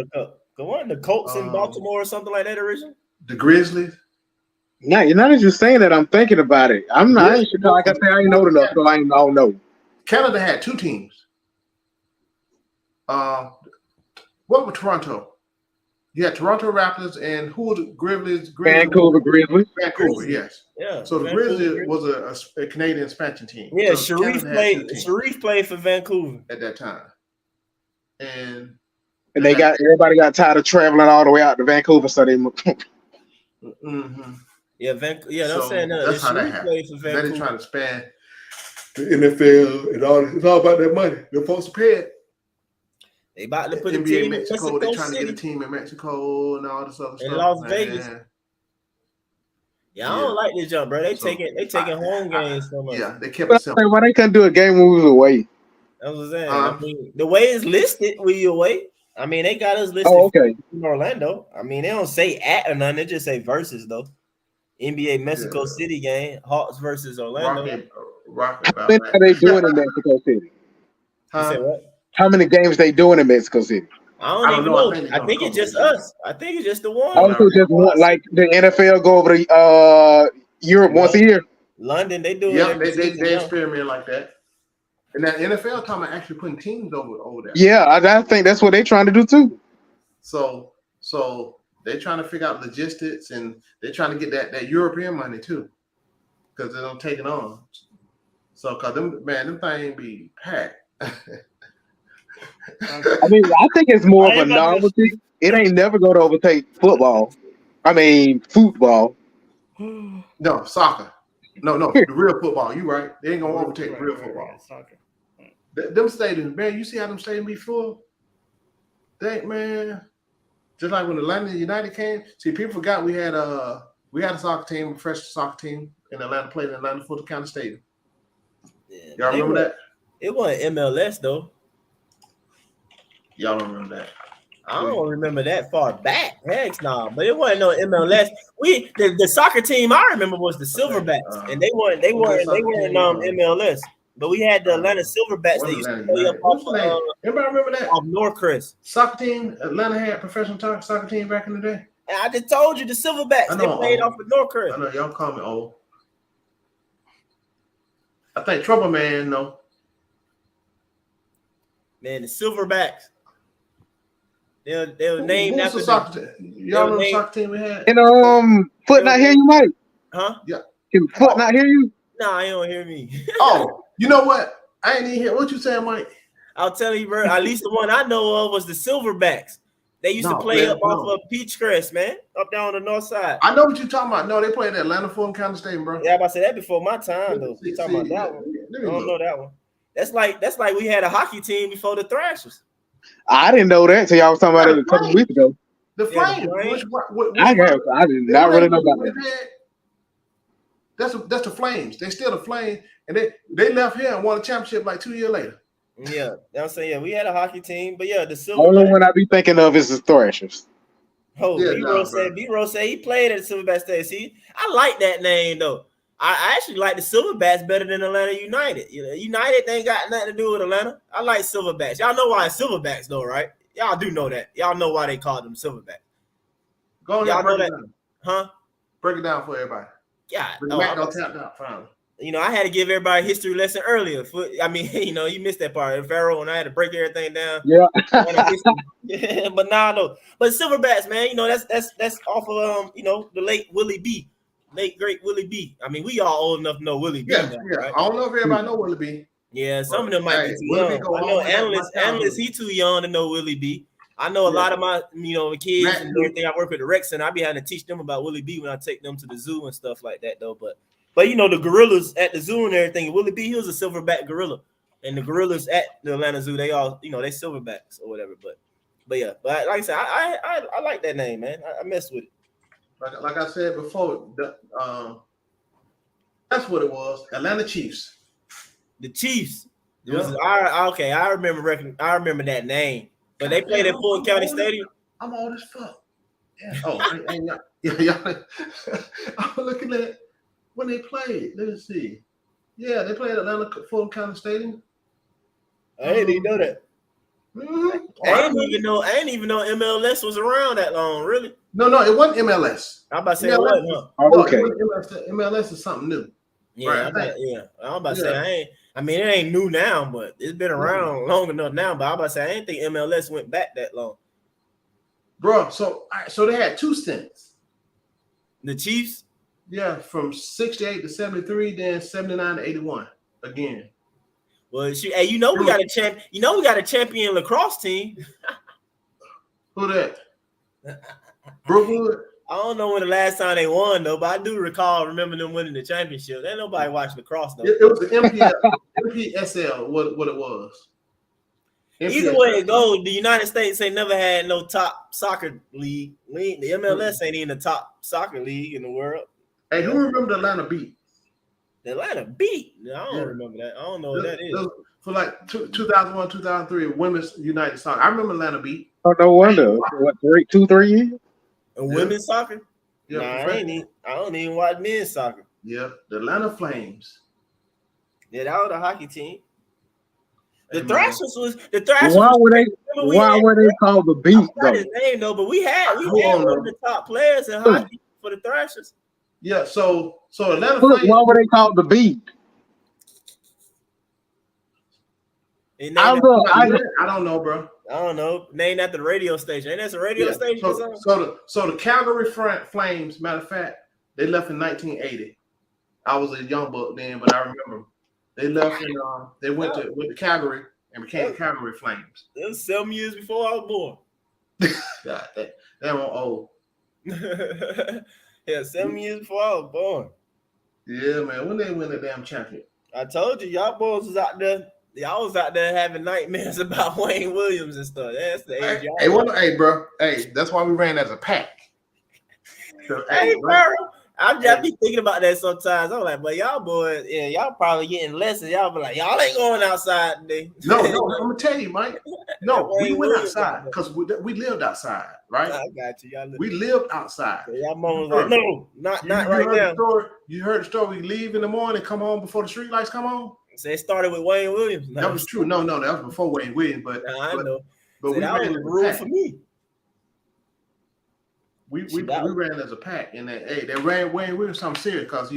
The Colts in Baltimore or something like that originally. The Grizzlies. Yeah, you're not just saying that. I'm thinking about it. I'm not. Like I said, I ain't know enough, so I don't know. Canada had two teams. What was Toronto? You had Toronto Raptors and who was the Grizzlies? Vancouver Grizzlies. Vancouver, yes. Yeah. So the Grizzlies was a Canadian expansion team. Yeah, so Sharif played for Vancouver at that time, and everybody got tired of traveling all the way out to Vancouver, so they. Mm-hmm. Yeah, I'm saying that's how that happened. They're trying to span the NFL and all. It's all about that money. The folks are paid. They about to put NBA a team in Mexico. They're trying City. to get a team in Mexico and all this other stuff. In Las Vegas. Yeah, I don't like this jump, bro. They taking home games from us. Yeah, they kept But it simple. why they couldn't do a game when we was away? That's what I'm saying. I mean, the way it's listed, we away. I mean, they got us listed okay. in Orlando. I mean, they don't say at or nothing. They just say versus though. NBA Mexico City game, Hawks versus Orlando. Rocket How many are they doing in Mexico City? You said what? How many games they doing in Mexico City? I don't even know. I think it's just us. I think it's just the one. Also, just one, like the NFL go over to Europe once a year. London, they do. Yeah, they experiment like that. And that NFL talking about actually putting teams over there. Yeah, I think that's what they're trying to do too. So they're trying to figure out logistics, and they're trying to get that European money too, because they don't take it on. So, cause them things be packed. I mean, I think it's more of a novelty. It ain't never going to overtake football. I mean, football. No, soccer. No, the real football. You right. They ain't gonna overtake real football. Soccer. Them stadiums, man. You see how them stadiums be full? Man. Just like when Atlanta United came. See, people forgot we had a soccer team, a fresh soccer team in Atlanta, played in Atlanta Fulton County Stadium. Yeah, y'all remember that? It wasn't MLS though. Y'all don't remember that? I don't remember that far back. Heck no, but it wasn't no MLS. The soccer team I remember was the Silverbacks, and they weren't MLS. But we had the Atlanta Silverbacks that used to play up off everybody remember that? Off Norcrest. Soccer team, Atlanta had professional soccer team back in the day. And I just told you the Silverbacks, they played off of Norcrest. I know y'all call me old. I think Trouble Man, no. Man, the Silverbacks. They were named after soccer team. Y'all know the soccer team we had? And Foot not hear you, Mike? Huh? Yeah. Can Foot not hear you? Nah, he don't hear me. Oh, you know what? I ain't even hear what you saying, Mike. I'll tell you, bro. At least the one I know of was the Silverbacks. They used to play off of Peachcrest, man, up down on the north side. I know what you're talking about. No, they played at Atlanta Fulton County Stadium, bro. Yeah, I'm about to say that before my time, though. You talking about that one? I don't know that one. That's like we had a hockey team before the Thrashers. I didn't know that until y'all was talking about it a couple weeks ago. The Flames. I did not really know about that. That's the Flames. They still the Flames, and they left here and won a championship like 2 years later. Yeah, I'm saying, yeah, we had a hockey team, but yeah, the Silver. Only one I be thinking of is the Thrashers. Oh, B-Rose said he played at the Silverbacks Stadium. See, I like that name though. I actually like the Silverbacks better than Atlanta United. You know, United ain't got nothing to do with Atlanta. I like Silverbacks. Y'all know why it's Silverbacks though, right? Y'all do know that. Y'all know why they called them Silverbacks. Go ahead, y'all know that, down. huh? Break it down for everybody. Yeah. You know, I had to give everybody a history lesson earlier. I mean, you know, you missed that part. Pharaoh and I had to break everything down. Yeah. But nah, no. But Silverbacks, man, you know, that's off of you know, the late Willie B. Late great Willie B. I mean, we all old enough to know Willie B. Yeah, now, yeah. right? I don't know if everybody know Willie B. Yeah, some of them might be too young. I know analysts, he too young to know Willie B. I know a lot of my, you know, kids and everything. I work with the rec center. I be having to teach them about Willie B when I take them to the zoo and stuff like that, though. But you know, the gorillas at the zoo and everything. Willie B, he was a silverback gorilla, and the gorillas at the Atlanta Zoo, they all, you know, they silverbacks or whatever. But yeah, but like I said, I like that name, man. I mess with it. Like I said before, that's what it was. Atlanta Chiefs. The Chiefs. Okay, I remember that name. But they played at Fulton County Stadium. I'm old as fuck. Yeah. Oh, yeah. I'm looking at when they played. Let's see. Yeah, they played at Atlanta Fulton County Stadium. I didn't even know that. Mm-hmm. I didn't even know MLS was around that long, really. No, it wasn't MLS. I'm about to say it wasn't, huh? Oh, okay. MLS is something new. Yeah, right, I'm about to say I mean, it ain't new now, but it's been around long enough now. But I'm about to say I didn't think MLS went back that long. Bro, so they had two stints. The Chiefs? Yeah, from 68 to 73, then 79 to 81 again. Well, hey, we got a champ. We got a champion lacrosse team. Who that? Brookwood. I don't know when the last time they won though, but I do remember them winning the championship. Ain't nobody watching lacrosse though. It was the MPSL. What it was. Either way it goes, the United States ain't never had no top soccer league. The MLS ain't even the top soccer league in the world. Hey, who remember the Atlanta Beat? The Atlanta Beat? No, I don't Yeah. remember that. I don't know what that is. For like 2001, 2003, Women's United Soccer. I remember Atlanta Beat. Oh, no wonder. What, 2-3 years? Women's soccer? Yeah, I don't even watch men's soccer. Yeah, the Atlanta Flames. Yeah, that was a hockey team. The Hey, Thrashers man. was the Thrashers. Why were they called the Beat I forgot though? his name though, but we had Who one on of the top players in hockey for the Thrashers. Yeah, so Atlanta Look, Flames. why were they called the Beat? I don't know, bro. I don't know. Named after the radio station. Ain't that a radio station or something? So the Calgary Flames, matter of fact, they left in 1980. I was a young buck then, but I remember they left and they went to Calgary and became Calgary Flames. It was 7 years before I was born. God, that one old. Yeah, 7 years before I was born. Yeah, man. When they win the damn champion? I told you, y'all boys was out there. Y'all was out there having nightmares about Wayne Williams and stuff. That's the age y'all. Hey, bro. Hey, that's why we ran as a pack. Hey, bro. I just be thinking about that sometimes. I'm like, but y'all boys, yeah, y'all probably getting lessons. Y'all be like, y'all ain't going outside today. No, I'm gonna tell you, Mike. No, we went outside because we lived outside, right? I got you. We lived outside. So y'all mom was like, no, not right now. You heard the story. We leave in the morning, come home before the street lights come on. So it started with Wayne Williams. No, that was true. No, that was before Wayne Williams. But I know. But so that was a rule for me. We ran as a pack, and they ran Wayne Williams something serious because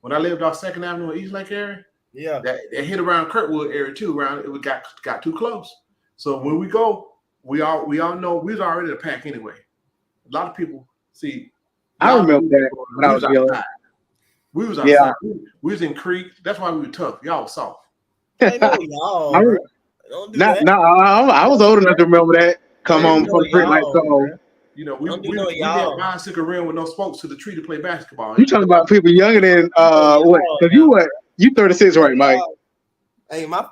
when I lived off 2nd Avenue in East Lake area, that hit around Kirkwood area too. Around it got too close. So when we go, we all know we was already a pack anyway. A lot of people see. I remember that when I was young. We was outside. Yeah. We was in creek. That's why we were tough. Y'all was soft. I know y'all. Don't do that. I was old enough to remember that. Come home before the street lights come on. We did a bicycle rim with no spokes to the tree to play basketball. You talking about people younger than what? Because you 36, right, Mike? Hey, my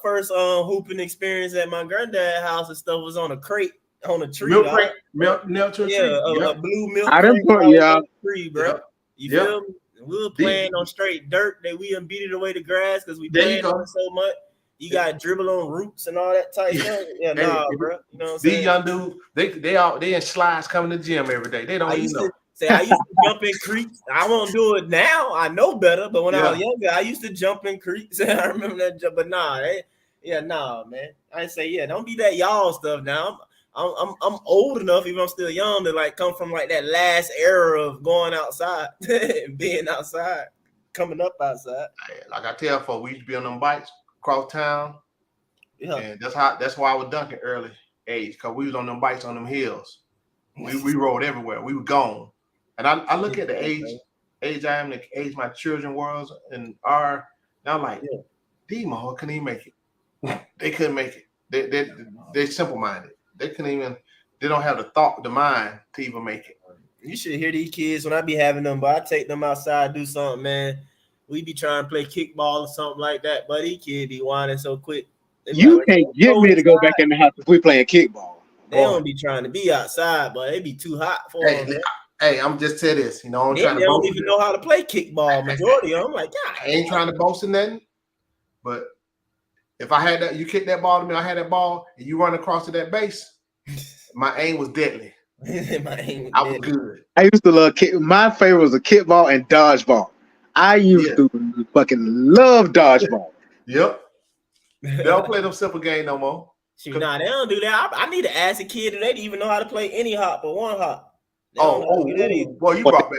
first hooping experience at my granddad's house and stuff was on a crate on a tree. Milk crate, nailed to a tree. A blue milk I didn't put tree, bro. You feel me? We were playing on straight dirt. That we done beat it away the grass because we played on it so much. You got to dribble on roots and all that type stuff. Yeah, bro. You know what I'm saying? These young dudes, they in slides coming to the gym every day. They don't even know. I used to jump in creeks. I won't do it now. I know better. But when I was younger, I used to jump in creeks. I remember that jump. But man. I say, don't be that y'all stuff now. I'm old enough, even though I'm still young, to like come from like that last era of going outside and being outside, coming up outside. Like I tell folks, we used to be on them bikes across town. Yeah. And that's why I was dunking early age, because we was on them bikes on them hills. We rode everywhere. We were gone. And I look at the age I am, the age my children was and are. And I'm like, these motherfuckers couldn't even make it. They couldn't make it. They're simple-minded. They don't have the mind to even make it. You should hear these kids when I be having them, but I take them outside, do something, man. We be trying to play kickball or something like that, but these kids be whining so quick. You can't get me to go back in the house if we playing kickball. They don't be trying to be outside, but they be too hot for them. Hey, I'm just saying this. They don't even know how to play kickball. Majority of them, like, I ain't trying to boast in nothing, but if I had that, you kick that ball to me, I had that ball, and you run across to that base, my aim was deadly. I was good. I used to love my favorite was a kickball and dodgeball. I used to fucking love dodgeball. Yep. They don't play them simple game no more. They don't do that. I need to ask a kid if they even know how to play any hop but one hop. Boy, you brought back.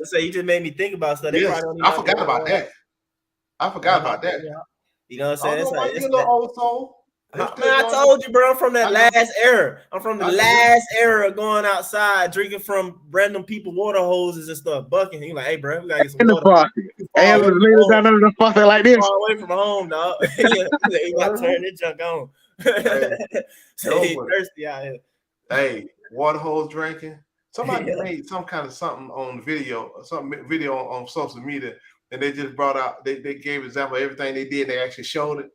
So you just made me think about stuff. Yes, I forgot about that. You know what I'm saying? It's a little old soul. Man, I told you, bro, I'm from that last era. I'm from the last era going outside, drinking from random people water hoses and stuff, bucking. He like, hey, bro, we gotta get some water. And the ladies down under the faucet like this. Far away from home, dog. He got to turn this junk on. So he thirsty out here. Hey, water hose drinking. Somebody made some kind of something on video on social media, and they just brought out. They gave an example of everything they did. And they actually showed it.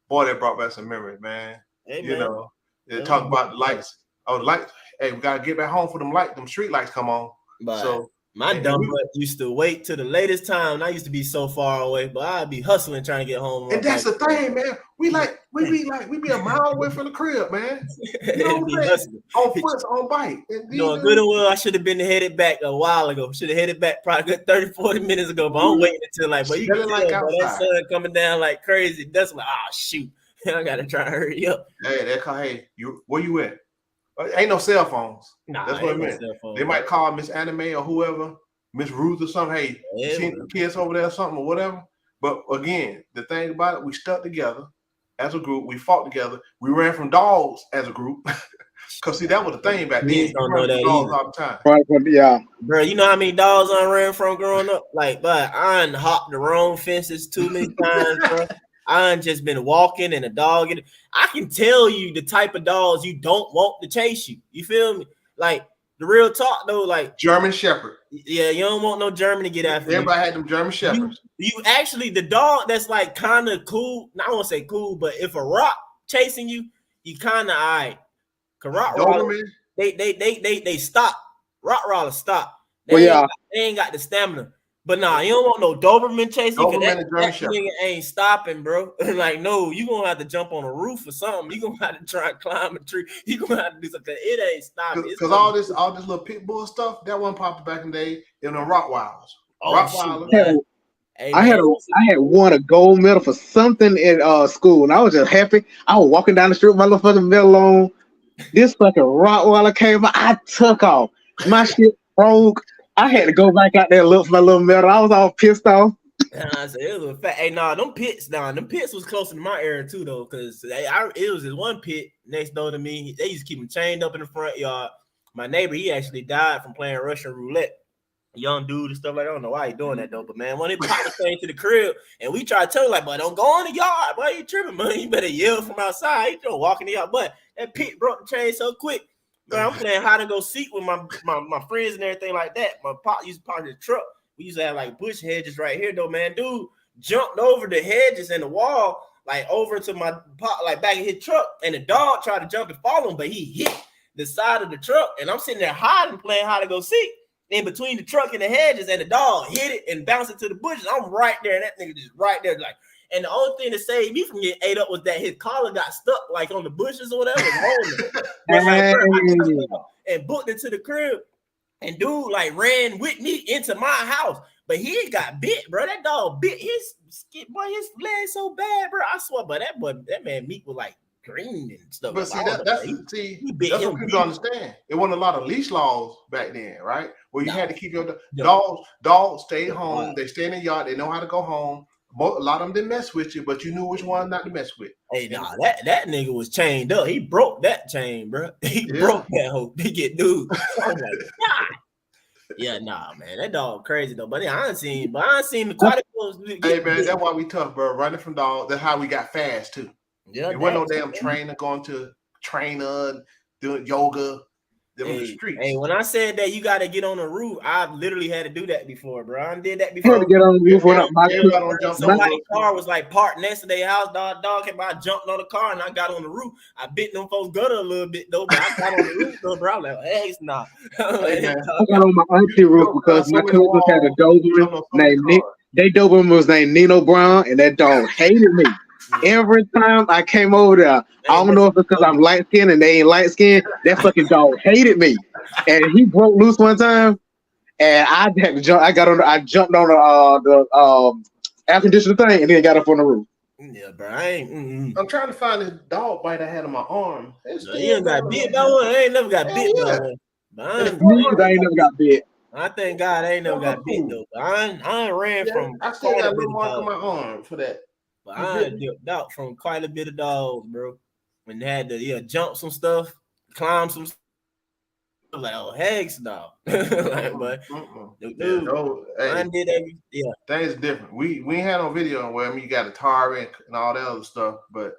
Boy, that brought back some memories, man. Hey, you know, they talk about the lights. Oh, lights. Hey, we gotta get back home for them street lights come on. Bye. So My dumb butt used to wait till the latest time. And I used to be so far away, but I'd be hustling trying to get home. And that's the thing, man. We be a mile away from the crib, man. You know what I'm saying? On foot, on bike. And good and well, I should have been headed back a while ago. Should have headed back probably good 30, 40 minutes ago. But I'm waiting until but you can tell, that sun coming down like crazy. That's like, shoot. I gotta try to hurry up. Hey, where you at? Ain't no cell phones. Nah, that's what I meant. They might call Miss Anime or whoever, Miss Ruth or something. Hey, you seen the kids over there or something or whatever. But again, the thing about it, we stuck together as a group. We fought together. We ran from dogs as a group. Cause see, that was the thing back then. Don't know that all the time. Right, yeah. Bro, you know how many dogs I ran from growing up? Like, but I hopped the wrong fences too many times, bro. I just been walking and a dog. I can tell you the type of dogs you don't want to chase you. You feel me? Like the real talk though, like German Shepherd. Yeah, you don't want no German to get after you. Everybody had them German Shepherds. You actually the dog that's like kind of cool. I won't say cool, but if a rock chasing you, you kind of all right. Cause Rottweiler, they stop. Rottweiler stop. They ain't got the stamina. But nah, you don't want no Doberman chasing you. That nigga ain't stopping, bro. Like, no, you gonna have to jump on a roof or something. You gonna have to try and climb a tree. You gonna have to do something. It ain't stopping. Because all this little pit bull stuff, that one popped back in the day in the Rottweilers. I had won a gold medal for something in school, and I was just happy. I was walking down the street with my little fucking medal on. This fucking Rottweiler came out. I took off. My shit broke. I had to go back out there and look for my little medal. I was all pissed off. It was a fact. Hey, them pits was closer to my area too, though, because it was this one pit next door to me. They used to keep him chained up in the front yard. My neighbor, he actually died from playing Russian roulette. Young dude and stuff like that. I don't know why he doing that though, but man, when he popped the thing to the crib and we tried to tell him like, "But don't go in the yard, boy, you tripping, man. You better yell from outside." He don't walk in the yard, but that pit broke the chain so quick. Bro, I'm playing hide and go seek with my friends and everything like that. My pop used to park his truck. We used to have like bush hedges right here, though, man. Dude jumped over the hedges and the wall, like over to my pop, like back in his truck, and the dog tried to jump and follow him, but he hit the side of the truck, and I'm sitting there hiding, playing hide and go seek in between the truck and the hedges, and the dog hit it and bounced into the bushes. I'm right there, and that nigga just right there, like. And the only thing that saved me from getting ate up was that his collar got stuck like on the bushes or whatever. And booked into the crib. And dude like ran with me into my house. But he got bit, bro. That dog bit his skin, boy, his leg so bad, bro. I swear, but that man meat was like green and stuff. But see, that's what people don't understand. It wasn't a lot of leash laws back then, right? Where you had to keep your dogs stayed home, they stay in the yard, they know how to go home. A lot of them didn't mess with you, but you knew which one not to mess with. Hey, nah, that nigga was chained up. He broke that chain, bro. He broke that hoe to get dude. I'm like, God. Yeah, nah, man, that dog crazy though. But I ain't seen the quite close. Hey, man, that's why we tough, bro. Running from dogs. That's how we got fast too. Yeah, it wasn't no damn trainer going to trainer doing yoga. The streets. Hey, when I said that you got to get on the roof, I've literally had to do that before, bro. I did that before. I had to get on the roof when somebody's car was like parked next to their house. Dog came by, jumped on the car, and I got on the roof. I bit them folks' gutter a little bit though, but I got on the roof though, bro. I was like, hey, nah. I got on my auntie roof because my cousins had a Doberman named Nick. Their Doberman was named Nino Brown, and that dog hated me. Every time I came over there, I don't know if it's because I'm light skinned and they ain't light skinned. That fucking dog hated me, and he broke loose one time, and I had to jump. I jumped on the air conditioner thing, and then got up on the roof. Yeah, bro. I'm trying to find this dog bite I had on my arm. You ain't got bit by one. I ain't never got bit by one. I ain't never got bit. I thank God I ain't never got bit though. I ain't ran from. I still got a little mark on my arm for that. But I dipped out from quite a bit of dogs, bro. When they had to jump some stuff, climb some stuff. Like, oh, heck no. Like, but dude, I did every things different. We ain't had no video where you got a tar and all that other stuff, but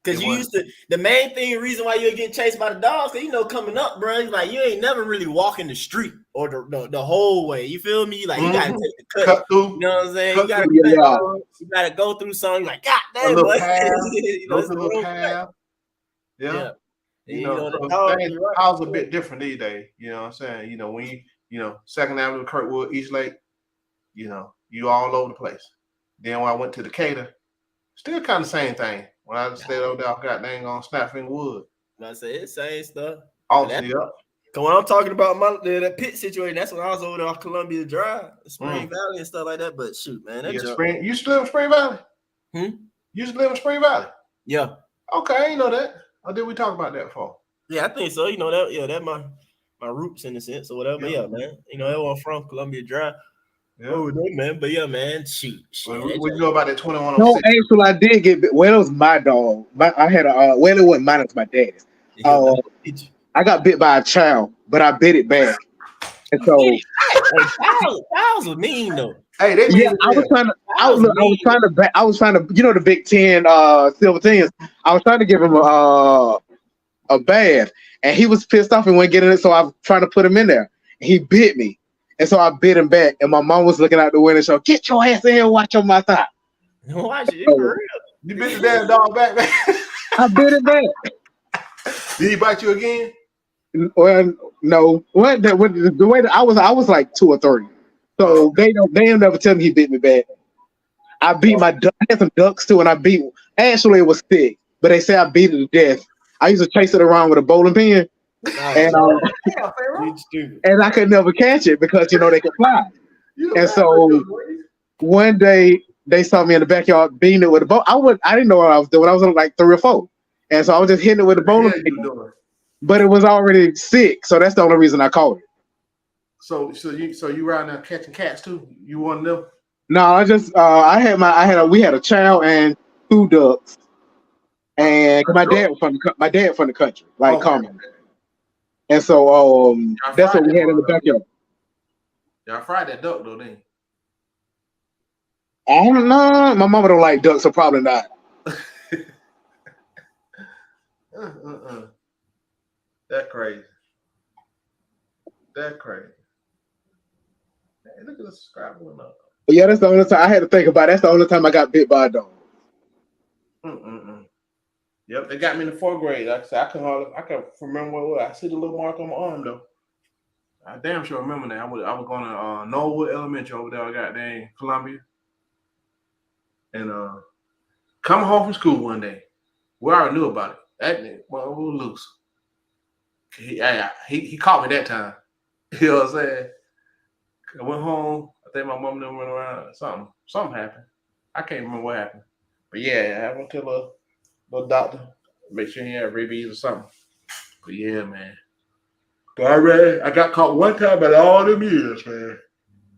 because you used to, the main reason why you're getting chased by the dogs, because coming up, bro, like you ain't never really walking the street or the whole way. You feel me? Like you gotta take the cut through. You know what I'm saying? You gotta go through something. Like, God damn, a little path. Yeah. The house a bit different these days. You know what I'm saying? When Second Avenue, Kirkwood, East Lake, you all over the place. Then when I went to Decatur, still kind of same thing. When I stayed over there, I got dang on Snapfinger Wood. I say it's same stuff. Also, yeah. Cause when I'm talking about that pit situation, that's when I was over there on Columbia Drive, Spring Valley and stuff like that. But shoot, man, You used to live in Spring Valley? You used to live in Spring Valley? Yeah. Okay, I didn't know that. Or did we talk about that before? Yeah, I think so. That. Yeah, that's my roots in a sense or whatever. Yeah, man. Everyone from Columbia Drive. Yeah, man. But yeah, man. Shoot. What you know about that 2106? No, actually, I did get bit. Well, it was my dog. I had a well, it wasn't mine. It was my dad's. I got bit by a child, but I bit it back. And so, Cows were mean though. Hey, they yeah, I was trying to, the Big Ten Silver Tens. I was trying to give him a bath, and he was pissed off and wouldn't get in it. So I was trying to put him in there. He bit me, and so I bit him back. And my mom was looking out the window, so get your ass in here and watch your mouth out. Watch it for real. You bit the damn dog back, man. I bit it back. Did he bite you again? Well, no. The way that I was like 2 or 3, so they never tell me he bit me bad. I beat my duck. I had some ducks too, and I beat. Actually, it was thick, but they say I beat it to death. I used to chase it around with a bowling pin, and I could never catch it because they can fly. And so one day they saw me in the backyard beating it with a bowl. I didn't know what I was doing. I was like 3 or 4, and so I was just hitting it with a bowling pin. But it was already sick, so that's the only reason I caught it. So you around there catching cats too? You one of them? No, I just we had a child and 2 ducks, and my dad from the country, like Carmen. And so that's what we had in the backyard. Y'all fried that duck though, didn't I don't know. My mama don't like ducks, so probably not. That crazy. Hey, look at the subscriber going up. But yeah, that's the only time I had to think about it. That's the only time I got bit by a dog. Yep, they got me in the 4th grade. Like I said, I can remember what it was. I see the little mark on my arm though. I damn sure remember that. I was going to Norwood Elementary over there. I got there in Columbia, and coming home from school one day, we already knew about it. That nigga, well, we were loose. He caught me that time. You know what I'm saying? I went home. I think my mom done went around. Something happened. I can't remember what happened. But yeah, I went to a little doctor. Make sure he had rabies or something. But yeah, man. I got caught one time at all them years, man.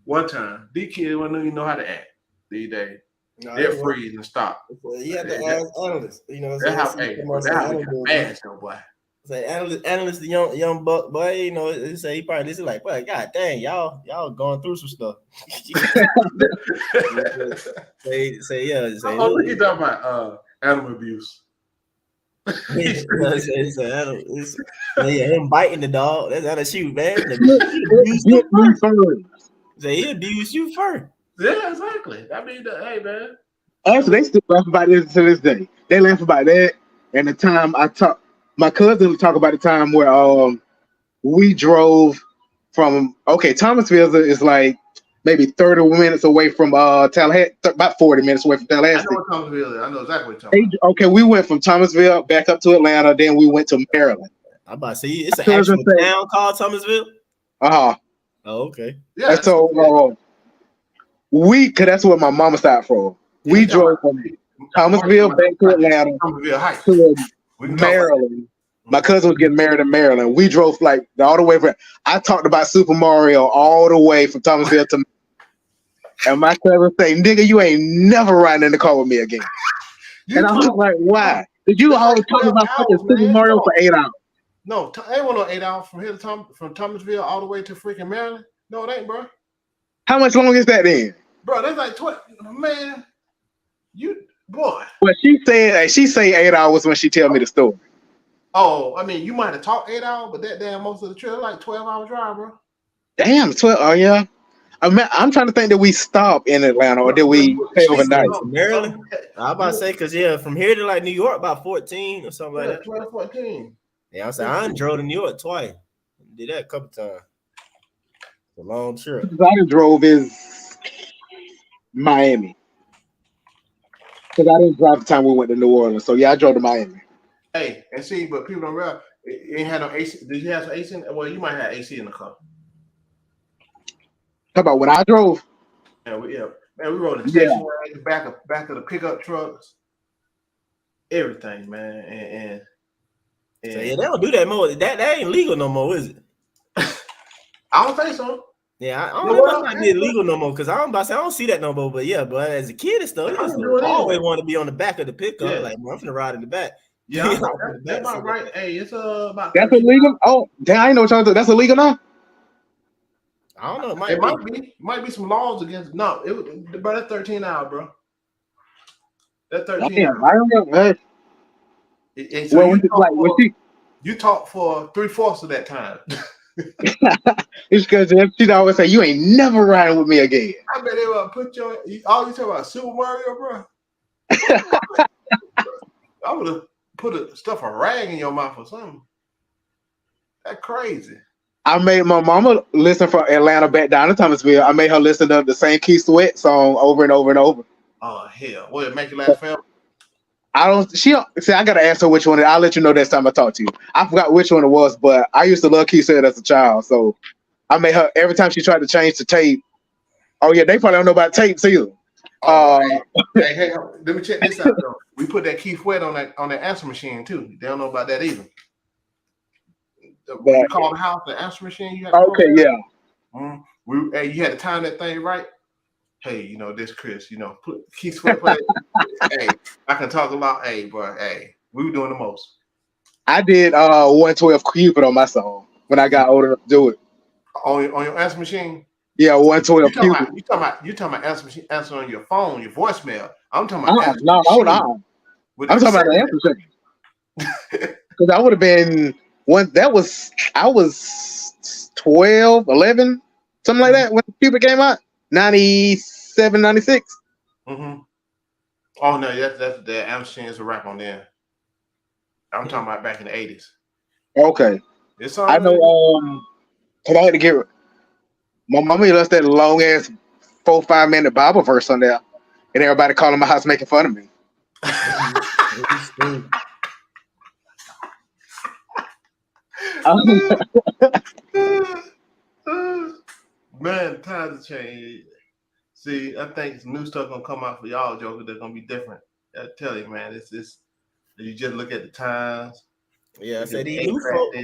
One time. These kids don't even know how to act these days. They're freeze and stop. You have to ask analysts. That's how we got fast though, boy. Say analyst, the young buck boy, they say he probably this is like, boy, god dang, y'all going through some stuff. Say Oh, you talking about animal abuse? Him biting the dog. That's how to shoot, man. He abused you first. Yeah, exactly. I mean, hey, man. Actually, they still laugh about this to this day. They laugh about that. And the time my cousin would talk about the time where we drove from Thomasville is like maybe 30 minutes away from Tallahassee, about 40 minutes away from Tallahassee. I know what Thomasville is. I know exactly what you're talking about. Okay, we went from Thomasville back up to Atlanta, then we went to Maryland. I'm about to say it's an actual town called Thomasville. Oh, okay. Yeah. And so cause that's where my mama side from. We drove from Thomasville back to Atlanta to Maryland. My cousin was getting married in Maryland. We drove like all the way from. I talked about Super Mario all the way from Thomasville to. And my cousin say, "Nigga, you ain't never riding in the car with me again." And I was like, "Why? Did you always talk about fucking Super Mario for 8 hours?" No, it wasn't no 8 hours from here to from Thomasville all the way to freaking Maryland. No, it ain't, bro. How much long is that then? Bro, that's like 20. Man, you boy. Well, she say 8 hours when she tell me the story. Oh, I mean, you might have talked 8 hours, but that damn most of the trip like 12-hour drive, bro. Damn, 12. Oh yeah. I'm trying to think that we stop in Atlanta or did we stay overnight? Maryland. I'm about to say because from here to like New York about 14 or something like that. 12, 14. Yeah, I'm saying I drove to New York twice. Did that a couple times. a long trip. I done drove is Miami. Because I didn't drive the time we went to New Orleans. So yeah, I drove to Miami. Hey, and see, but people don't realize it ain't had no AC. Did you have some AC? Well, you might have AC in the car. Talk about when I drove. Man, we rode the station wagon, back of the pickup trucks, everything, man. And so yeah, they don't do that more. That ain't legal no more, is it? I don't think so. Yeah, I don't know if it might be illegal no more because I'm about to say I don't see that no more. But yeah, but as a kid and stuff, you always want to be on the back of the pickup. Yeah. Like, I'm finna ride in the back. Yeah, that's about right. Hey, it's about that's illegal. Oh, damn, I didn't know what y'all doing. That's illegal now. I don't know. It might be some laws against. No, but that's 13 hours, bro. That's 13 hours. I don't know. And so you talk for 3/4 of that time. It's because she'd always say, "You ain't never riding with me again." I bet they will put all you talk about Super Mario, bro. I would have put a rag in your mouth or something. That's crazy. I made my mama listen from Atlanta back down to Thomasville. I made her listen to the same Keith Sweat song over and over and over. Oh hell! Will it make you laugh forever? See, I gotta ask her which one. I'll let you know next time I talk to you. I forgot which one it was, but I used to love Keith Sweat as a child. So I made her every time she tried to change the tape. Oh yeah, they probably don't know about tapes either. Hey, let me check this out though. We put that Keith Sweat on that answer machine too. They don't know about that either. When you call the house the answer machine, you have to you had to time that thing right. Hey, this Chris, put Keith Sweat play. Hey, I can talk a lot. Hey, boy, hey, we were doing the most. I did 112 Cupid on my song when I got old enough to do it. On your answer machine? Yeah, 112 Cupid. You talking about answer machine answer on your phone, your voicemail. I'm talking about answer no, hold on. I'm talking about the answer machine. Because I would have been I was 12, 11, something like that when Cupid came out. 97, 96. Mm-hmm. Oh no, that's the answer machine is a rap on there. I'm talking about back in the 80s. Okay. It's all I know because I had to get my mama left that long ass 4-5 minute Bible verse on there, and everybody calling my house making fun of me. Man, times have changed. See, I think new stuff gonna come out for y'all jokers that's gonna be different. I tell you, man, it's you just look at the times. Yeah, I said these new folks.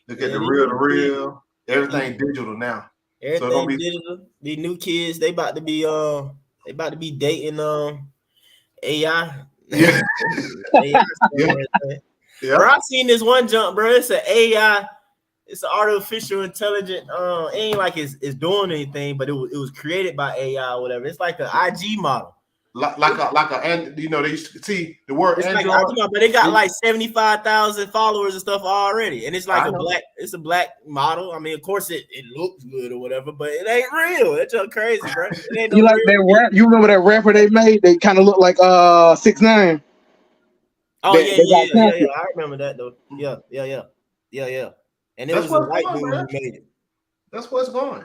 Look at the real. Everything digital now. Everything so digital. These new kids, they about to be dating AI. Yeah. AI yeah. Bro, I seen this one jump, bro. It's an AI. It's an artificial intelligent. It ain't like it's doing anything, but it was created by AI or whatever. It's like an IG model. And they used to see the word it's Android, like, but they got like 75,000 followers and stuff already, and it's like a black model. I mean, of course it looks good or whatever, but it ain't real. It's just crazy, bro. You like that rap? You remember that rapper they made? They kind of look like 6ix9ine. Oh yeah. I remember that though. Yeah. And it was a white dude who made it. That's where it's going.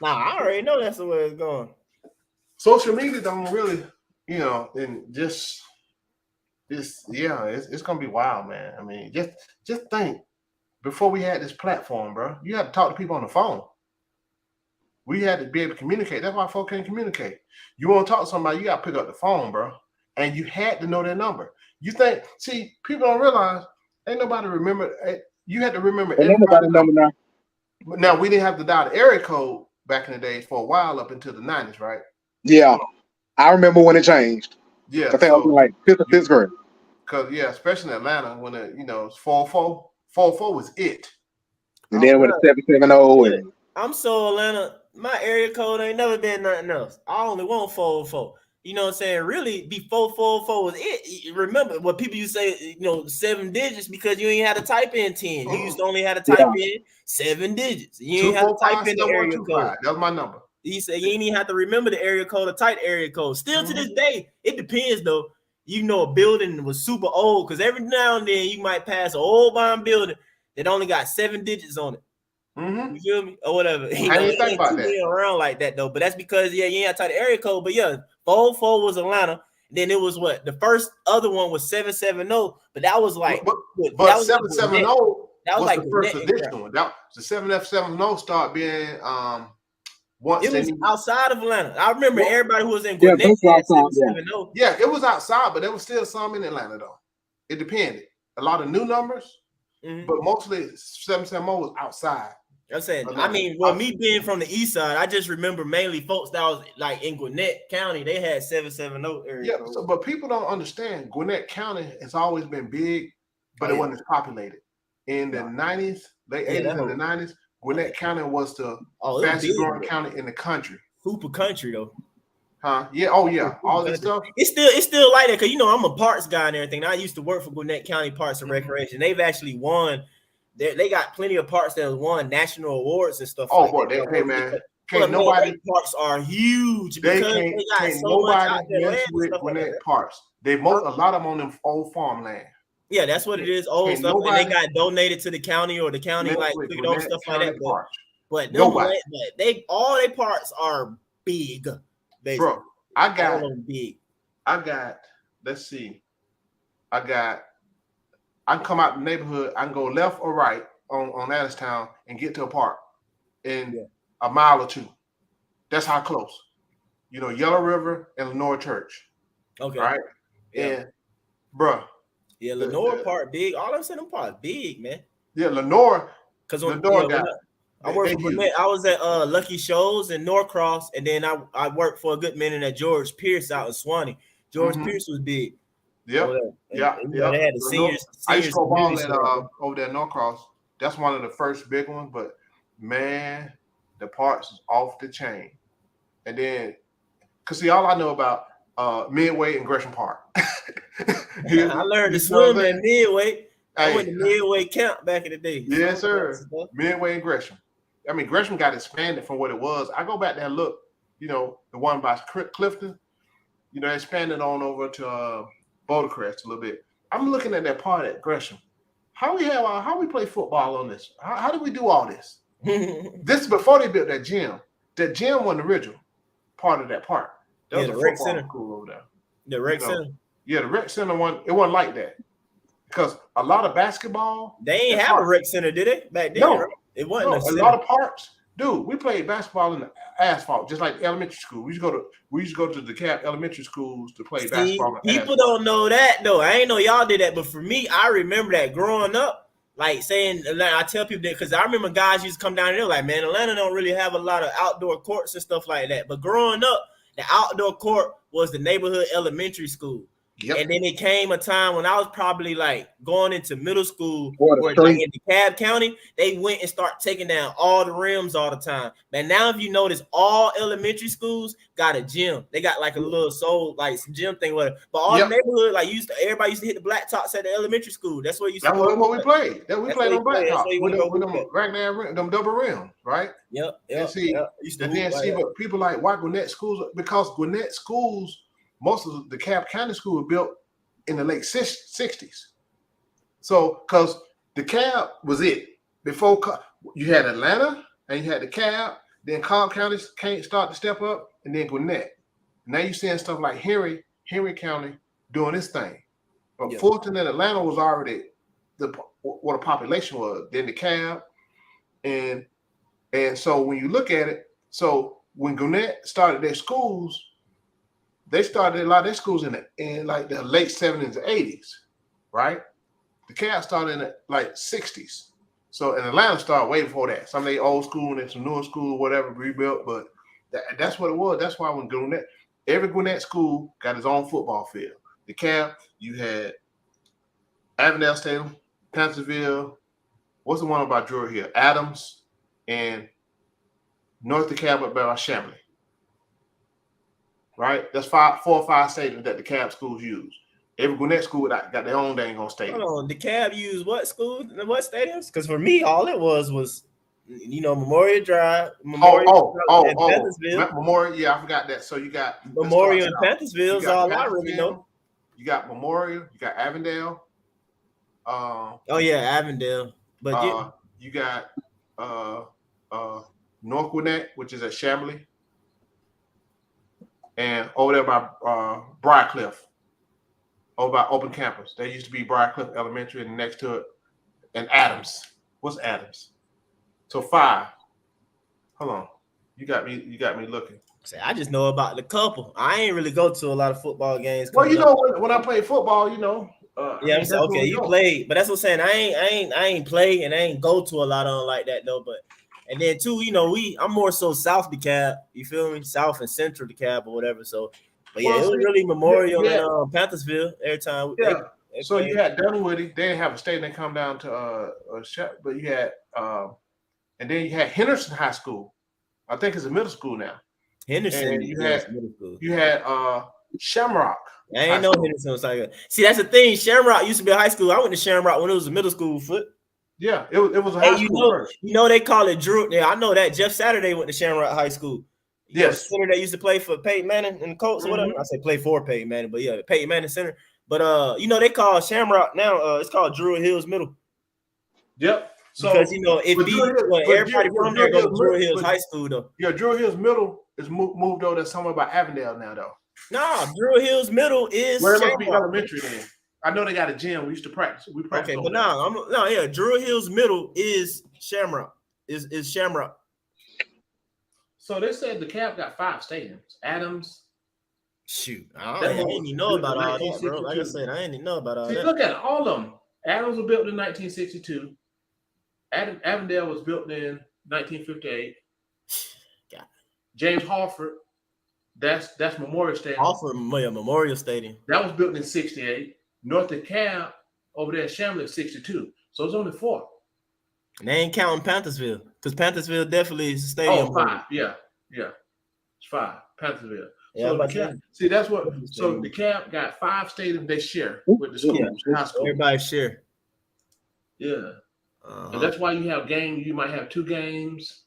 Nah, I already know that's where it's going. Social media don't really, and it's gonna be wild, man. I mean, just think, before we had this platform, bro, you had to talk to people on the phone. We had to be able to communicate. That's why folks can't communicate. You want to talk to somebody, you got to pick up the phone, bro, and you had to know their number. See, people don't realize, ain't nobody remember. You had to remember everybody's number now. Now we didn't have to dial the area code back in the days for a while up until the 90s, right? Yeah, I remember when it changed. Yeah, I think I was in like 5th or 5th grade. Because especially in Atlanta, when it's 4-4 was it. And then with the 770 and I'm so Atlanta, my area code ain't never been nothing else. I only want 404. You know what I'm saying? Really, be 444 was it. Remember what people used to say, 7 digits because you ain't had to type in 10. You used to only had to type in 7 digits. You ain't had to type in the area code. That was my number. He said you ain't even have to remember the area code or type area code. Still to this day, it depends though. A building was super old because every now and then you might pass an old bomb building that only got 7 digits on it. Mm-hmm. You feel me? Or whatever. You I know, didn't think ain't about too that. many around like that though. But that's because you ain't talk the area code. But yeah, 404 was Atlanta. Then it was what the first other one was 770, but that was like But that was like 770 that was was like the first Gwinnett and edition one. That the 770 started being once it was they outside of Atlanta. I remember everybody who was in Yeah, Gwinnett basically had outside. Yeah. 770. Yeah, it was outside, but there was still some in Atlanta though. It depended. A lot of new numbers, but mostly 770 was outside. I'm saying, Atlanta. I mean, well, me being from the east side, I just remember mainly folks that was like in Gwinnett County, they had 770 area. Yeah, code. so, but people don't understand Gwinnett County has always been big, but it wasn't as populated. In the 90s, late 80s and the 90s, Gwinnett County was the fastest growing county in the country. Super country though. Huh? Yeah. Oh yeah. All this stuff. It's still like that because you know I'm a parks guy and everything. I used to work for Gwinnett County Parks and Recreation. They've actually won. They got plenty of parks that have won national awards and stuff. Oh like boy, that. hey man, Can't nobody. Parks are huge because they got so much out there land and stuff Gwinnett like that. Parks. They a lot of them on them old farmland. Yeah, that's what it is. Old stuff, and they got donated to the county or the county like took it over stuff like that. But they all their parks are big. Basically. Bro, I got. Let's see. I can come out the neighborhood. I can go left or right on Adamstown and get to a park in a mile or two. That's how close. You know, Yellow River and Lenore Church. Okay. Right? Yeah. And bro. Yeah, Lenore Park big. All I'm saying them parks big, man. Yeah, Lenore. Because I worked for Gwinnett. I was at Lucky Shows in Norcross, and then I worked for a good minute at George Pierce out in Swanee. George Pierce was big. Yeah, yeah. They had the seniors. I used to go ball at over there at Norcross. That's one of the first big ones, but man, the parks is off the chain. And then, cause see, all I know about Midway and Gresham Park. I learned to swim at Midway. I went to Midway camp back in the day. Yes, sir. Midway and Gresham. I mean, Gresham got expanded from what it was. I go back there and look, you know, the one by Clifton, you know, expanded on over to Boulder Crest a little bit. I'm looking at that part at Gresham. How we play football on this? How do we do all this? This is before they built that gym. That gym wasn't the original part of that park. That was the a rec football center. school over there. The rec center. Yeah, the rec center one. It wasn't like that because a lot of basketball. They ain't have a rec center, did they? Back then, no, right? It wasn't a lot of parks. Dude, we played basketball in the asphalt, just like elementary school. We used to go to the DeKalb elementary schools to play basketball. People don't know that though. I ain't know y'all did that, but for me, I remember that growing up. Like saying, I tell people that because I remember guys used to come down here like, man, Atlanta don't really have a lot of outdoor courts and stuff like that. But growing up, the outdoor court was the neighborhood elementary school. Yep. And then it came a time when I was probably like going into middle school or like in DeKalb County, they went and start taking down all the rims all the time. Man, now if you notice, all elementary schools got a gym. They got like a little some gym thing with it. But all the neighborhood, like everybody used to hit the blacktops at the elementary school. That's what you. That's what we played. We played on blacktop with them double rims, right? Yep. And see, but people like why Gwinnett schools because Gwinnett schools. Most of the DeKalb County School were built in the late 60s. So, because DeKalb was it. Before you had Atlanta and you had DeKalb, then Cobb County can't start to step up, and then Gwinnett. Now you're seeing stuff like Henry County doing this thing. But fortunately, Atlanta was already what the population was. Then DeKalb, and so when you look at it, so when Gwinnett started their schools. They started a lot of their schools in like the late 70s and 80s, right? The DeKalb started in the like 60s. So in Atlanta started way before that. Some of the old school and some newer school, whatever, rebuilt. But that's what it was. That's why when every Gwinnett school got its own football field. The DeKalb, you had Avondale Stadium, Panthersville. What's the one about Drury Hill? Adams and North DeKalb by Chambly. Right, that's 4 or 5 stadiums that the DeKalb schools use. Every Gwinnett school got their own dang on stadium. Hold on, DeKalb used what school? What stadiums? Because for me, all it was Memorial Drive, Memorial, and Panthersville. Memorial, yeah, I forgot that. So you got Memorial and Panthersville is all I really know. You got Memorial, you got Avondale. Avondale, but you got North Gwinnett, which is at Chamblee, and over there by Briarcliff, over by Open Campus. There used to be Briarcliff Elementary, and next to it, and Adams. What's Adams? So 5. Hold on, you got me looking. I just know about the couple. I ain't really go to a lot of football games. Well, you know, when I played football, you know. Yeah, I'm saying, okay, you played, but that's what I'm saying. I ain't play and I ain't go to a lot of them like that though. But and then too, you know, I'm more so South DeKalb. You feel me? South and Central DeKalb or whatever. So, but yeah, it was really Memorial and Panthersville every time. Yeah. So you had Dunwoody. They didn't have a stadium. They come down to but you had and then you had Henderson High School. I think it's a middle school now. Henderson. And you had Shamrock. I ain't know Henderson was like that. See, that's the thing. Shamrock used to be a high school. I went to Shamrock when it was a middle school foot. Yeah, it was a high school first. You know they call it Drew. Yeah, I know that. Jeff Saturday went to Shamrock High School. Yes. The center that used to play for Peyton Manning and the Colts or whatever. I say play for Peyton Manning, but yeah, Peyton Manning center. But you know they call Shamrock now. It's called Druid Hills Middle. Yep. So because you know everybody from there go to Druid Hills High School though. Yeah, Druid Hills Middle is moved over to somewhere by Avondale now though. Nah, Druid Hills Middle is where it must be elementary then. I know they got a gym. We used to practice. We practice. Okay, but Druid Hills Middle is Shamrock. Is Shamrock. So they said the DeKalb got 5 stadiums. Adams. Shoot, I didn't even know about all that, bro. Like I said, I didn't even know about all that. Look at all of them. Adams was built in 1962. Avondale was built in 1958. James Harford, that's Memorial Stadium. Harford Memorial Stadium. That was built in 68. North DeKalb over there at Chamblee 62. So it's only 4. And they ain't counting Panthersville because Panthersville definitely is a stadium. Oh, 5. Yeah. It's 5. Panthersville. Yeah, so see, that's what. So DeKalb got 5 stadiums they share with the schools. Yeah. Everybody share. Yeah. And that's why you have games. You might have 2 games.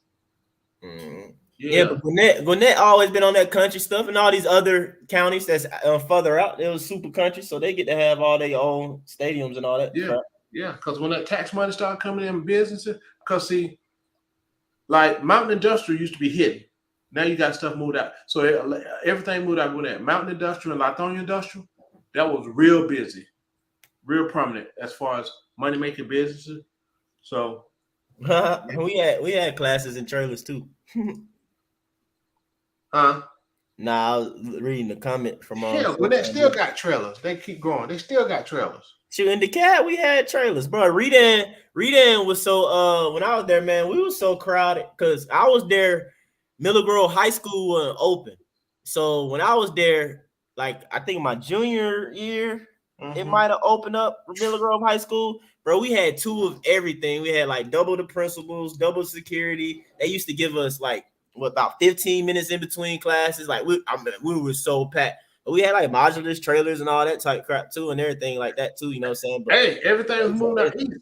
Mm-hmm. Yeah, but Gwinnett always been on that country stuff, and all these other counties that's further out, it was super country, so they get to have all their own stadiums and all that. Yeah, yeah. Because when that tax money started coming in businesses, because see, like Mountain Industrial used to be hidden. Now you got stuff moved out, so everything moved out. Gwinnett, Mountain Industrial and Lithonia Industrial, that was real busy, real prominent as far as money making businesses. So we had classes in trailers too. Huh? Nah, I was reading the comment from when they still got trailers. They keep growing. They still got trailers. Shoot, in DeKalb, we had trailers, bro. Redan was so when I was there, man, we was so crowded because I was there. Miller Grove High School wasn't open. So when I was there, like I think my junior year, it might have opened up Miller Grove High School. Bro, we had 2 of everything. We had like double the principals, double security. They used to give us like about 15 minutes in between classes. Like we were so packed. But we had like modular trailers and all that type crap too, and everything like that too. You know what I'm saying? But hey, everything was moving out east.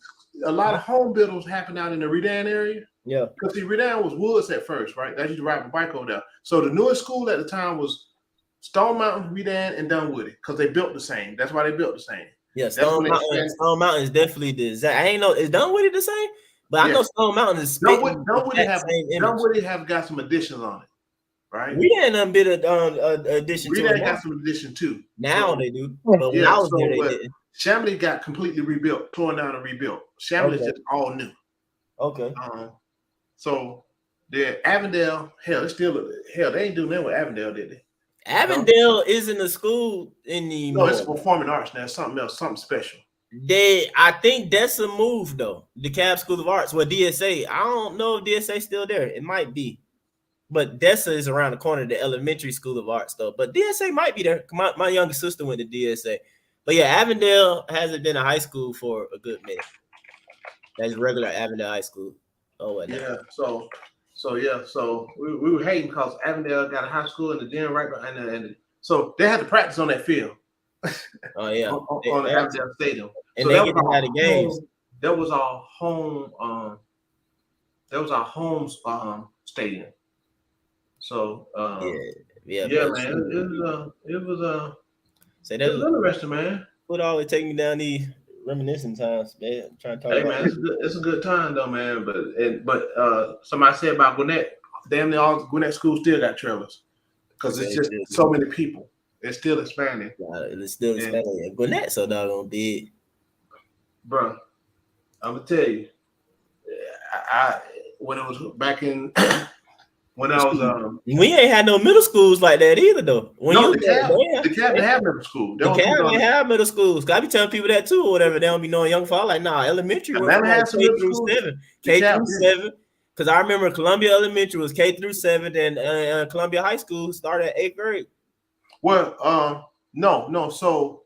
A lot of home builders happened out in the Redan area. Yeah, because the Redan was woods at first, right? They used to ride a bike over there. So the newest school at the time was Stone Mountain, Redan, and Dunwoody because they built the same. That's why they built the same. Yeah, Stone Mountain is definitely the. I ain't know is Dunwoody the same, but I know Stone Mountain is. Dunwoody have got some additions on it, right? We had a bit of addition. We got some addition too. Now they do, but when I was there, they didn't. Chamblee got completely rebuilt, torn down and rebuilt. Chamblee is just all new. Okay. So the Avondale, they ain't doing that with Avondale, did they? Avondale isn't a school anymore. No, it's performing arts now. Something else, something special. I think that's a move though. The DeKalb School of Arts, DSA. I don't know if DSA is still there. It might be, but DESA is around the corner. The Elementary School of Arts though, but DSA might be there. My younger sister went to DSA, but yeah, Avondale hasn't been a high school for a good minute. That's regular Avondale High School. Oh, whatever. Yeah. So we were hating because Avondale got a high school and the gym right behind it, and so they had to practice on that field. Oh yeah, on the Avondale Stadium. And so they get to have the games. That was our home. That was our home stadium. So man, it was interesting, man. Would always take me down these reminiscing times, man. I'm trying to talk Hey about man, it's a good time though, man. But somebody said about Gwinnett, damn near all Gwinnett schools still got trailers because it's just so many people. It's still expanding. It's still expanding. Gwinnett so doggone big, bro. I'm gonna tell you, I when it was back in when I was we ain't had no middle schools like that either though. When no, you the Cab have middle school. The Cab ain't have middle schools. I be telling people that too or whatever. They don't be knowing young folk like elementary was like K through 7. K through 7. Because I remember Columbia Elementary was K through 7, and Columbia High School started at 8th grade. Well, no. So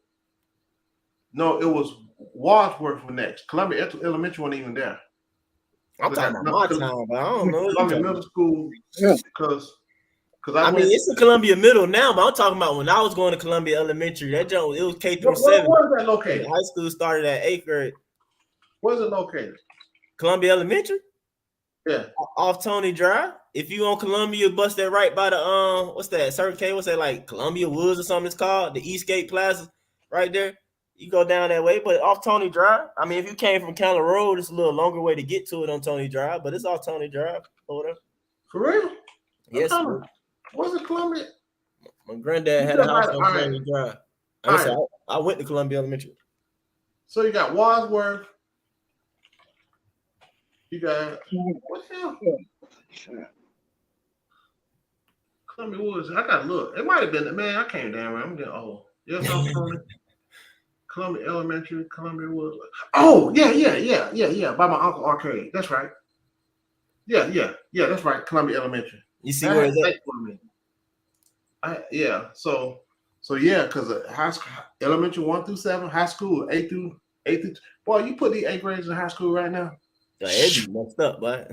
no, it was Wadsworth was next. Columbia Elementary wasn't even there. I'm talking about my time, but I don't know. Columbia Middle School, because I mean, it's a Columbia Middle now, but I'm talking about when I was going to Columbia Elementary. That joint, it was K through 7. Where is that located? High school started at 8th grade. Where's it located? Columbia Elementary. Yeah, off Tony Drive. If you on Columbia, bust that right by the what's that? Circle K. What's that, like Columbia Woods or something? It's called the Eastgate Plaza, right there. You go down that way, but off Tony Drive. I mean, if you came from County Road, it's a little longer way to get to it on Tony Drive, but it's off Tony Drive or whatever. For real? Yes. Was it Columbia? My granddad had a house on Tony Drive. I went to Columbia Elementary. So you got Wadsworth. You got what the hell? Columbia Woods. I gotta look. It might have been man. I can't damn remember. I'm getting old. Yes, I'm Tony. Columbia Elementary, Columbia Woods. Oh, yeah. By my Uncle Arcade. That's right. Yeah, that's right. Columbia Elementary. You see where it's at? Yeah. So yeah, because high school, elementary 1 through 7, high school 8 through. Boy, you put the 8th graders in high school right now. It'd be messed up, but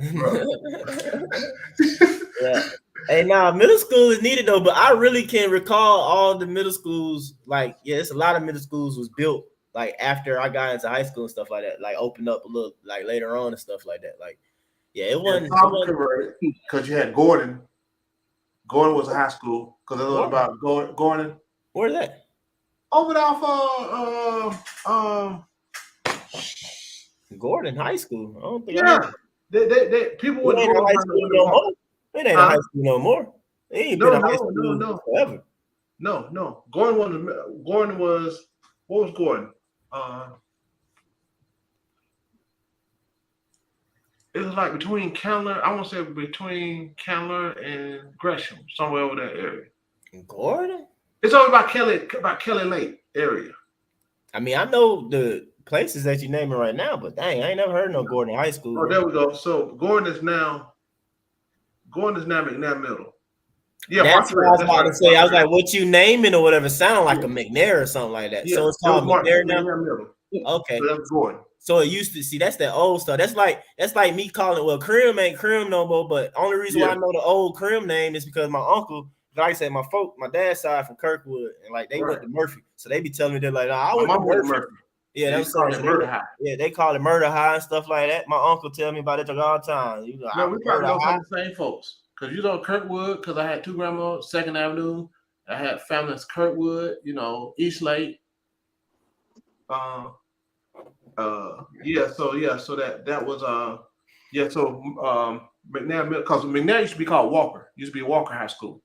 yeah. Hey, now middle school is needed though, but I really can't recall all the middle schools. Like, yeah, it's a lot of middle schools was built like after I got into high school and stuff like that. Like, opened up a little like later on and stuff like that. Like, yeah, it wasn't converted because you had Gordon. Gordon was a high school because it was about Gordon. Where's that? Over there for Gordon High School. I don't think. Yeah, they people would ain't high school no more. It ain't a high school no more. It ain't been a high school forever. No. Gordon was what was Gordon? It was like between Candler. I want to say between Candler and Gresham, somewhere over that area. Gordon? It's over by Kelly Lake area. I mean, I know the places that you naming right now, but dang, I ain't never heard of no Gordon High School. Oh, there we go. So Gordon is now McNair Middle. Yeah, that's what I was about to say. I was like, what you naming or whatever sound like a McNair or something like that. Yeah. So it's called McNair now. Middle. Okay. So that's Gordon. So it used to see that's that old stuff. That's like me calling it. Well, Crim ain't Crim no more. But only reason why I know the old Crim name is because my uncle, like I said, my dad's side from Kirkwood, and like they went to Murphy, so they be telling me they're like, I went to Murphy. Yeah, that's called it Murder High. Yeah, they call it Murder High and stuff like that. My uncle tell me about it all the time. You know, no, we probably know some of the same folks. Because you know Kirkwood, because I had two grandmas, 2nd Avenue. I had families Kirkwood, East Lake. So that was McNair, because McNair used to be called Walker. Used to be Walker High School.